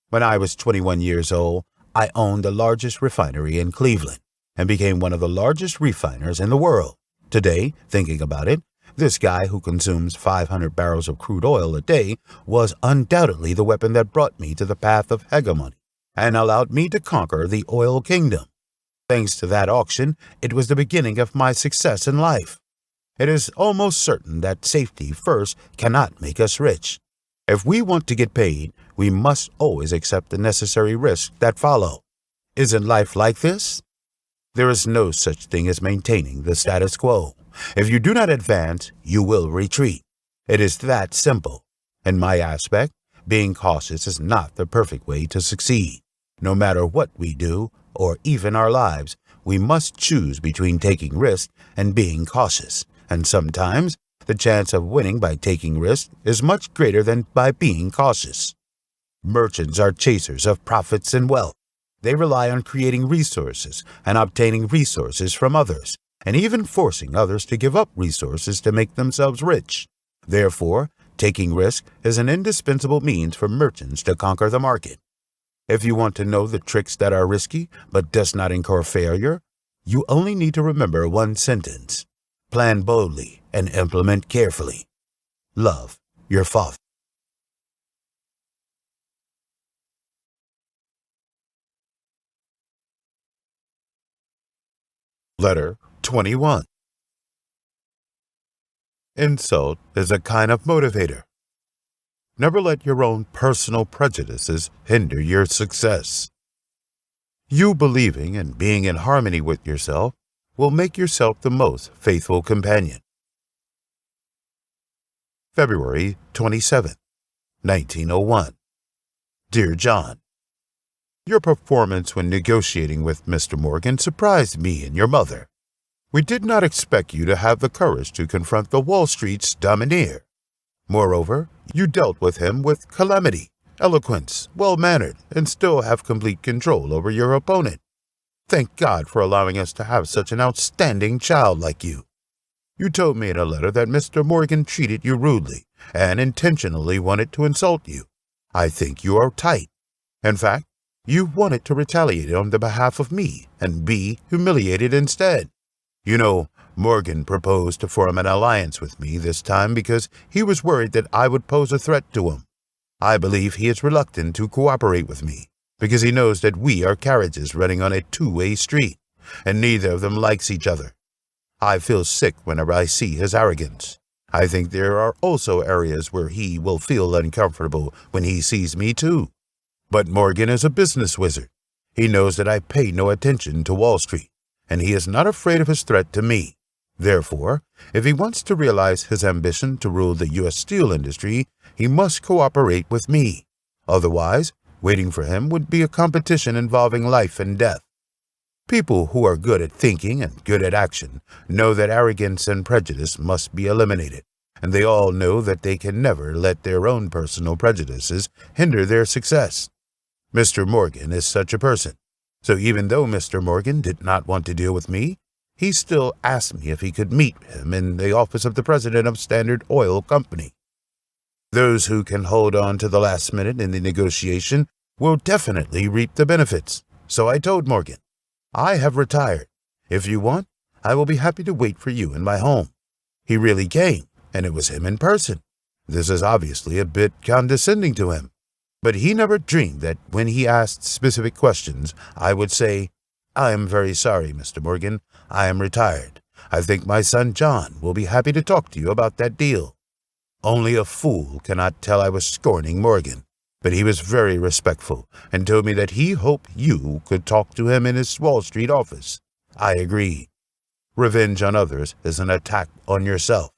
When I was 21 years old, I owned the largest refinery in Cleveland and became one of the largest refiners in the world. Today, thinking about it, this guy who consumes 500 barrels of crude oil a day was undoubtedly the weapon that brought me to the path of hegemony. and allowed me to conquer the oil kingdom. Thanks to that auction, it was the beginning of my success in life. It is almost certain that safety first cannot make us rich. If we want to get paid, we must always accept the necessary risks that follow. Isn't life like this? There is no such thing as maintaining the status quo. If you do not advance, you will retreat. It is that simple. In my aspect, being cautious is not the perfect way to succeed. No matter what we do, or even our lives, we must choose between taking risks and being cautious. And sometimes, the chance of winning by taking risks is much greater than by being cautious. Merchants are chasers of profits and wealth. They rely on creating resources and obtaining resources from others, and even forcing others to give up resources to make themselves rich. Therefore, taking risk is an indispensable means for merchants to conquer the market. If you want to know the tricks that are risky but does not incur failure, you only need to remember one sentence. Plan boldly and implement carefully. Love, your father. Letter 21. Insult is a kind of motivator. Never let your own personal prejudices hinder your success. You believing and being in harmony with yourself will make yourself the most faithful companion. February 27, 1901. Dear John, your performance when negotiating with Mr. Morgan surprised me and your mother. We did not expect you to have the courage to confront the Wall Street's domineer. Moreover, you dealt with him with calamity, eloquence, well-mannered, and still have complete control over your opponent. Thank God for allowing us to have such an outstanding child like you. You told me in a letter that Mr. Morgan treated you rudely and intentionally wanted to insult you. I think you are tight. In fact, you wanted to retaliate on the behalf of me and be humiliated instead. You know, Morgan proposed to form an alliance with me this time because he was worried that I would pose a threat to him. I believe he is reluctant to cooperate with me because he knows that we are carriages running on a two-way street, and neither of them likes each other. I feel sick whenever I see his arrogance. I think there are also areas where he will feel uncomfortable when he sees me too. But Morgan is a business wizard. He knows that I pay no attention to Wall Street, and he is not afraid of his threat to me. Therefore, if he wants to realize his ambition to rule the U.S. steel industry, he must cooperate with me. Otherwise, waiting for him would be a competition involving life and death. People who are good at thinking and good at action know that arrogance and prejudice must be eliminated, and they all know that they can never let their own personal prejudices hinder their success. Mr. Morgan is such a person. So even though Mr. Morgan did not want to deal with me, he still asked me if he could meet him in the office of the president of Standard Oil Company. Those who can hold on to the last minute in the negotiation will definitely reap the benefits. So I told Morgan, I have retired. If you want, I will be happy to wait for you in my home. He really came, and it was him in person. This is obviously a bit condescending to him. But he never dreamed that when he asked specific questions, I would say, I am very sorry, Mr. Morgan. I am retired. I think my son John will be happy to talk to you about that deal. Only a fool cannot tell I was scorning Morgan, but he was very respectful and told me that he hoped you could talk to him in his Wall Street office. I agreed. Revenge on others is an attack on yourself.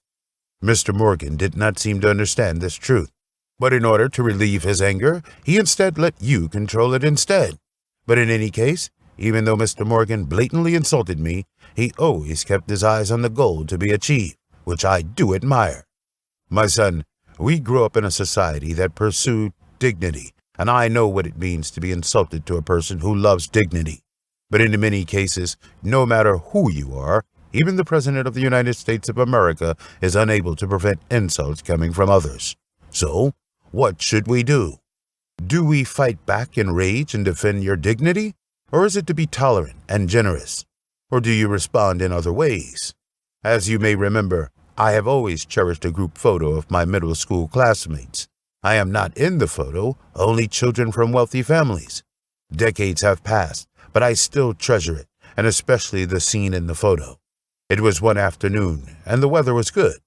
Mr. Morgan did not seem to understand this truth. But in order to relieve his anger, he instead let you control it instead. But in any case, even though Mr. Morgan blatantly insulted me, he always kept his eyes on the goal to be achieved, which I do admire. My son, we grew up in a society that pursued dignity, and I know what it means to be insulted to a person who loves dignity. But in many cases, no matter who you are, even the President of the United States of America is unable to prevent insults coming from others. So, what should we do? Do we fight back in rage and defend your dignity? Or is it to be tolerant and generous? Or do you respond in other ways? As you may remember, I have always cherished a group photo of my middle school classmates. I am not in the photo, only children from wealthy families. Decades have passed, but I still treasure it, and especially the scene in the photo. It was one afternoon, and the weather was good.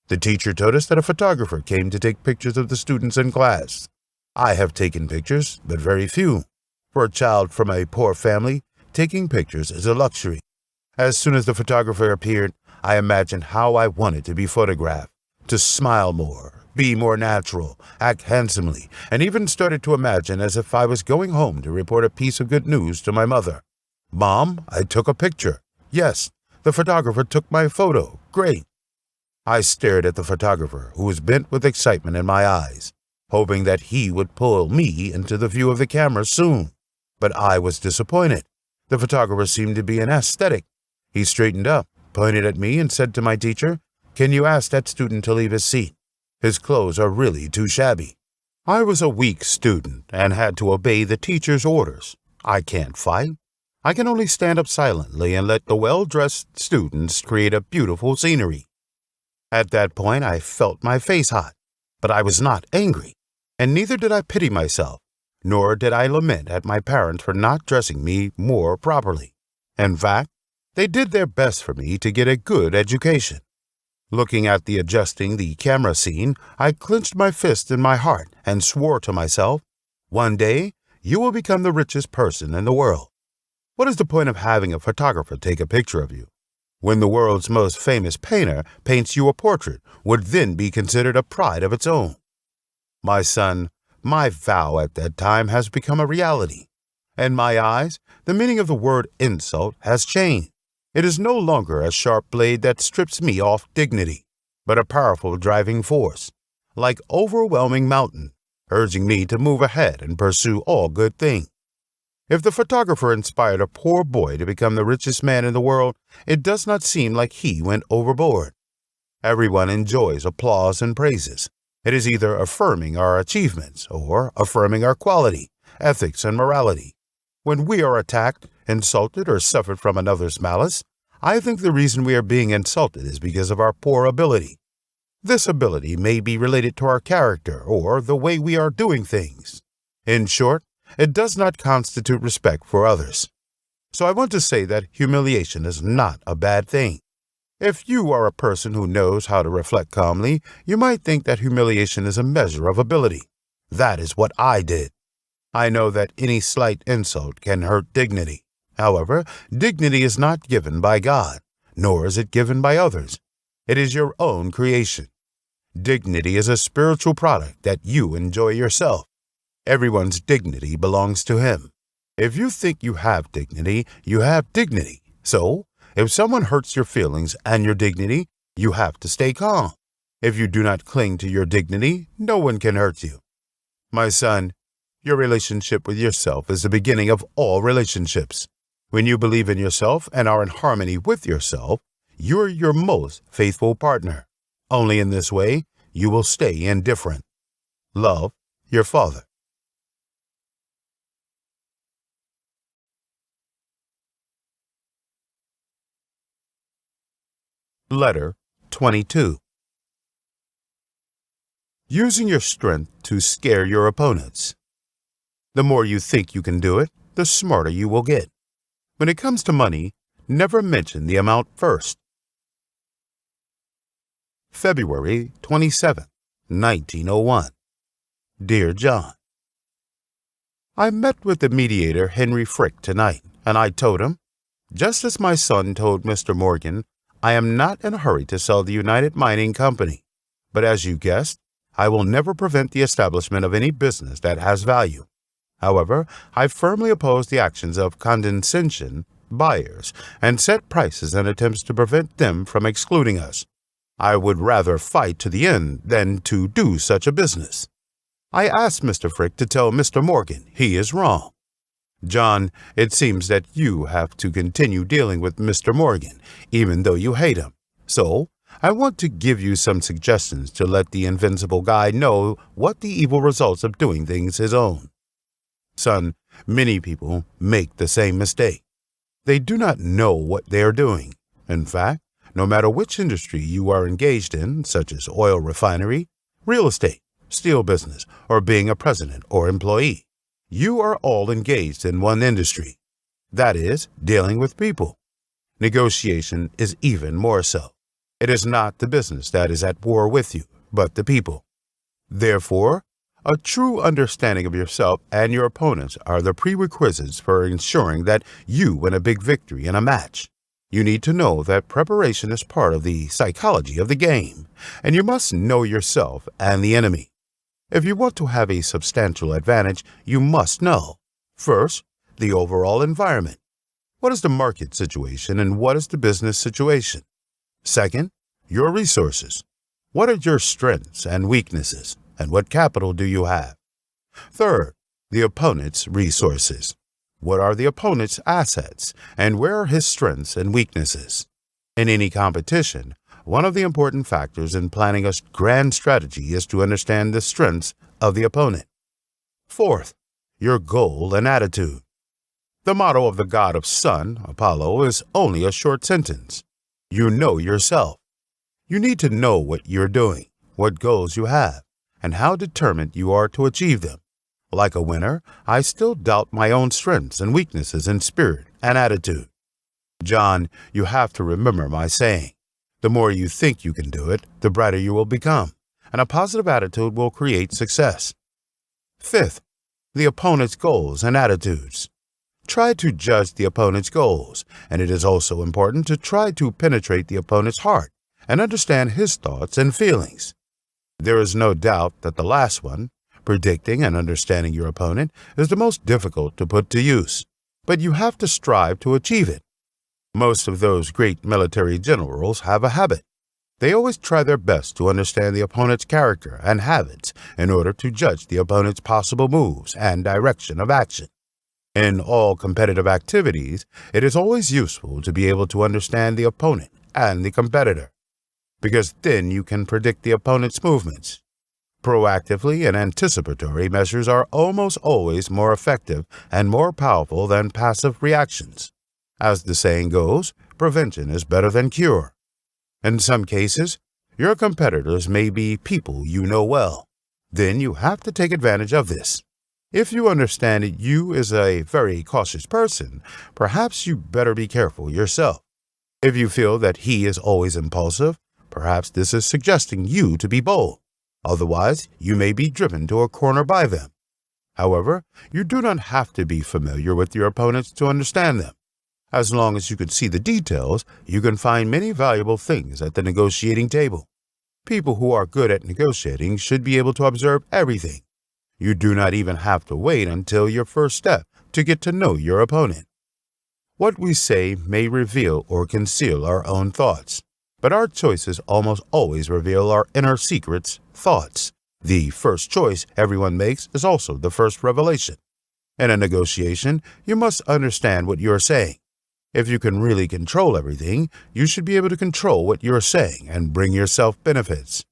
The teacher told us that a photographer came to take pictures of the students in class. I have taken pictures, but very few. For a child from a poor family, taking pictures is a luxury. As soon as the photographer appeared, I imagined how I wanted to be photographed, to smile more, be more natural, act handsomely, and even started to imagine as if I was going home to report a piece of good news to my mother. "Mom, I took a picture." "Yes, the photographer took my photo. Great." I stared at the photographer, who was bent with excitement in my eyes, hoping that he would pull me into the view of the camera soon. But I was disappointed. The photographer seemed to be an aesthetic. He straightened up, pointed at me, and said to my teacher, "Can you ask that student to leave his seat? His clothes are really too shabby." I was a weak student and had to obey the teacher's orders. I can't fight. I can only stand up silently and let the well-dressed students create a beautiful scenery. At that point, I felt my face hot, but I was not angry, and neither did I pity myself, nor did I lament at my parents for not dressing me more properly. In fact, they did their best for me to get a good education. Looking at the adjusting the camera scene, I clenched my fist in my heart and swore to myself, "One day, you will become the richest person in the world." What is the point of having a photographer take a picture of you, when the world's most famous painter paints you a portrait would then be considered a pride of its own? My son, my vow at that time has become a reality. In my eyes, the meaning of the word insult has changed. It is no longer a sharp blade that strips me off dignity, but a powerful driving force, like overwhelming mountain, urging me to move ahead and pursue all good things. If the photographer inspired a poor boy to become the richest man in the world, it does not seem like he went overboard. Everyone enjoys applause and praises. It is either affirming our achievements or affirming our quality, ethics, and morality. When we are attacked, insulted, or suffered from another's malice, I think the reason we are being insulted is because of our poor ability. This ability may be related to our character or the way we are doing things. In short, it does not constitute respect for others. So I want to say that humiliation is not a bad thing. If you are a person who knows how to reflect calmly, you might think that humiliation is a measure of ability. That is what I did. I know that any slight insult can hurt dignity. However, dignity is not given by God, nor is it given by others. It is your own creation. Dignity is a spiritual product that you enjoy yourself. Everyone's dignity belongs to him. If you think you have dignity, you have dignity. So, if someone hurts your feelings and your dignity, you have to stay calm. If you do not cling to your dignity, no one can hurt you. My son, your relationship with yourself is the beginning of all relationships. When you believe in yourself and are in harmony with yourself, you're your most faithful partner. Only in this way, you will stay indifferent. Love, your father. Letter 22. Using your strength to scare your opponents. The more you think you can do it, the smarter you will get. When it comes to money, never mention the amount first. February 27, 1901. Dear John, I met with the mediator Henry Frick tonight, and I told him, just as my son told Mr. Morgan, I am not in a hurry to sell the United Mining Company, but as you guessed, I will never prevent the establishment of any business that has value. However, I firmly oppose the actions of condescension buyers and set prices and attempts to prevent them from excluding us. I would rather fight to the end than to do such a business. I asked Mr. Frick to tell Mr. Morgan he is wrong. John, it seems that you have to continue dealing with Mr. Morgan, even though you hate him. So, I want to give you some suggestions to let the invincible guy know what the evil results of doing things his own. Son, many people make the same mistake. They do not know what they are doing. In fact, no matter which industry you are engaged in, such as oil refinery, real estate, steel business, or being a president or employee, You are all engaged in one industry. That is, dealing with people. Negotiation is even more so. It is not the business that is at war with you, but the people. Therefore, a true understanding of yourself and your opponents are the prerequisites for ensuring that you win a big victory in a match. You need to know that preparation is part of the psychology of the game, and you must know yourself and the enemy. If you want to have a substantial advantage, you must know, first, the overall environment. What is the market situation and what is the business situation? Second, your resources. What are your strengths and weaknesses, and what capital do you have? Third, the opponent's resources. What are the opponent's assets, and where are his strengths and weaknesses? In any competition, one of the important factors in planning a grand strategy is to understand the strengths of the opponent. Fourth, your goal and attitude. The motto of the god of sun, Apollo, is only a short sentence. You know yourself. You need to know what you're doing, what goals you have, and how determined you are to achieve them. Like a winner, I still doubt my own strengths and weaknesses in spirit and attitude. John, you have to remember my saying. The more you think you can do it, the brighter you will become, and a positive attitude will create success. Fifth, the opponent's goals and attitudes. Try to judge the opponent's goals, and it is also important to try to penetrate the opponent's heart and understand his thoughts and feelings. There is no doubt that the last one, predicting and understanding your opponent, is the most difficult to put to use, but you have to strive to achieve it. Most of those great military generals have a habit. They always try their best to understand the opponent's character and habits in order to judge the opponent's possible moves and direction of action. In all competitive activities, it is always useful to be able to understand the opponent and the competitor, because then you can predict the opponent's movements. Proactively and anticipatory measures are almost always more effective and more powerful than passive reactions. As the saying goes, prevention is better than cure. In some cases, your competitors may be people you know well. Then you have to take advantage of this. If you understand that you is a very cautious person, perhaps you better be careful yourself. If you feel that he is always impulsive, perhaps this is suggesting you to be bold. Otherwise, you may be driven to a corner by them. However, you do not have to be familiar with your opponents to understand them. As long as you can see the details, you can find many valuable things at the negotiating table. People who are good at negotiating should be able to observe everything. You do not even have to wait until your first step to get to know your opponent. What we say may reveal or conceal our own thoughts, but our choices almost always reveal our inner secrets, thoughts. The first choice everyone makes is also the first revelation. In a negotiation, you must understand what you are saying. If you can really control everything, you should be able to control what you are saying and bring yourself benefits.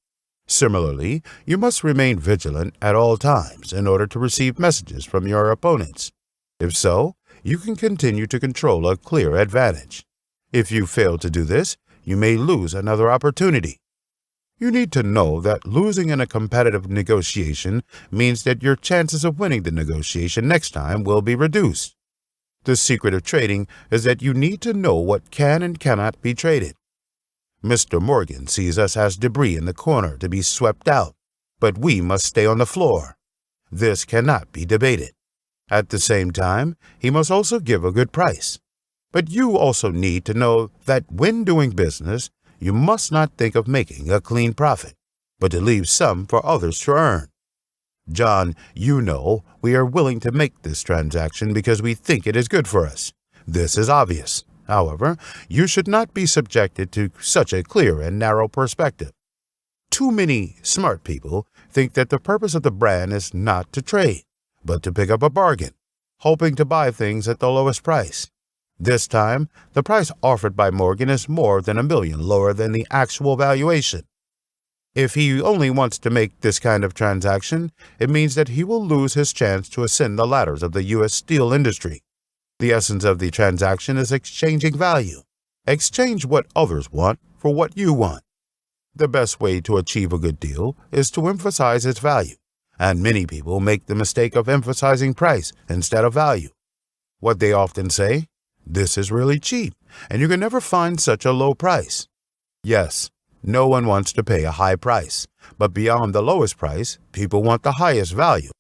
Similarly, you must remain vigilant at all times in order to receive messages from your opponents. If so, you can continue to control a clear advantage. If you fail to do this, you may lose another opportunity. You need to know that losing in a competitive negotiation means that your chances of winning the negotiation next time will be reduced. The secret of trading is that you need to know what can and cannot be traded. Mr. Morgan sees us as debris in the corner to be swept out, but we must stay on the floor. This cannot be debated. At the same time, he must also give a good price. But you also need to know that when doing business, you must not think of making a clean profit, but to leave some for others to earn. John, you know we are willing to make this transaction because we think it is good for us. This is obvious. However, you should not be subjected to such a clear and narrow perspective. Too many smart people think that the purpose of the brand is not to trade, but to pick up a bargain, hoping to buy things at the lowest price. This time, the price offered by Morgan is more than $1 million lower than the actual valuation. If he only wants to make this kind of transaction, it means that he will lose his chance to ascend the ladders of the U.S. steel industry. The essence of the transaction is exchanging value. Exchange what others want for what you want. The best way to achieve a good deal is to emphasize its value, And many people make the mistake of emphasizing price instead of value. What they often say, "This is really cheap, and you can never find such a low price." Yes, no one wants to pay a high price, but beyond the lowest price, people want the highest value.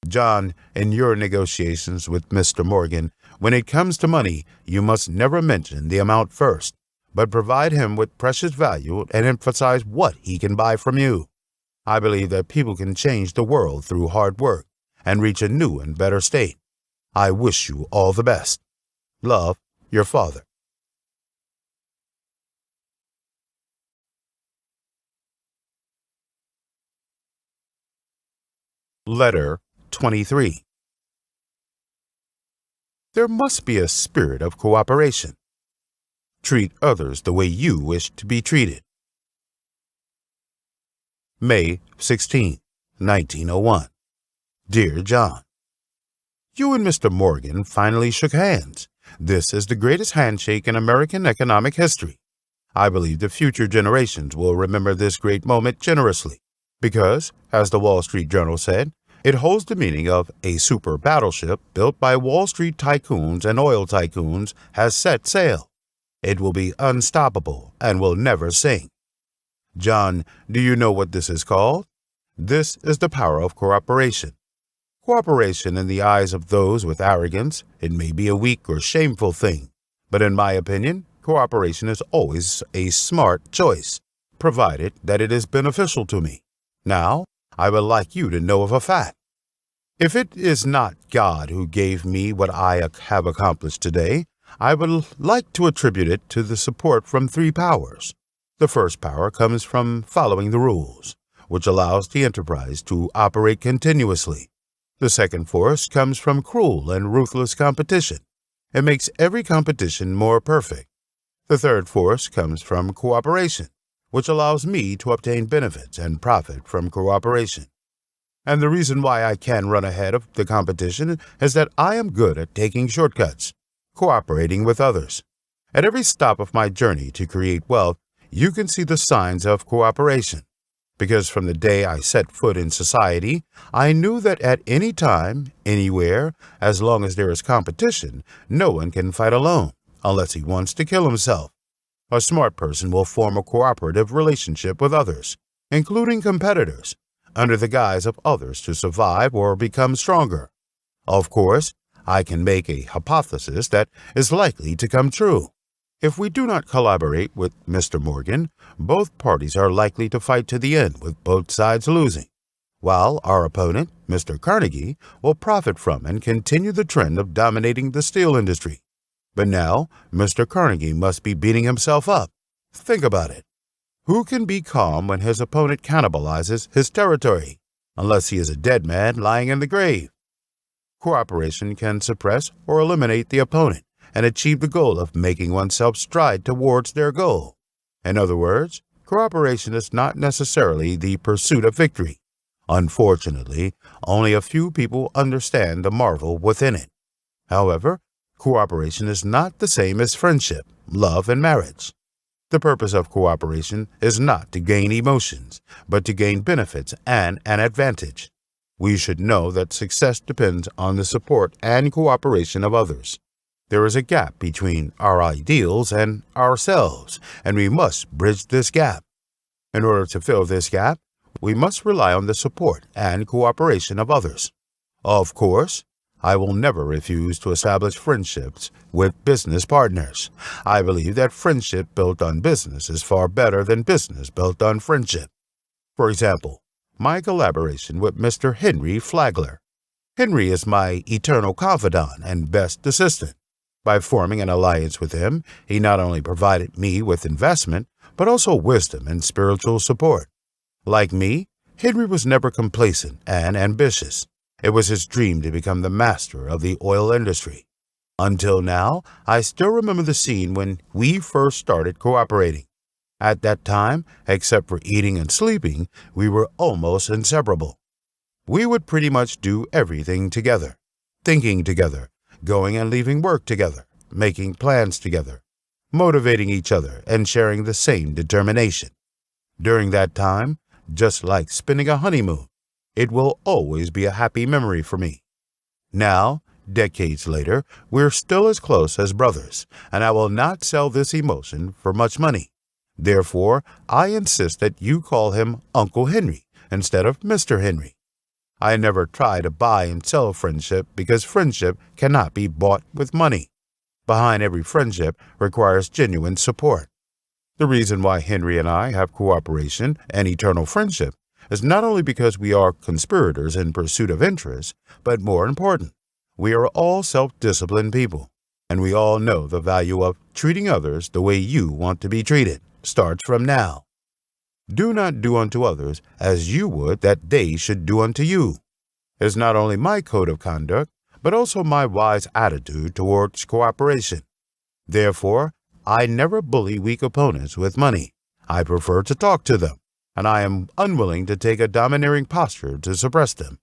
John, in your negotiations with Mr. Morgan, when it comes to money, you must never mention the amount first, but provide him with precious value and emphasize what he can buy from you. I believe that people can change the world through hard work and reach a new and better state. I wish you all the best. Love, your father. Letter 23. There must be a spirit of cooperation. Treat others the way you wish to be treated. May 16, 1901. Dear John, you and Mr. Morgan finally shook hands. This is the greatest handshake in American economic history. I believe the future generations will remember this great moment generously because, as the Wall Street Journal said, it holds the meaning of a super battleship built by Wall Street tycoons and oil tycoons has set sail. It will be unstoppable and will never sink. John, do you know what this is called? This is the power of cooperation. Cooperation in the eyes of those with arrogance, it may be a weak or shameful thing, but in my opinion, cooperation is always a smart choice, provided that it is beneficial to me. Now, I would like you to know of a fact. If it is not God who gave me what I have accomplished today, I would like to attribute it to the support from three powers. The first power comes from following the rules, which allows the enterprise to operate continuously. The second force comes from cruel and ruthless competition. It makes every competition more perfect. The third force comes from cooperation, which allows me to obtain benefits and profit from cooperation. And the reason why I can run ahead of the competition is that I am good at taking shortcuts, cooperating with others. At every stop of my journey to create wealth, you can see the signs of cooperation. Because from the day I set foot in society, I knew that at any time, anywhere, as long as there is competition, no one can fight alone, unless he wants to kill himself. A smart person will form a cooperative relationship with others, including competitors, under the guise of others to survive or become stronger. Of course, I can make a hypothesis that is likely to come true. If we do not collaborate with Mr. Morgan, both parties are likely to fight to the end with both sides losing, while our opponent, Mr. Carnegie, will profit from and continue the trend of dominating the steel industry. But now, Mr. Carnegie must be beating himself up. Think about it. Who can be calm when his opponent cannibalizes his territory, unless he is a dead man lying in the grave? Cooperation can suppress or eliminate the opponent and achieve the goal of making oneself stride towards their goal. In other words, cooperation is not necessarily the pursuit of victory. Unfortunately, only a few people understand the marvel within it. However, cooperation is not the same as friendship, love, and marriage. The purpose of cooperation is not to gain emotions, but to gain benefits and an advantage. We should know that success depends on the support and cooperation of others. There is a gap between our ideals and ourselves, and we must bridge this gap. In order to fill this gap, we must rely on the support and cooperation of others. Of course, I will never refuse to establish friendships with business partners. I believe that friendship built on business is far better than business built on friendship. For example, my collaboration with Mr. Henry Flagler. Henry is my eternal confidant and best assistant. By forming an alliance with him, he not only provided me with investment, but also wisdom and spiritual support. Like me, Henry was never complacent and ambitious. It was his dream to become the master of the oil industry. Until now, I still remember the scene when we first started cooperating. At that time, except for eating and sleeping, we were almost inseparable. We would pretty much do everything together, thinking together, going and leaving work together, making plans together, motivating each other, and sharing the same determination. During that time, just like spending a honeymoon, it will always be a happy memory for me. Now, decades later, we're still as close as brothers, and I will not sell this emotion for much money. Therefore, I insist that you call him Uncle Henry instead of Mr. Henry. I never try to buy and sell friendship because friendship cannot be bought with money. Behind every friendship requires genuine support. The reason why Henry and I have cooperation and eternal friendship is not only because we are conspirators in pursuit of interest, but more important, we are all self-disciplined people, and we all know the value of treating others the way you want to be treated starts from now. Do not do unto others as you would that they should do unto you. It is not only my code of conduct, but also my wise attitude towards cooperation. Therefore, I never bully weak opponents with money. I prefer to talk to them, and I am unwilling to take a domineering posture to suppress them.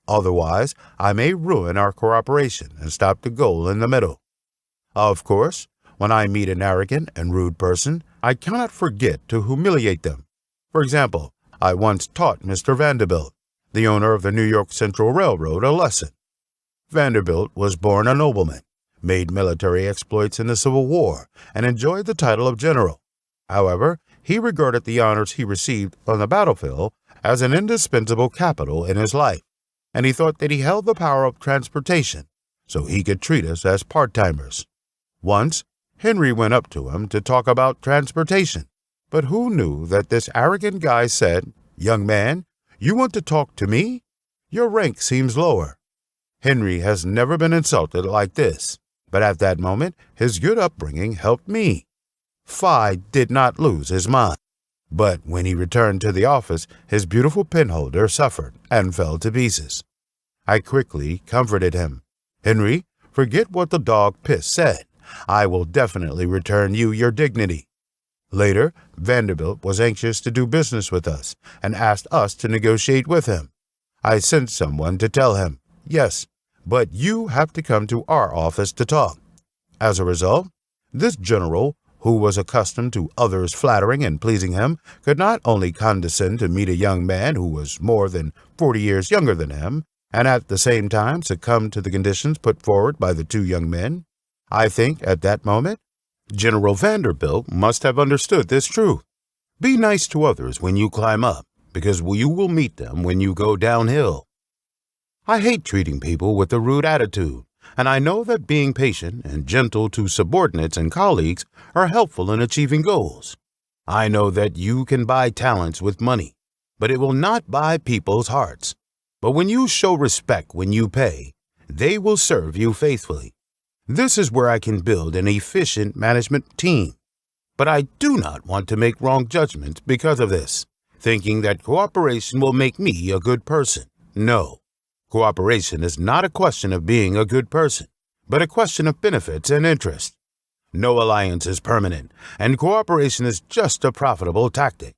Otherwise, I may ruin our cooperation and stop the goal in the middle. Of course, when I meet an arrogant and rude person, I cannot forget to humiliate them. For example, I once taught Mr. Vanderbilt, the owner of the New York Central Railroad, a lesson. Vanderbilt was born a nobleman, made military exploits in the Civil War, and enjoyed the title of general. However, he regarded the honors he received on the battlefield as an indispensable capital in his life, and he thought that he held the power of transportation, so he could treat us as part-timers. Once, Henry went up to him to talk about transportation, but who knew that this arrogant guy said, "Young man, you want to talk to me? Your rank seems lower." Henry has never been insulted like this, but at that moment, his good upbringing helped me. Phi did not lose his mind, but when he returned to the office, his beautiful penholder suffered and fell to pieces. I quickly comforted him. "Henry, forget what the dog Piss said. I will definitely return you your dignity." Later, Vanderbilt was anxious to do business with us and asked us to negotiate with him. I sent someone to tell him, "Yes, but you have to come to our office to talk." As a result, this general, who was accustomed to others flattering and pleasing him, could not only condescend to meet a young man who was more than 40 years younger than him, and at the same time succumb to the conditions put forward by the two young men. I think at that moment, General Vanderbilt must have understood this truth. Be nice to others when you climb up, because you will meet them when you go downhill. I hate treating people with a rude attitude, and I know that being patient and gentle to subordinates and colleagues are helpful in achieving goals. I know that you can buy talents with money, but it will not buy people's hearts. But when you show respect when you pay, they will serve you faithfully. This is where I can build an efficient management team. But I do not want to make wrong judgments because of this, thinking that cooperation will make me a good person. No, cooperation is not a question of being a good person, but a question of benefits and interest. No alliance is permanent, and cooperation is just a profitable tactic.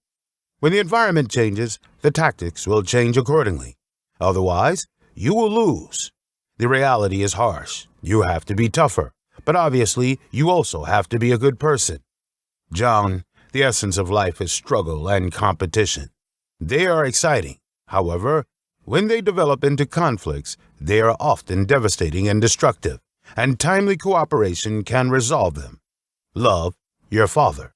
When the environment changes, the tactics will change accordingly. Otherwise, you will lose. The reality is harsh. You have to be tougher, but obviously you also have to be a good person. John, the essence of life is struggle and competition. They are exciting. However, when they develop into conflicts, they are often devastating and destructive, and timely cooperation can resolve them. Love your father.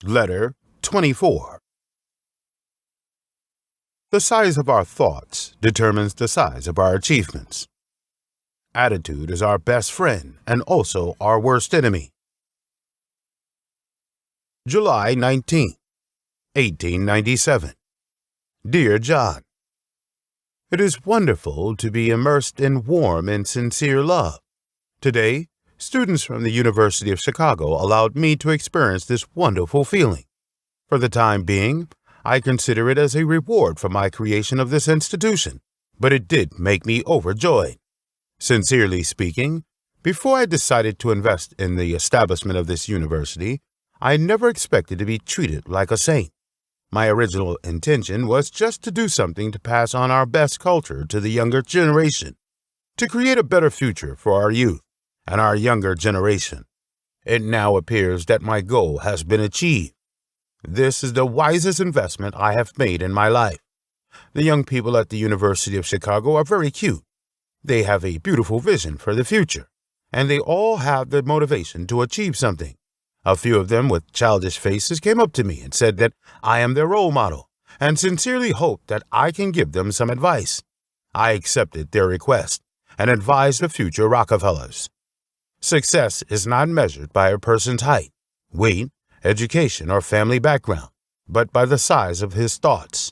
Letter 24. The size of our thoughts determines the size of our achievements. Attitude is our best friend and also our worst enemy. July 19, 1897. Dear John, it is wonderful to be immersed in warm and sincere love. Today, students from the University of Chicago allowed me to experience this wonderful feeling. For the time being, I consider it as a reward for my creation of this institution, but it did make me overjoyed. Sincerely speaking, before I decided to invest in the establishment of this university, I never expected to be treated like a saint. My original intention was just to do something to pass on our best culture to the younger generation, to create a better future for our youth and our younger generation. It now appears that my goal has been achieved. This is the wisest investment I have made in my life. The young people at the University of Chicago are very cute. They have a beautiful vision for the future, and they all have the motivation to achieve something. A few of them with childish faces came up to me and said that I am their role model and sincerely hoped that I can give them some advice. I accepted their request and advised the future Rockefellers. Success is not measured by a person's height, weight, education, or family background, but by the size of his thoughts.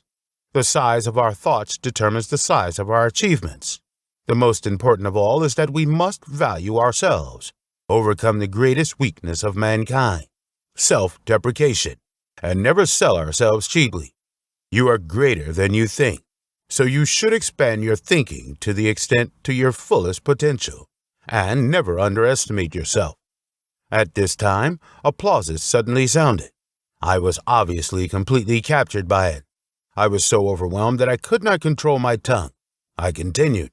The size of our thoughts determines the size of our achievements. The most important of all is that we must value ourselves, overcome the greatest weakness of mankind, self-deprecation, and never sell ourselves cheaply. You are greater than you think, so you should expand your thinking to the extent to your fullest potential, and never underestimate yourself. At this time, applauses suddenly sounded. I was obviously completely captured by it. I was so overwhelmed that I could not control my tongue. I continued.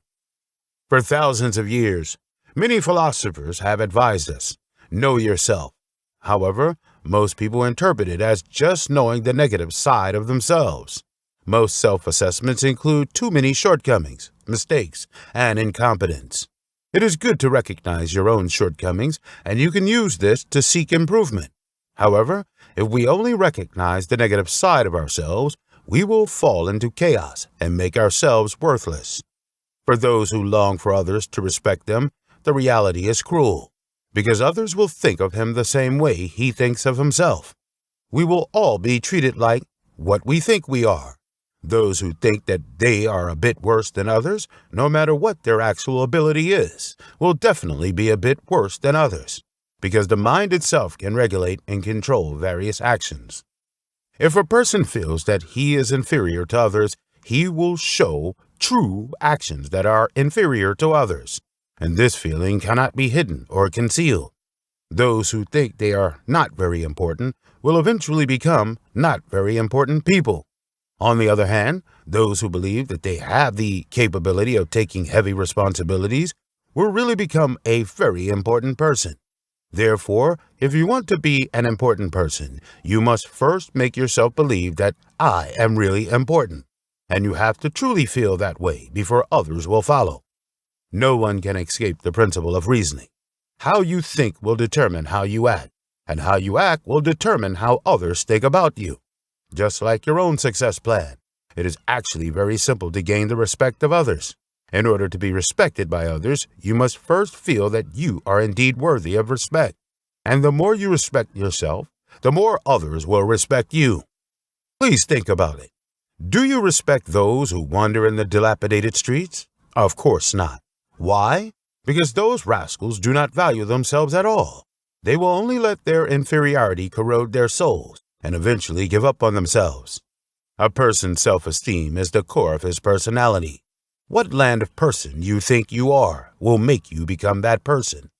For thousands of years, many philosophers have advised us, know yourself. However, most people interpret it as just knowing the negative side of themselves. Most self-assessments include too many shortcomings, mistakes, and incompetence. It is good to recognize your own shortcomings, and you can use this to seek improvement. However, if we only recognize the negative side of ourselves, we will fall into chaos and make ourselves worthless. For those who long for others to respect them, the reality is cruel, because others will think of him the same way he thinks of himself. We will all be treated like what we think we are. Those who think that they are a bit worse than others, no matter what their actual ability is, will definitely be a bit worse than others, because the mind itself can regulate and control various actions. If a person feels that he is inferior to others, he will show true actions that are inferior to others, and this feeling cannot be hidden or concealed. Those who think they are not very important will eventually become not very important people. On the other hand, those who believe that they have the capability of taking heavy responsibilities will really become a very important person. Therefore, if you want to be an important person, you must first make yourself believe that I am really important, and you have to truly feel that way before others will follow. No one can escape the principle of reasoning. How you think will determine how you act, and how you act will determine how others think about you. Just like your own success plan, it is actually very simple to gain the respect of others. In order to be respected by others, you must first feel that you are indeed worthy of respect. And the more you respect yourself, the more others will respect you. Please think about it. Do you respect those who wander in the dilapidated streets? Of course not. Why? Because those rascals do not value themselves at all. They will only let their inferiority corrode their souls and eventually give up on themselves. A person's self-esteem is the core of his personality. What land of person you think you are will make you become that person.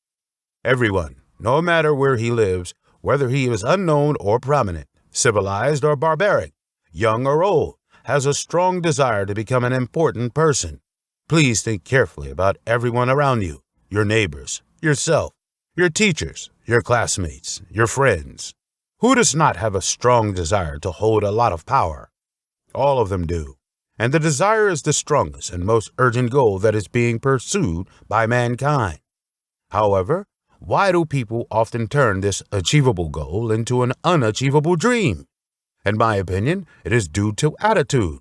Everyone, no matter where he lives, whether he is unknown or prominent, civilized or barbaric, young or old, has a strong desire to become an important person. Please think carefully about everyone around you, your neighbors, yourself, your teachers, your classmates, your friends. Who does not have a strong desire to hold a lot of power? All of them do. And the desire is the strongest and most urgent goal that is being pursued by mankind. However, why do people often turn this achievable goal into an unachievable dream? In my opinion, it is due to attitude.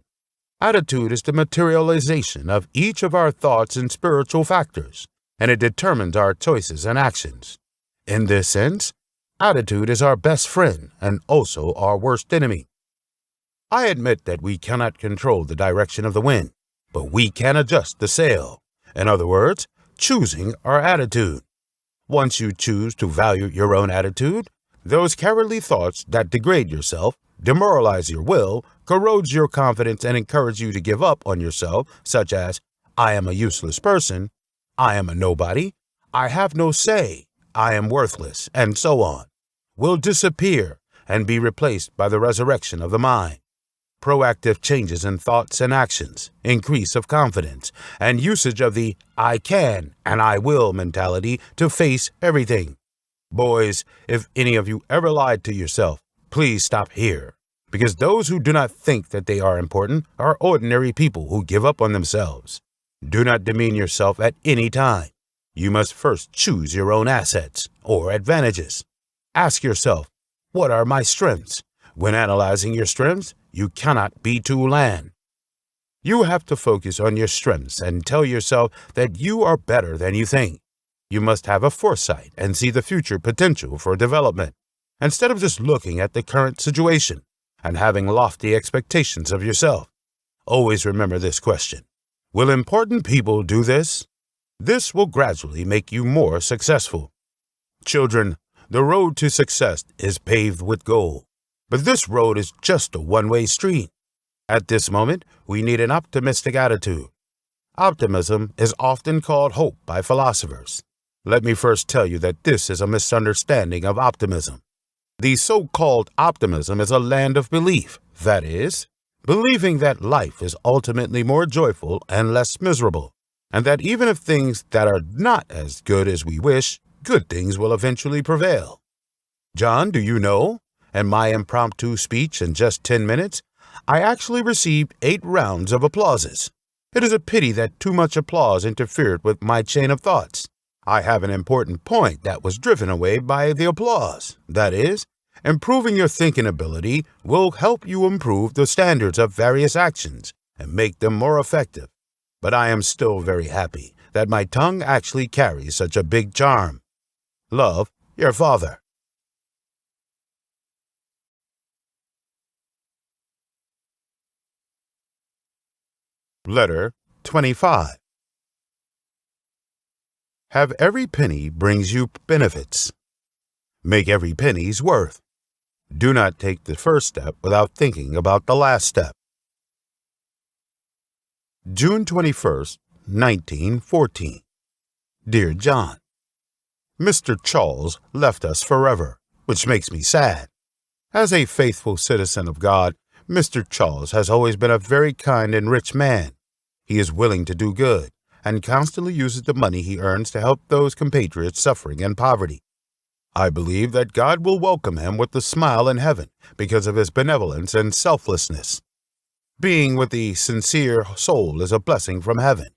Attitude is the materialization of each of our thoughts and spiritual factors, and it determines our choices and actions. In this sense, attitude is our best friend and also our worst enemy. I admit that we cannot control the direction of the wind, but we can adjust the sail. In other words, choosing our attitude. Once you choose to value your own attitude, those cowardly thoughts that degrade yourself, demoralize your will, corrodes your confidence, and encourage you to give up on yourself, such as, I am a useless person, I am a nobody, I have no say, I am worthless, and so on, will disappear and be replaced by the resurrection of the mind. Proactive changes in thoughts and actions, increase of confidence, and usage of the I can and I will mentality to face everything. Boys, if any of you ever lied to yourself, please stop here, because those who do not think that they are important are ordinary people who give up on themselves. Do not demean yourself at any time. You must first choose your own assets or advantages. Ask yourself, what are my strengths? When analyzing your strengths, you cannot be too bland. You have to focus on your strengths and tell yourself that you are better than you think. You must have a foresight and see the future potential for development, instead of just looking at the current situation and having lofty expectations of yourself. Always remember this question. Will important people do this? This will gradually make you more successful. Children, the road to success is paved with gold, but this road is just a one-way street. At this moment, we need an optimistic attitude. Optimism is often called hope by philosophers. Let me first tell you that this is a misunderstanding of optimism. The so-called optimism is a land of belief, that is, believing that life is ultimately more joyful and less miserable, and that even if things that are not as good as we wish, good things will eventually prevail. John, do you know, in my impromptu speech in just 10 minutes, I actually received 8 rounds of applauses. It is a pity that too much applause interfered with my chain of thoughts. I have an important point that was driven away by the applause. That is, improving your thinking ability will help you improve the standards of various actions and make them more effective. But I am still very happy that my tongue actually carries such a big charm. Love, your father. Letter 25. Have every penny brings you benefits. Make every penny's worth. Do not take the first step without thinking about the last step. June 21st, 1914. Dear John, Mr. Charles left us forever, which makes me sad. As a faithful citizen of God, Mr. Charles has always been a very kind and rich man. He is willing to do good and constantly uses the money he earns to help those compatriots suffering in poverty. I believe that God will welcome him with a smile in heaven because of his benevolence and selflessness. Being with a sincere soul is a blessing from heaven.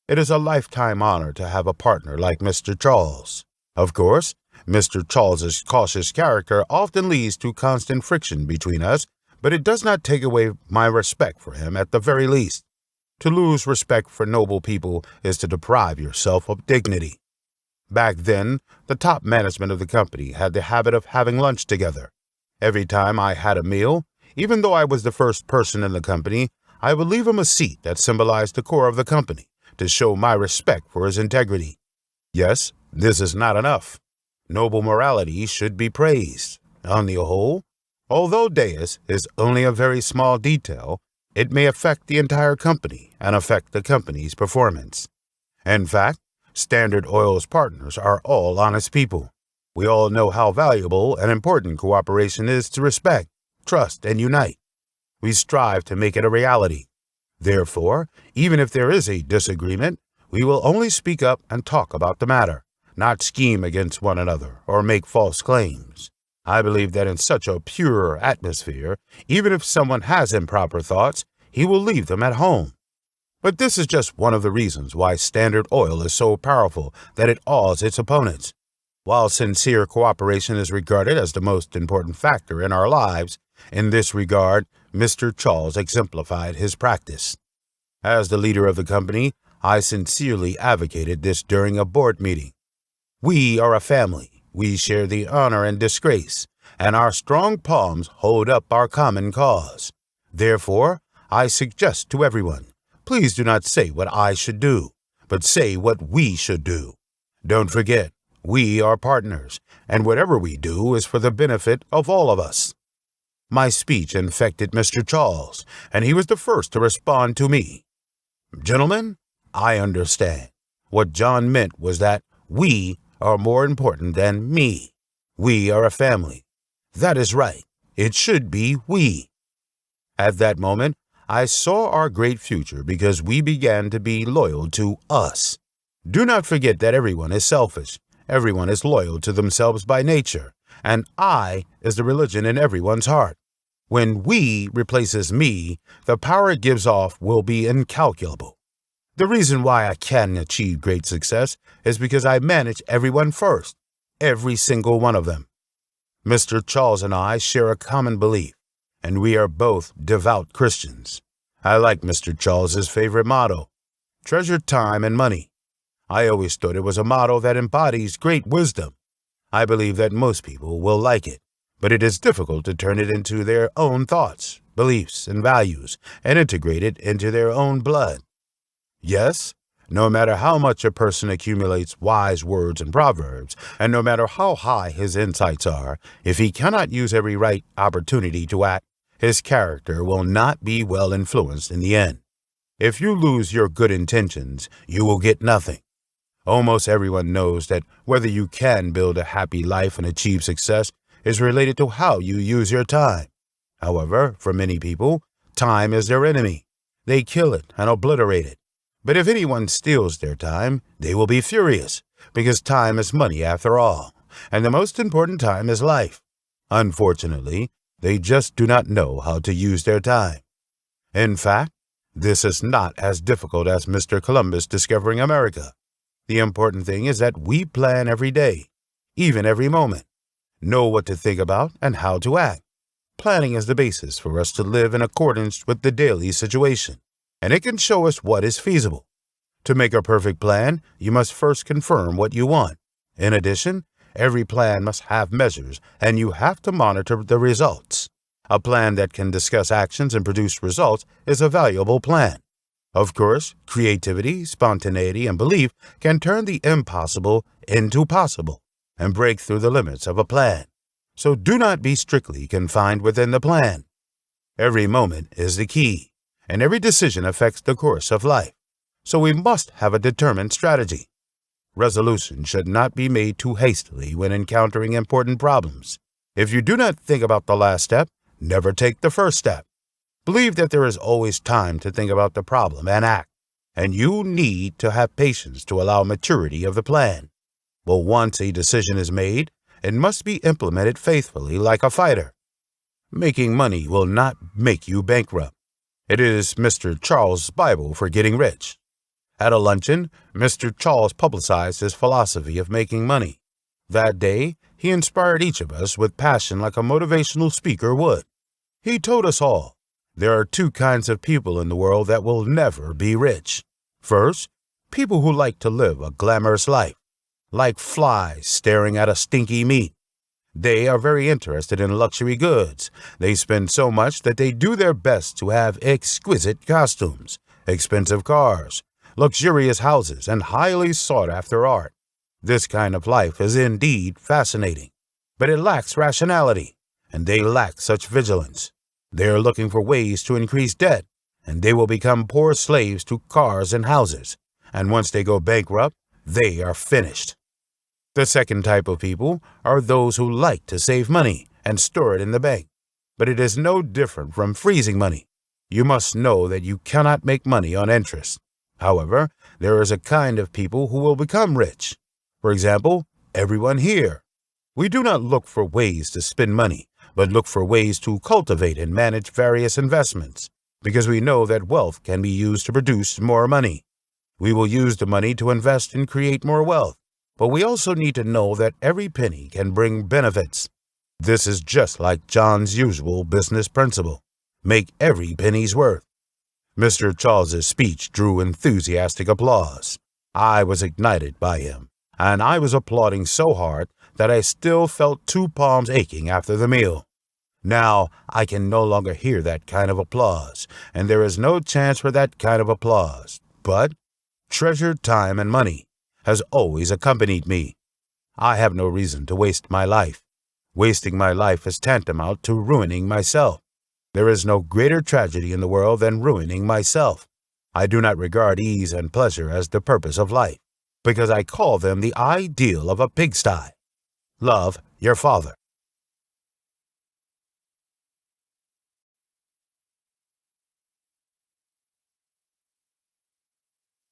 It is a lifetime honor to have a partner like Mr. Charles. Of course, Mr. Charles's cautious character often leads to constant friction between us, but it does not take away my respect for him at the very least. To lose respect for noble people is to deprive yourself of dignity. Back then, the top management of the company had the habit of having lunch together. Every time I had a meal, even though I was the first person in the company, I would leave him a seat that symbolized the core of the company to show my respect for his integrity. Yes, this is not enough. Noble morality should be praised. On the whole, although Deus is only a very small detail, it may affect the entire company and affect the company's performance. In fact, Standard Oil's partners are all honest people. We all know how valuable and important cooperation is to respect, trust, and unite. We strive to make it a reality. Therefore, even if there is a disagreement, we will only speak up and talk about the matter, not scheme against one another or make false claims. I believe that in such a pure atmosphere, even if someone has improper thoughts, he will leave them at home. But this is just one of the reasons why Standard Oil is so powerful that it awes its opponents. While sincere cooperation is regarded as the most important factor in our lives, in this regard, Mr. Charles exemplified his practice. As the leader of the company, I sincerely advocated this during a board meeting. We are a family. We share the honor and disgrace, and our strong palms hold up our common cause. Therefore, I suggest to everyone, please do not say what I should do, but say what we should do. Don't forget, we are partners, and whatever we do is for the benefit of all of us. My speech infected Mr. Charles, and he was the first to respond to me. Gentlemen, I understand. What John meant was that we are more important than me. We are a family. That is right. It should be we. At that moment, I saw our great future because we began to be loyal to us. Do not forget that everyone is selfish, Everyone is loyal to themselves by nature, and I is the religion in everyone's heart. When we replaces me, the power it gives off will be incalculable. The reason why I can achieve great success is because I manage everyone first, every single one of them. Mr. Charles and I share a common belief, and we are both devout Christians. I like Mr. Charles's favorite motto, treasure time and money. I always thought it was a motto that embodies great wisdom. I believe that most people will like it, but it is difficult to turn it into their own thoughts, beliefs, and values, and integrate it into their own blood. Yes, no matter how much a person accumulates wise words and proverbs, and no matter how high his insights are, if he cannot use every right opportunity to act, his character will not be well influenced in the end. If you lose your good intentions, you will get nothing. Almost everyone knows that whether you can build a happy life and achieve success is related to how you use your time. However, for many people, time is their enemy. They kill it and obliterate it. But if anyone steals their time, they will be furious, because time is money after all, and the most important time is life. Unfortunately, they just do not know how to use their time. In fact, this is not as difficult as Mr. Columbus discovering America. The important thing is that we plan every day, even every moment, know what to think about and how to act. Planning is the basis for us to live in accordance with the daily situation, and it can show us what is feasible. To make a perfect plan, you must first confirm what you want. In addition, every plan must have measures, and you have to monitor the results. A plan that can discuss actions and produce results is a valuable plan. Of course, creativity, spontaneity, and belief can turn the impossible into possible and break through the limits of a plan. So do not be strictly confined within the plan. Every moment is the key, and every decision affects the course of life. So we must have a determined strategy. Resolution should not be made too hastily when encountering important problems. If you do not think about the last step, never take the first step. Believe that there is always time to think about the problem and act, and you need to have patience to allow maturity of the plan. But once a decision is made, it must be implemented faithfully like a fighter. Making money will not make you bankrupt. It is Mr. Charles' Bible for getting rich. At a luncheon, Mr. Charles publicized his philosophy of making money. That day, he inspired each of us with passion like a motivational speaker would. He told us all, there are two kinds of people in the world that will never be rich. First, people who like to live a glamorous life, like flies staring at a stinky meat. They are very interested in luxury goods. They spend so much that they do their best to have exquisite costumes, expensive cars, luxurious houses, and highly sought-after art. This kind of life is indeed fascinating, but it lacks rationality, and they lack such vigilance. They are looking for ways to increase debt, and they will become poor slaves to cars and houses, and once they go bankrupt, they are finished. The second type of people are those who like to save money and store it in the bank, but it is no different from freezing money. You must know that you cannot make money on interest. However, there is a kind of people who will become rich. For example, everyone here. We do not look for ways to spend money, but look for ways to cultivate and manage various investments, because we know that wealth can be used to produce more money. We will use the money to invest and create more wealth, but we also need to know that every penny can bring benefits. This is just like John's usual business principle. Make every penny's worth. Mr. Charles's speech drew enthusiastic applause. I was ignited by him, and I was applauding so hard that I still felt two palms aching after the meal. Now I can no longer hear that kind of applause, and there is no chance for that kind of applause. But treasure, time, and money has always accompanied me. I have no reason to waste my life. Wasting my life is tantamount to ruining myself. There is no greater tragedy in the world than ruining myself. I do not regard ease and pleasure as the purpose of life, because I call them the ideal of a pigsty. Love your father.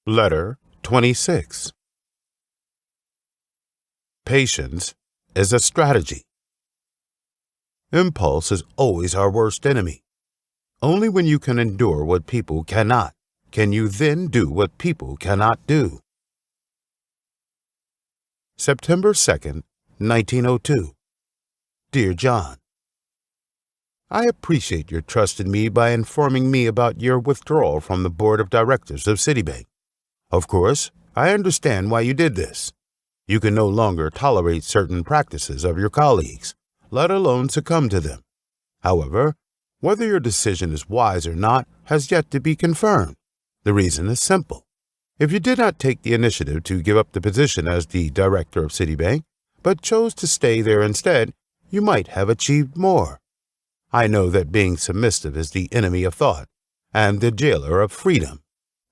Letter 26. Patience is a strategy. Impulse is always our worst enemy. Only when you can endure what people cannot can you then do what people cannot do. September 2nd, 1902. Dear John, I appreciate your trust in me by informing me about your withdrawal from the board of directors of Citibank. Of course, I understand why you did this. You can no longer tolerate certain practices of your colleagues, let alone succumb to them. However, whether your decision is wise or not has yet to be confirmed. The reason is simple. If you did not take the initiative to give up the position as the director of Citibank, but chose to stay there instead, you might have achieved more. I know that being submissive is the enemy of thought and the jailer of freedom.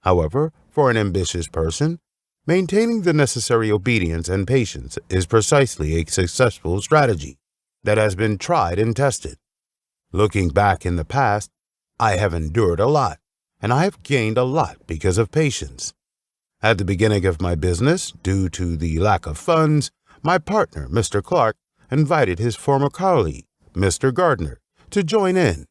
However, for an ambitious person, maintaining the necessary obedience and patience is precisely a successful strategy that has been tried and tested. Looking back in the past, I have endured a lot, and I have gained a lot because of patience. At the beginning of my business, due to the lack of funds, my partner, Mr. Clark, invited his former colleague, Mr. Gardner, to join in.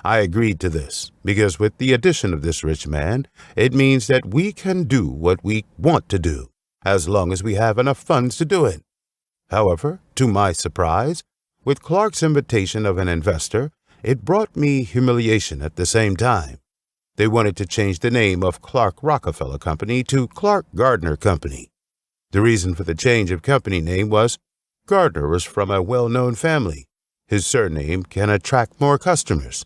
I agreed to this because with the addition of this rich man, it means that we can do what we want to do, as long as we have enough funds to do it. However, to my surprise, with Clark's invitation of an investor, it brought me humiliation at the same time. They wanted to change the name of Clark Rockefeller Company to Clark Gardner Company. The reason for the change of company name was Gardner was from a well-known family. His surname can attract more customers.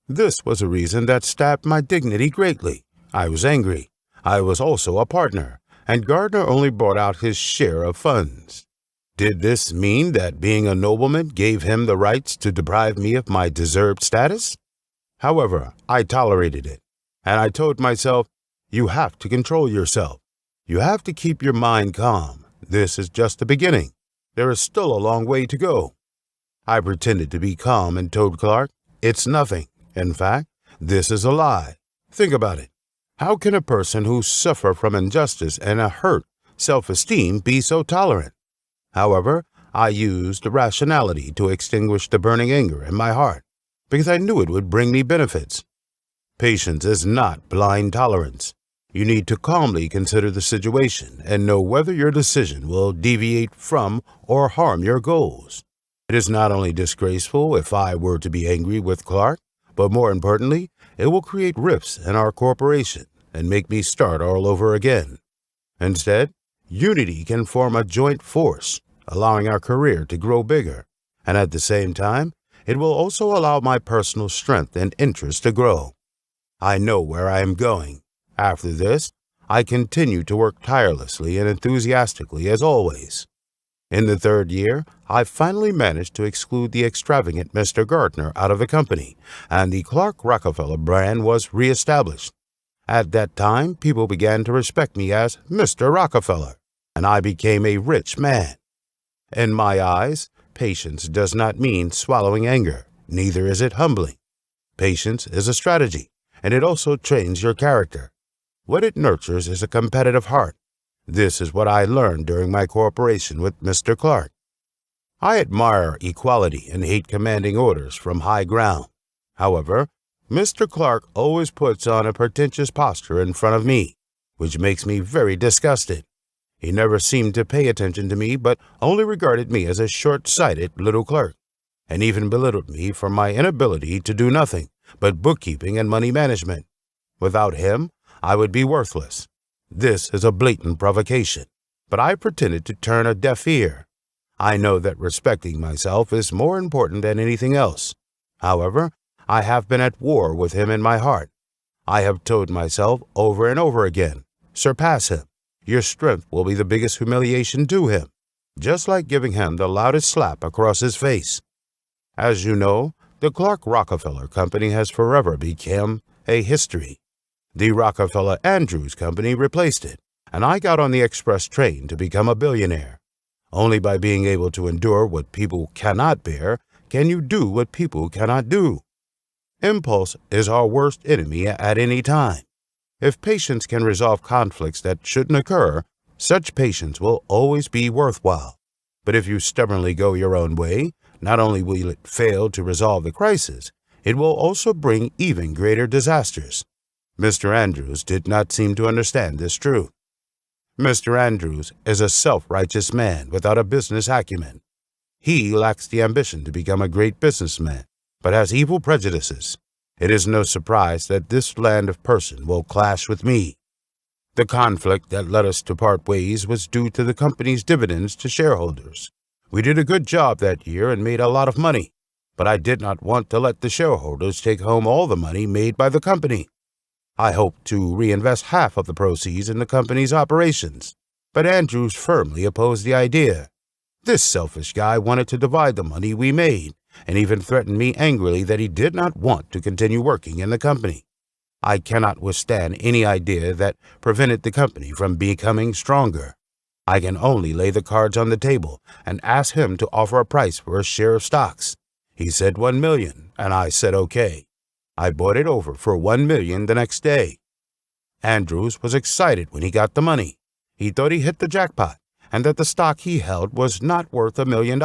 This was a reason that stabbed my dignity greatly. I was angry. I was also a partner, and Gardner only brought out his share of funds. Did this mean that being a nobleman gave him the rights to deprive me of my deserved status? However, I tolerated it, and I told myself, you have to control yourself. You have to keep your mind calm. This is just the beginning. There is still a long way to go. I pretended to be calm and told Clark, it's nothing. In fact, this is a lie. Think about it. How can a person who suffers from injustice and a hurt self-esteem be so tolerant? However, I used rationality to extinguish the burning anger in my heart because I knew it would bring me benefits. Patience is not blind tolerance. You need to calmly consider the situation and know whether your decision will deviate from or harm your goals. It is not only disgraceful if I were to be angry with Clark, but more importantly, it will create rifts in our corporation and make me start all over again. Instead, unity can form a joint force, allowing our career to grow bigger, and at the same time, it will also allow my personal strength and interest to grow. I know where I am going. After this, I continue to work tirelessly and enthusiastically as always. In the third year, I finally managed to exclude the extravagant Mr. Gardner out of the company, and the Clark Rockefeller brand was reestablished. At that time, people began to respect me as Mr. Rockefeller, and I became a rich man. In my eyes, patience does not mean swallowing anger, neither is it humbling. Patience is a strategy, and it also trains your character. What it nurtures is a competitive heart. This is what I learned during my cooperation with Mr. Clark. I admire equality and hate commanding orders from high ground. However, Mr. Clark always puts on a pretentious posture in front of me, which makes me very disgusted. He never seemed to pay attention to me, but only regarded me as a short-sighted little clerk, and even belittled me for my inability to do nothing but bookkeeping and money management. Without him, I would be worthless. This is a blatant provocation, but I pretended to turn a deaf ear. I know that respecting myself is more important than anything else. However, I have been at war with him in my heart. I have told myself over and over again, surpass him. Your strength will be the biggest humiliation to him, just like giving him the loudest slap across his face. As you know, the Clark Rockefeller Company has forever become a history. The Rockefeller Andrews Company replaced it, and I got on the express train to become a billionaire. Only by being able to endure what people cannot bear can you do what people cannot do. Impulse is our worst enemy at any time. If patience can resolve conflicts that shouldn't occur, such patience will always be worthwhile. But if you stubbornly go your own way, not only will it fail to resolve the crisis, it will also bring even greater disasters. Mr. Andrews did not seem to understand this truth. Mr. Andrews is a self-righteous man without a business acumen. He lacks the ambition to become a great businessman, but has evil prejudices. It is no surprise that this land of person will clash with me. The conflict that led us to part ways was due to the company's dividends to shareholders. We did a good job that year and made a lot of money, but I did not want to let the shareholders take home all the money made by the company. I hoped to reinvest half of the proceeds in the company's operations, but Andrews firmly opposed the idea. This selfish guy wanted to divide the money we made, and even threatened me angrily that he did not want to continue working in the company. I cannot withstand any idea that prevented the company from becoming stronger. I can only lay the cards on the table and ask him to offer a price for a share of stocks. He said $1 million, and I said okay. I bought it over for $1 million the next day. Andrews was excited when he got the money. He thought he hit the jackpot and that the stock he held was not worth $1 million.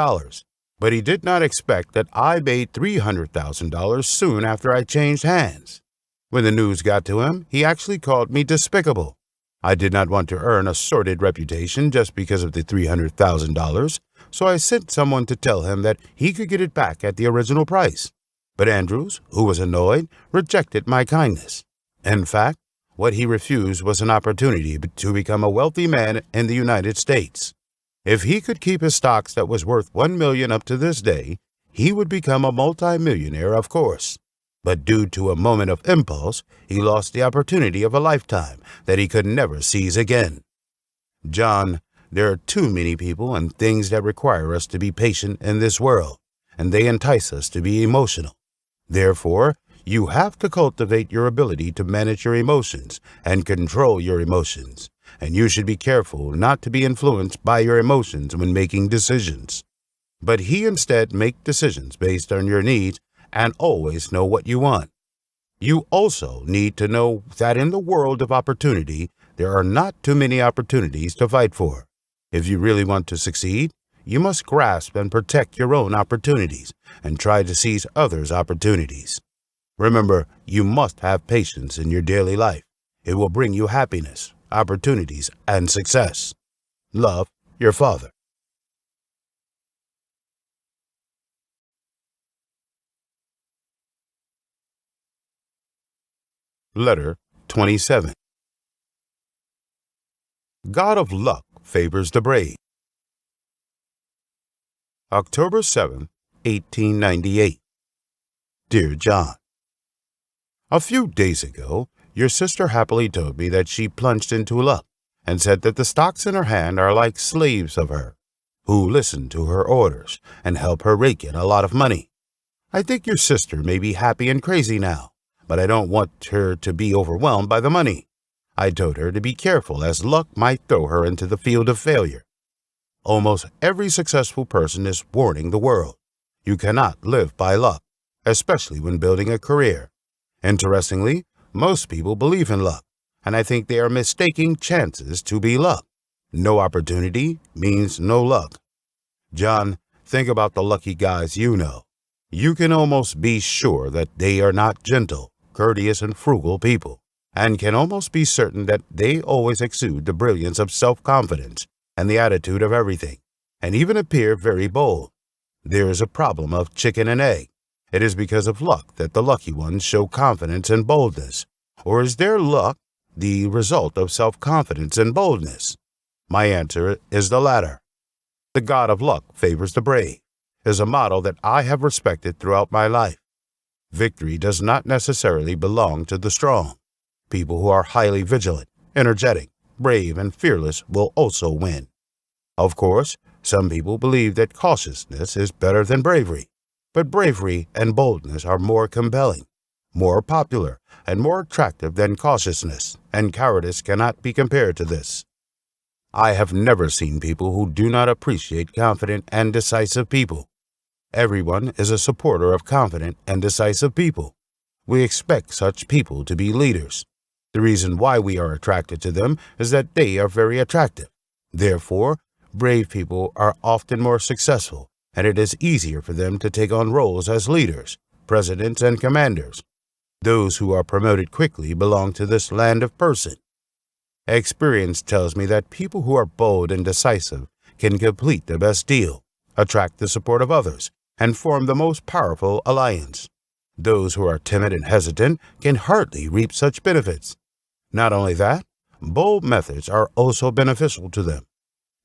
But he did not expect that I made $300,000 soon after I changed hands. When the news got to him, he actually called me despicable. I did not want to earn a sordid reputation just because of the $300,000, so I sent someone to tell him that he could get it back at the original price. But Andrews, who was annoyed, rejected my kindness. In fact, what he refused was an opportunity to become a wealthy man in the United States. If he could keep his stocks that was worth $1 million up to this day, he would become a multimillionaire, of course. But due to a moment of impulse, he lost the opportunity of a lifetime that he could never seize again. John, there are too many people and things that require us to be patient in this world, and they entice us to be emotional. Therefore, you have to cultivate your ability to manage your emotions and control your emotions, and you should be careful not to be influenced by your emotions when making decisions. But instead make decisions based on your needs and always know what you want. You also need to know that in the world of opportunity, there are not too many opportunities to fight for. If you really want to succeed, you must grasp and protect your own opportunities and try to seize others' opportunities. Remember, you must have patience in your daily life. It will bring you happiness, opportunities, and success. Love, your father. Letter 27. God of luck favors the brave. October 7, 1898. Dear John, a few days ago, your sister happily told me that she plunged into luck and said that the stocks in her hand are like slaves of her, who listen to her orders and help her rake in a lot of money. I think your sister may be happy and crazy now, but I don't want her to be overwhelmed by the money. I told her to be careful as luck might throw her into the field of failure. Almost every successful person is warning the world. You cannot live by luck, especially when building a career. Interestingly, most people believe in luck, and I think they are mistaking chances to be luck. No opportunity means no luck. John, think about the lucky guys you know. You can almost be sure that they are not gentle, courteous, and frugal people, and can almost be certain that they always exude the brilliance of self-confidence and the attitude of everything, and even appear very bold. There is a problem of chicken and egg. It is because of luck that the lucky ones show confidence and boldness, or is their luck the result of self-confidence and boldness? My answer is the latter. The God of luck favors the brave is a model that I have respected throughout my life. Victory does not necessarily belong to the strong. People who are highly vigilant, energetic, brave, and fearless will also win. Of course, some people believe that cautiousness is better than bravery, but bravery and boldness are more compelling, more popular, and more attractive than cautiousness, and cowardice cannot be compared to this. I have never seen people who do not appreciate confident and decisive people. Everyone is a supporter of confident and decisive people. We expect such people to be leaders. The reason why we are attracted to them is that they are very attractive. Therefore, Brave people are often more successful, and it is easier for them to take on roles as leaders, presidents, and commanders. Those who are promoted quickly belong to this land of person. Experience tells me that people who are bold and decisive can complete the best deal, attract the support of others, and form the most powerful alliance. Those who are timid and hesitant can hardly reap such benefits. Not only that, bold methods are also beneficial to them.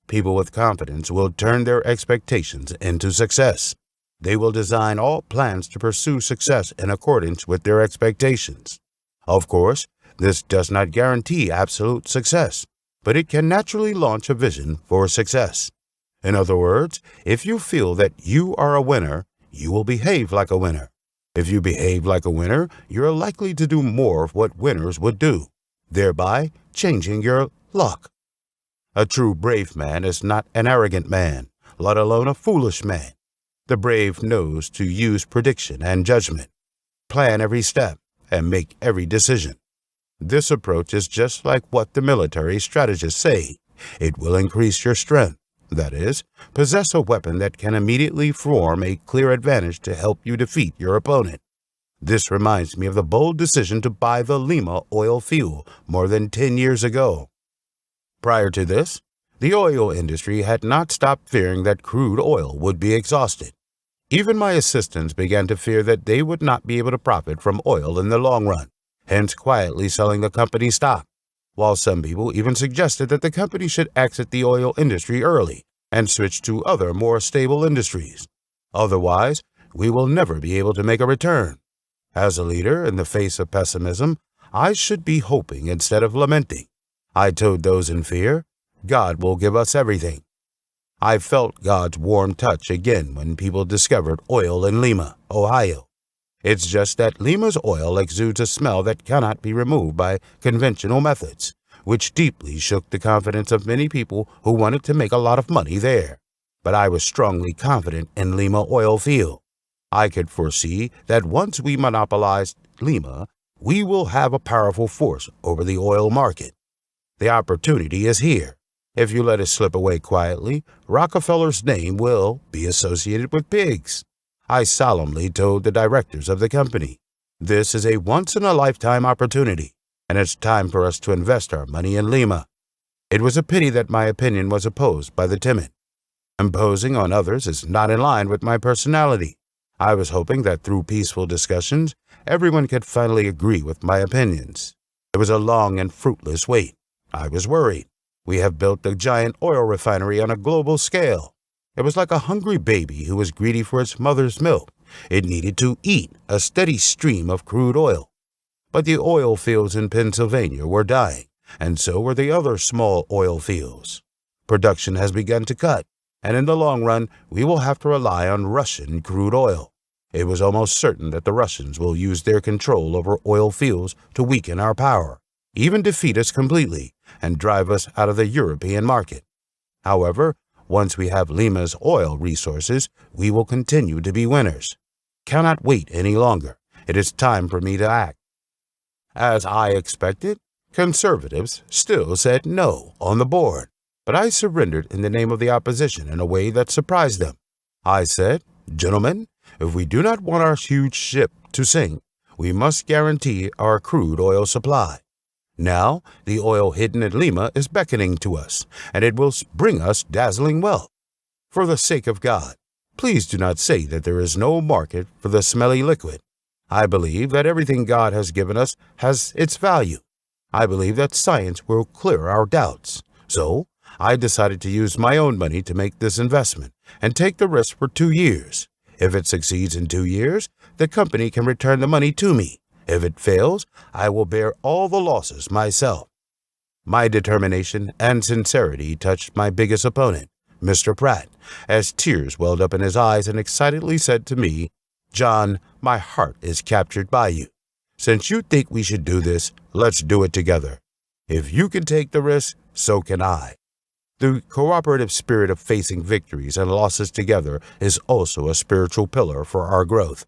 People with confidence will turn their expectations into success. They will design all plans to pursue success in accordance with their expectations. Of course, this does not guarantee absolute success, but it can naturally launch a vision for success. In other words, if you feel that you are a winner, you will behave like a winner. If you behave like a winner, you're likely to do more of what winners would do, thereby changing your luck. A true brave man is not an arrogant man, let alone a foolish man. The brave knows to use prediction and judgment, plan every step, and make every decision. This approach is just like what the military strategists say. It will increase your strength. That is, possess a weapon that can immediately form a clear advantage to help you defeat your opponent. This reminds me of the bold decision to buy the Lima oil field more than 10 years ago. Prior to this, the oil industry had not stopped fearing that crude oil would be exhausted. Even my assistants began to fear that they would not be able to profit from oil in the long run, hence quietly selling the company stock, while some people even suggested that the company should exit the oil industry early and switch to other more stable industries. Otherwise, we will never be able to make a return. As a leader, in the face of pessimism, I should be hoping instead of lamenting. I told those in fear, God will give us everything. I felt God's warm touch again when people discovered oil in Lima, Ohio. It's just that Lima's oil exudes a smell that cannot be removed by conventional methods, which deeply shook the confidence of many people who wanted to make a lot of money there. But I was strongly confident in Lima oil field. I could foresee that once we monopolized Lima, we will have a powerful force over the oil market. The opportunity is here. If you let it slip away quietly, Rockefeller's name will be associated with pigs. I solemnly told the directors of the company, this is a once-in-a-lifetime opportunity, and it's time for us to invest our money in Lima. It was a pity that my opinion was opposed by the timid. Imposing on others is not in line with my personality. I was hoping that through peaceful discussions, everyone could finally agree with my opinions. It was a long and fruitless wait. I was worried. We have built a giant oil refinery on a global scale. It was like a hungry baby who was greedy for its mother's milk. It needed to eat a steady stream of crude oil. But the oil fields in Pennsylvania were dying, and so were the other small oil fields. Production has begun to cut, and in the long run, we will have to rely on Russian crude oil. It was almost certain that the Russians will use their control over oil fields to weaken our power, even defeat us completely, and drive us out of the European market. However, once we have Lima's oil resources, we will continue to be winners. Cannot wait any longer. It is time for me to act. As I expected, conservatives still said no on the board, but I surrendered in the name of the opposition in a way that surprised them. I said, gentlemen, if we do not want our huge ship to sink, we must guarantee our crude oil supply. Now, the oil hidden in Lima is beckoning to us, and it will bring us dazzling wealth. For the sake of God, please do not say that there is no market for the smelly liquid. I believe that everything God has given us has its value. I believe that science will clear our doubts. So, I decided to use my own money to make this investment and take the risk for 2 years. If it succeeds in 2 years, the company can return the money to me. If it fails, I will bear all the losses myself. My determination and sincerity touched my biggest opponent, Mr. Pratt, as tears welled up in his eyes and excitedly said to me, John, my heart is captured by you. Since you think we should do this, let's do it together. If you can take the risk, so can I. The cooperative spirit of facing victories and losses together is also a spiritual pillar for our growth.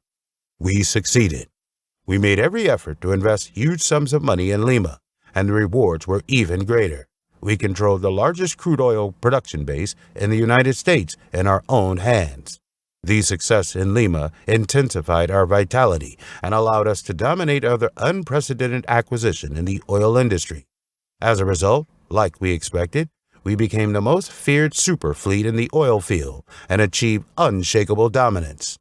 We succeeded. We made every effort to invest huge sums of money in Lima, and the rewards were even greater. We control the largest crude oil production base in the United States in our own hands. The success in Lima intensified our vitality and allowed us to dominate other unprecedented acquisition in the oil industry. As a result, like we expected, we became the most feared superfleet in the oil field and achieved unshakable dominance.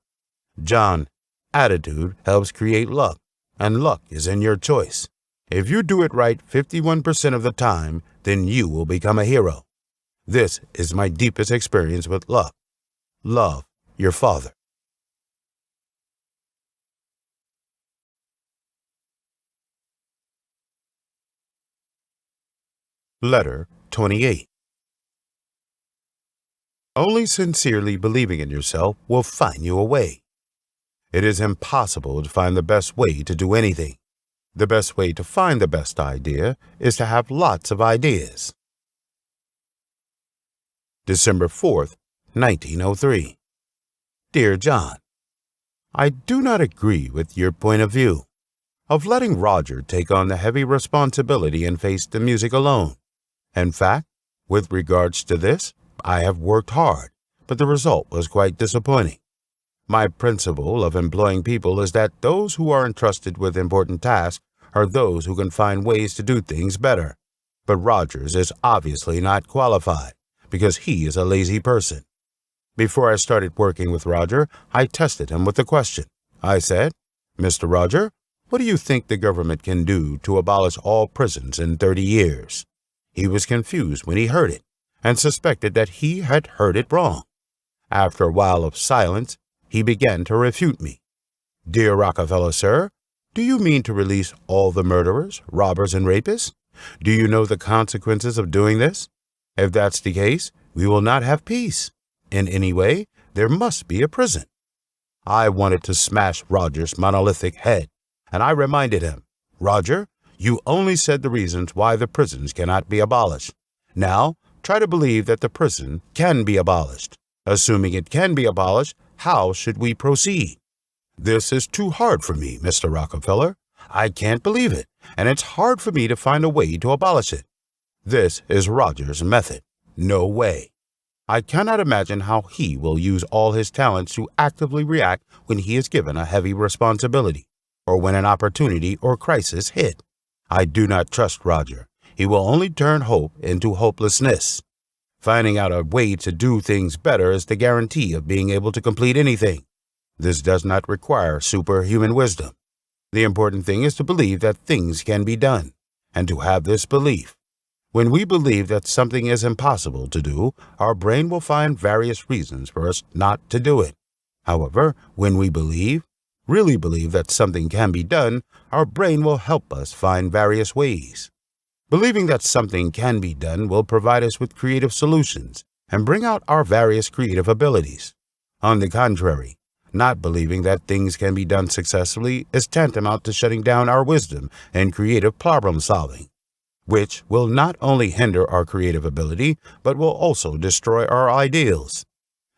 John, attitude helps create luck, and luck is in your choice. If you do it right 51% of the time, then you will become a hero. This is my deepest experience with luck. Love your father. Letter 28. Only sincerely believing in yourself will find you a way. It is impossible to find the best way to do anything. The best way to find the best idea is to have lots of ideas. December 4th, 1903. Dear John, I do not agree with your point of view of letting Roger take on the heavy responsibility and face the music alone. In fact, with regards to this, I have worked hard, but the result was quite disappointing. My principle of employing people is that those who are entrusted with important tasks are those who can find ways to do things better. But Rogers is obviously not qualified because he is a lazy person. Before I started working with Roger, I tested him with a question. I said, Mr. Roger, what do you think the government can do to abolish all prisons in 30 years? He was confused when he heard it and suspected that he had heard it wrong. After a while of silence, he began to refute me. Dear Rockefeller, sir, do you mean to release all the murderers, robbers, and rapists? Do you know the consequences of doing this? If that's the case, we will not have peace. In any way, there must be a prison. I wanted to smash Roger's monolithic head, and I reminded him, Roger, you only said the reasons why the prisons cannot be abolished. Now, try to believe that the prison can be abolished. Assuming it can be abolished, how should we proceed? This is too hard for me, Mr. Rockefeller. I can't believe it, and it's hard for me to find a way to abolish it. This is Roger's method. No way. I cannot imagine how he will use all his talents to actively react when he is given a heavy responsibility, or when an opportunity or crisis hit. I do not trust Roger. He will only turn hope into hopelessness. Finding out a way to do things better is the guarantee of being able to complete anything. This does not require superhuman wisdom. The important thing is to believe that things can be done, and to have this belief. When we believe that something is impossible to do, our brain will find various reasons for us not to do it. However, when we really believe that something can be done, our brain will help us find various ways. Believing that something can be done will provide us with creative solutions and bring out our various creative abilities. On the contrary, not believing that things can be done successfully is tantamount to shutting down our wisdom and creative problem solving, which will not only hinder our creative ability, but will also destroy our ideals.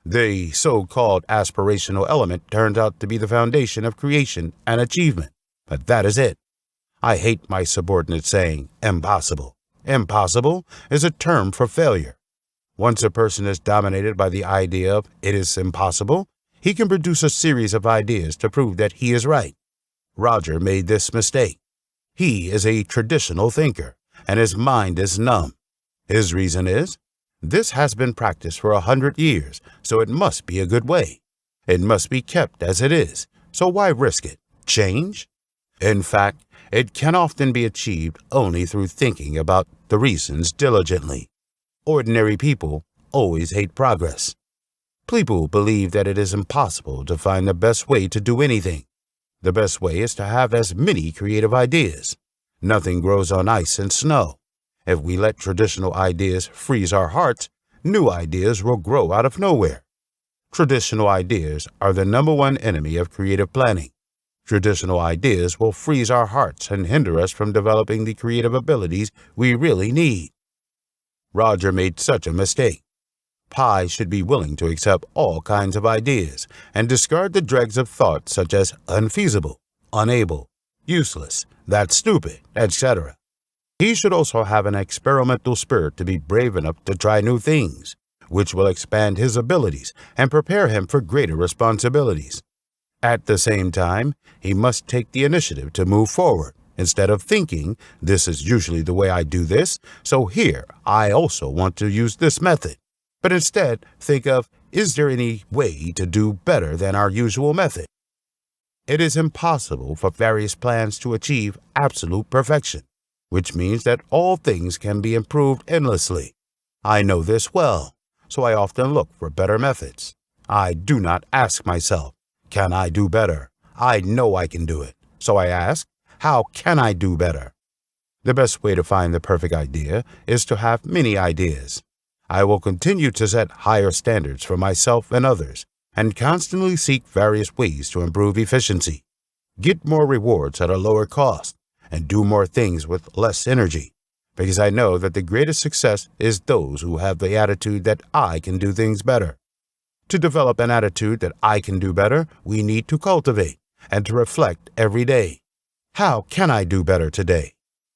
The so-called aspirational element turns out to be the foundation of creation and achievement, but that is it. I hate my subordinates saying, impossible. Impossible is a term for failure. Once a person is dominated by the idea of it is impossible, he can produce a series of ideas to prove that he is right. Roger made this mistake. He is a traditional thinker, and his mind is numb. His reason is, this has been practiced for 100 years, so it must be a good way. It must be kept as it is, so why risk it? Change? In fact, it can often be achieved only through thinking about the reasons diligently. Ordinary people always hate progress. People believe that it is impossible to find the best way to do anything. The best way is to have as many creative ideas. Nothing grows on ice and snow. If we let traditional ideas freeze our hearts, new ideas will grow out of nowhere. Traditional ideas are the number one enemy of creative planning. Traditional ideas will freeze our hearts and hinder us from developing the creative abilities we really need. Roger made such a mistake. Pi should be willing to accept all kinds of ideas and discard the dregs of thought such as unfeasible, unable, useless, that's stupid, etc. He should also have an experimental spirit to be brave enough to try new things, which will expand his abilities and prepare him for greater responsibilities. At the same time, he must take the initiative to move forward, instead of thinking, this is usually the way I do this, so here I also want to use this method. But instead, think of, is there any way to do better than our usual method? It is impossible for various plans to achieve absolute perfection, which means that all things can be improved endlessly. I know this well, so I often look for better methods. I do not ask myself, can I do better? I know I can do it, so I ask, how can I do better? The best way to find the perfect idea is to have many ideas. I will continue to set higher standards for myself and others, and constantly seek various ways to improve efficiency, get more rewards at a lower cost, and do more things with less energy, because I know that the greatest success is those who have the attitude that I can do things better. To develop an attitude that I can do better, we need to cultivate and to reflect every day. How can I do better today?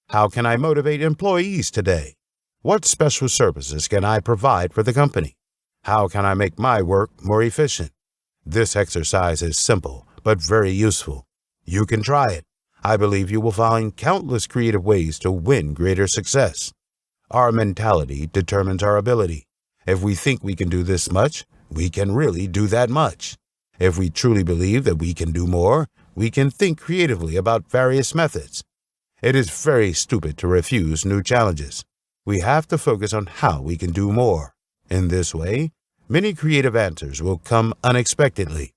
How can I motivate employees today? What special services can I provide for the company? How can I make my work more efficient? This exercise is simple, but very useful. You can try it. I believe you will find countless creative ways to win greater success. Our mentality determines our ability. If we think we can do this much, we can really do that much. If we truly believe that we can do more, we can think creatively about various methods. It is very stupid to refuse new challenges. We have to focus on how we can do more. In this way, many creative answers will come unexpectedly.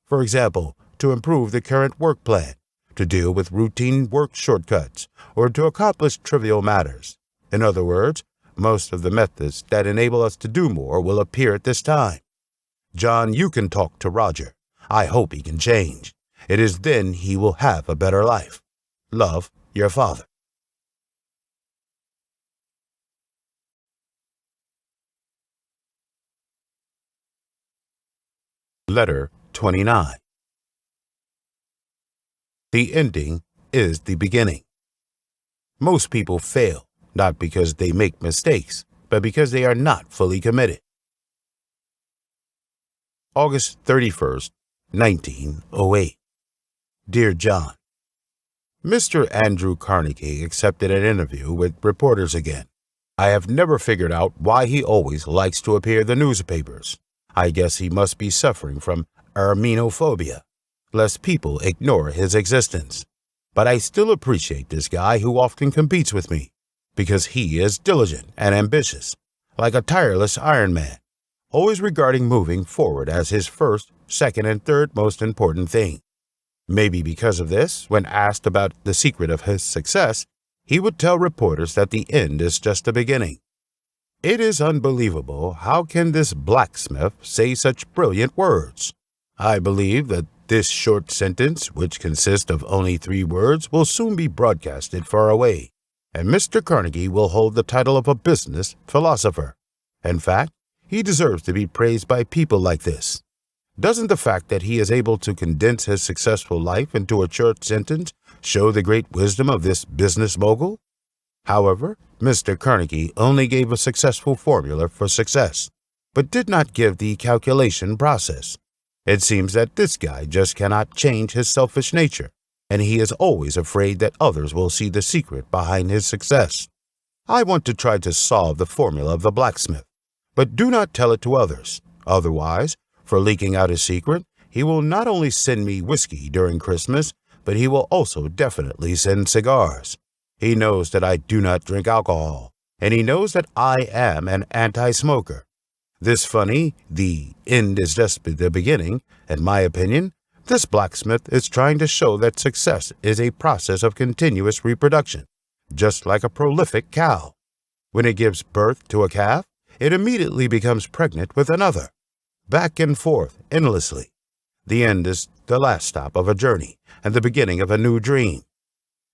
For example, to improve the current work plan, to deal with routine work shortcuts, or to accomplish trivial matters. In other words, most of the methods that enable us to do more will appear at this time. John, you can talk to Roger. I hope he can change. It is then he will have a better life. Love, your father. Letter 29. The ending is the beginning. Most people fail, not because they make mistakes, but because they are not fully committed. August 31st, 1908. Dear John, Mr. Andrew Carnegie accepted an interview with reporters again. I have never figured out why he always likes to appear in the newspapers. I guess he must be suffering from armenophobia, lest people ignore his existence. But I still appreciate this guy who often competes with me, because he is diligent and ambitious, like a tireless Iron Man, always regarding moving forward as his first, second, and third most important thing. Maybe because of this, when asked about the secret of his success, he would tell reporters that the end is just the beginning. It is unbelievable how can this blacksmith say such brilliant words. I believe that this short sentence, which consists of only 3 words, will soon be broadcasted far away, and Mr. Carnegie will hold the title of a business philosopher. In fact, he deserves to be praised by people like this. Doesn't the fact that he is able to condense his successful life into a short sentence show the great wisdom of this business mogul? However, Mr. Carnegie only gave a successful formula for success, but did not give the calculation process. It seems that this guy just cannot change his selfish nature, and he is always afraid that others will see the secret behind his success. I want to try to solve the formula of the blacksmith, but do not tell it to others. Otherwise, for leaking out his secret, he will not only send me whiskey during Christmas, but he will also definitely send cigars. He knows that I do not drink alcohol, and he knows that I am an anti-smoker. This funny, the end is just the beginning, in my opinion, this blacksmith is trying to show that success is a process of continuous reproduction, just like a prolific cow. When it gives birth to a calf, it immediately becomes pregnant with another, back and forth endlessly. The end is the last stop of a journey and the beginning of a new dream.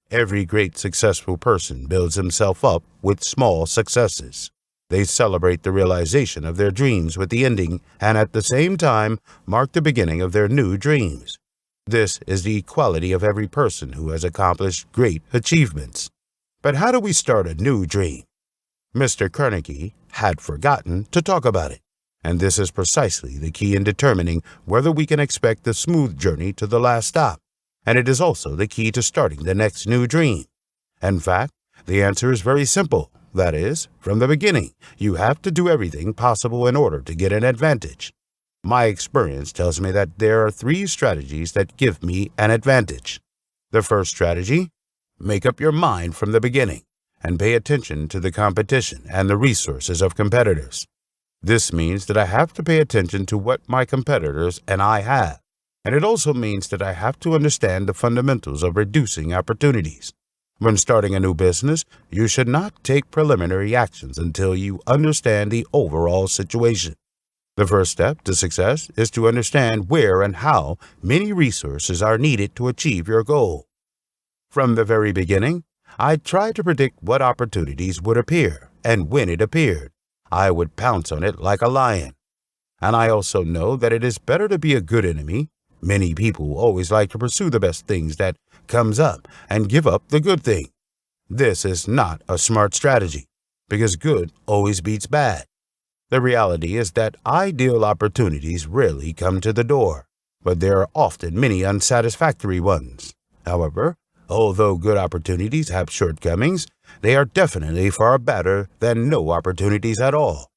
Every great successful person builds himself up with small successes. They celebrate the realization of their dreams with the ending and at the same time mark the beginning of their new dreams. This is the quality of every person who has accomplished great achievements. But how do we start a new dream? Mr. Carnegie had forgotten to talk about it, and this is precisely the key in determining whether we can expect a smooth journey to the last stop, and it is also the key to starting the next new dream. In fact, the answer is very simple. That is, from the beginning, you have to do everything possible in order to get an advantage. My experience tells me that there are 3 strategies that give me an advantage. The first strategy: make up your mind from the beginning and pay attention to the competition and the resources of competitors. This means that I have to pay attention to what my competitors and I have, and it also means that I have to understand the fundamentals of reducing opportunities. When starting a new business, you should not take preliminary actions until you understand the overall situation. The first step to success is to understand where and how many resources are needed to achieve your goal. From the very beginning, I tried to predict what opportunities would appear, and when it appeared, I would pounce on it like a lion. And I also know that it is better to be a good enemy. Many people always like to pursue the best things that comes up and give up the good thing. This is not a smart strategy, because good always beats bad. The reality is that ideal opportunities rarely come to the door, but there are often many unsatisfactory ones. However, although good opportunities have shortcomings, they are definitely far better than no opportunities at all.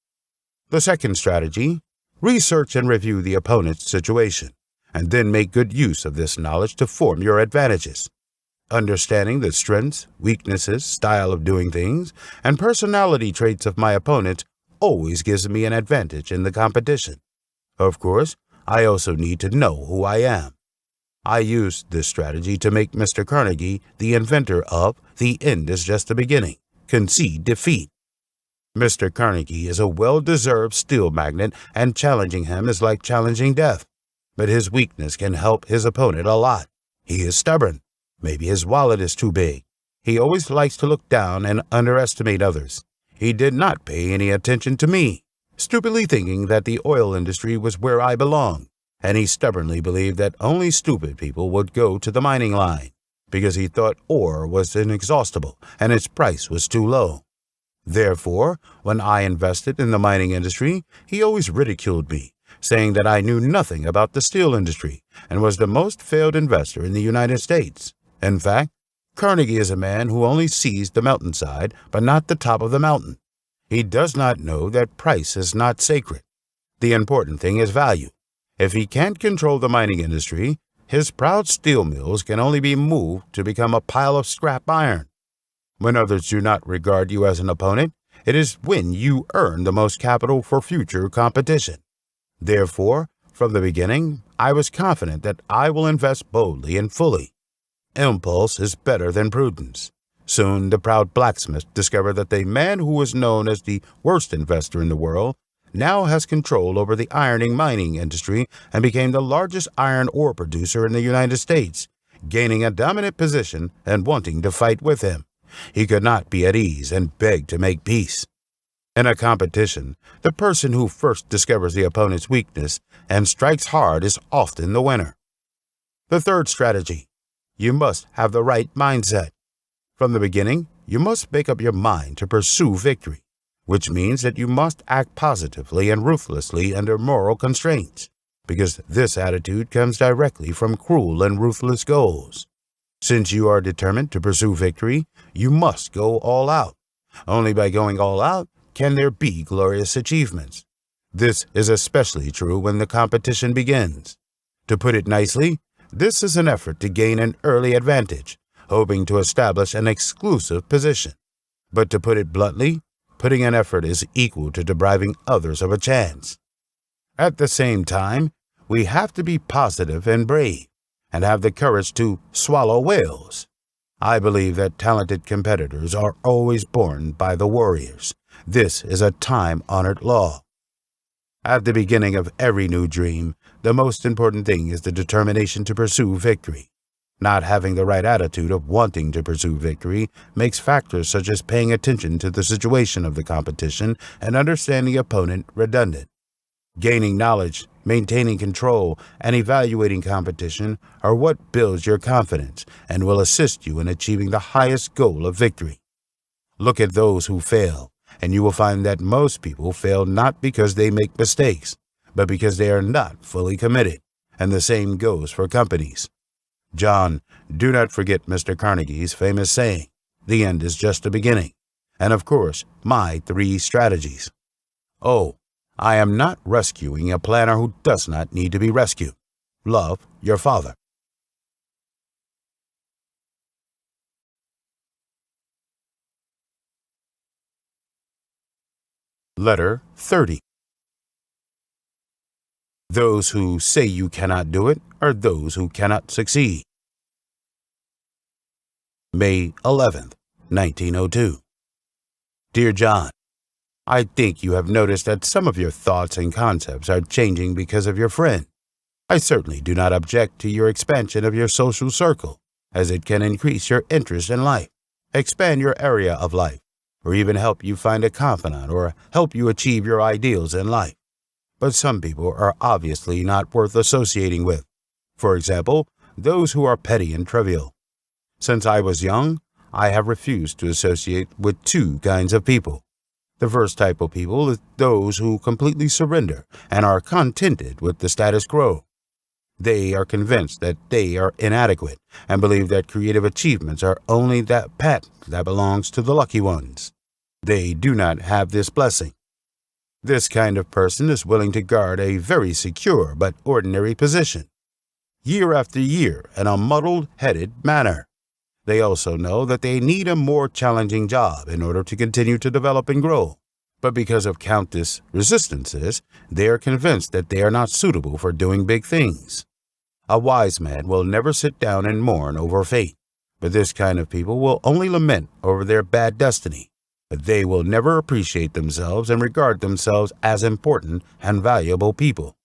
The second strategy: research and review the opponent's situation, and then make good use of this knowledge to form your advantages. Understanding the strengths, weaknesses, style of doing things, and personality traits of my opponent always gives me an advantage in the competition. Of course, I also need to know who I am. I used this strategy to make Mr. Carnegie the inventor of "the end is just the beginning. Concede defeat." Mr. Carnegie is a well-deserved steel magnet, and challenging him is like challenging death. But his weakness can help his opponent a lot. He is stubborn. Maybe his wallet is too big. He always likes to look down and underestimate others. He did not pay any attention to me, stupidly thinking that the oil industry was where I belonged. And he stubbornly believed that only stupid people would go to the mining line, because he thought ore was inexhaustible and its price was too low. Therefore, when I invested in the mining industry, he always ridiculed me, saying that I knew nothing about the steel industry and was the most failed investor in the United States. In fact, Carnegie is a man who only sees the mountainside but not the top of the mountain. He does not know that price is not sacred. The important thing is value. If he can't control the mining industry, his proud steel mills can only be moved to become a pile of scrap iron. When others do not regard you as an opponent, it is when you earn the most capital for future competition. Therefore, from the beginning, I was confident that I will invest boldly and fully. Impulse is better than prudence. Soon, the proud blacksmith discovered that the man who was known as the worst investor in the world now has control over the ironing mining industry and became the largest iron ore producer in the United States, gaining a dominant position and wanting to fight with him. He could not be at ease and begged to make peace. In a competition, the person who first discovers the opponent's weakness and strikes hard is often the winner. The third strategy: you must have the right mindset. From the beginning, you must make up your mind to pursue victory, which means that you must act positively and ruthlessly under moral constraints, because this attitude comes directly from cruel and ruthless goals. Since you are determined to pursue victory, you must go all out. Only by going all out can there be glorious achievements. This is especially true when the competition begins. To put it nicely, this is an effort to gain an early advantage, hoping to establish an exclusive position. But to put it bluntly, putting an effort is equal to depriving others of a chance. At the same time, we have to be positive and brave, and have the courage to swallow whales. I believe that talented competitors are always born by the warriors. This is a time-honored law. At the beginning of every new dream, the most important thing is the determination to pursue victory. Not having the right attitude of wanting to pursue victory makes factors such as paying attention to the situation of the competition and understanding the opponent redundant. Gaining knowledge, maintaining control, and evaluating competition are what builds your confidence and will assist you in achieving the highest goal of victory. Look at those who fail, and you will find that most people fail not because they make mistakes, but because they are not fully committed. And the same goes for companies. John, do not forget Mr. Carnegie's famous saying, "The end is just the beginning." And of course, my 3 strategies. Oh, I am not rescuing a planner who does not need to be rescued. Love your father. Letter 30. Those who say you cannot do it are those who cannot succeed. May 11th, 1902. Dear John, I think you have noticed that some of your thoughts and concepts are changing because of your friend. I certainly do not object to your expansion of your social circle, as it can increase your interest in life, expand your area of life, or even help you find a confidant or help you achieve your ideals in life. But some people are obviously not worth associating with. For example, those who are petty and trivial. Since I was young, I have refused to associate with 2 kinds of people. The first type of people is those who completely surrender and are contented with the status quo. They are convinced that they are inadequate and believe that creative achievements are only that patent that belongs to the lucky ones. They do not have this blessing. This kind of person is willing to guard a very secure but ordinary position, year after year in a muddled-headed manner. They also know that they need a more challenging job in order to continue to develop and grow. But because of countless resistances, they are convinced that they are not suitable for doing big things. A wise man will never sit down and mourn over fate, but this kind of people will only lament over their bad destiny. But they will never appreciate themselves and regard themselves as important and valuable people.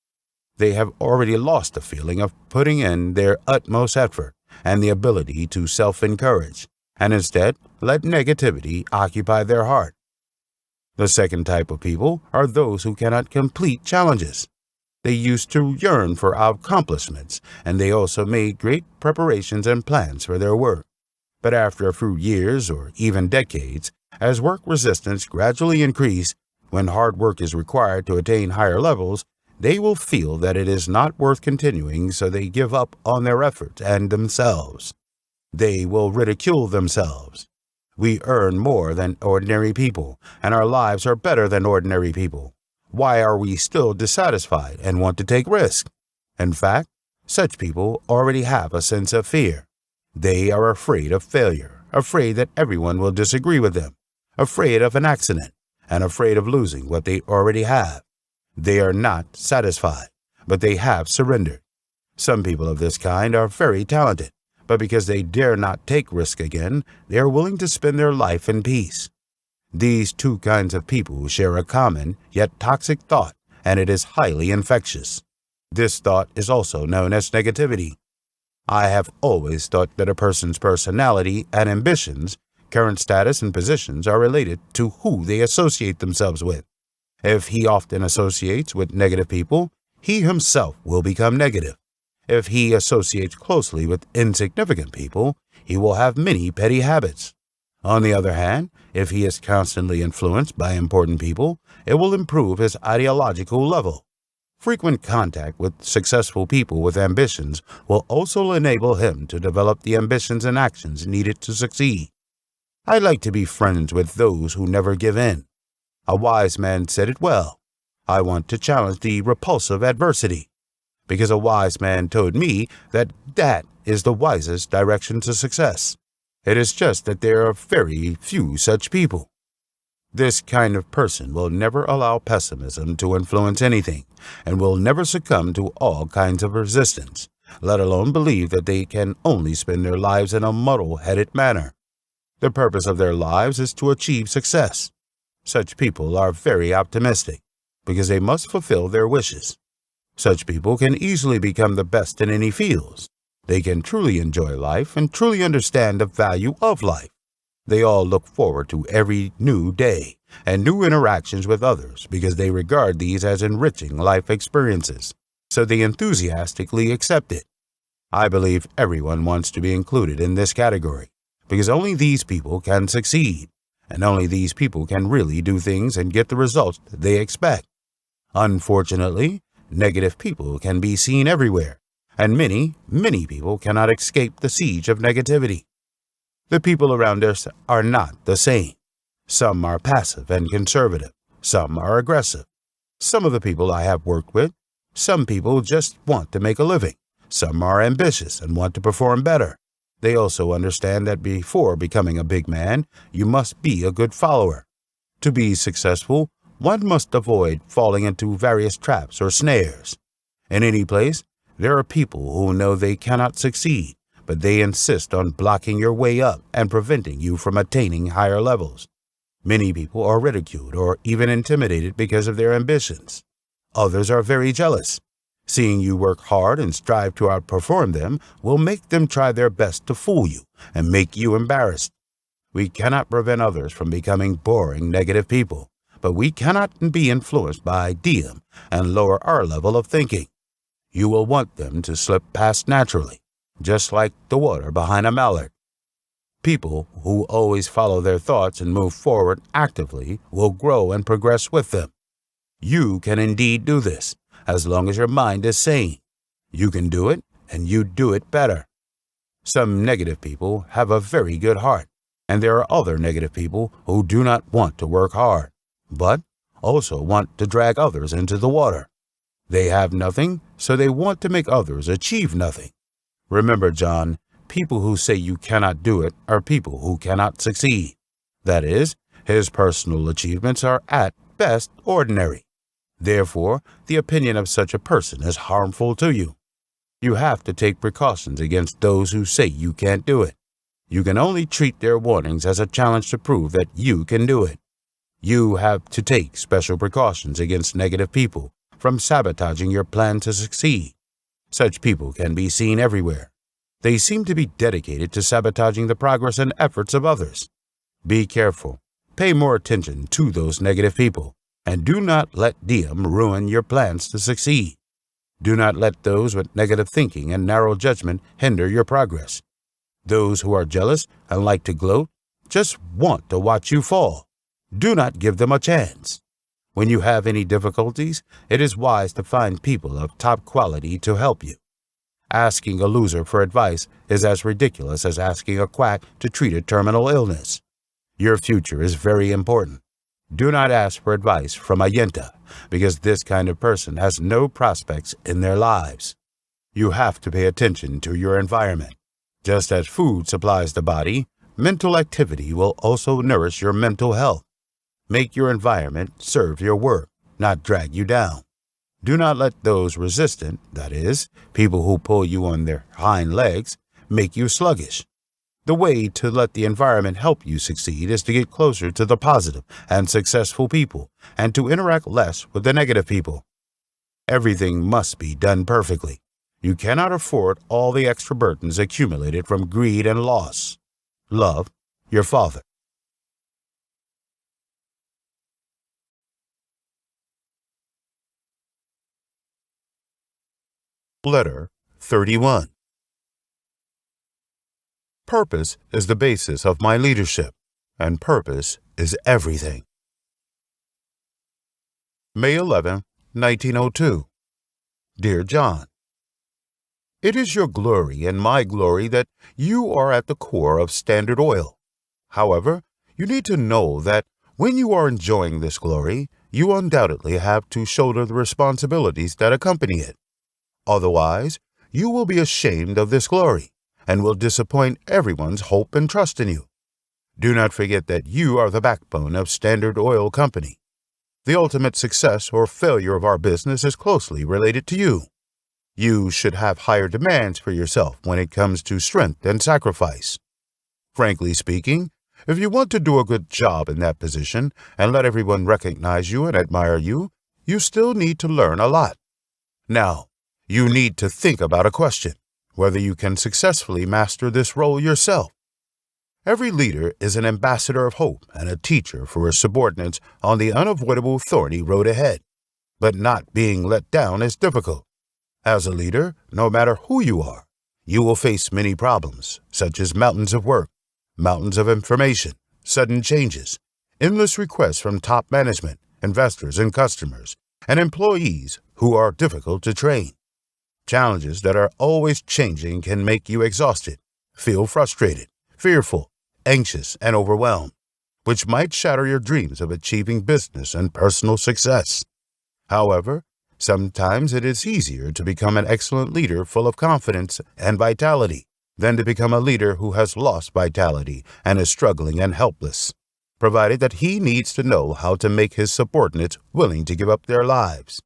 They have already lost the feeling of putting in their utmost effort and the ability to self-encourage, and instead let negativity occupy their heart. The second type of people are those who cannot complete challenges. They used to yearn for accomplishments, and they also made great preparations and plans for their work. But after a few years or even decades, as work resistance gradually increases, when hard work is required to attain higher levels, they will feel that it is not worth continuing, so they give up on their efforts and themselves. They will ridicule themselves. We earn more than ordinary people, and our lives are better than ordinary people. Why are we still dissatisfied and want to take risks? In fact, such people already have a sense of fear. They are afraid of failure, afraid that everyone will disagree with them, afraid of an accident, and afraid of losing what they already have. They are not satisfied, but they have surrendered. Some people of this kind are very talented, but because they dare not take risk again, they are willing to spend their life in peace. These 2 kinds of people share a common yet toxic thought, and it is highly infectious. This thought is also known as negativity. I have always thought that a person's personality and ambitions, current status and positions are related to who they associate themselves with. If he often associates with negative people, he himself will become negative. If he associates closely with insignificant people, he will have many petty habits. On the other hand, if he is constantly influenced by important people, it will improve his ideological level. Frequent contact with successful people with ambitions will also enable him to develop the ambitions and actions needed to succeed. I like to be friends with those who never give in. A wise man said it well. I want to challenge the repulsive adversity, because a wise man told me that is the wisest direction to success. It is just that there are very few such people. This kind of person will never allow pessimism to influence anything and will never succumb to all kinds of resistance, let alone believe that they can only spend their lives in a muddle-headed manner. The purpose of their lives is to achieve success. Such people are very optimistic because they must fulfill their wishes. Such people can easily become the best in any fields. They can truly enjoy life and truly understand the value of life. They all look forward to every new day and new interactions with others because they regard these as enriching life experiences, so they enthusiastically accept it. I believe everyone wants to be included in this category because only these people can succeed, and only these people can really do things and get the results they expect. Unfortunately, negative people can be seen everywhere, and many people cannot escape the siege of negativity. The people around us are not the same. Some are passive and conservative. Some are aggressive. Some of the people I have worked with, some people just want to make a living. Some are ambitious and want to perform better. They also understand that before becoming a big man, you must be a good follower. To be successful, one must avoid falling into various traps or snares. In any place, there are people who know they cannot succeed, but they insist on blocking your way up and preventing you from attaining higher levels. Many people are ridiculed or even intimidated because of their ambitions. Others are very jealous. Seeing you work hard and strive to outperform them will make them try their best to fool you and make you embarrassed. We cannot prevent others from becoming boring, negative people, but we cannot be influenced by them and lower our level of thinking. You will want them to slip past naturally, just like the water behind a mallard. People who always follow their thoughts and move forward actively will grow and progress with them. You can indeed do this, as long as your mind is sane. You can do it, and you do it better. Some negative people have a very good heart, and there are other negative people who do not want to work hard, but also want to drag others into the water. They have nothing, so they want to make others achieve nothing. Remember, John, people who say you cannot do it are people who cannot succeed. That is, his personal achievements are at best ordinary. Therefore, the opinion of such a person is harmful to you. You have to take precautions against those who say you can't do it. You can only treat their warnings as a challenge to prove that you can do it. You have to take special precautions against negative people from sabotaging your plan to succeed. Such people can be seen everywhere. They seem to be dedicated to sabotaging the progress and efforts of others. Be careful. Pay more attention to those negative people, and do not let them ruin your plans to succeed. Do not let those with negative thinking and narrow judgment hinder your progress. Those who are jealous and like to gloat just want to watch you fall. Do not give them a chance. When you have any difficulties, it is wise to find people of top quality to help you. Asking a loser for advice is as ridiculous as asking a quack to treat a terminal illness. Your future is very important. Do not ask for advice from a yenta, because this kind of person has no prospects in their lives. You have to pay attention to your environment. Just as food supplies the body, mental activity will also nourish your mental health. Make your environment serve your work, not drag you down. Do not let those resistant, that is, people who pull you on their hind legs, make you sluggish. The way to let the environment help you succeed is to get closer to the positive and successful people and to interact less with the negative people. Everything must be done perfectly. You cannot afford all the extra burdens accumulated from greed and loss. Love, your father. Letter 31. Purpose is the basis of my leadership, and purpose is everything. May 11, 1902. Dear John, it is your glory and my glory that you are at the core of Standard Oil. However, you need to know that when you are enjoying this glory, you undoubtedly have to shoulder the responsibilities that accompany it. Otherwise, you will be ashamed of this glory and will disappoint everyone's hope and trust in you. Do not forget that you are the backbone of Standard Oil Company. The ultimate success or failure of our business is closely related to you. You should have higher demands for yourself when it comes to strength and sacrifice. Frankly speaking, if you want to do a good job in that position and let everyone recognize you and admire you, you still need to learn a lot. Now, you need to think about a question: whether you can successfully master this role yourself. Every leader is an ambassador of hope and a teacher for his subordinates on the unavoidable thorny road ahead. But not being let down is difficult. As a leader, no matter who you are, you will face many problems, such as mountains of work, mountains of information, sudden changes, endless requests from top management, investors and customers, and employees who are difficult to train. Challenges that are always changing can make you exhausted, feel frustrated, fearful, anxious, and overwhelmed, which might shatter your dreams of achieving business and personal success. However, sometimes it is easier to become an excellent leader full of confidence and vitality than to become a leader who has lost vitality and is struggling and helpless, provided that he needs to know how to make his subordinates willing to give up their lives.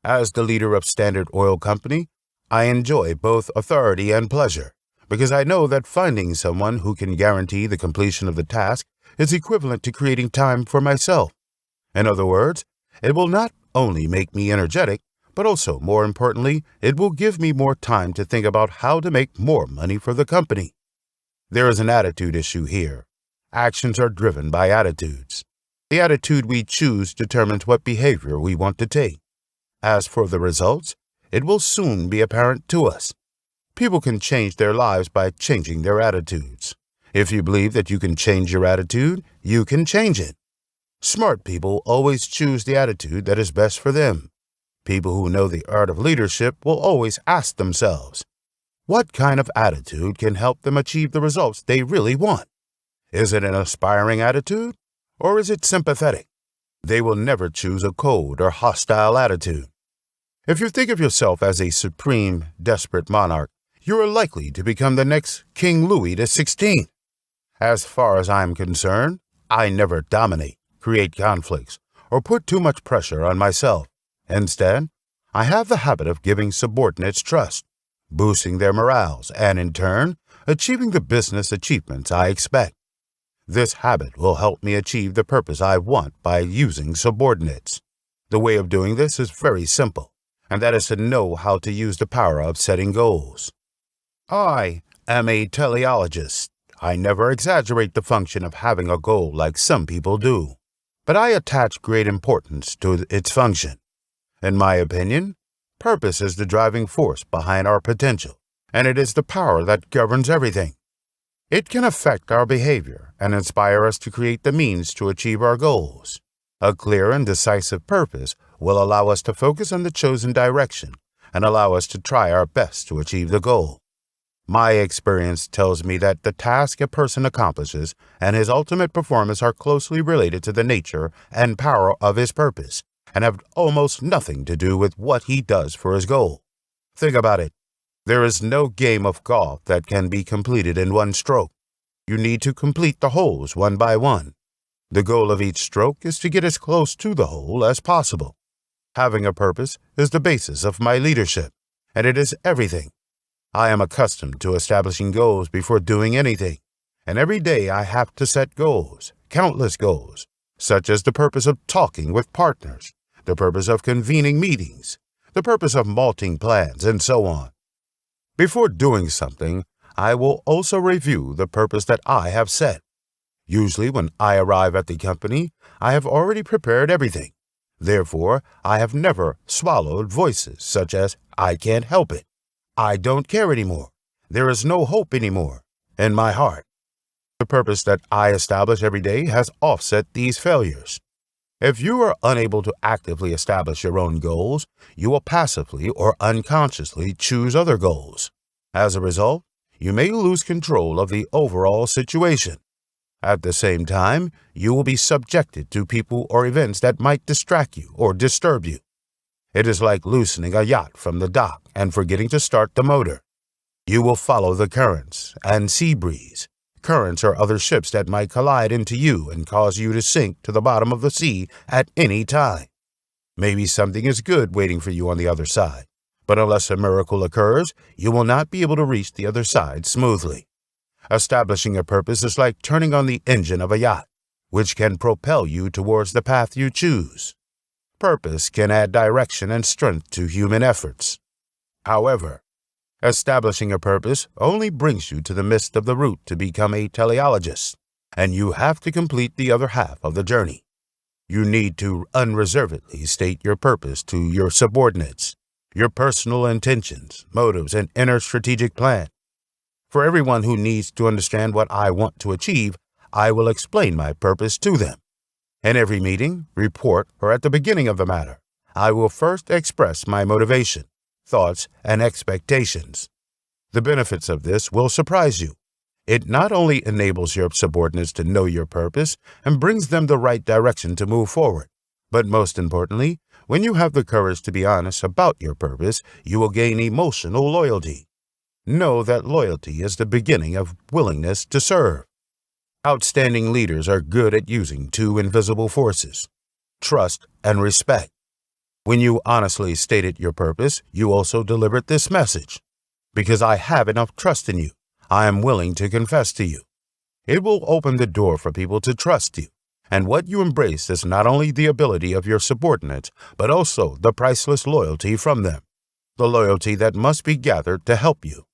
As the leader of Standard Oil Company, I enjoy both authority and pleasure because I know that finding someone who can guarantee the completion of the task is equivalent to creating time for myself. In other words, it will not only make me energetic, but also, more importantly, it will give me more time to think about how to make more money for the company. There is an attitude issue here. Actions are driven by attitudes. The attitude we choose determines what behavior we want to take. As for the results, it will soon be apparent to us. People can change their lives by changing their attitudes. If you believe that you can change your attitude, you can change it. Smart people always choose the attitude that is best for them. People who know the art of leadership will always ask themselves, what kind of attitude can help them achieve the results they really want? Is it an aspiring attitude, or is it sympathetic? They will never choose a cold or hostile attitude. If you think of yourself as a supreme, desperate monarch, you are likely to become the next King Louis XVI. As far as I'm concerned, I never dominate, create conflicts, or put too much pressure on myself. Instead, I have the habit of giving subordinates trust, boosting their morales, and in turn, achieving the business achievements I expect. This habit will help me achieve the purpose I want by using subordinates. The way of doing this is very simple, and that is to know how to use the power of setting goals. I am a teleologist. I never exaggerate the function of having a goal like some people do, but I attach great importance to its function. In my opinion, purpose is the driving force behind our potential, and it is the power that governs everything. It can affect our behavior and inspire us to create the means to achieve our goals. A clear and decisive purpose will allow us to focus on the chosen direction and allow us to try our best to achieve the goal. My experience tells me that the task a person accomplishes and his ultimate performance are closely related to the nature and power of his purpose and have almost nothing to do with what he does for his goal. Think about it. There is no game of golf that can be completed in one stroke. You need to complete the holes one by one. The goal of each stroke is to get as close to the hole as possible. Having a purpose is the basis of my leadership, and it is everything. I am accustomed to establishing goals before doing anything, and every day I have to set goals, countless goals, such as the purpose of talking with partners, the purpose of convening meetings, the purpose of malting plans, and so on. Before doing something, I will also review the purpose that I have set. Usually when I arrive at the company, I have already prepared everything. Therefore, I have never swallowed voices such as, I can't help it, I don't care anymore, there is no hope anymore, in my heart. The purpose that I establish every day has offset these failures. If you are unable to actively establish your own goals, you will passively or unconsciously choose other goals. As a result, you may lose control of the overall situation. At the same time, you will be subjected to people or events that might distract you or disturb you. It is like loosening a yacht from the dock and forgetting to start the motor. You will follow the currents and sea breeze. Currents are other ships that might collide into you and cause you to sink to the bottom of the sea at any time. Maybe something is good waiting for you on the other side, but unless a miracle occurs, you will not be able to reach the other side smoothly. Establishing a purpose is like turning on the engine of a yacht, which can propel you towards the path you choose. Purpose can add direction and strength to human efforts. However, establishing a purpose only brings you to the midst of the route to become a teleologist, and you have to complete the other half of the journey. You need to unreservedly state your purpose to your subordinates, your personal intentions, motives, and inner strategic plan. For everyone who needs to understand what I want to achieve, I will explain my purpose to them. In every meeting, report, or at the beginning of the matter, I will first express my motivation, thoughts, and expectations. The benefits of this will surprise you. It not only enables your subordinates to know your purpose and brings them the right direction to move forward, but most importantly, when you have the courage to be honest about your purpose, you will gain emotional loyalty. Know that loyalty is the beginning of willingness to serve. Outstanding leaders are good at using two invisible forces: trust and respect. When you honestly stated your purpose, you also delivered this message: because I have enough trust in you, I am willing to confess to you. It will open the door for people to trust you, and what you embrace is not only the ability of your subordinates, but also the priceless loyalty from them, the loyalty that must be gathered to help you.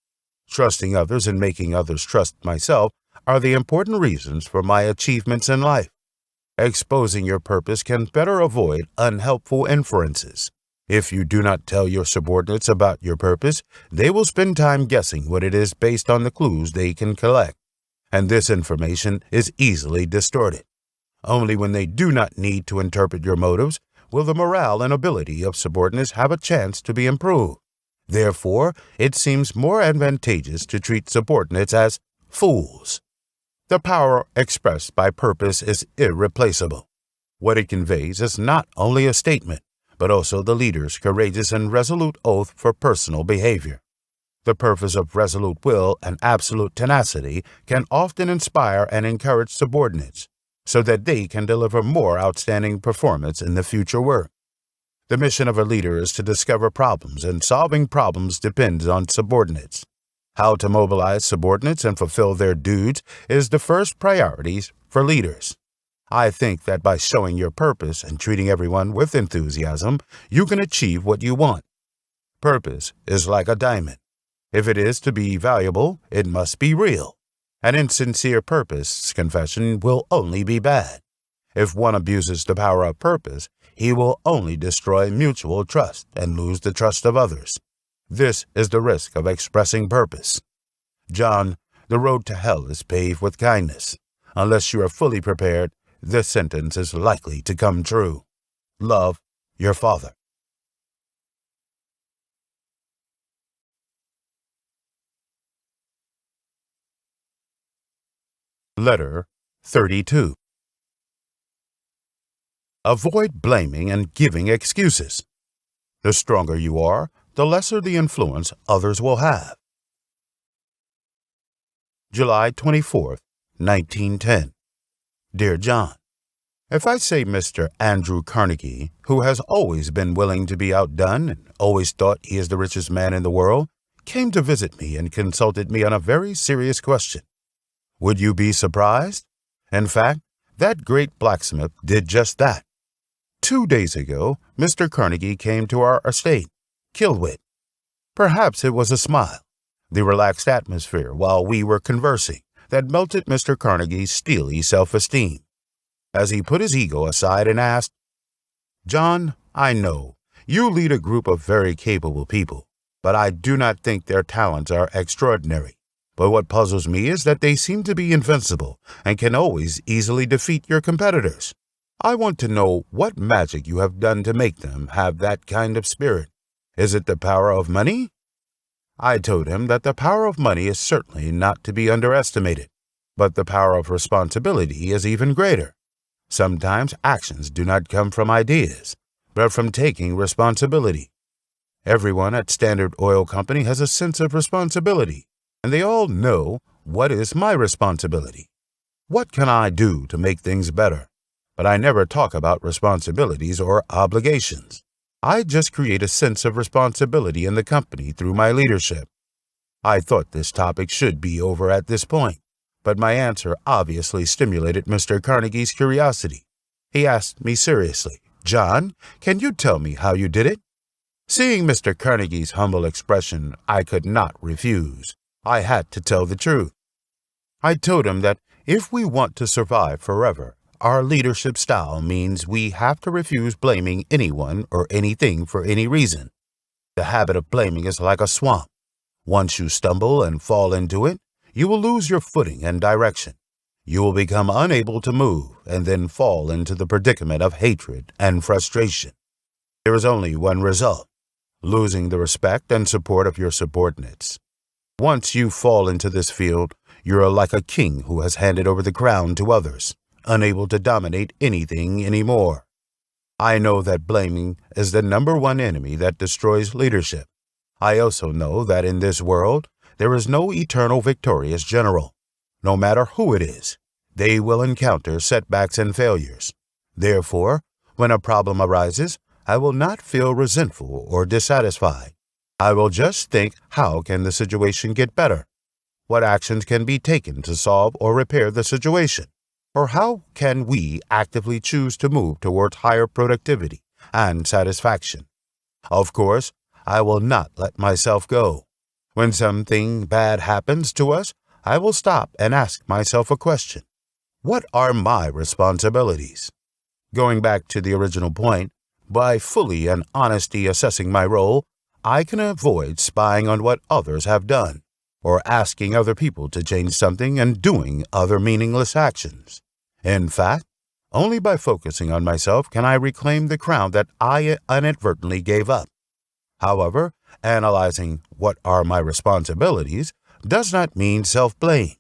Trusting others and making others trust myself are the important reasons for my achievements in life. Exposing your purpose can better avoid unhelpful inferences. If you do not tell your subordinates about your purpose, they will spend time guessing what it is based on the clues they can collect, and this information is easily distorted. Only when they do not need to interpret your motives will the morale and ability of subordinates have a chance to be improved. Therefore, it seems more advantageous to treat subordinates as fools. The power expressed by purpose is irreplaceable. What it conveys is not only a statement, but also the leader's courageous and resolute oath for personal behavior. The purpose of resolute will and absolute tenacity can often inspire and encourage subordinates, so that they can deliver more outstanding performance in the future work. The mission of a leader is to discover problems, and solving problems depends on subordinates. How to mobilize subordinates and fulfill their duties is the first priority for leaders. I think that by showing your purpose and treating everyone with enthusiasm, you can achieve what you want. Purpose is like a diamond. If it is to be valuable, it must be real. An insincere purpose confession will only be bad. If one abuses the power of purpose, he will only destroy mutual trust and lose the trust of others. This is the risk of expressing purpose. John, the road to hell is paved with kindness. Unless you are fully prepared, this sentence is likely to come true. Love your father. Letter 32. Avoid blaming and giving excuses. The stronger you are, the lesser the influence others will have. July 24th, 1910. Dear John, if I say Mr. Andrew Carnegie, who has always been willing to be outdone and always thought he is the richest man in the world, came to visit me and consulted me on a very serious question, would you be surprised? In fact, that great blacksmith did just that. 2 days ago, Mr. Carnegie came to our estate, Kilwit. Perhaps it was a smile, the relaxed atmosphere while we were conversing, that melted Mr. Carnegie's steely self-esteem. As he put his ego aside and asked, John, I know, you lead a group of very capable people, but I do not think their talents are extraordinary. But what puzzles me is that they seem to be invincible and can always easily defeat your competitors. I want to know what magic you have done to make them have that kind of spirit. Is it the power of money? I told him that the power of money is certainly not to be underestimated, but the power of responsibility is even greater. Sometimes actions do not come from ideas, but from taking responsibility. Everyone at Standard Oil Company has a sense of responsibility, and they all know what is my responsibility. What can I do to make things better? But I never talk about responsibilities or obligations. I just create a sense of responsibility in the company through my leadership. I thought this topic should be over at this point, but my answer obviously stimulated Mr. Carnegie's curiosity. He asked me seriously, John, can you tell me how you did it? Seeing Mr. Carnegie's humble expression, I could not refuse. I had to tell the truth. I told him that if we want to survive forever, our leadership style means we have to refuse blaming anyone or anything for any reason. The habit of blaming is like a swamp. Once you stumble and fall into it, you will lose your footing and direction. You will become unable to move and then fall into the predicament of hatred and frustration. There is only one result: losing the respect and support of your subordinates. Once you fall into this field, you are like a king who has handed over the crown to others, unable to dominate anything anymore. I know that blaming is the number one enemy that destroys leadership. I also know that in this world, there is no eternal victorious general. No matter who it is, they will encounter setbacks and failures. Therefore, when a problem arises, I will not feel resentful or dissatisfied. I will just think, how can the situation get better? What actions can be taken to solve or repair the situation? Or how can we actively choose to move towards higher productivity and satisfaction? Of course, I will not let myself go. When something bad happens to us, I will stop and ask myself a question. What are my responsibilities? Going back to the original point, by fully and honestly assessing my role, I can avoid spying on what others have done, or asking other people to change something and doing other meaningless actions. In fact, only by focusing on myself can I reclaim the crown that I inadvertently gave up. However, analyzing what are my responsibilities does not mean self-blame.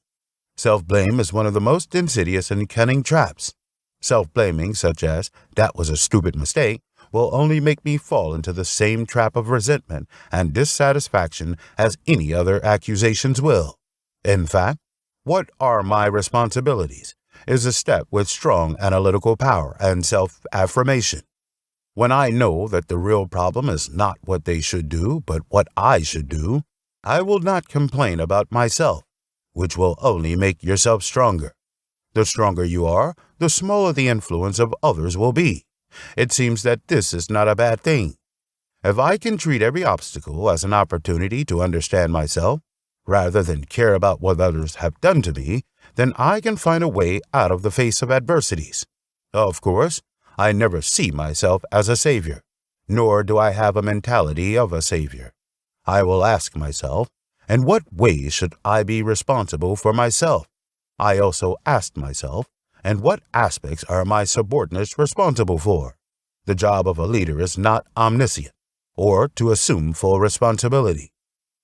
Self-blame is one of the most insidious and cunning traps. Self-blaming, such as, "that was a stupid mistake," will only make me fall into the same trap of resentment and dissatisfaction as any other accusations will. In fact, what are my responsibilities is a step with strong analytical power and self-affirmation. When I know that the real problem is not what they should do, but what I should do, I will not complain about myself, which will only make yourself stronger. The stronger you are, the smaller the influence of others will be. It seems that this is not a bad thing. If I can treat every obstacle as an opportunity to understand myself, rather than care about what others have done to me, then I can find a way out of the face of adversities. Of course, I never see myself as a savior, nor do I have a mentality of a savior. I will ask myself, in what ways should I be responsible for myself? I also ask myself, and what aspects are my subordinates responsible for? The job of a leader is not omniscient, or to assume full responsibility.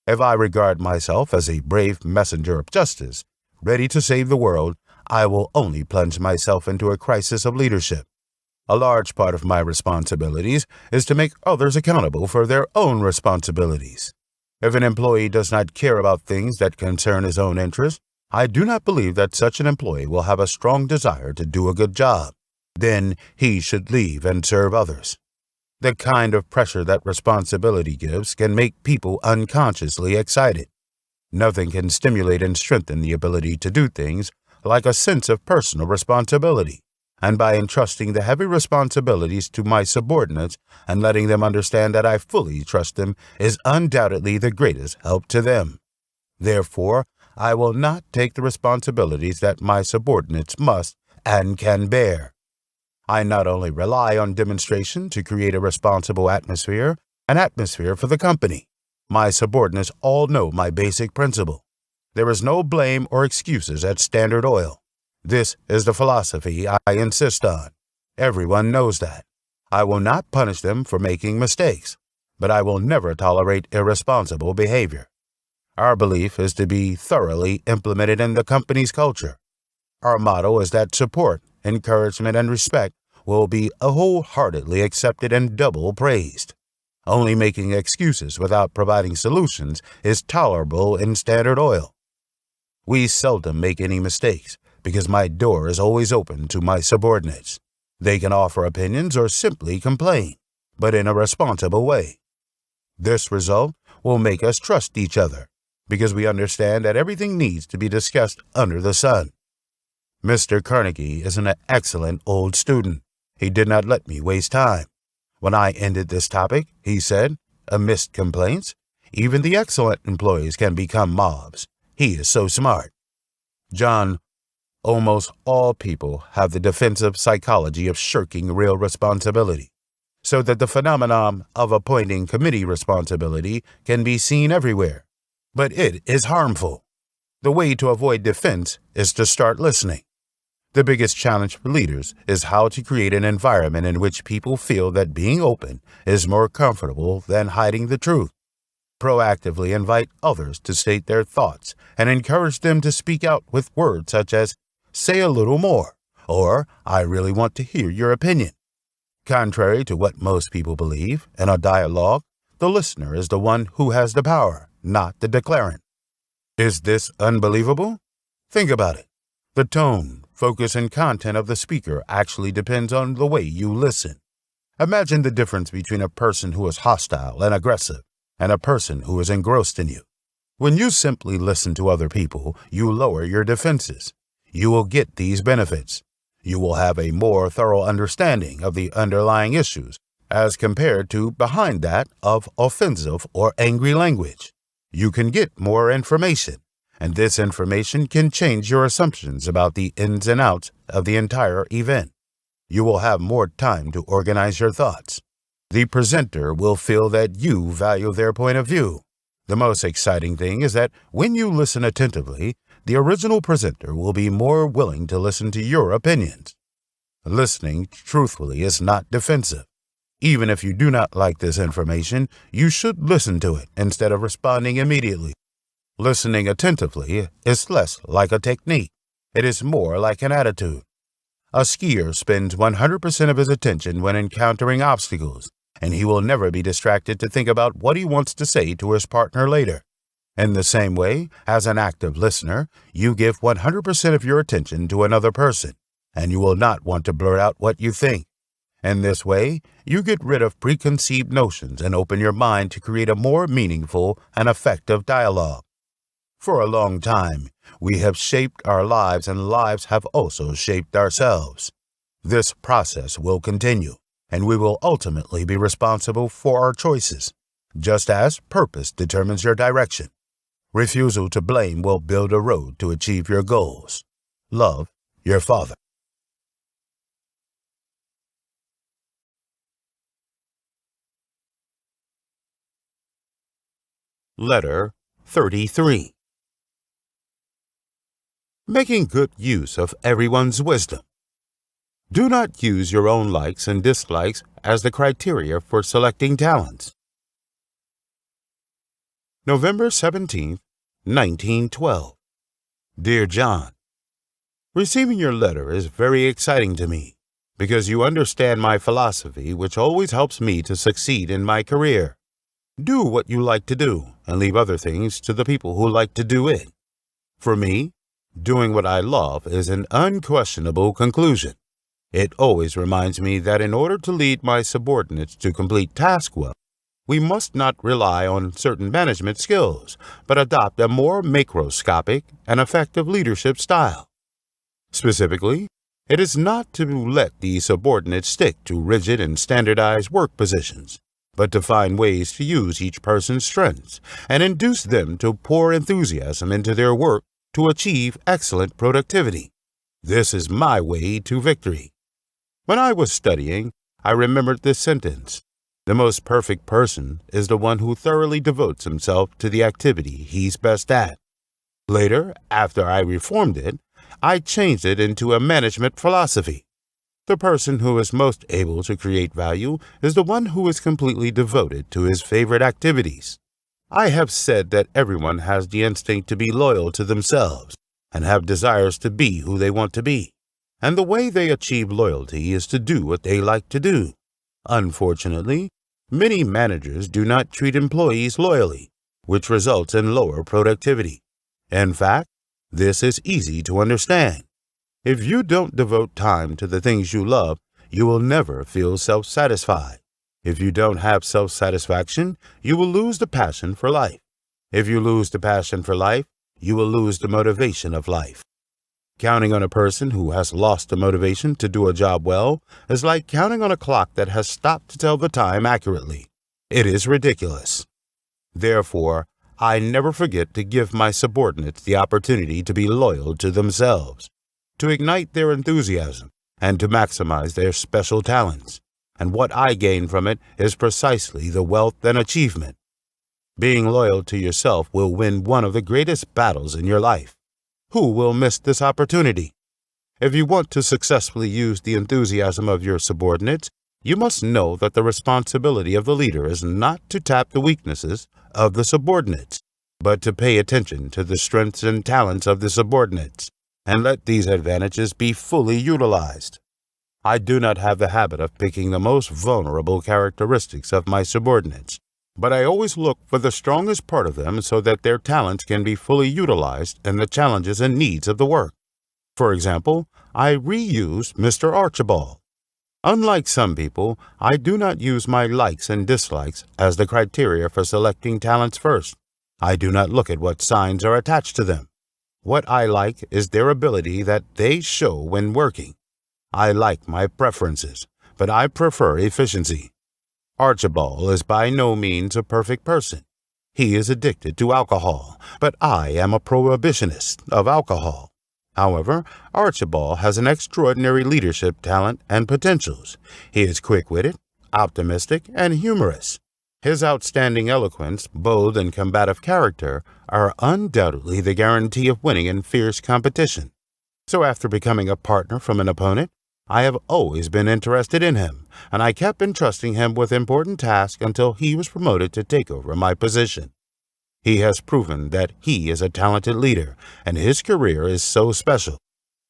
If I regard myself as a brave messenger of justice, ready to save the world, I will only plunge myself into a crisis of leadership. A large part of my responsibilities is to make others accountable for their own responsibilities. If an employee does not care about things that concern his own interests, I do not believe that such an employee will have a strong desire to do a good job. Then he should leave and serve others. The kind of pressure that responsibility gives can make people unconsciously excited. Nothing can stimulate and strengthen the ability to do things like a sense of personal responsibility. And by entrusting the heavy responsibilities to my subordinates and letting them understand that I fully trust them is undoubtedly the greatest help to them. Therefore, I will not take the responsibilities that my subordinates must and can bear. I not only rely on demonstration to create a responsible atmosphere, an atmosphere for the company. My subordinates all know my basic principle. There is no blame or excuses at Standard Oil. This is the philosophy I insist on. Everyone knows that. I will not punish them for making mistakes, but I will never tolerate irresponsible behavior. Our belief is to be thoroughly implemented in the company's culture. Our motto is that support, encouragement, and respect will be wholeheartedly accepted and double praised. Only making excuses without providing solutions is tolerable in Standard Oil. We seldom make any mistakes, because my door is always open to my subordinates. They can offer opinions or simply complain, but in a responsible way. This result will make us trust each other, because we understand that everything needs to be discussed under the sun. Mr. Carnegie is an excellent old student. He did not let me waste time. When I ended this topic, he said, amidst complaints, even the excellent employees can become mobs. He is so smart. John, almost all people have the defensive psychology of shirking real responsibility, so that the phenomenon of appointing committee responsibility can be seen everywhere. But it is harmful. The way to avoid defense is to start listening. The biggest challenge for leaders is how to create an environment in which people feel that being open is more comfortable than hiding the truth. Proactively invite others to state their thoughts and encourage them to speak out with words such as, "Say a little more," or "I really want to hear your opinion." Contrary to what most people believe, in a dialogue, the listener is the one who has the power, not the declarant. Is this unbelievable? Think about it. The tone, focus, and content of the speaker actually depends on the way you listen. Imagine the difference between a person who is hostile and aggressive and a person who is engrossed in you. When you simply listen to other people, you lower your defenses. You will get these benefits. You will have a more thorough understanding of the underlying issues as compared to behind that of offensive or angry language. You can get more information, and this information can change your assumptions about the ins and outs of the entire event. You will have more time to organize your thoughts. The presenter will feel that you value their point of view. The most exciting thing is that when you listen attentively, the original presenter will be more willing to listen to your opinions. Listening truthfully is not defensive. Even if you do not like this information, you should listen to it instead of responding immediately. Listening attentively is less like a technique. It is more like an attitude. A skier spends 100% of his attention when encountering obstacles, and he will never be distracted to think about what he wants to say to his partner later. In the same way, as an active listener, you give 100% of your attention to another person, and you will not want to blurt out what you think. In this way, you get rid of preconceived notions and open your mind to create a more meaningful and effective dialogue. For a long time, we have shaped our lives and lives have also shaped ourselves. This process will continue, and we will ultimately be responsible for our choices, just as purpose determines your direction. Refusal to blame will build a road to achieve your goals. Love your father. Letter 33. Making good use of everyone's wisdom. Do not use your own likes and dislikes as the criteria for selecting talents. November 17, 1912. Dear John, receiving your letter is very exciting to me because you understand my philosophy, which always helps me to succeed in my career. Do what you like to do and leave other things to the people who like to do it. For me, doing what I love is an unquestionable conclusion. It always reminds me that in order to lead my subordinates to complete tasks well, we must not rely on certain management skills, but adopt a more macroscopic and effective leadership style. Specifically, it is not to let the subordinates stick to rigid and standardized work positions, but to find ways to use each person's strengths and induce them to pour enthusiasm into their work to achieve excellent productivity. This is my way to victory. When I was studying, I remembered this sentence: the most perfect person is the one who thoroughly devotes himself to the activity he's best at. Later, after I reformed it, I changed it into a management philosophy. The person who is most able to create value is the one who is completely devoted to his favorite activities. I have said that everyone has the instinct to be loyal to themselves and have desires to be who they want to be. And the way they achieve loyalty is to do what they like to do. Unfortunately, many managers do not treat employees loyally, which results in lower productivity. In fact, this is easy to understand. If you don't devote time to the things you love, you will never feel self-satisfied. If you don't have self-satisfaction, you will lose the passion for life. If you lose the passion for life, you will lose the motivation of life. Counting on a person who has lost the motivation to do a job well is like counting on a clock that has stopped to tell the time accurately. It is ridiculous. Therefore, I never forget to give my subordinates the opportunity to be loyal to themselves, to ignite their enthusiasm, and to maximize their special talents. And what I gain from it is precisely the wealth and achievement. Being loyal to yourself will win one of the greatest battles in your life. Who will miss this opportunity? If you want to successfully use the enthusiasm of your subordinates, you must know that the responsibility of the leader is not to tap the weaknesses of the subordinates, but to pay attention to the strengths and talents of the subordinates, and let these advantages be fully utilized. I do not have the habit of picking the most vulnerable characteristics of my subordinates, but I always look for the strongest part of them so that their talents can be fully utilized in the challenges and needs of the work. For example, I reuse Mr. Archibald. Unlike some people, I do not use my likes and dislikes as the criteria for selecting talents first. I do not look at what signs are attached to them. What I like is their ability that they show when working. I like my preferences, but I prefer efficiency. Archibald is by no means a perfect person. He is addicted to alcohol, but I am a prohibitionist of alcohol. However, Archibald has an extraordinary leadership talent and potentials. He is quick-witted, optimistic, and humorous. His outstanding eloquence, bold and combative character are undoubtedly the guarantee of winning in fierce competition. So after becoming a partner from an opponent, I have always been interested in him, and I kept entrusting him with important tasks until he was promoted to take over my position. He has proven that he is a talented leader, and his career is so special.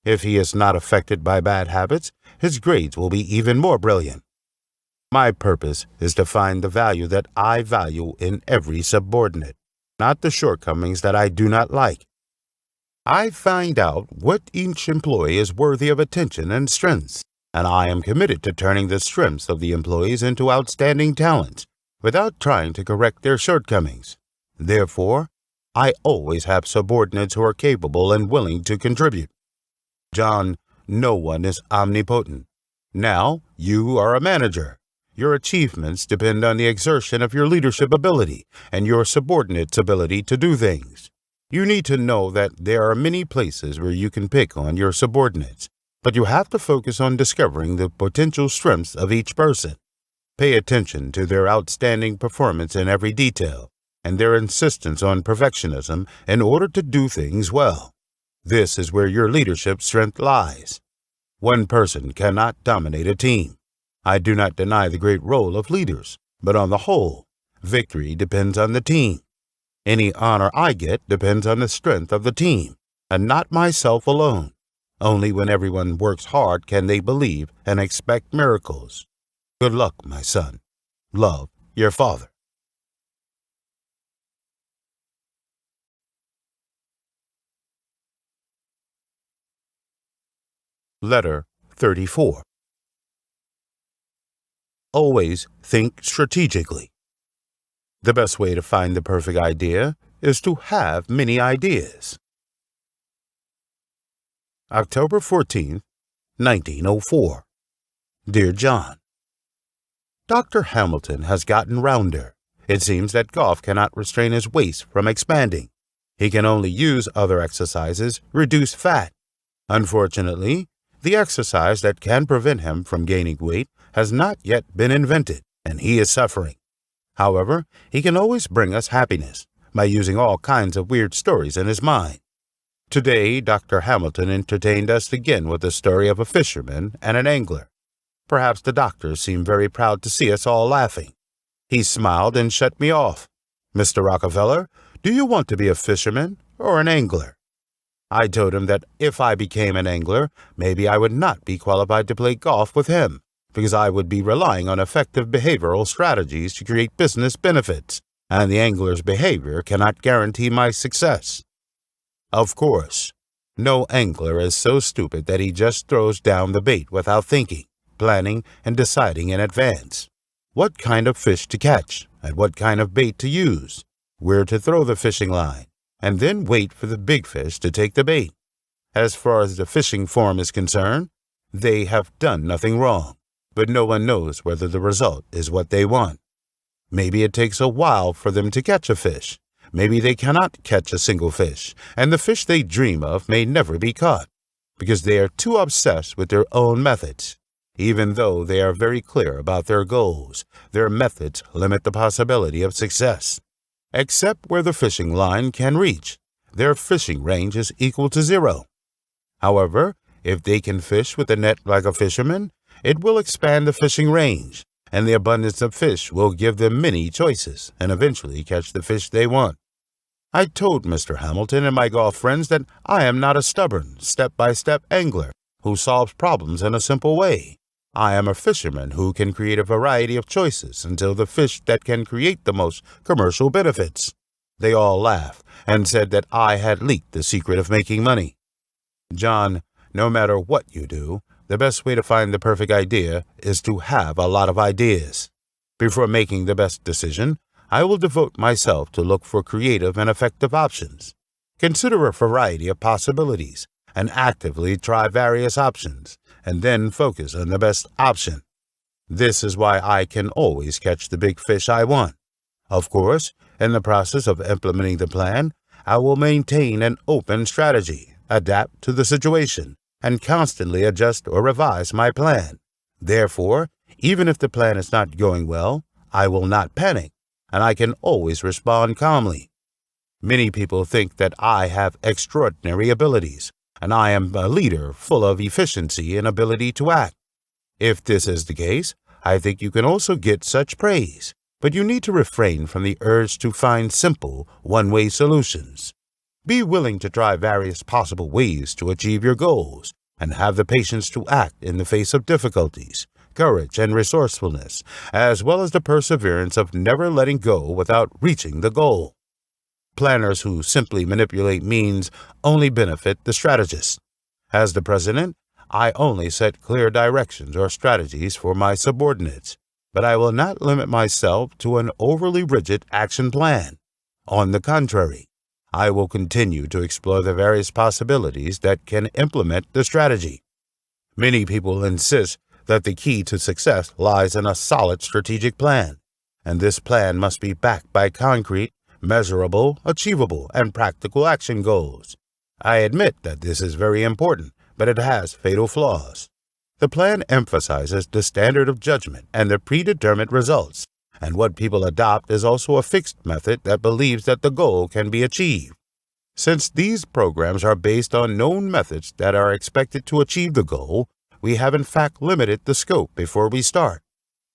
If he is not affected by bad habits, his grades will be even more brilliant. My purpose is to find the value that I value in every subordinate, not the shortcomings that I do not like. I find out what each employee is worthy of attention and strengths, and I am committed to turning the strengths of the employees into outstanding talents without trying to correct their shortcomings. Therefore, I always have subordinates who are capable and willing to contribute. John, no one is omnipotent. Now, you are a manager. Your achievements depend on the exertion of your leadership ability and your subordinates' ability to do things. You need to know that there are many places where you can pick on your subordinates, but you have to focus on discovering the potential strengths of each person. Pay attention to their outstanding performance in every detail and their insistence on perfectionism in order to do things well. This is where your leadership strength lies. One person cannot dominate a team. I do not deny the great role of leaders, but on the whole, victory depends on the team. Any honor I get depends on the strength of the team, and not myself alone. Only when everyone works hard can they believe and expect miracles. Good luck, my son. Love, your father. Letter 34. Always think strategically. The best way to find the perfect idea is to have many ideas. October 14, 1904. Dear John, Dr. Hamilton has gotten rounder. It seems that golf cannot restrain his waist from expanding. He can only use other exercises, reduce fat. Unfortunately, the exercise that can prevent him from gaining weight has not yet been invented, and he is suffering. However, he can always bring us happiness by using all kinds of weird stories in his mind. Today, Dr. Hamilton entertained us again with the story of a fisherman and an angler. Perhaps the doctor seemed very proud to see us all laughing. He smiled and shut me off. Mr. Rockefeller, do you want to be a fisherman or an angler? I told him that if I became an angler, maybe I would not be qualified to play golf with him, because I would be relying on effective behavioral strategies to create business benefits, and the angler's behavior cannot guarantee my success. Of course, no angler is so stupid that he just throws down the bait without thinking, planning, and deciding in advance what kind of fish to catch, and what kind of bait to use, where to throw the fishing line, and then wait for the big fish to take the bait. As far as the fishing form is concerned, they have done nothing wrong, but no one knows whether the result is what they want. Maybe it takes a while for them to catch a fish. Maybe they cannot catch a single fish, and the fish they dream of may never be caught, because they are too obsessed with their own methods. Even though they are very clear about their goals, their methods limit the possibility of success. Except where the fishing line can reach, their fishing range is equal to 0. However, If they can fish with a net like a fisherman, it will expand the fishing range, and the abundance of fish will give them many choices and eventually catch the fish they want. I told Mr. Hamilton and my golf friends that I am not a stubborn, step-by-step angler who solves problems in a simple way. I am a fisherman who can create a variety of choices until the fish that can create the most commercial benefits. They all laughed and said that I had leaked the secret of making money. John, no matter what you do, the best way to find the perfect idea is to have a lot of ideas. Before making the best decision, I will devote myself to look for creative and effective options. Consider a variety of possibilities and actively try various options, and then focus on the best option. This is why I can always catch the big fish I want. Of course, in the process of implementing the plan, I will maintain an open strategy, adapt to the situation, and constantly adjust or revise my plan. Therefore, even if the plan is not going well, I will not panic, and I can always respond calmly. Many people think that I have extraordinary abilities, and I am a leader full of efficiency and ability to act. If this is the case, I think you can also get such praise, but you need to refrain from the urge to find simple, one-way solutions. Be willing to try various possible ways to achieve your goals, and have the patience to act in the face of difficulties, courage and resourcefulness, as well as the perseverance of never letting go without reaching the goal. Planners who simply manipulate means only benefit the strategist. As the president, I only set clear directions or strategies for my subordinates, but I will not limit myself to an overly rigid action plan. On the contrary, I will continue to explore the various possibilities that can implement the strategy. Many people insist that the key to success lies in a solid strategic plan, and this plan must be backed by concrete, measurable, achievable, and practical action goals. I admit that this is very important, but it has fatal flaws. The plan emphasizes the standard of judgment and the predetermined results, and what people adopt is also a fixed method that believes that the goal can be achieved. Since these programs are based on known methods that are expected to achieve the goal, we have in fact limited the scope before we start.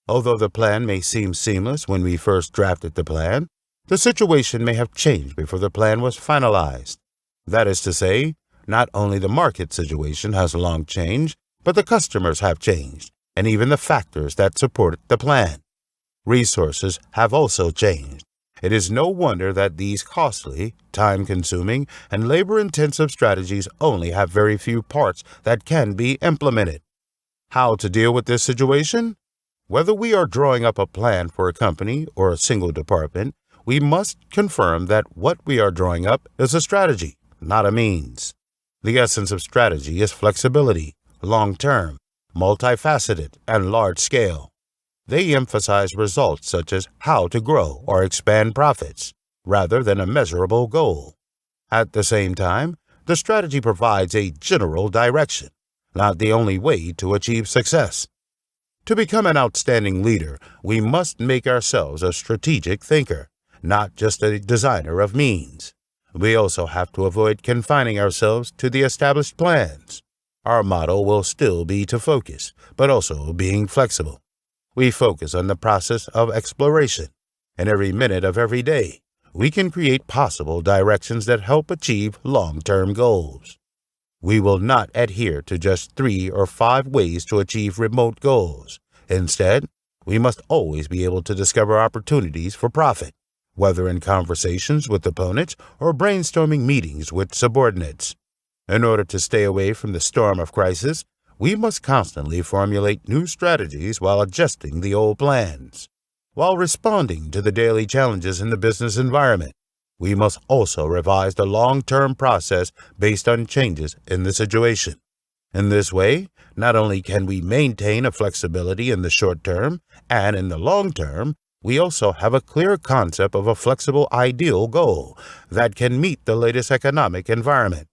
Although the plan may seem seamless when we first drafted the plan, the situation may have changed before the plan was finalized. That is to say, not only the market situation has long changed, but the customers have changed, and even the factors that supported the plan. Resources have also changed. It is no wonder that these costly, time-consuming, and labor-intensive strategies only have very few parts that can be implemented. How to deal with this situation? Whether we are drawing up a plan for a company or a single department, we must confirm that what we are drawing up is a strategy, not a means. The essence of strategy is flexibility, long-term, multifaceted, and large-scale. They emphasize results such as how to grow or expand profits, rather than a measurable goal. At the same time, the strategy provides a general direction, not the only way to achieve success. To become an outstanding leader, we must make ourselves a strategic thinker, not just a designer of means. We also have to avoid confining ourselves to the established plans. Our motto will still be to focus, but also being flexible. We focus on the process of exploration. In every minute of every day, we can create possible directions that help achieve long-term goals. We will not adhere to just 3 or 5 ways to achieve remote goals. Instead, we must always be able to discover opportunities for profit, whether in conversations with opponents or brainstorming meetings with subordinates. In order to stay away from the storm of crisis, we must constantly formulate new strategies while adjusting the old plans. While responding to the daily challenges in the business environment, we must also revise the long-term process based on changes in the situation. In this way, not only can we maintain a flexibility in the short term, and in the long term, we also have a clear concept of a flexible ideal goal that can meet the latest economic environment.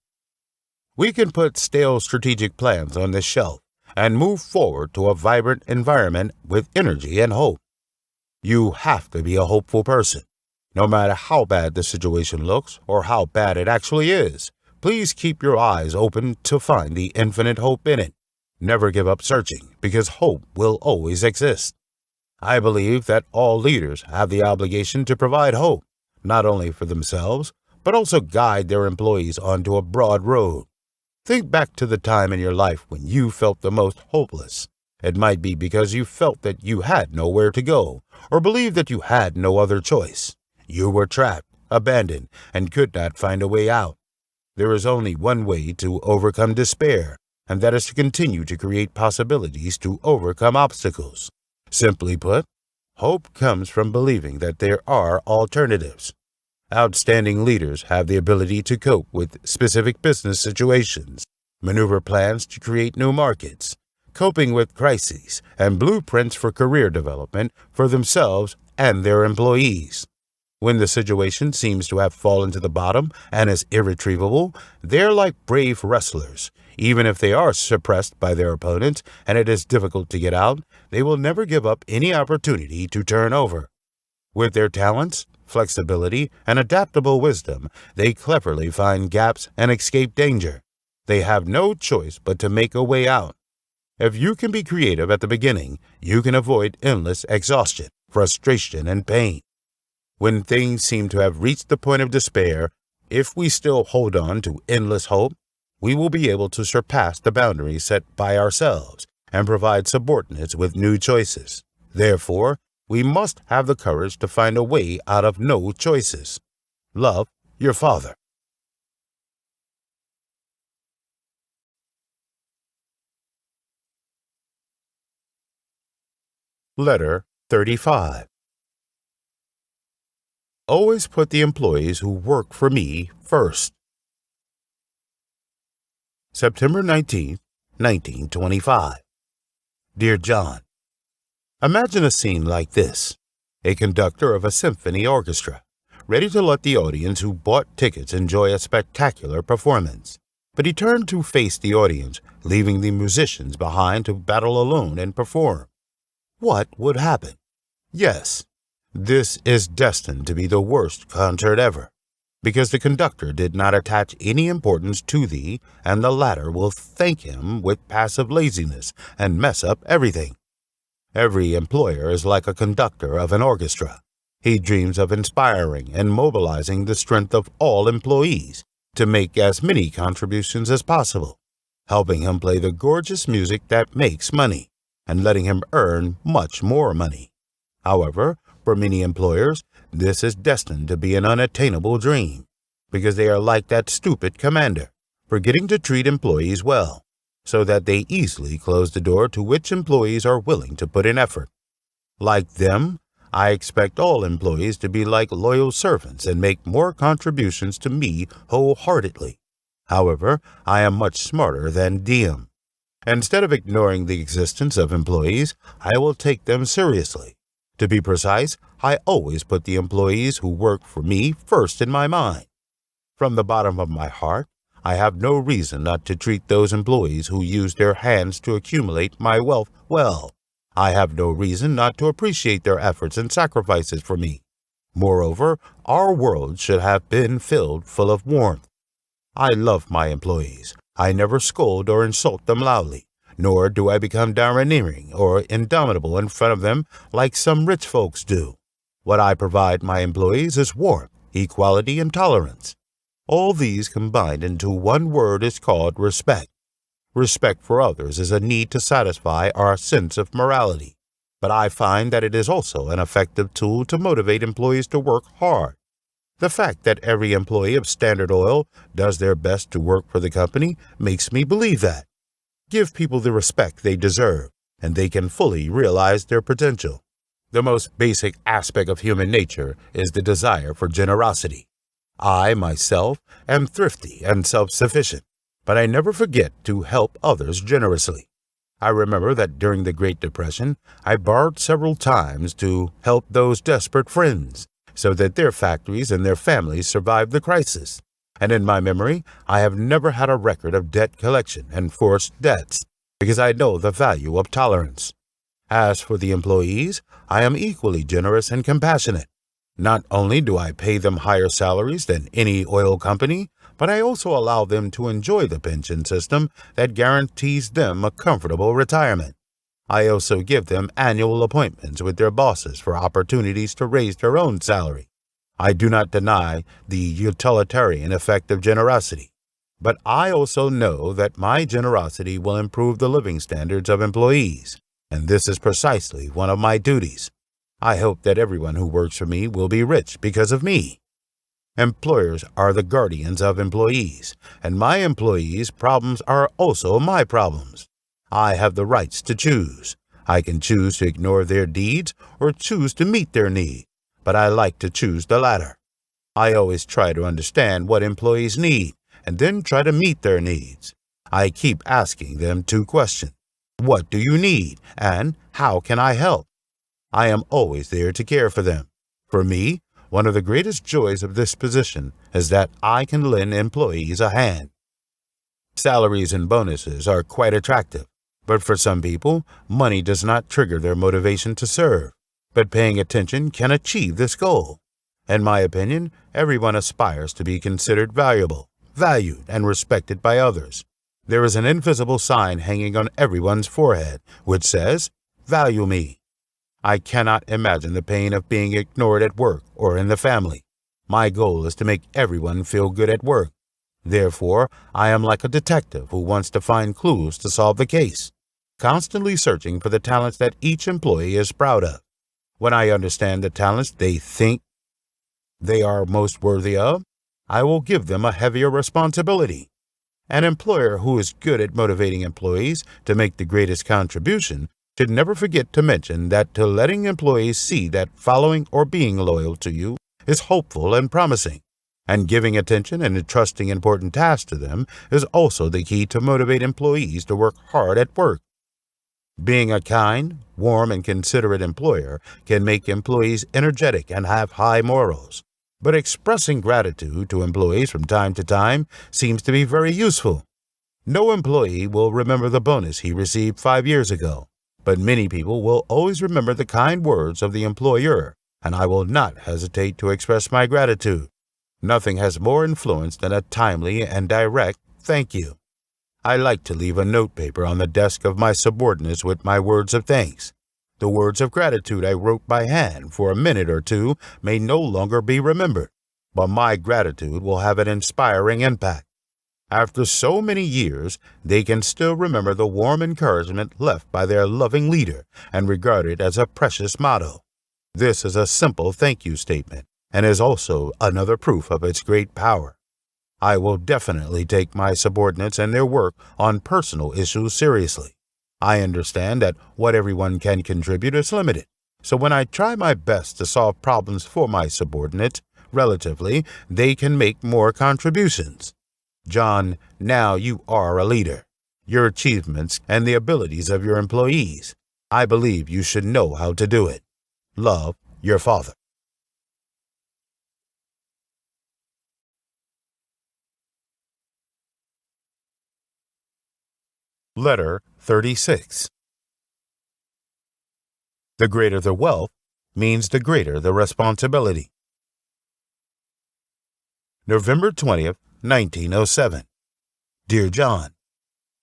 We can put stale strategic plans on the shelf and move forward to a vibrant environment with energy and hope. You have to be a hopeful person. No matter how bad the situation looks or how bad it actually is, Please keep your eyes open to find the infinite hope in it. Never give up searching, because hope will always exist. I believe that all leaders have the obligation to provide hope, not only for themselves, but also guide their employees onto a broad road. Think back to the time in your life when you felt the most hopeless. It might be because you felt that you had nowhere to go, or believed that you had no other choice. You were trapped, abandoned, and could not find a way out. There is only one way to overcome despair, and that is to continue to create possibilities to overcome obstacles. Simply put, hope comes from believing that there are alternatives. Outstanding leaders have the ability to cope with specific business situations, maneuver plans to create new markets, coping with crises, and blueprints for career development for themselves and their employees. When the situation seems to have fallen to the bottom and is irretrievable, they're like brave wrestlers. Even if they are suppressed by their opponents and it is difficult to get out, they will never give up any opportunity to turn over. With their talents, flexibility, and adaptable wisdom, they cleverly find gaps and escape danger. They have no choice but to make a way out. If you can be creative at the beginning, you can avoid endless exhaustion, frustration, and pain. When things seem to have reached the point of despair, if we still hold on to endless hope, we will be able to surpass the boundaries set by ourselves and provide subordinates with new choices. Therefore, we must have the courage to find a way out of no choices. Love your father. Letter 35. Always put the employees who work for me first. September 19th, 1925. Dear John, imagine a scene like this. A conductor of a symphony orchestra, ready to let the audience who bought tickets enjoy a spectacular performance. But he turned to face the audience, leaving the musicians behind to battle alone and perform. What would happen? Yes, this is destined to be the worst concert ever, because the conductor did not attach any importance to thee, and the latter will thank him with passive laziness and mess up everything. Every employer is like a conductor of an orchestra. He dreams of inspiring and mobilizing the strength of all employees to make as many contributions as possible, helping him play the gorgeous music that makes money, and letting him earn much more money. However, for many employers, this is destined to be an unattainable dream, because they are like that stupid commander, forgetting to treat employees well, so that they easily close the door to which employees are willing to put in effort. Like them, I expect all employees to be like loyal servants and make more contributions to me wholeheartedly. However, I am much smarter than DM. Instead of ignoring the existence of employees, I will take them seriously. To be precise, I always put the employees who work for me first in my mind. From the bottom of my heart, I have no reason not to treat those employees who use their hands to accumulate my wealth well. I have no reason not to appreciate their efforts and sacrifices for me. Moreover, our world should have been filled full of warmth. I love my employees. I never scold or insult them loudly, nor do I become domineering or indomitable in front of them like some rich folks do. What I provide my employees is warmth, equality, and tolerance. All these combined into one word is called respect. Respect for others is a need to satisfy our sense of morality, but I find that it is also an effective tool to motivate employees to work hard. The fact that every employee of Standard Oil does their best to work for the company makes me believe that. Give people the respect they deserve, and they can fully realize their potential. The most basic aspect of human nature is the desire for generosity. I, myself, am thrifty and self-sufficient, but I never forget to help others generously. I remember that during the Great Depression, I borrowed several times to help those desperate friends, so that their factories and their families survived the crisis. And in my memory, I have never had a record of debt collection and forced debts, because I know the value of tolerance. As for the employees, I am equally generous and compassionate. Not only do I pay them higher salaries than any oil company, but I also allow them to enjoy the pension system that guarantees them a comfortable retirement. I also give them annual appointments with their bosses for opportunities to raise their own salary. I do not deny the utilitarian effect of generosity, but I also know that my generosity will improve the living standards of employees, and this is precisely one of my duties. I hope that everyone who works for me will be rich because of me. Employers are the guardians of employees, and my employees' problems are also my problems. I have the rights to choose. I can choose to ignore their deeds or choose to meet their need, but I like to choose the latter. I always try to understand what employees need and then try to meet their needs. I keep asking them two questions. What do you need, and how can I help? I am always there to care for them. For me, one of the greatest joys of this position is that I can lend employees a hand. Salaries and bonuses are quite attractive, but for some people, money does not trigger their motivation to serve. But paying attention can achieve this goal. In my opinion, everyone aspires to be considered valuable, valued, and respected by others. There is an invisible sign hanging on everyone's forehead which says, "Value me." I cannot imagine the pain of being ignored at work or in the family. My goal is to make everyone feel good at work. Therefore, I am like a detective who wants to find clues to solve the case, constantly searching for the talents that each employee is proud of. When I understand the talents they think they are most worthy of, I will give them a heavier responsibility. An employer who is good at motivating employees to make the greatest contribution should never forget to mention that to letting employees see that following or being loyal to you is hopeful and promising, and giving attention and entrusting important tasks to them is also the key to motivate employees to work hard at work. Being a kind, warm, and considerate employer can make employees energetic and have high morals, but expressing gratitude to employees from time to time seems to be very useful. No employee will remember the bonus he received 5 years ago, but many people will always remember the kind words of the employer, and I will not hesitate to express my gratitude. Nothing has more influence than a timely and direct thank you. I like to leave a notepaper on the desk of my subordinates with my words of thanks. The words of gratitude I wrote by hand for a minute or two may no longer be remembered, but my gratitude will have an inspiring impact. After so many years, they can still remember the warm encouragement left by their loving leader and regard it as a precious motto. This is a simple thank you statement and is also another proof of its great power. I will definitely take my subordinates and their work on personal issues seriously. I understand that what everyone can contribute is limited, so when I try my best to solve problems for my subordinates, relatively, they can make more contributions. John, now you are a leader. Your achievements and the abilities of your employees, I believe you should know how to do it. Love, your father. Letter 36. The greater the wealth means the greater the responsibility. November 20th, 1907. Dear John,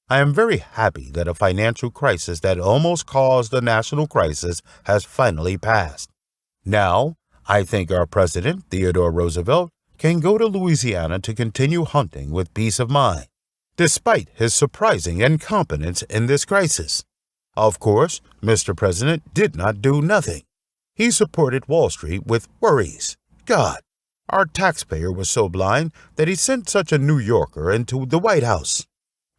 I am very happy that a financial crisis that almost caused a national crisis has finally passed. Now, I think our President, Theodore Roosevelt, can go to Louisiana to continue hunting with peace of mind, despite his surprising incompetence in this crisis. Of course, Mr. President did not do nothing. He supported Wall Street with worries. God, our taxpayer was so blind that he sent such a New Yorker into the White House.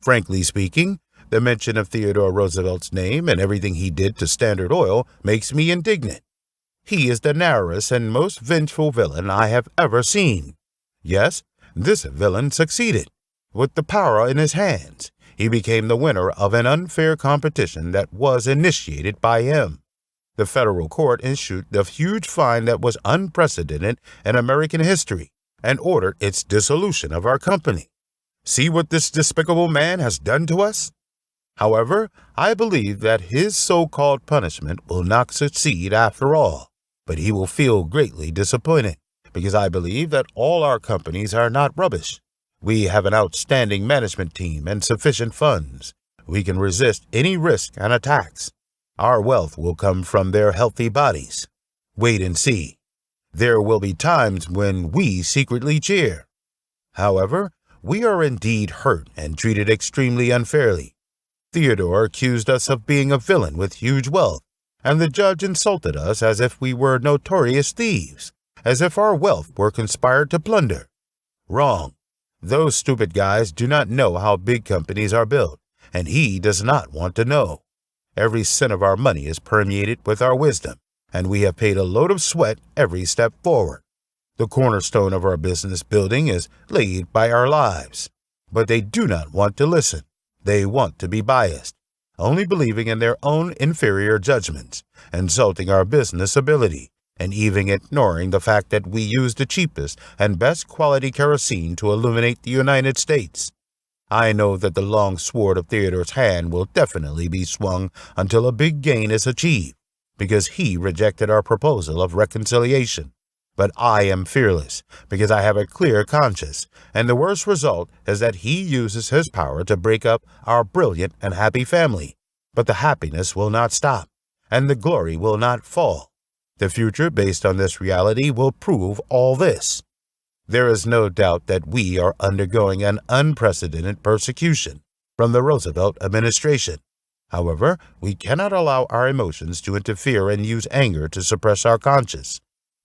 Frankly speaking, the mention of Theodore Roosevelt's name and everything he did to Standard Oil makes me indignant. He is the narrowest and most vengeful villain I have ever seen. Yes, this villain succeeded. With the power in his hands, he became the winner of an unfair competition that was initiated by him. The federal court issued the huge fine that was unprecedented in American history and ordered its dissolution of our company. See what this despicable man has done to us? However, I believe that his so-called punishment will not succeed after all, but he will feel greatly disappointed because I believe that all our companies are not rubbish. We have an outstanding management team and sufficient funds. We can resist any risk and attacks. Our wealth will come from their healthy bodies. Wait and see. There will be times when we secretly cheer. However, we are indeed hurt and treated extremely unfairly. Theodore accused us of being a villain with huge wealth, and the judge insulted us as if we were notorious thieves, as if our wealth were conspired to plunder. Wrong. Those stupid guys do not know how big companies are built, and he does not want to know. Every cent of our money is permeated with our wisdom, and we have paid a load of sweat every step forward. The cornerstone of our business building is laid by our lives. But they do not want to listen. They want to be biased, only believing in their own inferior judgments, insulting our business ability, and even ignoring the fact that we use the cheapest and best quality kerosene to illuminate the United States. I know that the long sword of Theodore's hand will definitely be swung until a big gain is achieved, because he rejected our proposal of reconciliation. But I am fearless, because I have a clear conscience, and the worst result is that he uses his power to break up our brilliant and happy family. But the happiness will not stop, and the glory will not fall. The future based on this reality will prove all this. There is no doubt that we are undergoing an unprecedented persecution from the Roosevelt administration. However, we cannot allow our emotions to interfere and use anger to suppress our conscience.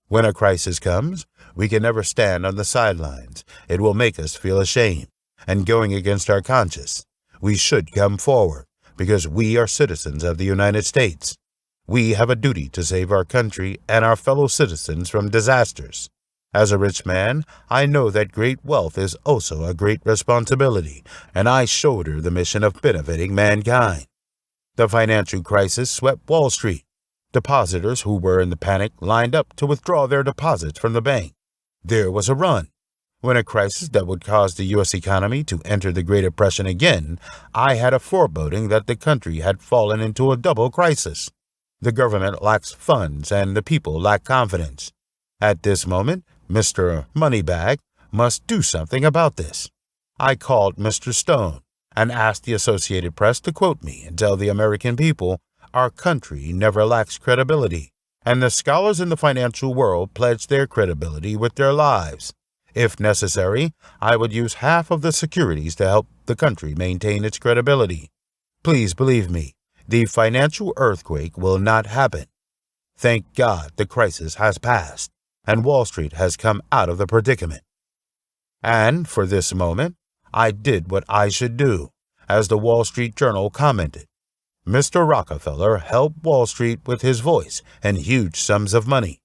When a crisis comes, we can never stand on the sidelines. It will make us feel ashamed, and going against our conscience. We should come forward, because we are citizens of the United States. We have a duty to save our country and our fellow citizens from disasters. As a rich man, I know that great wealth is also a great responsibility, and I shoulder the mission of benefiting mankind. The financial crisis swept Wall Street. Depositors who were in the panic lined up to withdraw their deposits from the bank. There was a run. When a crisis that would cause the U.S. economy to enter the Great Depression again, I had a foreboding that the country had fallen into a double crisis. The government lacks funds and the people lack confidence. At this moment, Mr. Moneybag must do something about this. I called Mr. Stone and asked the Associated Press to quote me and tell the American people our country never lacks credibility, and the scholars in the financial world pledge their credibility with their lives. If necessary, I would use half of the securities to help the country maintain its credibility. Please believe me, the financial earthquake will not happen. Thank God the crisis has passed, and Wall Street has come out of the predicament. And for this moment, I did what I should do, as the Wall Street Journal commented. Mr. Rockefeller helped Wall Street with his voice and huge sums of money.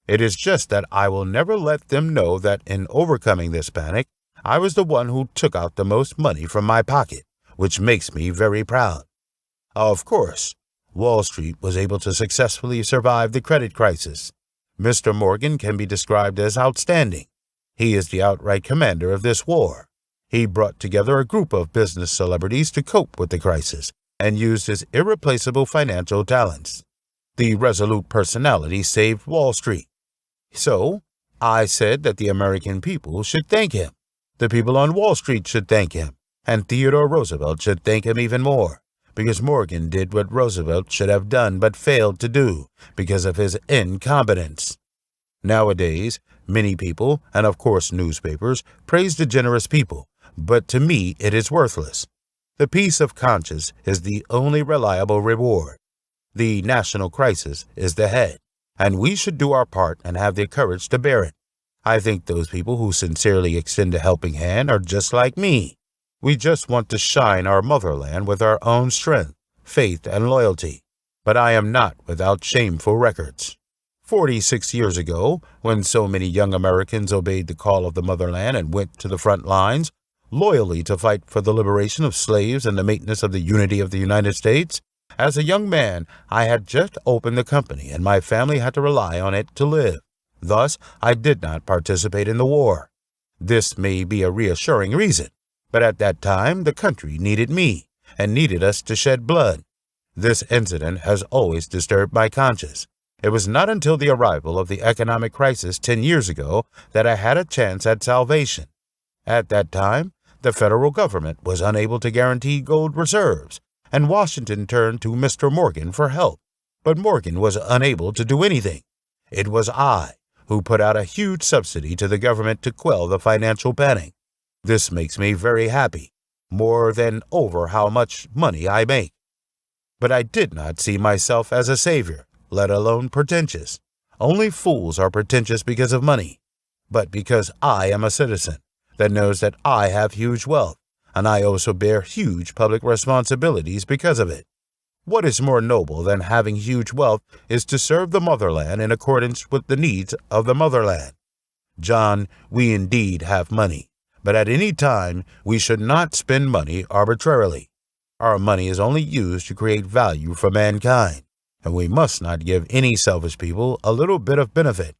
It is just that I will never let them know that in overcoming this panic, I was the one who took out the most money from my pocket, which makes me very proud. Of course, Wall Street was able to successfully survive the credit crisis. Mr. Morgan can be described as outstanding. He is the outright commander of this war. He brought together a group of business celebrities to cope with the crisis and used his irreplaceable financial talents. The resolute personality saved Wall Street. So, I said that the American people should thank him. The people on Wall Street should thank him, and Theodore Roosevelt should thank him even more, because Morgan did what Roosevelt should have done but failed to do because of his incompetence. Nowadays, many people, and of course newspapers, praise the generous people, but to me it is worthless. The peace of conscience is the only reliable reward. The national crisis is the head, and we should do our part and have the courage to bear it. I think those people who sincerely extend a helping hand are just like me. We just want to shine our motherland with our own strength, faith, and loyalty. But I am not without shameful records. 46 years ago, when so many young Americans obeyed the call of the motherland and went to the front lines, loyally to fight for the liberation of slaves and the maintenance of the unity of the United States, as a young man, I had just opened the company and my family had to rely on it to live. Thus, I did not participate in the war. This may be a reassuring reason, but at that time the country needed me and needed us to shed blood. This incident has always disturbed my conscience. It was not until the arrival of the economic crisis 10 years ago that I had a chance at salvation. At that time, the federal government was unable to guarantee gold reserves, and Washington turned to Mr. Morgan for help. But Morgan was unable to do anything. It was I who put out a huge subsidy to the government to quell the financial panic. This makes me very happy, more than over how much money I make. But I did not see myself as a savior, let alone pretentious. Only fools are pretentious because of money. But because I am a citizen that knows that I have huge wealth, and I also bear huge public responsibilities because of it. What is more noble than having huge wealth is to serve the motherland in accordance with the needs of the motherland. John, we indeed have money, but at any time we should not spend money arbitrarily. Our money is only used to create value for mankind, and we must not give any selfish people a little bit of benefit.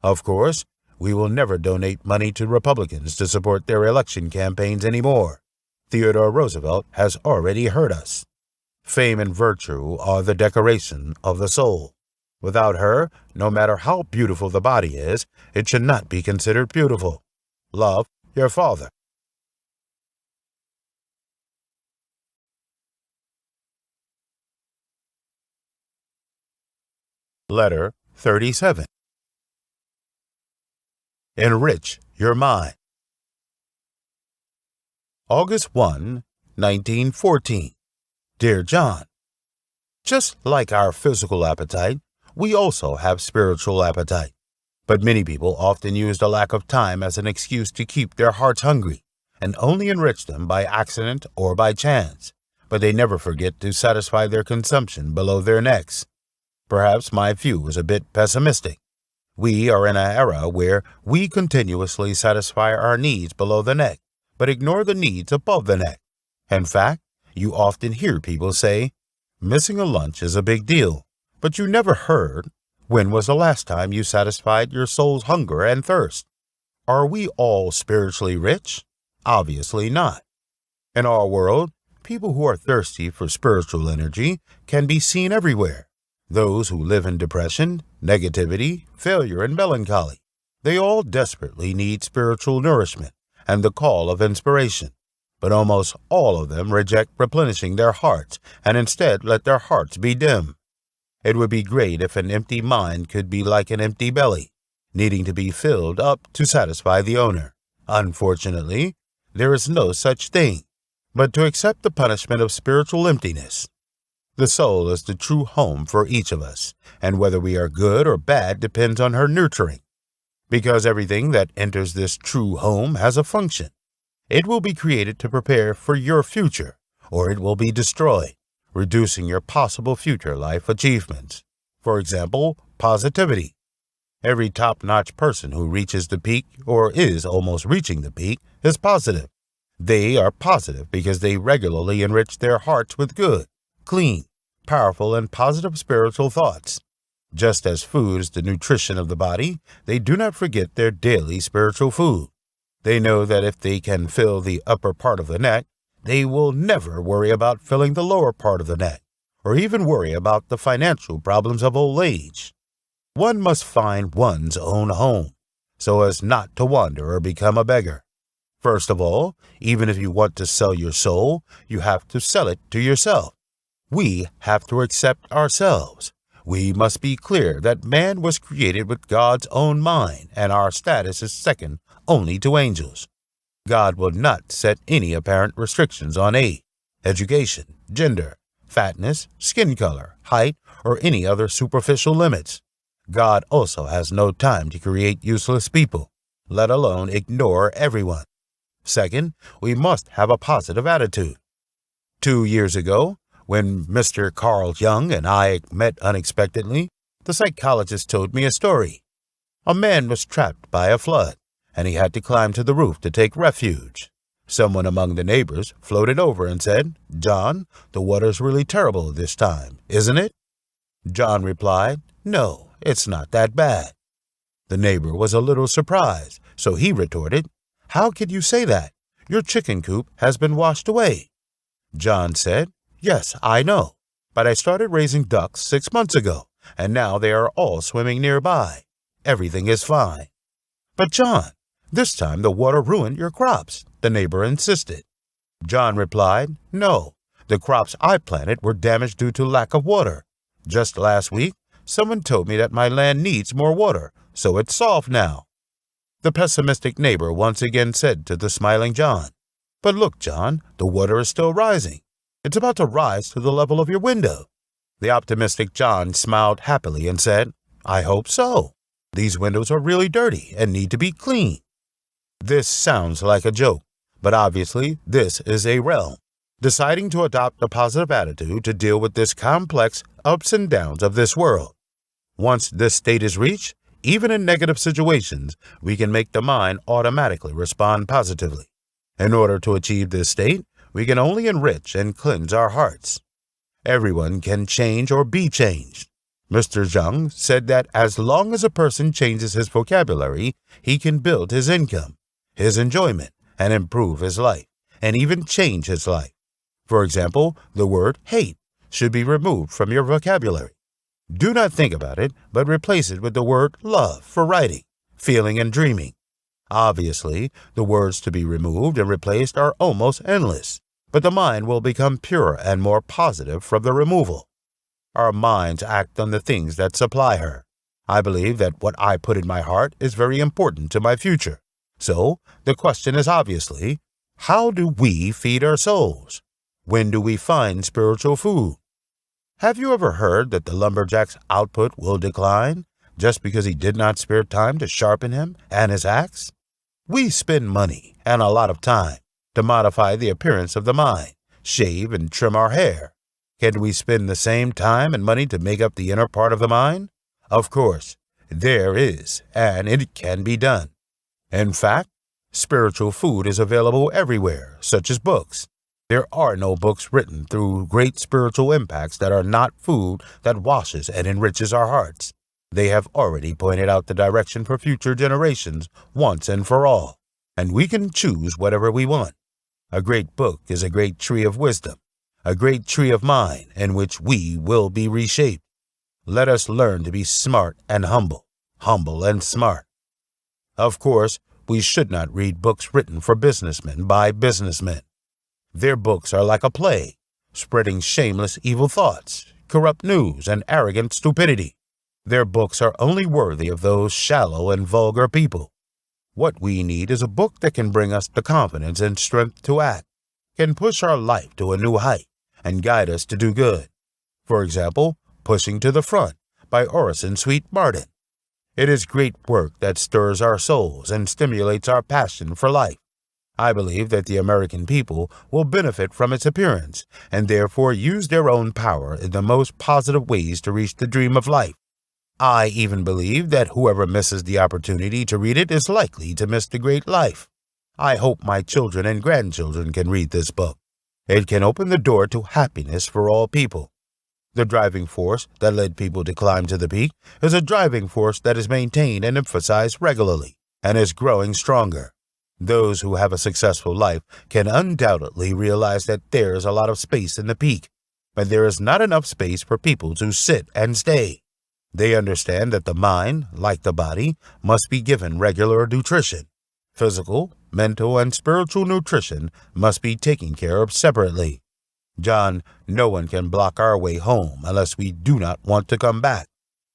Of course, we will never donate money to Republicans to support their election campaigns anymore. Theodore Roosevelt has already heard us. Fame and virtue are the decoration of the soul. Without her, no matter how beautiful the body is, it should not be considered beautiful. Love your father. Letter 37. Enrich your mind. August 1, 1914. Dear John, just like our physical appetite, we also have spiritual appetite. But many people often use the lack of time as an excuse to keep their hearts hungry and only enrich them by accident or by chance, but they never forget to satisfy their consumption below their necks. Perhaps my view is a bit pessimistic. We are in an era where we continuously satisfy our needs below the neck, but ignore the needs above the neck. In fact, you often hear people say, missing a lunch is a big deal, but you never heard, when was the last time you satisfied your soul's hunger and thirst? Are we all spiritually rich? Obviously not. In our world, people who are thirsty for spiritual energy can be seen everywhere. Those who live in depression, negativity, failure, and melancholy, they all desperately need spiritual nourishment and the call of inspiration. But almost all of them reject replenishing their hearts and instead let their hearts be dim. It would be great if an empty mind could be like an empty belly, needing to be filled up to satisfy the owner. Unfortunately, there is no such thing, but to accept the punishment of spiritual emptiness. The soul is the true home for each of us, and whether we are good or bad depends on her nurturing. Because everything that enters this true home has a function. It will be created to prepare for your future, or it will be destroyed, reducing your possible future life achievements. For example, positivity. Every top-notch person who reaches the peak or is almost reaching the peak is positive. They are positive because they regularly enrich their hearts with good, clean, powerful, and positive spiritual thoughts. Just as food is the nutrition of the body, they do not forget their daily spiritual food. They know that if they can fill the upper part of the neck, they will never worry about filling the lower part of the neck, or even worry about the financial problems of old age. One must find one's own home, so as not to wander or become a beggar. First of all, even if you want to sell your soul, you have to sell it to yourself. We have to accept ourselves. We must be clear that man was created with God's own mind, and our status is second only to angels. God will not set any apparent restrictions on age, education, gender, fatness, skin color, height, or any other superficial limits. God also has no time to create useless people, let alone ignore everyone. Second, we must have a positive attitude. 2 years ago, when Mr. Carl Jung and I met unexpectedly, the psychologist told me a story. A man was trapped by a flood, and he had to climb to the roof to take refuge. Someone among the neighbors floated over and said, "John, the water's really terrible this time, isn't it?" John replied, "No, it's not that bad." The neighbor was a little surprised, so he retorted, "How could you say that? Your chicken coop has been washed away." John said, "Yes, I know, but I started raising ducks 6 months ago, and now they are all swimming nearby. Everything is fine." "But John, This time the water ruined your crops, the neighbor insisted. John replied, No, the crops I planted were damaged due to lack of water. Just last week, someone told me that my land needs more water, so it's solved now. The pessimistic neighbor once again said to the smiling John, But look, John, the water is still rising. It's about to rise to the level of your window. The optimistic John smiled happily and said, I hope so. These windows are really dirty and need to be cleaned. This sounds like a joke, but obviously this is a realm. Deciding to adopt a positive attitude to deal with this complex ups and downs of this world. Once this state is reached, even in negative situations, we can make the mind automatically respond positively. In order to achieve this state, we can only enrich and cleanse our hearts. Everyone can change or be changed. Mr. Jung said that as long as a person changes his vocabulary, he can build his income, his enjoyment, and improve his life, and even change his life. For example, the word hate should be removed from your vocabulary. Do not think about it, but replace it with the word love for writing, feeling, and dreaming. Obviously, the words to be removed and replaced are almost endless, but the mind will become purer and more positive from the removal. Our minds act on the things that supply her. I believe that what I put in my heart is very important to my future. So, the question is obviously, how do we feed our souls? When do we find spiritual food? Have you ever heard that the lumberjack's output will decline just because he did not spare time to sharpen him and his axe? We spend money and a lot of time to modify the appearance of the mind, shave and trim our hair. Can we spend the same time and money to make up the inner part of the mind? Of course, there is, and it can be done. In fact, spiritual food is available everywhere, such as books. There are no books written through great spiritual impacts that are not food that washes and enriches our hearts. They have already pointed out the direction for future generations once and for all, and we can choose whatever we want. A great book is a great tree of wisdom, a great tree of mind in which we will be reshaped. Let us learn to be smart and humble, humble and smart. Of course, we should not read books written for businessmen by businessmen. Their books are like a plague, spreading shameless evil thoughts, corrupt news, and arrogant stupidity. Their books are only worthy of those shallow and vulgar people. What we need is a book that can bring us the confidence and strength to act, can push our life to a new height, and guide us to do good. For example, Pushing to the Front by Orison Sweet Martin. It is great work that stirs our souls and stimulates our passion for life. I believe that the American people will benefit from its appearance and therefore use their own power in the most positive ways to reach the dream of life. I even believe that whoever misses the opportunity to read it is likely to miss the great life. I hope my children and grandchildren can read this book. It can open the door to happiness for all people. The driving force that led people to climb to the peak is a driving force that is maintained and emphasized regularly and is growing stronger. Those who have a successful life can undoubtedly realize that there is a lot of space in the peak, but there is not enough space for people to sit and stay. They understand that the mind, like the body, must be given regular nutrition. Physical, mental, and spiritual nutrition must be taken care of separately. John, no one can block our way home unless we do not want to come back.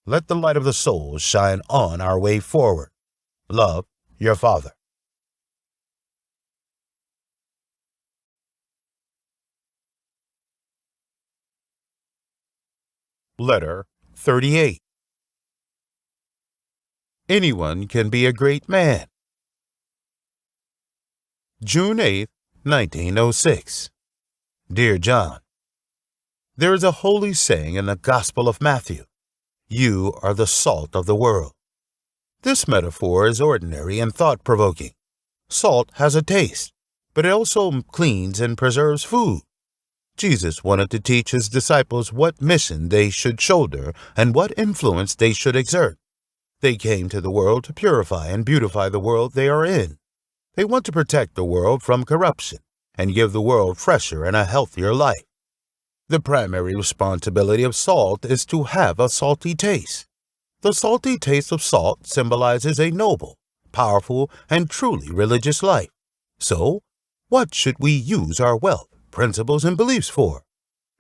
Let the light of the soul shine on our way forward. Love, your father. Letter 38. Anyone can be a great man. June 8, 1906. Dear John, there is a holy saying in the Gospel of Matthew, "You are the salt of the world." This metaphor is ordinary and thought-provoking. Salt has a taste, but it also cleans and preserves food. Jesus wanted to teach his disciples what mission they should shoulder and what influence they should exert. They came to the world to purify and beautify the world they are in. They want to protect the world from corruption and give the world fresher and a healthier life. The primary responsibility of salt is to have a salty taste. The salty taste of salt symbolizes a noble, powerful, and truly religious life. So, what should we use our wealth, principles, and beliefs for?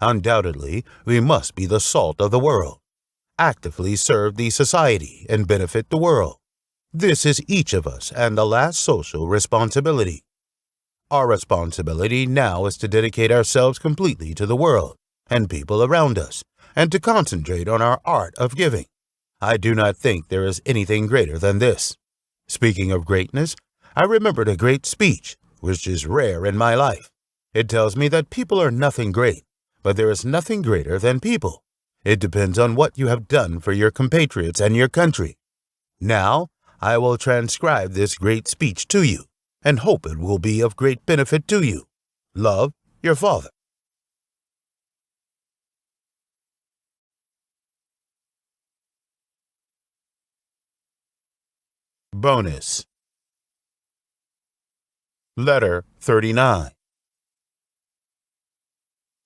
Undoubtedly, we must be the salt of the world, actively serve the society, and benefit the world. This is each of us and the last social responsibility. Our responsibility now is to dedicate ourselves completely to the world and people around us, and to concentrate on our art of giving. I do not think there is anything greater than this. Speaking of greatness, I remembered a great speech, which is rare in my life. It tells me that people are nothing great, but there is nothing greater than people. It depends on what you have done for your compatriots and your country. Now, I will transcribe this great speech to you, and hope it will be of great benefit to you. Love, your father. Bonus. Letter 39.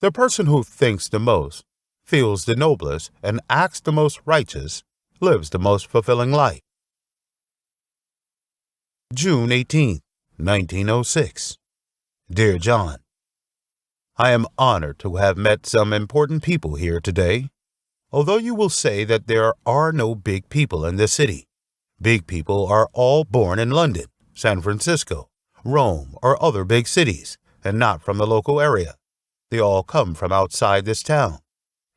The person who thinks the most, feels the noblest, and acts the most righteous, lives the most fulfilling life. June 18, 1906. Dear John, I am honored to have met some important people here today. Although you will say that there are no big people in this city, big people are all born in London, San Francisco, Rome, or other big cities, and not from the local area. They all come from outside this town.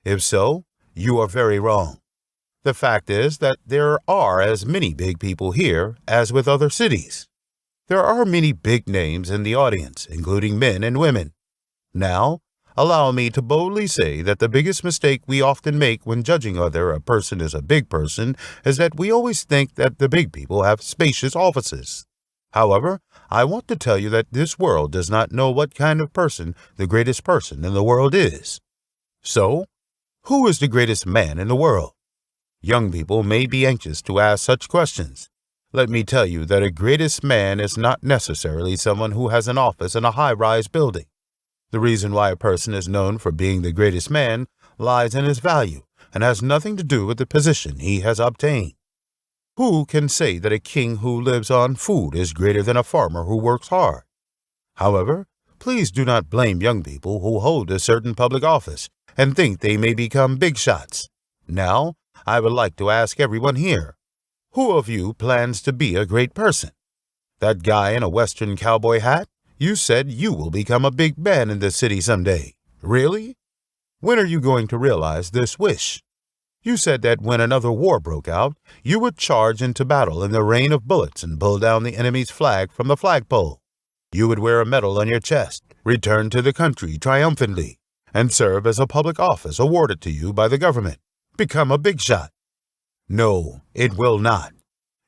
If so, you are very wrong. The fact is that there are as many big people here as with other cities. There are many big names in the audience, including men and women. Now, allow me to boldly say that the biggest mistake we often make when judging whether a person is a big person is that we always think that the big people have spacious offices. However, I want to tell you that this world does not know what kind of person the greatest person in the world is. So, who is the greatest man in the world? Young people may be anxious to ask such questions. Let me tell you that a greatest man is not necessarily someone who has an office in a high-rise building. The reason why a person is known for being the greatest man lies in his value and has nothing to do with the position he has obtained. Who can say that a king who lives on food is greater than a farmer who works hard? However, please do not blame young people who hold a certain public office and think they may become big shots. Now, I would like to ask everyone here, who of you plans to be a great person? That guy in a Western cowboy hat? You said you will become a big man in this city someday. Really? When are you going to realize this wish? You said that when another war broke out, you would charge into battle in the rain of bullets and pull down the enemy's flag from the flagpole. You would wear a medal on your chest, return to the country triumphantly, and serve as a public office awarded to you by the government. Become a big shot. No, it will not.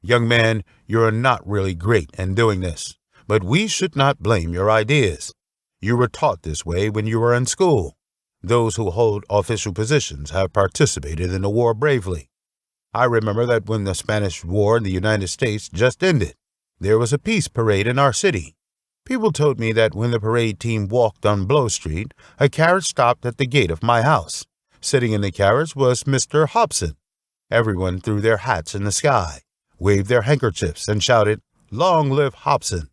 Young man, you are not really great in doing this, but we should not blame your ideas. You were taught this way when you were in school. Those who hold official positions have participated in the war bravely. I remember that when the Spanish War in the United States just ended, there was a peace parade in our city. People told me that when the parade team walked on Blow Street, a carriage stopped at the gate of my house. Sitting in the carriage was Mr. Hobson. Everyone threw their hats in the sky, waved their handkerchiefs, and shouted, "Long live Hobson."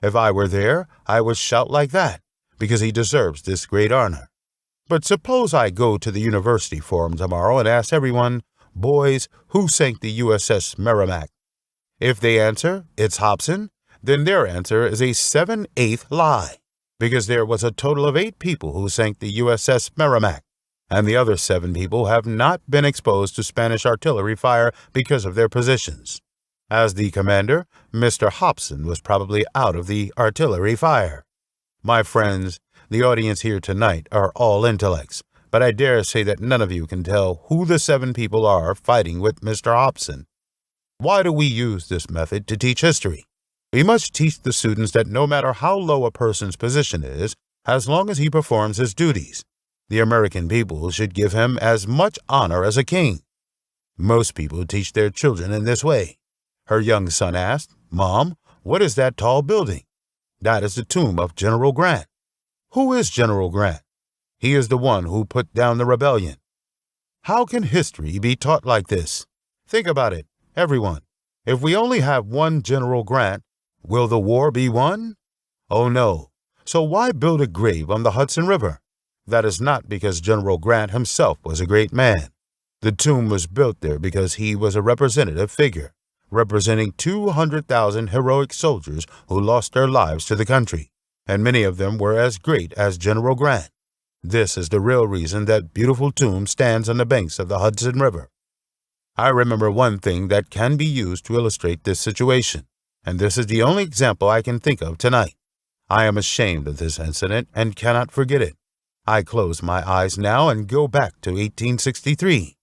If I were there, I would shout like that, because he deserves this great honor. But suppose I go to the University Forum tomorrow and ask everyone, "Boys, who sank the USS Merrimack?" If they answer, "It's Hobson," then their answer is a 7/8 lie, because there was a total of 8 people who sank the USS Merrimack, and the other 7 people have not been exposed to Spanish artillery fire because of their positions. As the commander, Mr. Hobson was probably out of the artillery fire. My friends, the audience here tonight are all intellects, but I dare say that none of you can tell who the 7 people are fighting with Mr. Hobson. Why do we use this method to teach history? We must teach the students that no matter how low a person's position is, as long as he performs his duties, the American people should give him as much honor as a king. Most people teach their children in this way. Her young son asked, "Mom, what is that tall building?" "That is the tomb of General Grant." "Who is General Grant?" "He is the one who put down the rebellion." How can history be taught like this? Think about it, everyone. If we only have one General Grant, will the war be won? Oh no. So why build a grave on the Hudson River? That is not because General Grant himself was a great man. The tomb was built there because he was a representative figure, representing 200,000 heroic soldiers who lost their lives to the country, and many of them were as great as General Grant. This is the real reason that beautiful tomb stands on the banks of the Hudson River. I remember one thing that can be used to illustrate this situation, and this is the only example I can think of tonight. I am ashamed of this incident and cannot forget it. I close my eyes now and go back to 1863.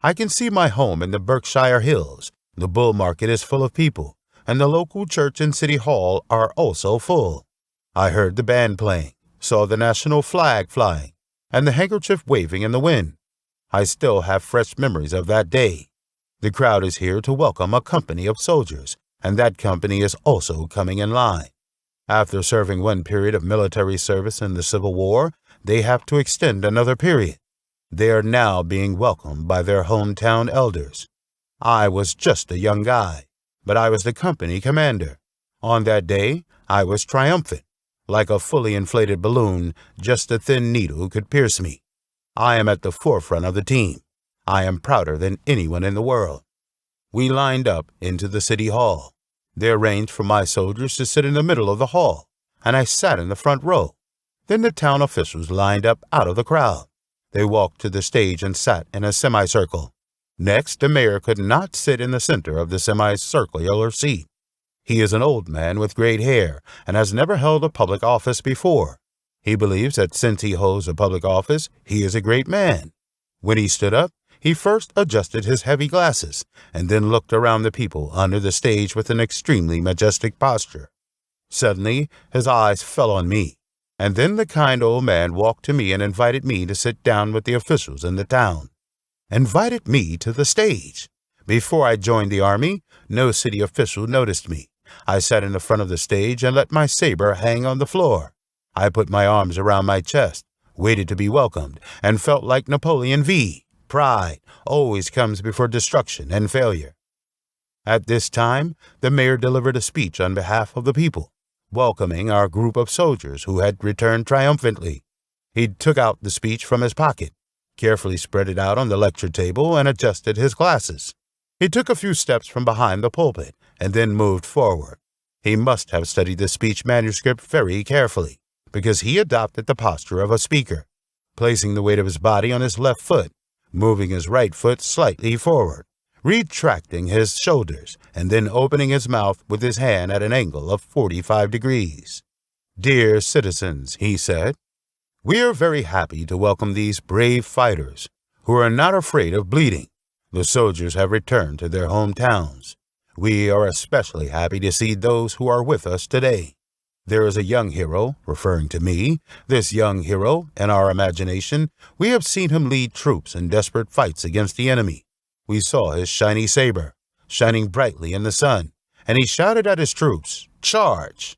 I can see my home in the Berkshire Hills. The bull market is full of people, and the local church and city hall are also full. I heard the band playing, saw the national flag flying, and the handkerchief waving in the wind. I still have fresh memories of that day. The crowd is here to welcome a company of soldiers, and that company is also coming in line. After serving one period of military service in the Civil War, they have to extend another period. They are now being welcomed by their hometown elders. I was just a young guy, but I was the company commander. On that day, I was triumphant. Like a fully inflated balloon, just a thin needle could pierce me. I am at the forefront of the team. I am prouder than anyone in the world. We lined up into the city hall. They arranged for my soldiers to sit in the middle of the hall, and I sat in the front row. Then the town officials lined up out of the crowd. They walked to the stage and sat in a semicircle. Next, the mayor could not sit in the center of the semicircular seat. He is an old man with great hair and has never held a public office before. He believes that since he holds a public office, he is a great man. When he stood up, he first adjusted his heavy glasses and then looked around the people under the stage with an extremely majestic posture. Suddenly, his eyes fell on me, and then the kind old man walked to me and invited me to sit down with the officials in the town. Invited me to the stage. Before I joined the army, no city official noticed me. I sat in the front of the stage and let my saber hang on the floor. I put my arms around my chest, waited to be welcomed, and felt like Napoleon V. Pride always comes before destruction and failure. At this time, the mayor delivered a speech on behalf of the people, welcoming our group of soldiers who had returned triumphantly. He took out the speech from his pocket, carefully spread it out on the lecture table, and adjusted his glasses. He took a few steps from behind the pulpit and then moved forward. He must have studied the speech manuscript very carefully, because he adopted the posture of a speaker, placing the weight of his body on his left foot, moving his right foot slightly forward, retracting his shoulders, and then opening his mouth with his hand at an angle of 45 degrees. "Dear citizens," he said, "we are very happy to welcome these brave fighters who are not afraid of bleeding. The soldiers have returned to their hometowns. We are especially happy to see those who are with us today. There is a young hero," referring to me, "this young hero, in our imagination, we have seen him lead troops in desperate fights against the enemy. We saw his shiny saber, shining brightly in the sun, and he shouted at his troops, 'Charge!'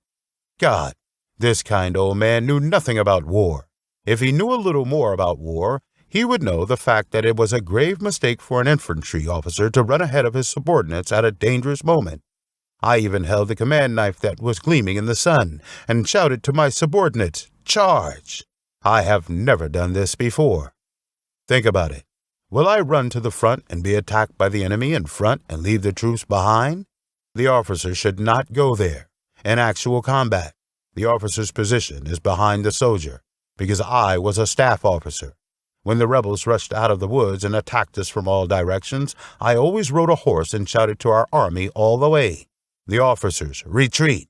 God, this kind old man knew nothing about war. If he knew a little more about war, he would know the fact that it was a grave mistake for an infantry officer to run ahead of his subordinates at a dangerous moment. I even held the command knife that was gleaming in the sun and shouted to my subordinates, 'Charge!' I have never done this before. Think about it. Will I run to the front and be attacked by the enemy in front and leave the troops behind? The officer should not go there. In actual combat, the officer's position is behind the soldier, because I was a staff officer. When the rebels rushed out of the woods and attacked us from all directions, I always rode a horse and shouted to our army all the way, 'The officers, retreat!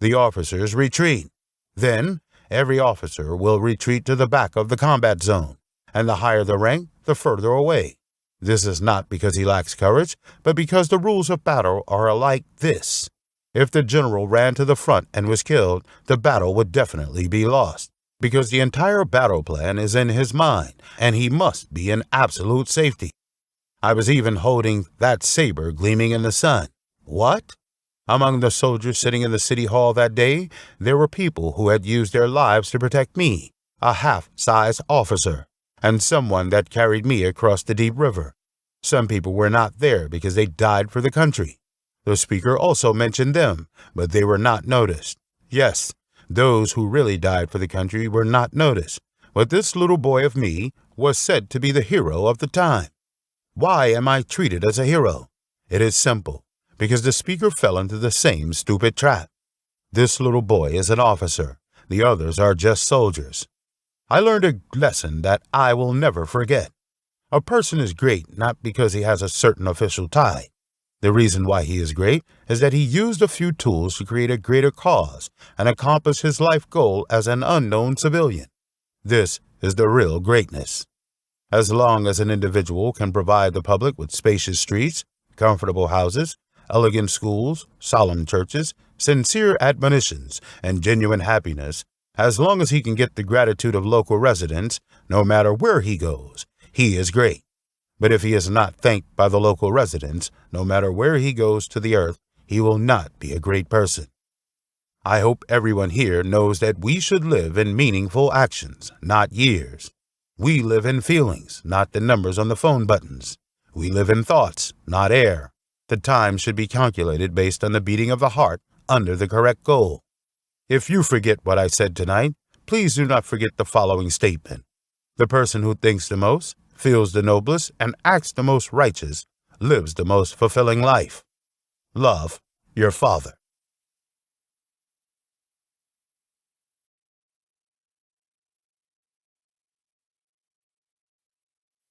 The officers, retreat!' Then, every officer will retreat to the back of the combat zone, and the higher the rank, the further away. This is not because he lacks courage, but because the rules of battle are like this. If the general ran to the front and was killed, the battle would definitely be lost, because the entire battle plan is in his mind, and he must be in absolute safety. I was even holding that saber gleaming in the sun. What? Among the soldiers sitting in the city hall that day, there were people who had used their lives to protect me, a half-sized officer, and someone that carried me across the deep river. Some people were not there because they died for the country. The speaker also mentioned them, but they were not noticed. Yes, those who really died for the country were not noticed, but this little boy of me was said to be the hero of the time. Why am I treated as a hero? It is simple, because the speaker fell into the same stupid trap. This little boy is an officer. The others are just soldiers. I learned a lesson that I will never forget. A person is great not because he has a certain official tie. The reason why he is great is that he used a few tools to create a greater cause and accomplish his life goal as an unknown civilian. This is the real greatness. As long as an individual can provide the public with spacious streets, comfortable houses, elegant schools, solemn churches, sincere admonitions, and genuine happiness, as long as he can get the gratitude of local residents, no matter where he goes, he is great. But if he is not thanked by the local residents, no matter where he goes to the earth, he will not be a great person. I hope everyone here knows that we should live in meaningful actions, not years. We live in feelings, not the numbers on the phone buttons. We live in thoughts, not air. The time should be calculated based on the beating of the heart under the correct goal. If you forget what I said tonight, please do not forget the following statement. The person who thinks the most, feels the noblest, and acts the most righteous, lives the most fulfilling life. Love, your father.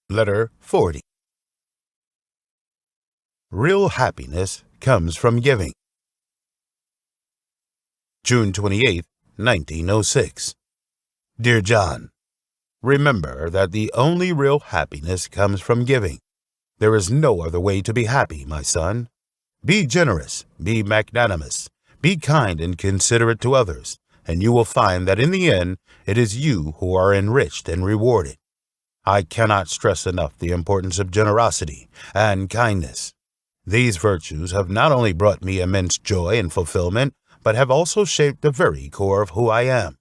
Letter 40. Real happiness comes from giving. June 28, 1906. Dear John, remember that the only real happiness comes from giving. There is no other way to be happy, my son. Be generous, be magnanimous, be kind and considerate to others, and you will find that in the end, it is you who are enriched and rewarded. I cannot stress enough the importance of generosity and kindness. These virtues have not only brought me immense joy and fulfillment, but have also shaped the very core of who I am.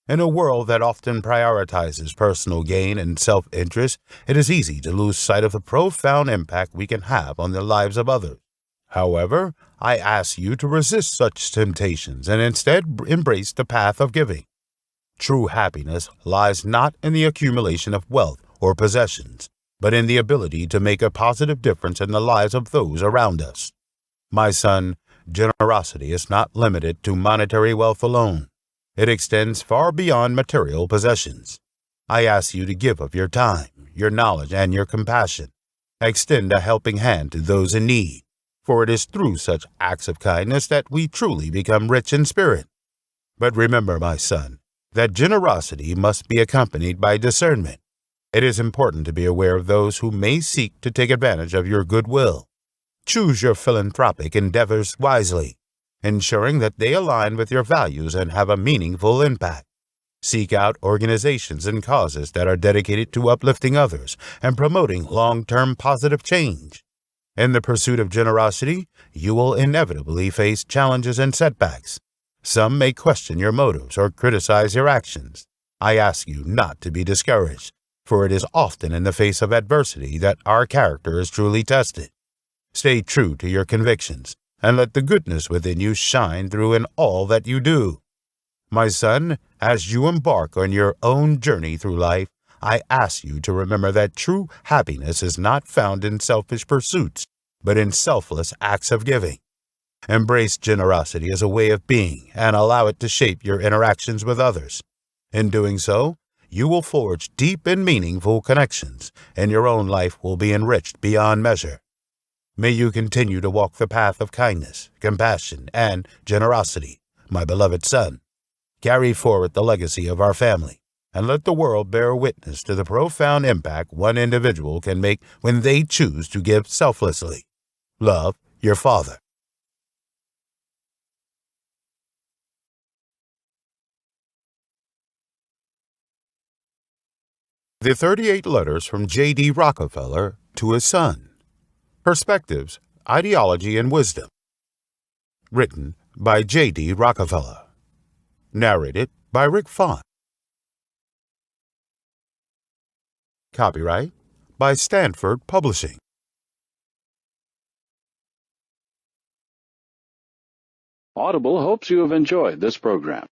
In a world that often prioritizes personal gain and self-interest, it is easy to lose sight of the profound impact we can have on the lives of others. However, I ask you to resist such temptations and instead embrace the path of giving. True happiness lies not in the accumulation of wealth or possessions, but in the ability to make a positive difference in the lives of those around us. My son, generosity is not limited to monetary wealth alone. It extends far beyond material possessions. I ask you to give of your time, your knowledge, and your compassion. Extend a helping hand to those in need, for it is through such acts of kindness that we truly become rich in spirit. But remember, my son, that generosity must be accompanied by discernment. It is important to be aware of those who may seek to take advantage of your goodwill. Choose your philanthropic endeavors wisely, ensuring that they align with your values and have a meaningful impact. Seek out organizations and causes that are dedicated to uplifting others and promoting long-term positive change. In the pursuit of generosity, you will inevitably face challenges and setbacks. Some may question your motives or criticize your actions. I ask you not to be discouraged, for it is often in the face of adversity that our character is truly tested. Stay true to your convictions, and let the goodness within you shine through in all that you do. My son, as you embark on your own journey through life, I ask you to remember that true happiness is not found in selfish pursuits, but in selfless acts of giving. Embrace generosity as a way of being and allow it to shape your interactions with others. In doing so, you will forge deep and meaningful connections, and your own life will be enriched beyond measure. May you continue to walk the path of kindness, compassion, and generosity, my beloved son. Carry forward the legacy of our family, and let the world bear witness to the profound impact one individual can make when they choose to give selflessly. Love, your father. The 38 letters from J D Rockefeller to his son. Perspectives, Ideology, and Wisdom. Written by J D Rockefeller. Narrated by Rick Font. Copyright by Stanford Publishing. Audible hopes you have enjoyed this program.